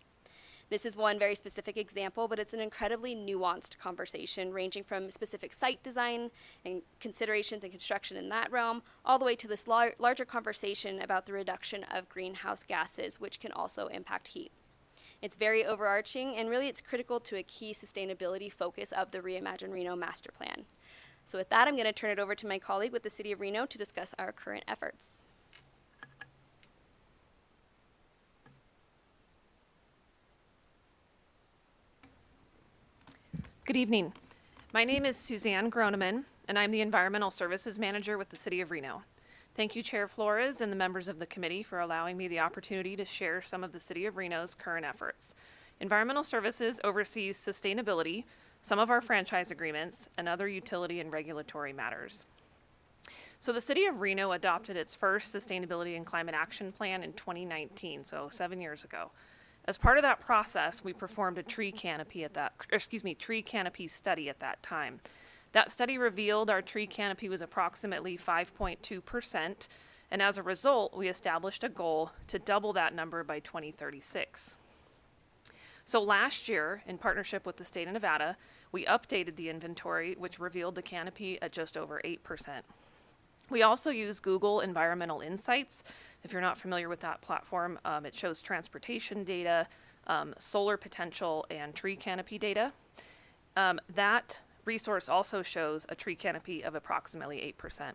Speaker 21: This is one very specific example, but it's an incredibly nuanced conversation ranging from specific site design and considerations and construction in that realm, all the way to this larger conversation about the reduction of greenhouse gases, which can also impact heat. It's very overarching, and really it's critical to a key sustainability focus of the Reimagine Reno Master Plan. So with that, I'm going to turn it over to my colleague with the City of Reno to discuss our current efforts.
Speaker 3: Good evening. My name is Suzanne Groneman, and I'm the Environmental Services Manager with the City of Reno. Thank you, Chair Flores and the members of the committee for allowing me the opportunity to share some of the City of Reno's current efforts. Environmental Services oversees sustainability, some of our franchise agreements, and other utility and regulatory matters. So the City of Reno adopted its first Sustainability and Climate Action Plan in 2019, so 7 years ago. As part of that process, we performed a tree canopy study at that time. That study revealed our tree canopy was approximately 5.2%, and as a result, we established a goal to double that number by 2036. So last year, in partnership with the state of Nevada, we updated the inventory, which revealed the canopy at just over 8%. We also use Google Environmental Insights. If you're not familiar with that platform, it shows transportation data, solar potential, and tree canopy data. That resource also shows a tree canopy of approximately 8%.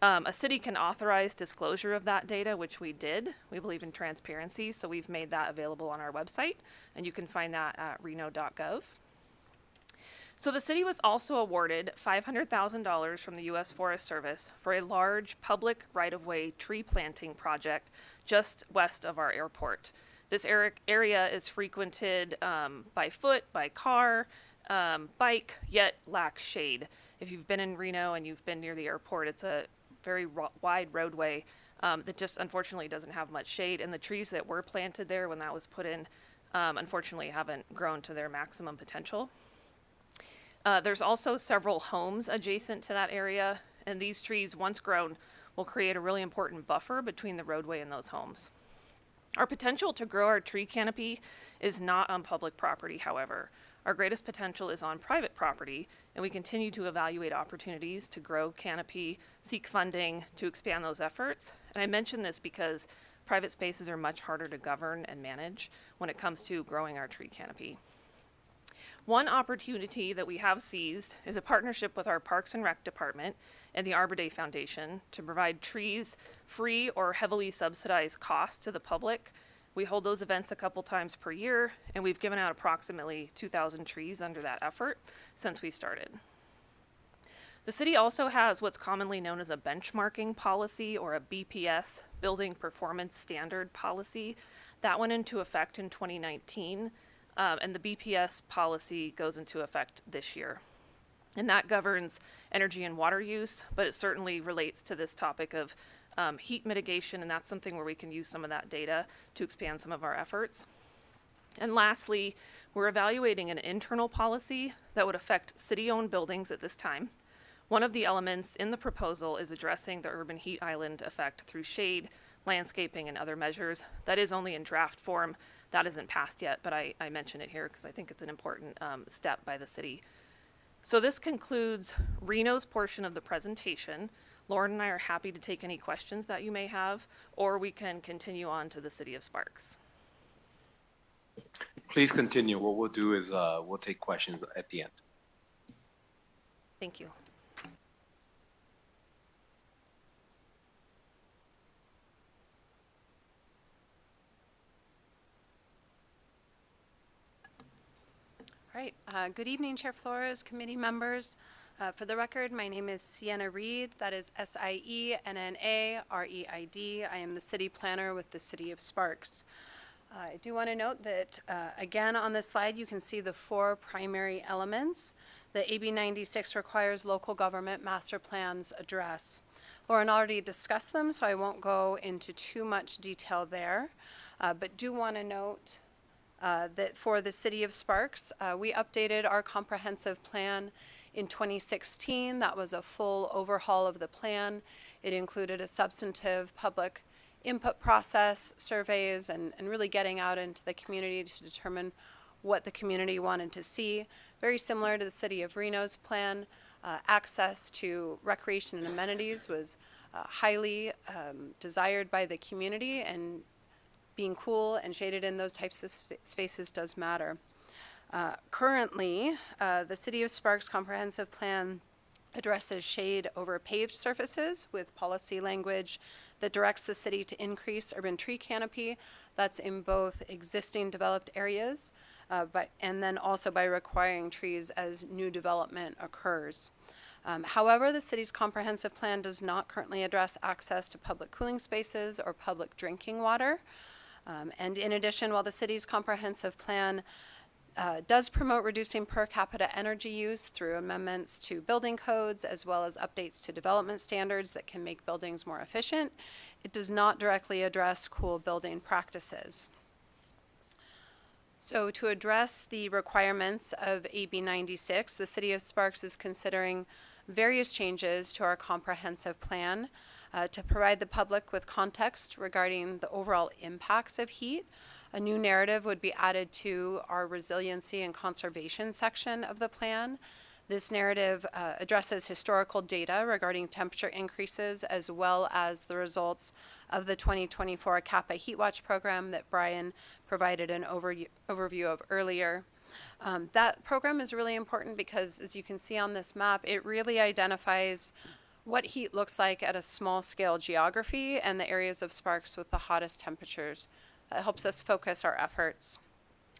Speaker 3: A city can authorize disclosure of that data, which we did. We believe in transparency, so we've made that available on our website, and you can find that at reno.gov. So the city was also awarded $500,000 from the U.S. Forest Service for a large public right-of-way tree planting project just west of our airport. This area is frequented by foot, by car, bike, yet lacks shade. If you've been in Reno and you've been near the airport, it's a very wide roadway that just unfortunately doesn't have much shade, and the trees that were planted there when that was put in unfortunately haven't grown to their maximum potential. There's also several homes adjacent to that area, and these trees, once grown, will create a really important buffer between the roadway and those homes. Our potential to grow our tree canopy is not on public property, however. Our greatest potential is on private property, and we continue to evaluate opportunities to grow canopy, seek funding to expand those efforts. And I mention this because private spaces are much harder to govern and manage when it comes to growing our tree canopy. One opportunity that we have seized is a partnership with our Parks and Rec Department and the Arbor Day Foundation to provide trees free or heavily subsidized cost to the public. We hold those events a couple times per year, and we've given out approximately 2,000 trees under that effort since we started. The city also has what's commonly known as a benchmarking policy, or a BPS, Building Performance Standard Policy. That went into effect in 2019. And the BPS policy goes into effect this year. And that governs energy and water use, but it certainly relates to this topic of heat mitigation, and that's something where we can use some of that data to expand some of our efforts. And lastly, we're evaluating an internal policy that would affect city-owned buildings at this time. One of the elements in the proposal is addressing the urban heat island effect through shade, landscaping, and other measures. That is only in draft form. That isn't passed yet, but I mention it here because I think it's an important step by the city. So this concludes Reno's portion of the presentation. Lauren and I are happy to take any questions that you may have, or we can continue on to the City of Sparks.
Speaker 1: Please continue. What we'll do is we'll take questions at the end.
Speaker 3: Thank you.
Speaker 5: All right. Good evening, Chair Flores, committee members. For the record, my name is Sienna Reed. That is SIENNA-REID. I am the city planner with the City of Sparks. I do want to note that, again, on this slide, you can see the 4 primary elements that AB 96 requires local government master plans address. Lauren already discussed them, so I won't go into too much detail there, but do want to note that for the City of Sparks, we updated our comprehensive plan in 2016. That was a full overhaul of the plan. It included a substantive public input process, surveys, and really getting out into the community to determine what the community wanted to see. Very similar to the City of Reno's plan. Access to recreation and amenities was highly desired by the community, and being cool and shaded in those types of spaces does matter. Currently, the City of Sparks comprehensive plan addresses shade over paved surfaces with policy language that directs the city to increase urban tree canopy. That's in both existing developed areas, and then also by requiring trees as new development occurs. However, the city's comprehensive plan does not currently address access to public cooling spaces or public drinking water. And in addition, while the city's comprehensive plan does promote reducing per capita energy use through amendments to building codes as well as updates to development standards that can make buildings more efficient, it does not directly address cool building practices. So to address the requirements of AB 96, the City of Sparks is considering various changes to our comprehensive plan to provide the public with context regarding the overall impacts of heat. A new narrative would be added to our resiliency and conservation section of the plan. This narrative addresses historical data regarding temperature increases as well as the results of the 2024 CAPA Heat Watch program that Brian provided an overview of earlier. That program is really important because, as you can see on this map, it really identifies what heat looks like at a small scale geography and the areas of Sparks with the hottest temperatures. That helps us focus our efforts.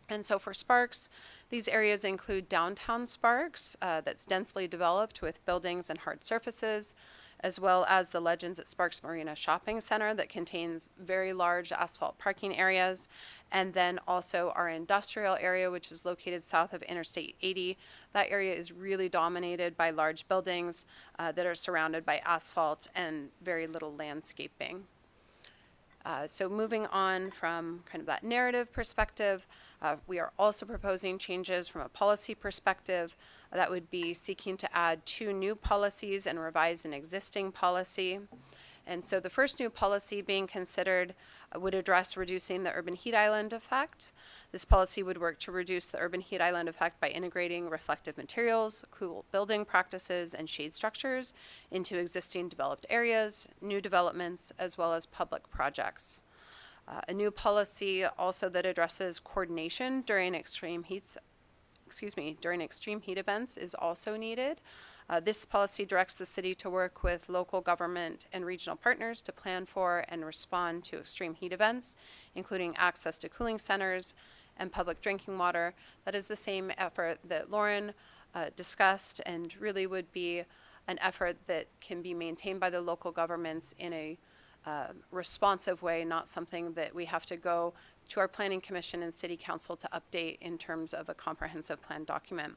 Speaker 5: And so for Sparks, these areas include downtown Sparks that's densely developed with buildings and hard surfaces, as well as the Legends at Sparks Marina Shopping Center that contains very large asphalt parking areas, and then also our industrial area, which is located south of Interstate 80. That area is really dominated by large buildings that are surrounded by asphalt and very little landscaping. So moving on from kind of that narrative perspective, we are also proposing changes from a policy perspective. That would be seeking to add 2 new policies and revise an existing policy. And so the first new policy being considered would address reducing the urban heat island effect. This policy would work to reduce the urban heat island effect by integrating reflective materials, cool building practices, and shade structures into existing developed areas, new developments, as well as public projects. A new policy also that addresses coordination during extreme during extreme heat events is also needed. This policy directs the city to work with local government and regional partners to plan for and respond to extreme heat events, including access to cooling centers and public drinking water. That is the same effort that Lauren discussed, and really would be an effort that can be maintained by the local governments in a responsive way, not something that we have to go to our planning commission and city council to update in terms of a comprehensive plan document.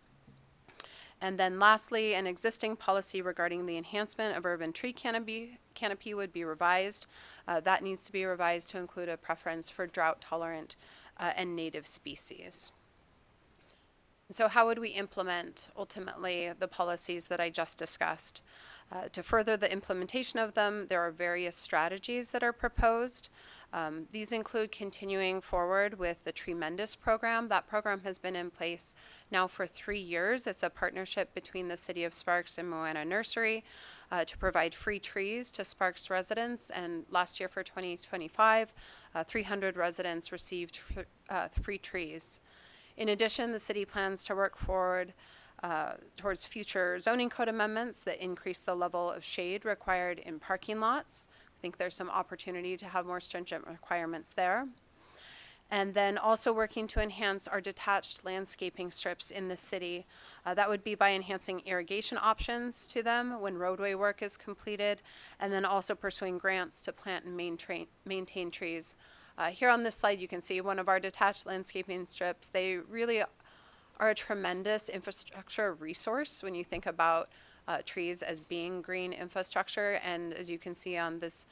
Speaker 5: And then lastly, an existing policy regarding the enhancement of urban tree canopy would be revised. That needs to be revised to include a preference for drought tolerant and native species. So how would we implement ultimately the policies that I just discussed? To further the implementation of them, there are various strategies that are proposed. These include continuing forward with the Tremendous program. That program has been in place now for 3 years. It's a partnership between the City of Sparks and Moana Nursery to provide free trees to Sparks residents. And last year for 2025, 300 residents received free trees. In addition, the city plans to work forward towards future zoning code amendments that increase the level of shade required in parking lots. I think there's some opportunity to have more stringent requirements there. And then also working to enhance our detached landscaping strips in the city. That would be by enhancing irrigation options to them when roadway work is completed, and then also pursuing grants to plant and maintain trees. Here on this slide, you can see one of our detached landscaping strips. They really are a tremendous infrastructure resource when you think about trees as being green infrastructure. And as you can see on this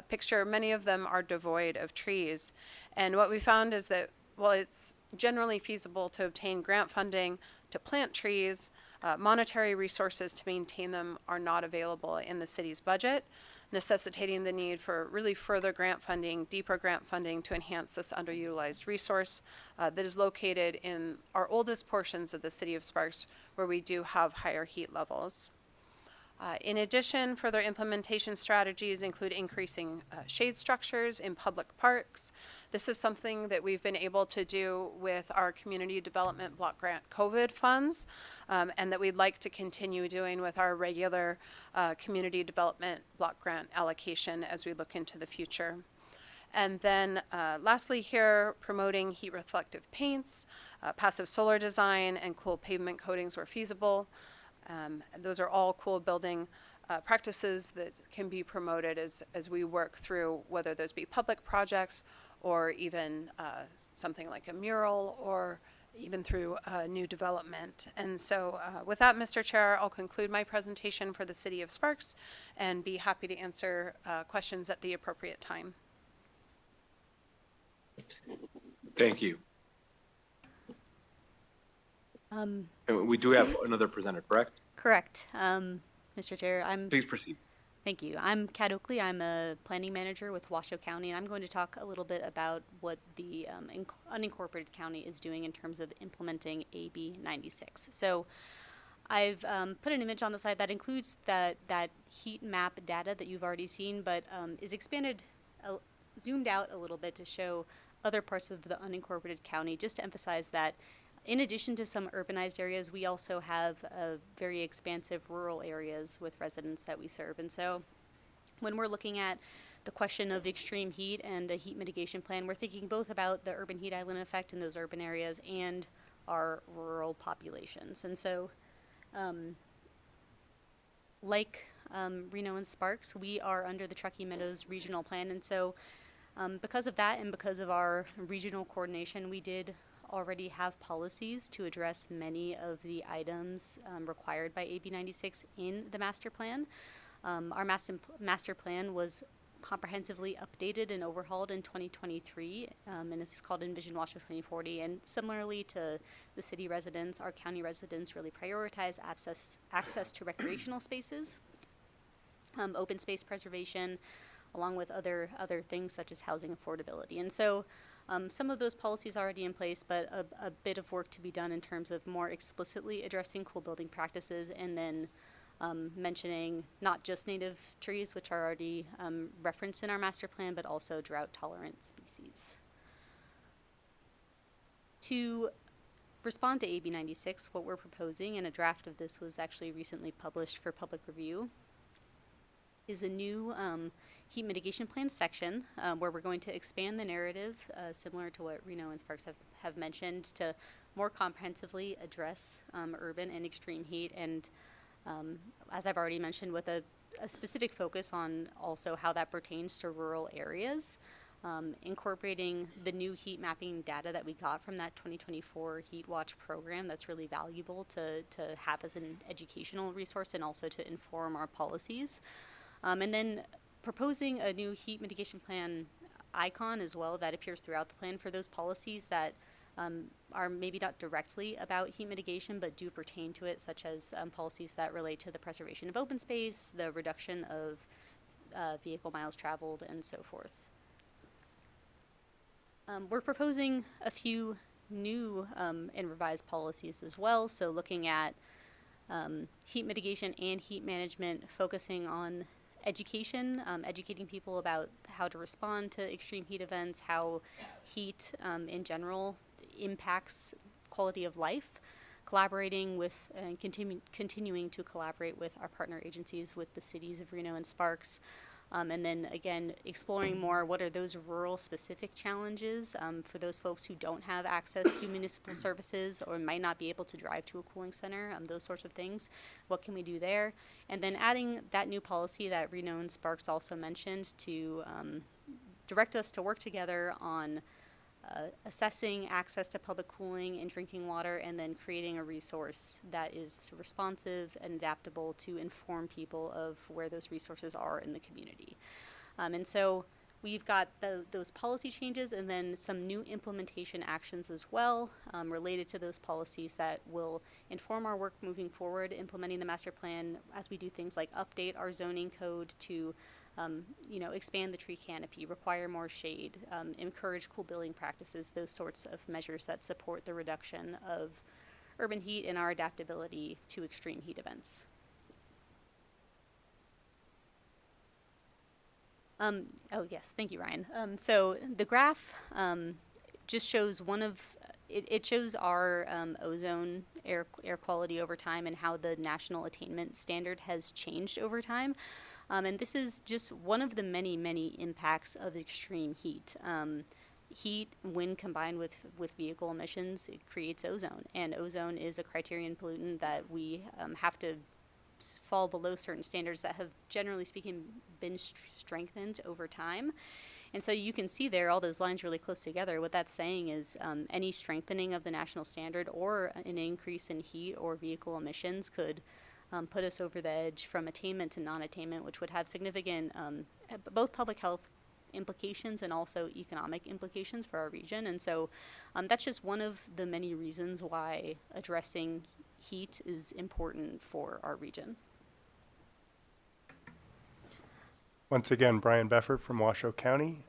Speaker 5: picture, many of them are devoid of trees. And what we found is that while it's generally feasible to obtain grant funding to plant trees, monetary resources to maintain them are not available in the city's budget, necessitating the need for really further grant funding, deeper grant funding to enhance this underutilized resource that is located in our oldest portions of the city of Sparks, where we do have higher heat levels. In addition, further implementation strategies include increasing shade structures in public parks. This is something that we've been able to do with our community development block grant COVID funds, and that we'd like to continue doing with our regular community development block grant allocation as we look into the future. And then lastly here, promoting heat reflective paints, passive solar design, and cool pavement coatings where feasible. Those are all cool building practices that can be promoted as we work through, whether those be public projects or even something like a mural, or even through new development. And so with that, Mr. Chair, I'll conclude my presentation for the City of Sparks and be happy to answer questions at the appropriate time.
Speaker 1: Thank you. And we do have another presenter, correct?
Speaker 2: Correct. Mr. Chair,
Speaker 1: Please proceed.
Speaker 2: Thank you. I'm Kat Oakley. I'm a planning manager with Washoe County, and I'm going to talk a little bit about what the unincorporated county is doing in terms of implementing AB 96. So I've put an image on the slide that includes that heat map data that you've already seen, but is expanded, zoomed out a little bit to show other parts of the unincorporated county, just to emphasize that in addition to some urbanized areas, we also have very expansive rural areas with residents that we serve. And so when we're looking at the question of extreme heat and a heat mitigation plan, we're thinking both about the urban heat island effect in those urban areas and our rural populations. And so like Reno and Sparks, we are under the Truckee Meadows Regional Plan. And so because of that and because of our regional coordination, we did already have policies to address many of the items required by AB 96 in the master plan. Our master plan was comprehensively updated and overhauled in 2023, and this is called Envision Washoe 2040. And similarly to the city residents, our county residents really prioritize access to recreational spaces, open space preservation, along with other things such as housing affordability. And so some of those policies are already in place, but a bit of work to be done in terms of more explicitly addressing cool building practices, and then mentioning not just native trees, which are already referenced in our master plan, but also drought tolerant species. To
Speaker 6: respond to AB 96, what we're proposing, and a draft of this was actually recently published for public review, is a new heat mitigation plan section where we're going to expand the narrative, similar to what Reno and Sparks have mentioned, to more comprehensively address urban and extreme heat, and as I've already mentioned, with a specific focus on also how that pertains to rural areas. Incorporating the new heat mapping data that we got from that 2024 Heat Watch program that's really valuable to have as an educational resource and also to inform our policies. And then proposing a new heat mitigation plan icon as well that appears throughout the plan for those policies that are maybe not directly about heat mitigation but do pertain to it, such as policies that relate to the preservation of open space, the reduction of vehicle miles traveled, and so forth. We're proposing a few new and revised policies as well. So looking at heat mitigation and heat management, focusing on education, educating people about how to respond to extreme heat events, how heat in general impacts quality of life, collaborating with and continuing to collaborate with our partner agencies, with the cities of Reno and Sparks. And then again, exploring more what are those rural specific challenges for those folks who don't have access to municipal services or might not be able to drive to a cooling center, those sorts of things. What can we do there? And then adding that new policy that Reno and Sparks also mentioned to direct us to work together on assessing access to public cooling and drinking water, and then creating a resource that is responsive and adaptable to inform people of where those resources are in the community. And so we've got those policy changes and then some new implementation actions as well related to those policies that will inform our work moving forward, implementing the master plan as we do things like update our zoning code to expand the tree canopy, require more shade, encourage cool building practices, those sorts of measures that support the reduction of urban heat and our adaptability to extreme heat events. Oh yes, thank you, Ryan. So the graph just shows it shows our ozone air quality over time and how the national attainment standard has changed over time. And this is just one of the many, many impacts of extreme heat. Heat, when combined with vehicle emissions, it creates ozone. And ozone is a criterion pollutant that we have to fall below certain standards that have, generally speaking, been strengthened over time. And so you can see there all those lines really close together. What that's saying is any strengthening of the national standard or an increase in heat or vehicle emissions could put us over the edge from attainment to non-attainment, which would have significant both public health implications and also economic implications for our region. And so that's just one of the many reasons why addressing heat is important for our region.
Speaker 20: Once again, Brian Beffert from Washoe County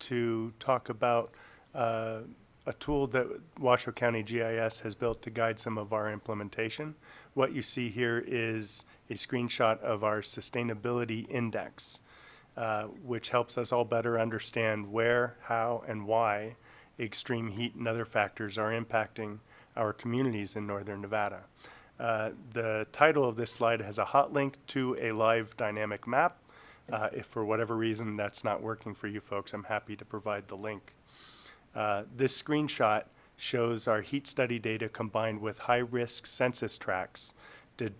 Speaker 20: to talk about a tool that Washoe County GIS has built to guide some of our implementation. What you see here is a screenshot of our sustainability index, which helps us all better understand where, how, and why extreme heat and other factors are impacting our communities in northern Nevada. The title of this slide has a hot link to a live dynamic map. If for whatever reason that's not working for you folks, I'm happy to provide the link. This screenshot shows our heat study data combined with high-risk census tracts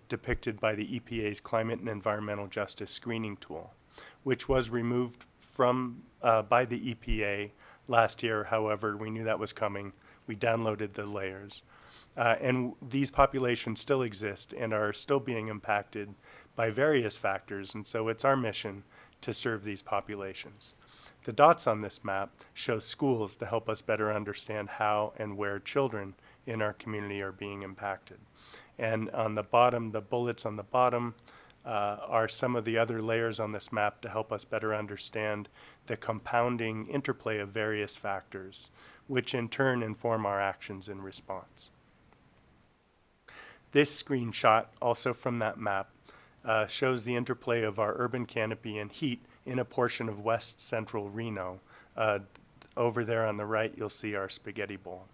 Speaker 20: depicted by the EPA's Climate and Environmental Justice Screening Tool, which was removed from by the EPA last year. However, we knew that was coming. We downloaded the layers. And these populations still exist and are still being impacted by various factors, and so it's our mission to serve these populations. The dots on this map show schools to help us better understand how and where children in our community are being impacted. And on the bottom, the bullets on the bottom are some of the other layers on this map to help us better understand the compounding interplay of various factors, which in turn inform our actions in response. This screenshot, also from that map, shows the interplay of our urban canopy and heat in a portion of west central Reno. Over there on the right, you'll see our spaghetti bowl.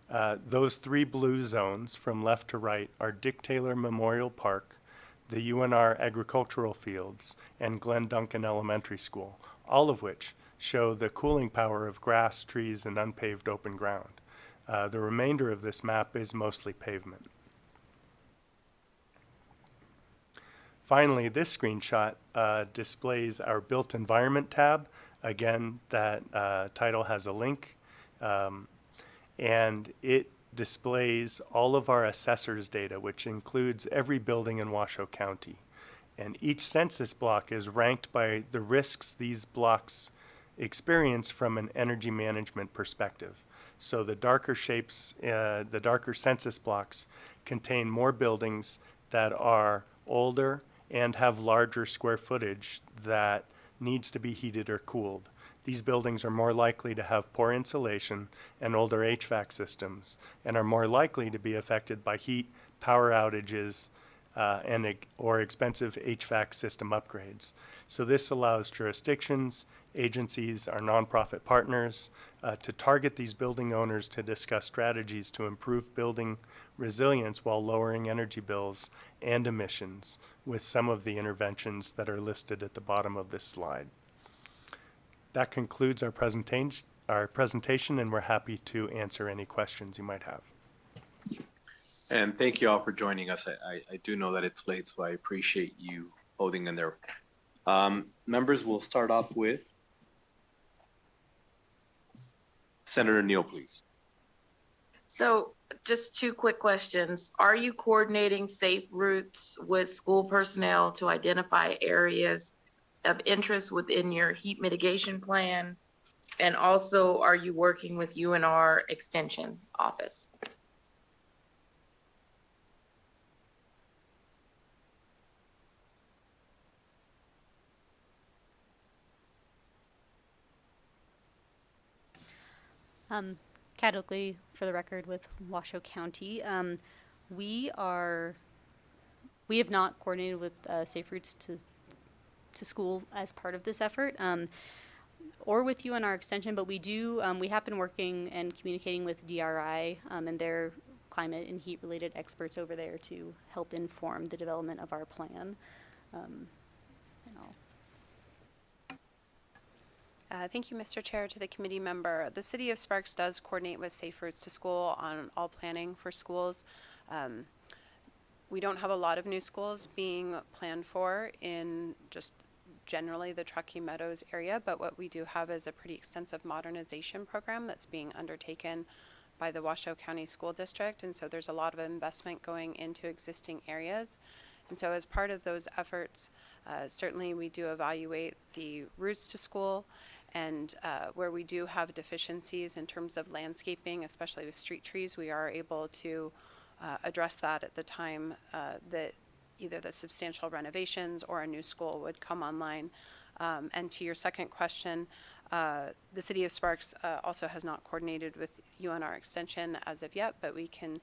Speaker 20: Those three blue zones from left to right are Dick Taylor Memorial Park, the UNR agricultural fields, and Glen Duncan Elementary School, all of which show the cooling power of grass, trees, and unpaved open ground. The remainder of this map is mostly pavement. Finally, this screenshot displays our Built Environment tab. Again, that title has a link, and it displays all of our assessors data, which includes every building in Washoe County. And each census block is ranked by the risks these blocks experience from an energy management perspective. So the darker shapes, the darker census blocks contain more buildings that are older and have larger square footage that needs to be heated or cooled. These buildings are more likely to have poor insulation and older HVAC systems, and are more likely to be affected by heat, power outages, or expensive HVAC system upgrades. So this allows jurisdictions, agencies, our nonprofit partners to target these building owners to discuss strategies to improve building resilience while lowering energy bills and emissions with some of the interventions that are listed at the bottom of this slide. That concludes our presentation, and we're happy to answer any questions you might have.
Speaker 1: And thank you all for joining us. I do know that it's late, so I appreciate you holding in there. Members, we'll start off with Senator Neal, please.
Speaker 7: So just two quick questions. Are you coordinating safe routes with school personnel to identify areas of interest within your heat mitigation plan? And also, are you working with UNR Extension Office?
Speaker 6: Kat Oakley, for the record, with Washoe County. We have not coordinated with Safe Routes to School as part of this effort, or with UNR Extension, but we have been working and communicating with DRI and their climate and heat related experts over there to help inform the development of our plan.
Speaker 5: Thank you, Mr. Chair, to the committee member. The City of Sparks does coordinate with Safe Routes to School on all planning for schools. We don't have a lot of new schools being planned for in just generally the Truckee Meadows area, but what we do have is a pretty extensive modernization program that's being undertaken by the Washoe County School District, and so there's a lot of investment going into existing areas. And so as part of those efforts, certainly we do evaluate the routes to school, and where we do have deficiencies in terms of landscaping, especially with street trees, we are able to address that at the time that either the substantial renovations or a new school would come online. And to your second question, the City of Sparks also has not coordinated with UNR Extension as of yet, but we can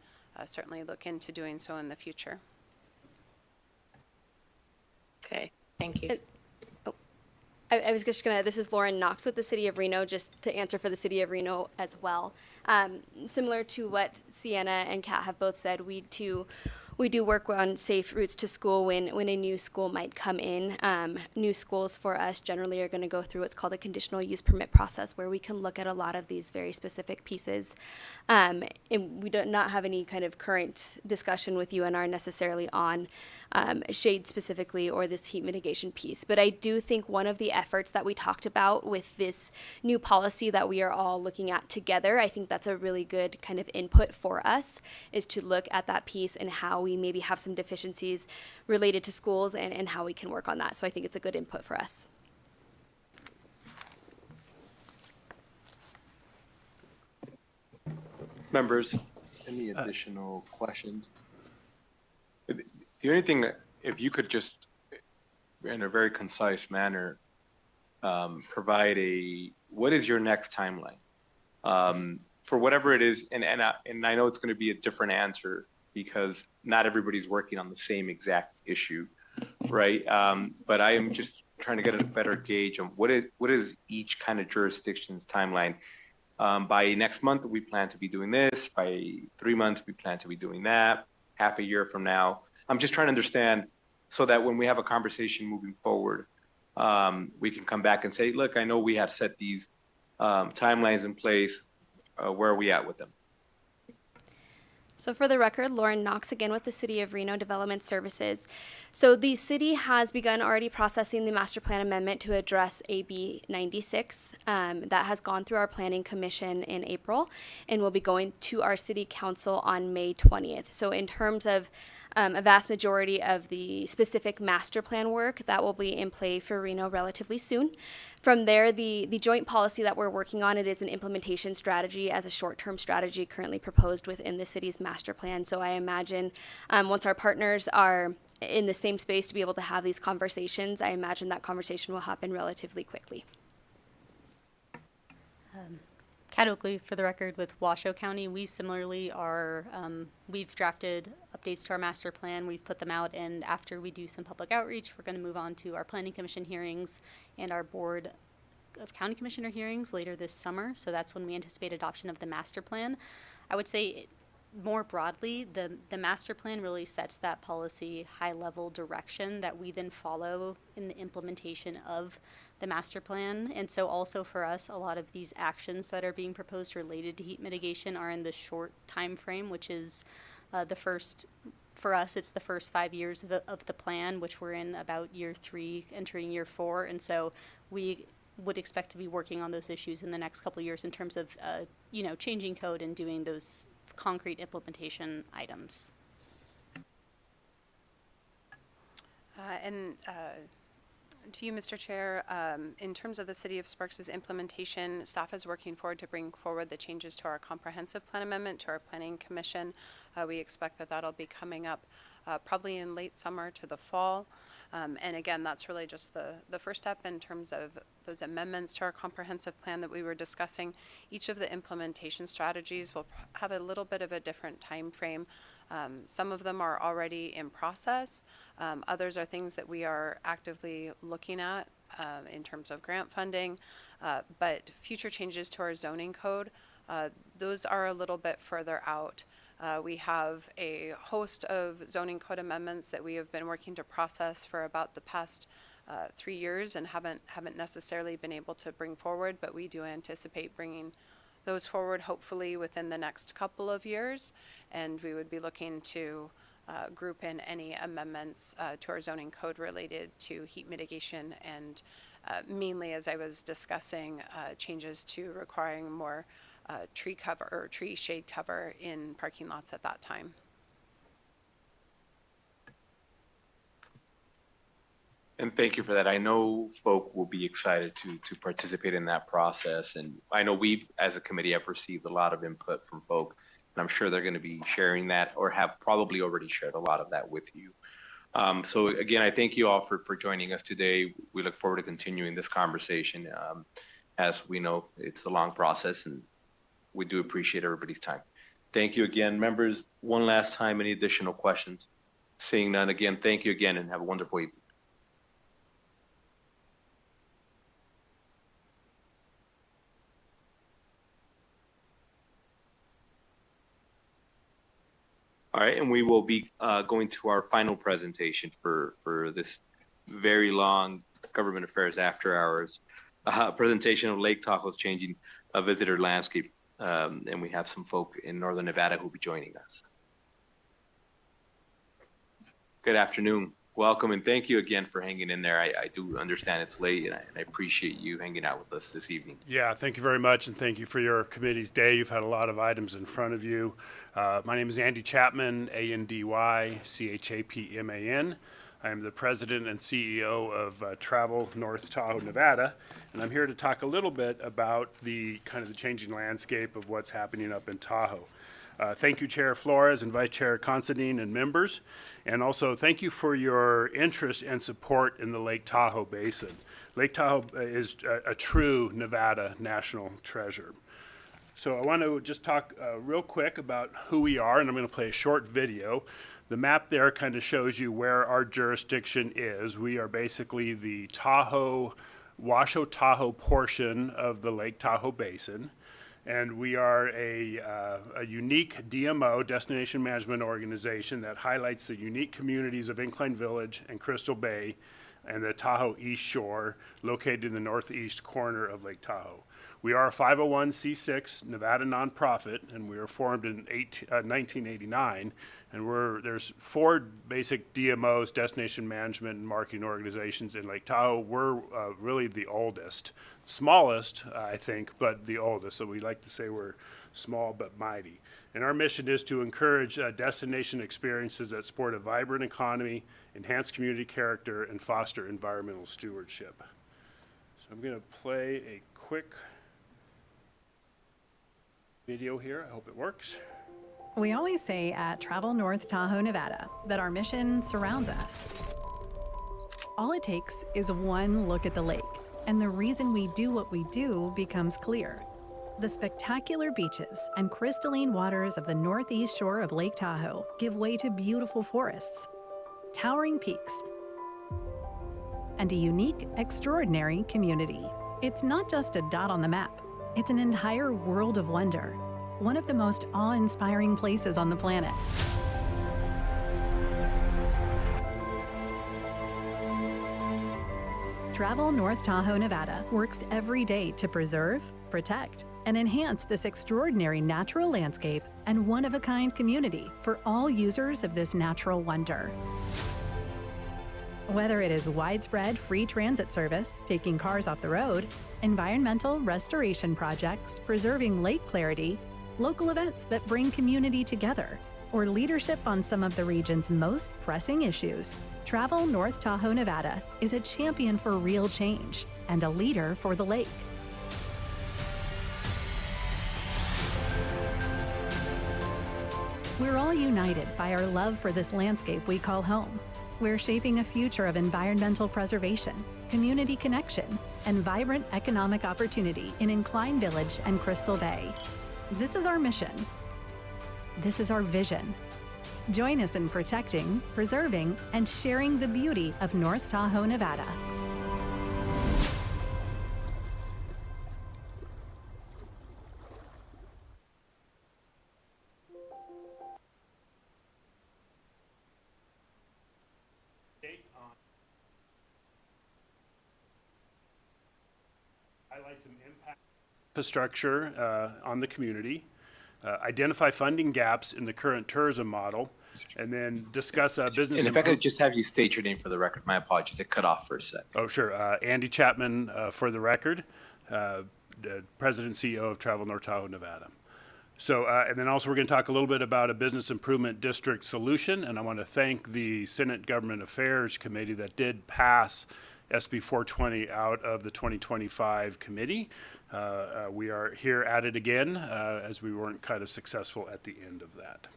Speaker 5: certainly look into doing so in the future.
Speaker 7: Okay, thank you.
Speaker 21: I was just gonna, this is Lauren Knox with the City of Reno, just to answer for the City of Reno as well. Similar to what Sienna and Kat have both said, we do work on safe routes to school when a new school might come in. New schools for us generally are going to go through what's called a conditional use permit process, where we can look at a lot of these very specific pieces. And we do not have any kind of current discussion with UNR necessarily on shade specifically or this heat mitigation piece. But I do think one of the efforts that we talked about with this new policy that we are all looking at together, I think that's a really good kind of input for us, is to look at that piece and how we maybe have some deficiencies related to schools and how we can work on that. So I think it's a good input for us.
Speaker 1: Members, any additional questions? The only thing that, if you could just, in a very concise manner, provide what is your next timeline? For whatever it is, and I know it's going to be a different answer because not everybody's working on the same exact issue, right? But I am just trying to get a better gauge on what is each kind of jurisdiction's timeline. By next month, we plan to be doing this. By 3 months, we plan to be doing that. Half a year from now. I'm just trying to understand so that when we have a conversation moving forward, we can come back and say, look, I know we have set these timelines in place. Where are we at with them?
Speaker 21: So for the record, Lauren Knox again with the City of Reno Development Services. So the city has begun already processing the master plan amendment to address AB 96. That has gone through our planning commission in April and will be going to our city council on May 20th. So in terms of a vast majority of the specific master plan work that will be in play for Reno relatively soon. From there, the joint policy that we're working on, it is an implementation strategy as a short-term strategy currently proposed within the city's master plan. So I imagine once our partners are in the same space to be able to have these conversations, I imagine that conversation will happen relatively quickly.
Speaker 6: Kat Oakley, for the record, with Washoe County, we similarly are, we've drafted updates to our master plan. We've put them out, and after we do some public outreach, we're going to move on to our planning commission hearings and our board of county commissioner hearings later this summer. So that's when we anticipate adoption of the master plan. I would say more broadly, the master plan really sets that policy high-level direction that we then follow in the implementation of the master plan. And so also for us, a lot of these actions that are being proposed related to heat mitigation are in the short time frame, which is for us, it's the first 5 years of the plan, which we're in about year 3, entering year 4. And so we would expect to be working on those issues in the next couple of years in terms of, changing code and doing those concrete implementation items.
Speaker 5: To you, Mr. Chair, in terms of the City of Sparks' implementation, staff is working forward to bring forward the changes to our comprehensive plan amendment to our planning commission. We expect that that'll be coming up probably in late summer to the fall. And again, that's really just the first step in terms of those amendments to our comprehensive plan that we were discussing. Each of the implementation strategies will have a little bit of a different time frame. Some of them are already in process. Others are things that we are actively looking at in terms of grant funding. But future changes to our zoning code, those are a little bit further out. We have a host of zoning code amendments that we have been working to process for about the past 3 years and haven't necessarily been able to bring forward, but we do anticipate bringing those forward hopefully within the next couple of years, and we would be looking to group in any amendments to our zoning code related to heat mitigation and mainly, as I was discussing, changes to requiring more tree cover or tree shade cover in parking lots at that time.
Speaker 1: And thank you for that. I know folk will be excited to participate in that process. And I know we've, as a committee, have received a lot of input from folk. And I'm sure they're going to be sharing that or have probably already shared a lot of that with you. So again, I thank you all for joining us today. We look forward to continuing this conversation. As we know, it's a long process and we do appreciate everybody's time. Thank you again, members. One last time, any additional questions? Seeing none, again, thank you again and have a wonderful evening. All right, and we will be going to our final presentation for this very long government affairs after hours presentation of Lake Tahoe's changing visitor landscape. And we have some folk in Northern Nevada who will be joining us. Good afternoon. Welcome and thank you again for hanging in there. I do understand it's late and I appreciate you hanging out with us this evening.
Speaker 12: Yeah, thank you very much and thank you for your committee's day. You've had a lot of items in front of you. My name is Andy Chapman, ANDYCHAPMAN. I am the president and CEO of Travel North Tahoe, Nevada, and I'm here to talk a little bit about the kind of the changing landscape of what's happening up in Tahoe. Thank you, Chair Flores and Vice Chair Considine and members. And also thank you for your interest and support in the Lake Tahoe Basin. Lake Tahoe is a true Nevada national treasure. So I want to just talk real quick about who we are, and I'm going to play a short video. The map there kind of shows you where our jurisdiction is. We are basically the Washoe Tahoe portion of the Lake Tahoe Basin. And we are a unique DMO, Destination Management Organization, that highlights the unique communities of Incline Village and Crystal Bay and the Tahoe East Shore, located in the northeast corner of Lake Tahoe. We are a 501c6 Nevada nonprofit, and we were formed in 1989. And there's 4 basic DMOs, Destination Management and Marketing Organizations in Lake Tahoe. We're really the oldest. Smallest, I think, but the oldest. So we like to say we're small but mighty. And our mission is to encourage destination experiences that support a vibrant economy, enhance community character, and foster environmental stewardship. So I'm going to play a quick video here. I hope it works.
Speaker 11: We always say at Travel North Tahoe, Nevada, that our mission surrounds us. All it takes is one look at the lake, and the reason we do what we do becomes clear. The spectacular beaches and crystalline waters of the northeast shore of Lake Tahoe give way to beautiful forests, towering peaks, and a unique, extraordinary community. It's not just a dot on the map. It's an entire world of wonder, one of the most awe-inspiring places on the planet. Travel North Tahoe, Nevada works every day to preserve, protect, and enhance this extraordinary natural landscape and one-of-a-kind community for all users of this natural wonder. Whether it is widespread free transit service, taking cars off the road, environmental restoration projects, preserving lake clarity, local events that bring community together, or leadership on some of the region's most pressing issues, Travel North Tahoe, Nevada is a champion for real change and a leader for the lake. We're all united by our love for this landscape we call home. We're shaping a future of environmental preservation, community connection, and vibrant economic opportunity in Incline Village and Crystal Bay. This is our mission. This is our vision. Join us in protecting, preserving, and sharing the beauty of North Tahoe, Nevada.
Speaker 12: Highlight some impact infrastructure on the community, identify funding gaps in the current tourism model, and then discuss business.
Speaker 1: And if I could just have you state your name for the record, my apologies, it cut off for a sec.
Speaker 12: Oh, sure. Andy Chapman, for the record, the President and CEO of Travel North Tahoe, Nevada. So, and then also we're going to talk a little bit about a business improvement district solution, and I want to thank the Senate Government Affairs Committee that did pass SB 420 out of the 2025 committee. We are here at it again as we weren't kind of successful at the end of that.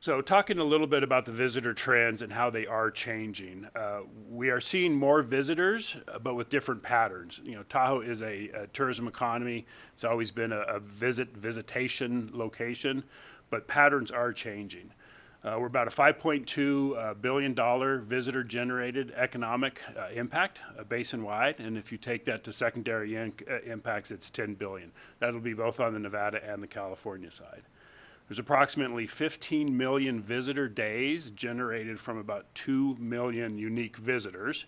Speaker 12: So talking a little bit about the visitor trends and how they are changing. We are seeing more visitors, but with different patterns. You know, Tahoe is a tourism economy. It's always been a visitation location, but patterns are changing. We're about a $5.2 billion visitor-generated economic impact basin-wide, and if you take that to secondary impacts, it's $10 billion. That'll be both on the Nevada and the California side. There's approximately 15 million visitor days generated from about 2 million unique visitors.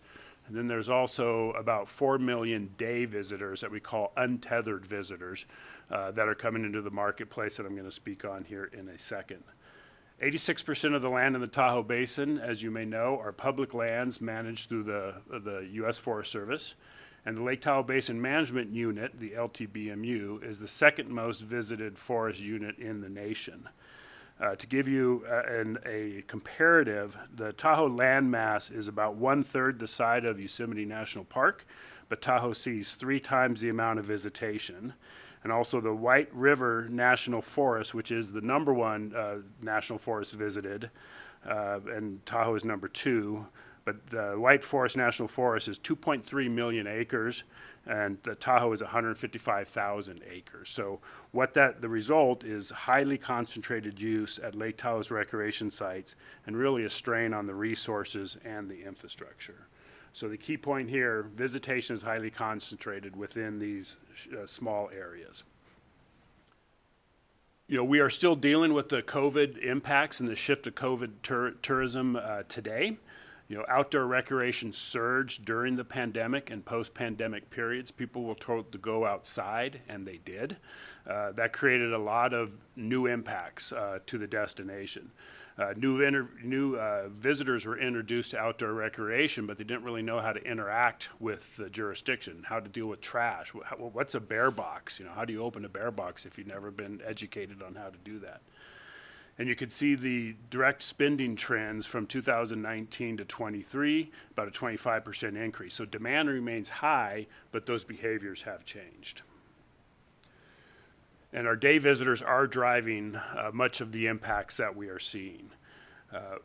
Speaker 12: And then there's also about 4 million day visitors that we call untethered visitors that are coming into the marketplace that I'm going to speak on here in a second. 86% of the land in the Tahoe Basin, as you may know, are public lands managed through the U.S. Forest Service. And the Lake Tahoe Basin Management Unit, the LTBMU, is the second most visited forest unit in the nation. To give you a comparative, the Tahoe landmass is about 1/3 the size of Yosemite National Park, but Tahoe sees 3 times the amount of visitation. And also the White River National Forest, which is the #1 national forest visited, and Tahoe is #2. But the White Forest National Forest is 2.3 million acres, and the Tahoe is 155,000 acres. So what the result is highly concentrated use at Lake Tahoe's recreation sites, and really a strain on the resources and the infrastructure. So the key point here, visitation is highly concentrated within these small areas. We are still dealing with the COVID impacts and the shift to COVID tourism today. Outdoor recreation surged during the pandemic and post-pandemic periods. People were told to go outside, and they did. That created a lot of new impacts to the destination. New visitors were introduced to outdoor recreation, but they didn't really know how to interact with the jurisdiction, how to deal with trash. What's a bear box? How do you open a bear box if you've never been educated on how to do that? And you could see the direct spending trends from 2019 to 23, about a 25% increase. So demand remains high, but those behaviors have changed. And our day visitors are driving much of the impacts that we are seeing.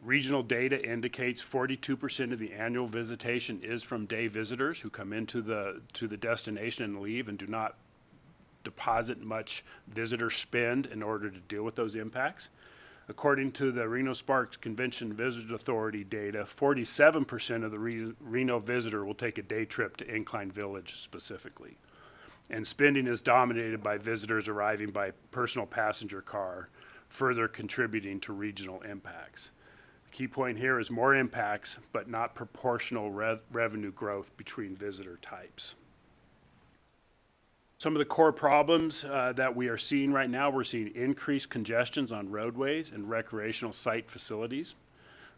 Speaker 12: Regional data indicates 42% of the annual visitation is from day visitors who come into the destination and leave and do not deposit much visitor spend in order to deal with those impacts. According to the Reno Sparks Convention Visitor Authority data, 47% of the Reno visitor will take a day trip to Incline Village specifically. And spending is dominated by visitors arriving by personal passenger car, further contributing to regional impacts. The key point here is more impacts, but not proportional revenue growth between visitor types. Some of the core problems that we are seeing right now, we're seeing increased congestions on roadways and recreational site facilities.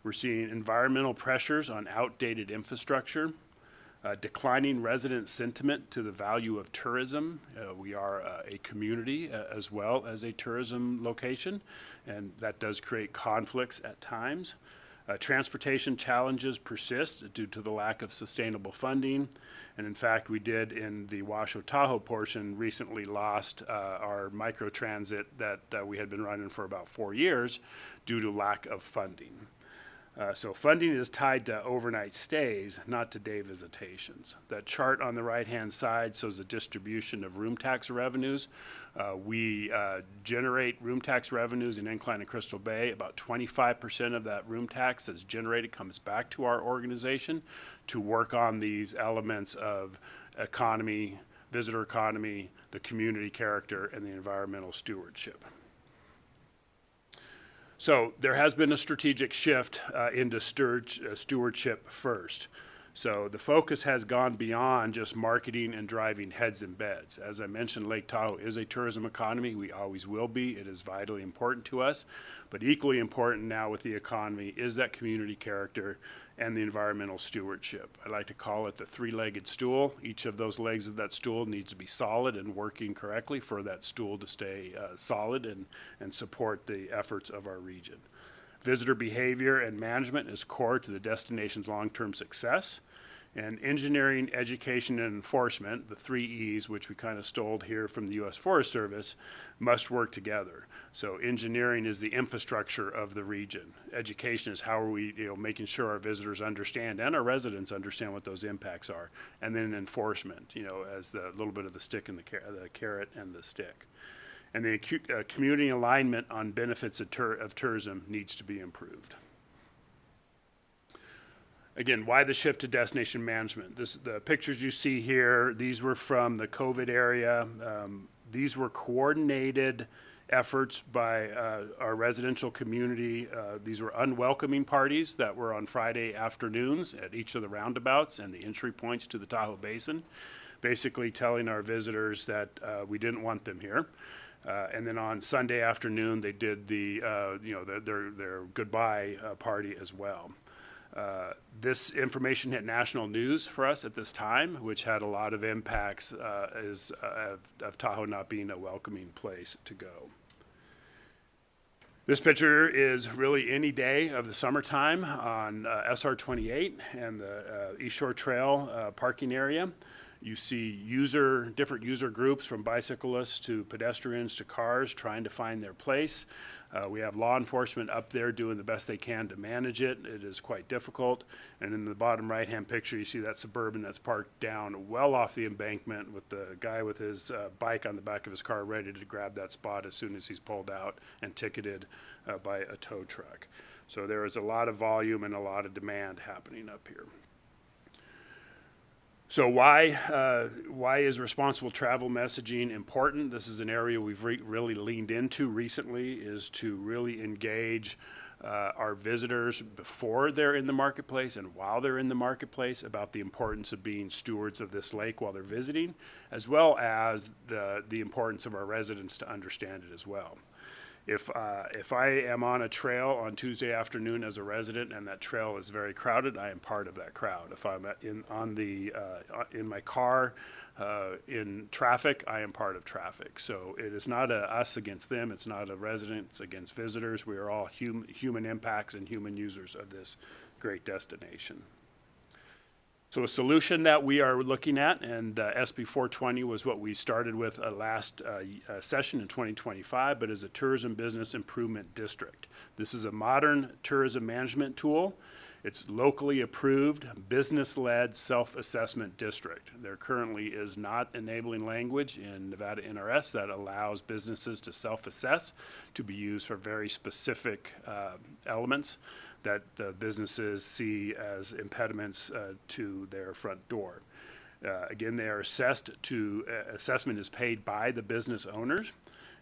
Speaker 12: We're seeing environmental pressures on outdated infrastructure, declining resident sentiment to the value of tourism. We are a community as well as a tourism location, and that does create conflicts at times. Transportation challenges persist due to the lack of sustainable funding. And in fact, we did in the Washoe Tahoe portion recently lost our microtransit that we had been running for about 4 years due to lack of funding. So funding is tied to overnight stays, not to day visitations. That chart on the right-hand side shows the distribution of room tax revenues. We generate room tax revenues in Incline and Crystal Bay. About 25% of that room tax that's generated comes back to our organization to work on these elements of economy, visitor economy, the community character, and the environmental stewardship. So there has been a strategic shift into stewardship first. So the focus has gone beyond just marketing and driving heads and beds. As I mentioned, Lake Tahoe is a tourism economy. We always will be. It is vitally important to us. But equally important now with the economy is that community character and the environmental stewardship. I like to call it the three-legged stool. Each of those legs of that stool needs to be solid and working correctly for that stool to stay solid and support the efforts of our region. Visitor behavior and management is core to the destination's long-term success. And engineering, education, and enforcement, the 3 E's, which we kind of stole here from the U.S. Forest Service, must work together. So engineering is the infrastructure of the region. Education is how are we making sure our visitors understand and our residents understand what those impacts are. And then enforcement, as the little bit of the stick and the carrot and the stick. And the community alignment on benefits of tourism needs to be improved. Again, why the shift to destination management? The pictures you see here, these were from the COVID area. These were coordinated efforts by our residential community. These were unwelcoming parties that were on Friday afternoons at each of the roundabouts and the entry points to the Tahoe Basin, basically telling our visitors that we didn't want them here. And then on Sunday afternoon, they did their goodbye party as well. This information hit national news for us at this time, which had a lot of impacts of Tahoe not being a welcoming place to go. This picture is really any day of the summertime on SR 28 and the East Shore Trail parking area. You see different user groups from bicyclists to pedestrians to cars trying to find their place. We have law enforcement up there doing the best they can to manage it. It is quite difficult. And in the bottom right-hand picture, you see that Suburban that's parked down well off the embankment with the guy with his bike on the back of his car ready to grab that spot as soon as he's pulled out and ticketed by a tow truck. So there is a lot of volume and a lot of demand happening up here. So why is responsible travel messaging important? This is an area we've really leaned into recently, is to really engage our visitors before they're in the marketplace and while they're in the marketplace about the importance of being stewards of this lake while they're visiting, as well as the importance of our residents to understand it as well. If I am on a trail on Tuesday afternoon as a resident and that trail is very crowded, I am part of that crowd. If I'm in my car in traffic, I am part of traffic. So it is not a us against them. It's not a residents against visitors. We are all human impacts and human users of this great destination. So a solution that we are looking at, and SB 420 was what we started with last session in 2025, but is a tourism business improvement district. This is a modern tourism management tool. It's locally approved, business-led self-assessment district. There currently is not enabling language in Nevada NRS that allows businesses to self-assess to be used for very specific elements that businesses see as impediments to their front door. Again, they are assessed assessment is paid by the business owners,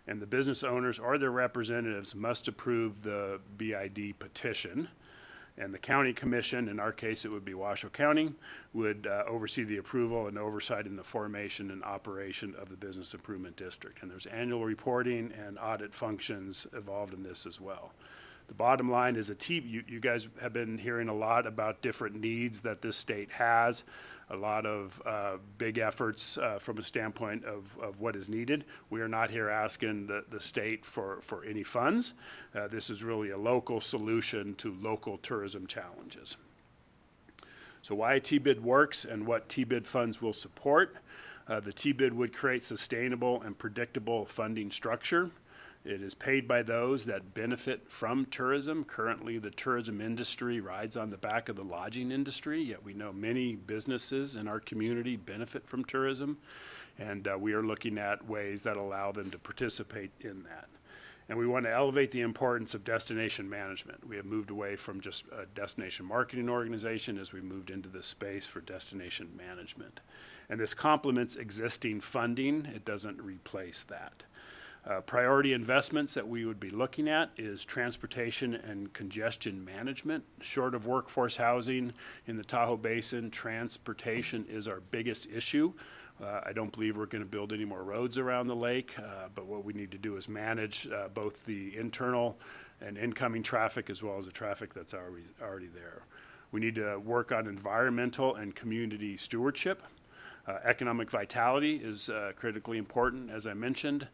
Speaker 12: and the business owners or their representatives must approve the BID petition. And the county commission, in our case it would be Washoe County, would oversee the approval and oversight in the formation and operation of the business improvement district. And there's annual reporting and audit functions involved in this as well. The bottom line is you guys have been hearing a lot about different needs that this state has, a lot of big efforts from a standpoint of what is needed. We are not here asking the state for any funds. This is really a local solution to local tourism challenges. So why TBID works and what TBID funds will support. The TBID would create sustainable and predictable funding structure. It is paid by those that benefit from tourism. Currently, the tourism industry rides on the back of the lodging industry, yet we know many businesses in our community benefit from tourism, and we are looking at ways that allow them to participate in that. And we want to elevate the importance of destination management. We have moved away from just a destination marketing organization as we moved into this space for destination management. And this complements existing funding. It doesn't replace that. Priority investments that we would be looking at is transportation and congestion management. Short of workforce housing in the Tahoe Basin, transportation is our biggest issue. I don't believe we're going to build any more roads around the lake, but what we need to do is manage both the internal and incoming traffic as well as the traffic that's already there. We need to work on environmental and community stewardship. Economic vitality is critically important, as I mentioned.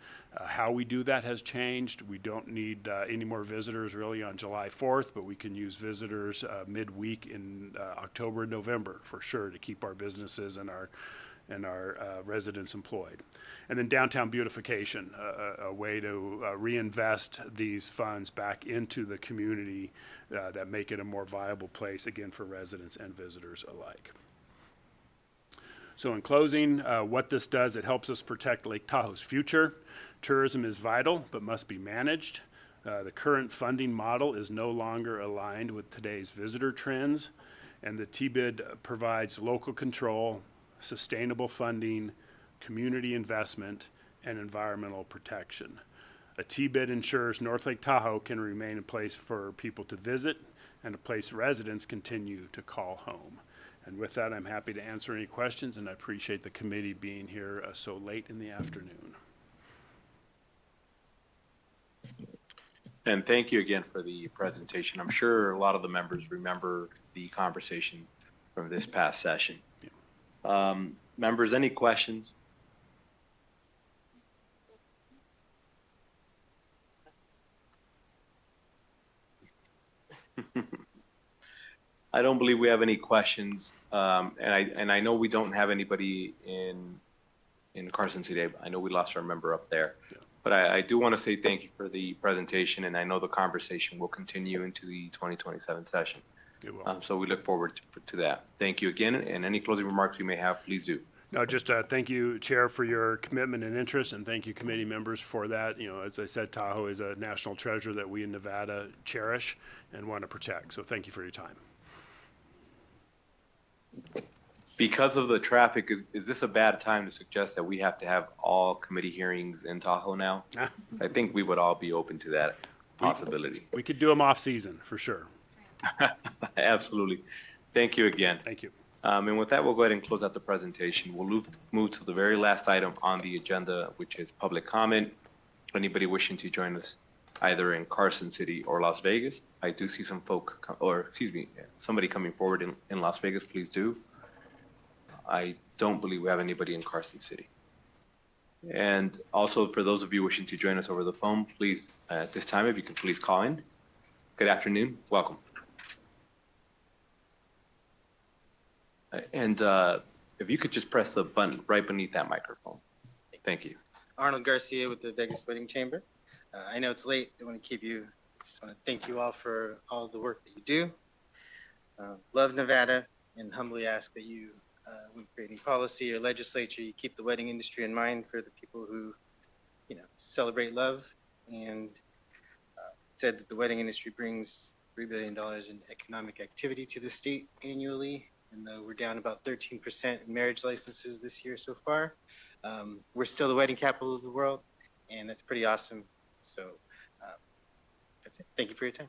Speaker 12: How we do that has changed. We don't need any more visitors really on July 4th, but we can use visitors midweek in October and November for sure to keep our businesses and our residents employed. And then downtown beautification, a way to reinvest these funds back into the community that make it a more viable place, again, for residents and visitors alike. So in closing, what this does, it helps us protect Lake Tahoe's future. Tourism is vital, but must be managed. The current funding model is no longer aligned with today's visitor trends, and the TBID provides local control, sustainable funding, community investment, and environmental protection. A TBID ensures North Lake Tahoe can remain a place for people to visit and a place residents continue to call home. And with that, I'm happy to answer any questions, and I appreciate the committee being here so late in the afternoon.
Speaker 1: And thank you again for the presentation. I'm sure a lot of the members remember the conversation from this past session. Yeah. Members, any questions? I don't believe we have any questions, and I know we don't have anybody in Carson City. I know we lost our member up there, yeah. But I do want to say thank you for the presentation, and I know the conversation will continue into the 2027 session.
Speaker 12: It will.
Speaker 1: So we look forward to that. Thank you again, and any closing remarks you may have, please do.
Speaker 12: No, just thank you, Chair, for your commitment and interest, and thank you, committee members, for that. You know, as I said, Tahoe is a national treasure that we in Nevada cherish and want to protect. So thank you for your time.
Speaker 1: Because of the traffic, is this a bad time to suggest that we have to have all committee hearings in Tahoe now? I think we would all be open to that possibility.
Speaker 12: We could do them off season for sure.
Speaker 1: Absolutely. Thank you again.
Speaker 12: Thank you.
Speaker 1: And with that, we'll go ahead and close out the presentation. We'll move to the very last item on the agenda, which is public comment. Anybody wishing to join us either in Carson City or Las Vegas? I do see some somebody coming forward in Las Vegas, please do. I don't believe we have anybody in Carson City. And also for those of you wishing to join us over the phone, please, at this time, if you could please call in. Good afternoon, welcome. And if you could just press the button right beneath that microphone. Thank you.
Speaker 13: Arnold Garcia with the Vegas Wedding Chamber. I know it's late. I want to keep you. Just want to thank you all for all the work that you do. Love Nevada, and humbly ask that you, when creating policy or legislature, you keep the wedding industry in mind for the people who, celebrate love. And said that the wedding industry brings $3 billion in economic activity to the state annually. And though we're down about 13% in marriage licenses this year so far, we're still the wedding capital of the world, and that's pretty awesome. So that's it. Thank you for your time.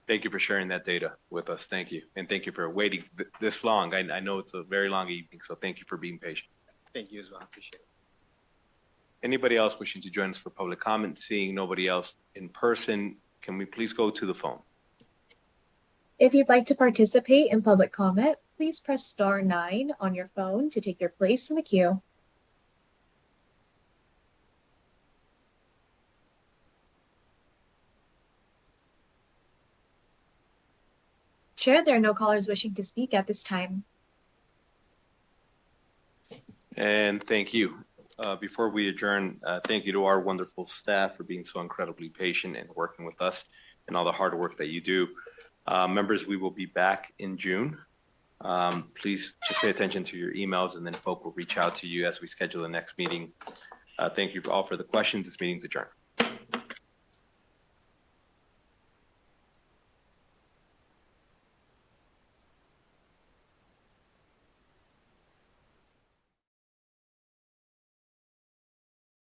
Speaker 1: Thank you for sharing that data with us. Thank you. And thank you for waiting this long. I know it's a very long evening, so thank you for being patient.
Speaker 13: Thank you as well. Appreciate it.
Speaker 1: Anybody else wishing to join us for public comment? Seeing nobody else in person, can we please go to the phone?
Speaker 22: If you'd like to participate in public comment, please press star 9 on your phone to take your place in the queue. Chair, there are no callers wishing to speak at this time.
Speaker 1: And thank you. Before we adjourn, thank you to our wonderful staff for being so incredibly patient and working with us and all the hard work that you do. Members, we will be back in June. Please just pay attention to your emails, and then folk will reach out to you as we schedule the next meeting. Thank you all for the questions. This meeting's adjourned.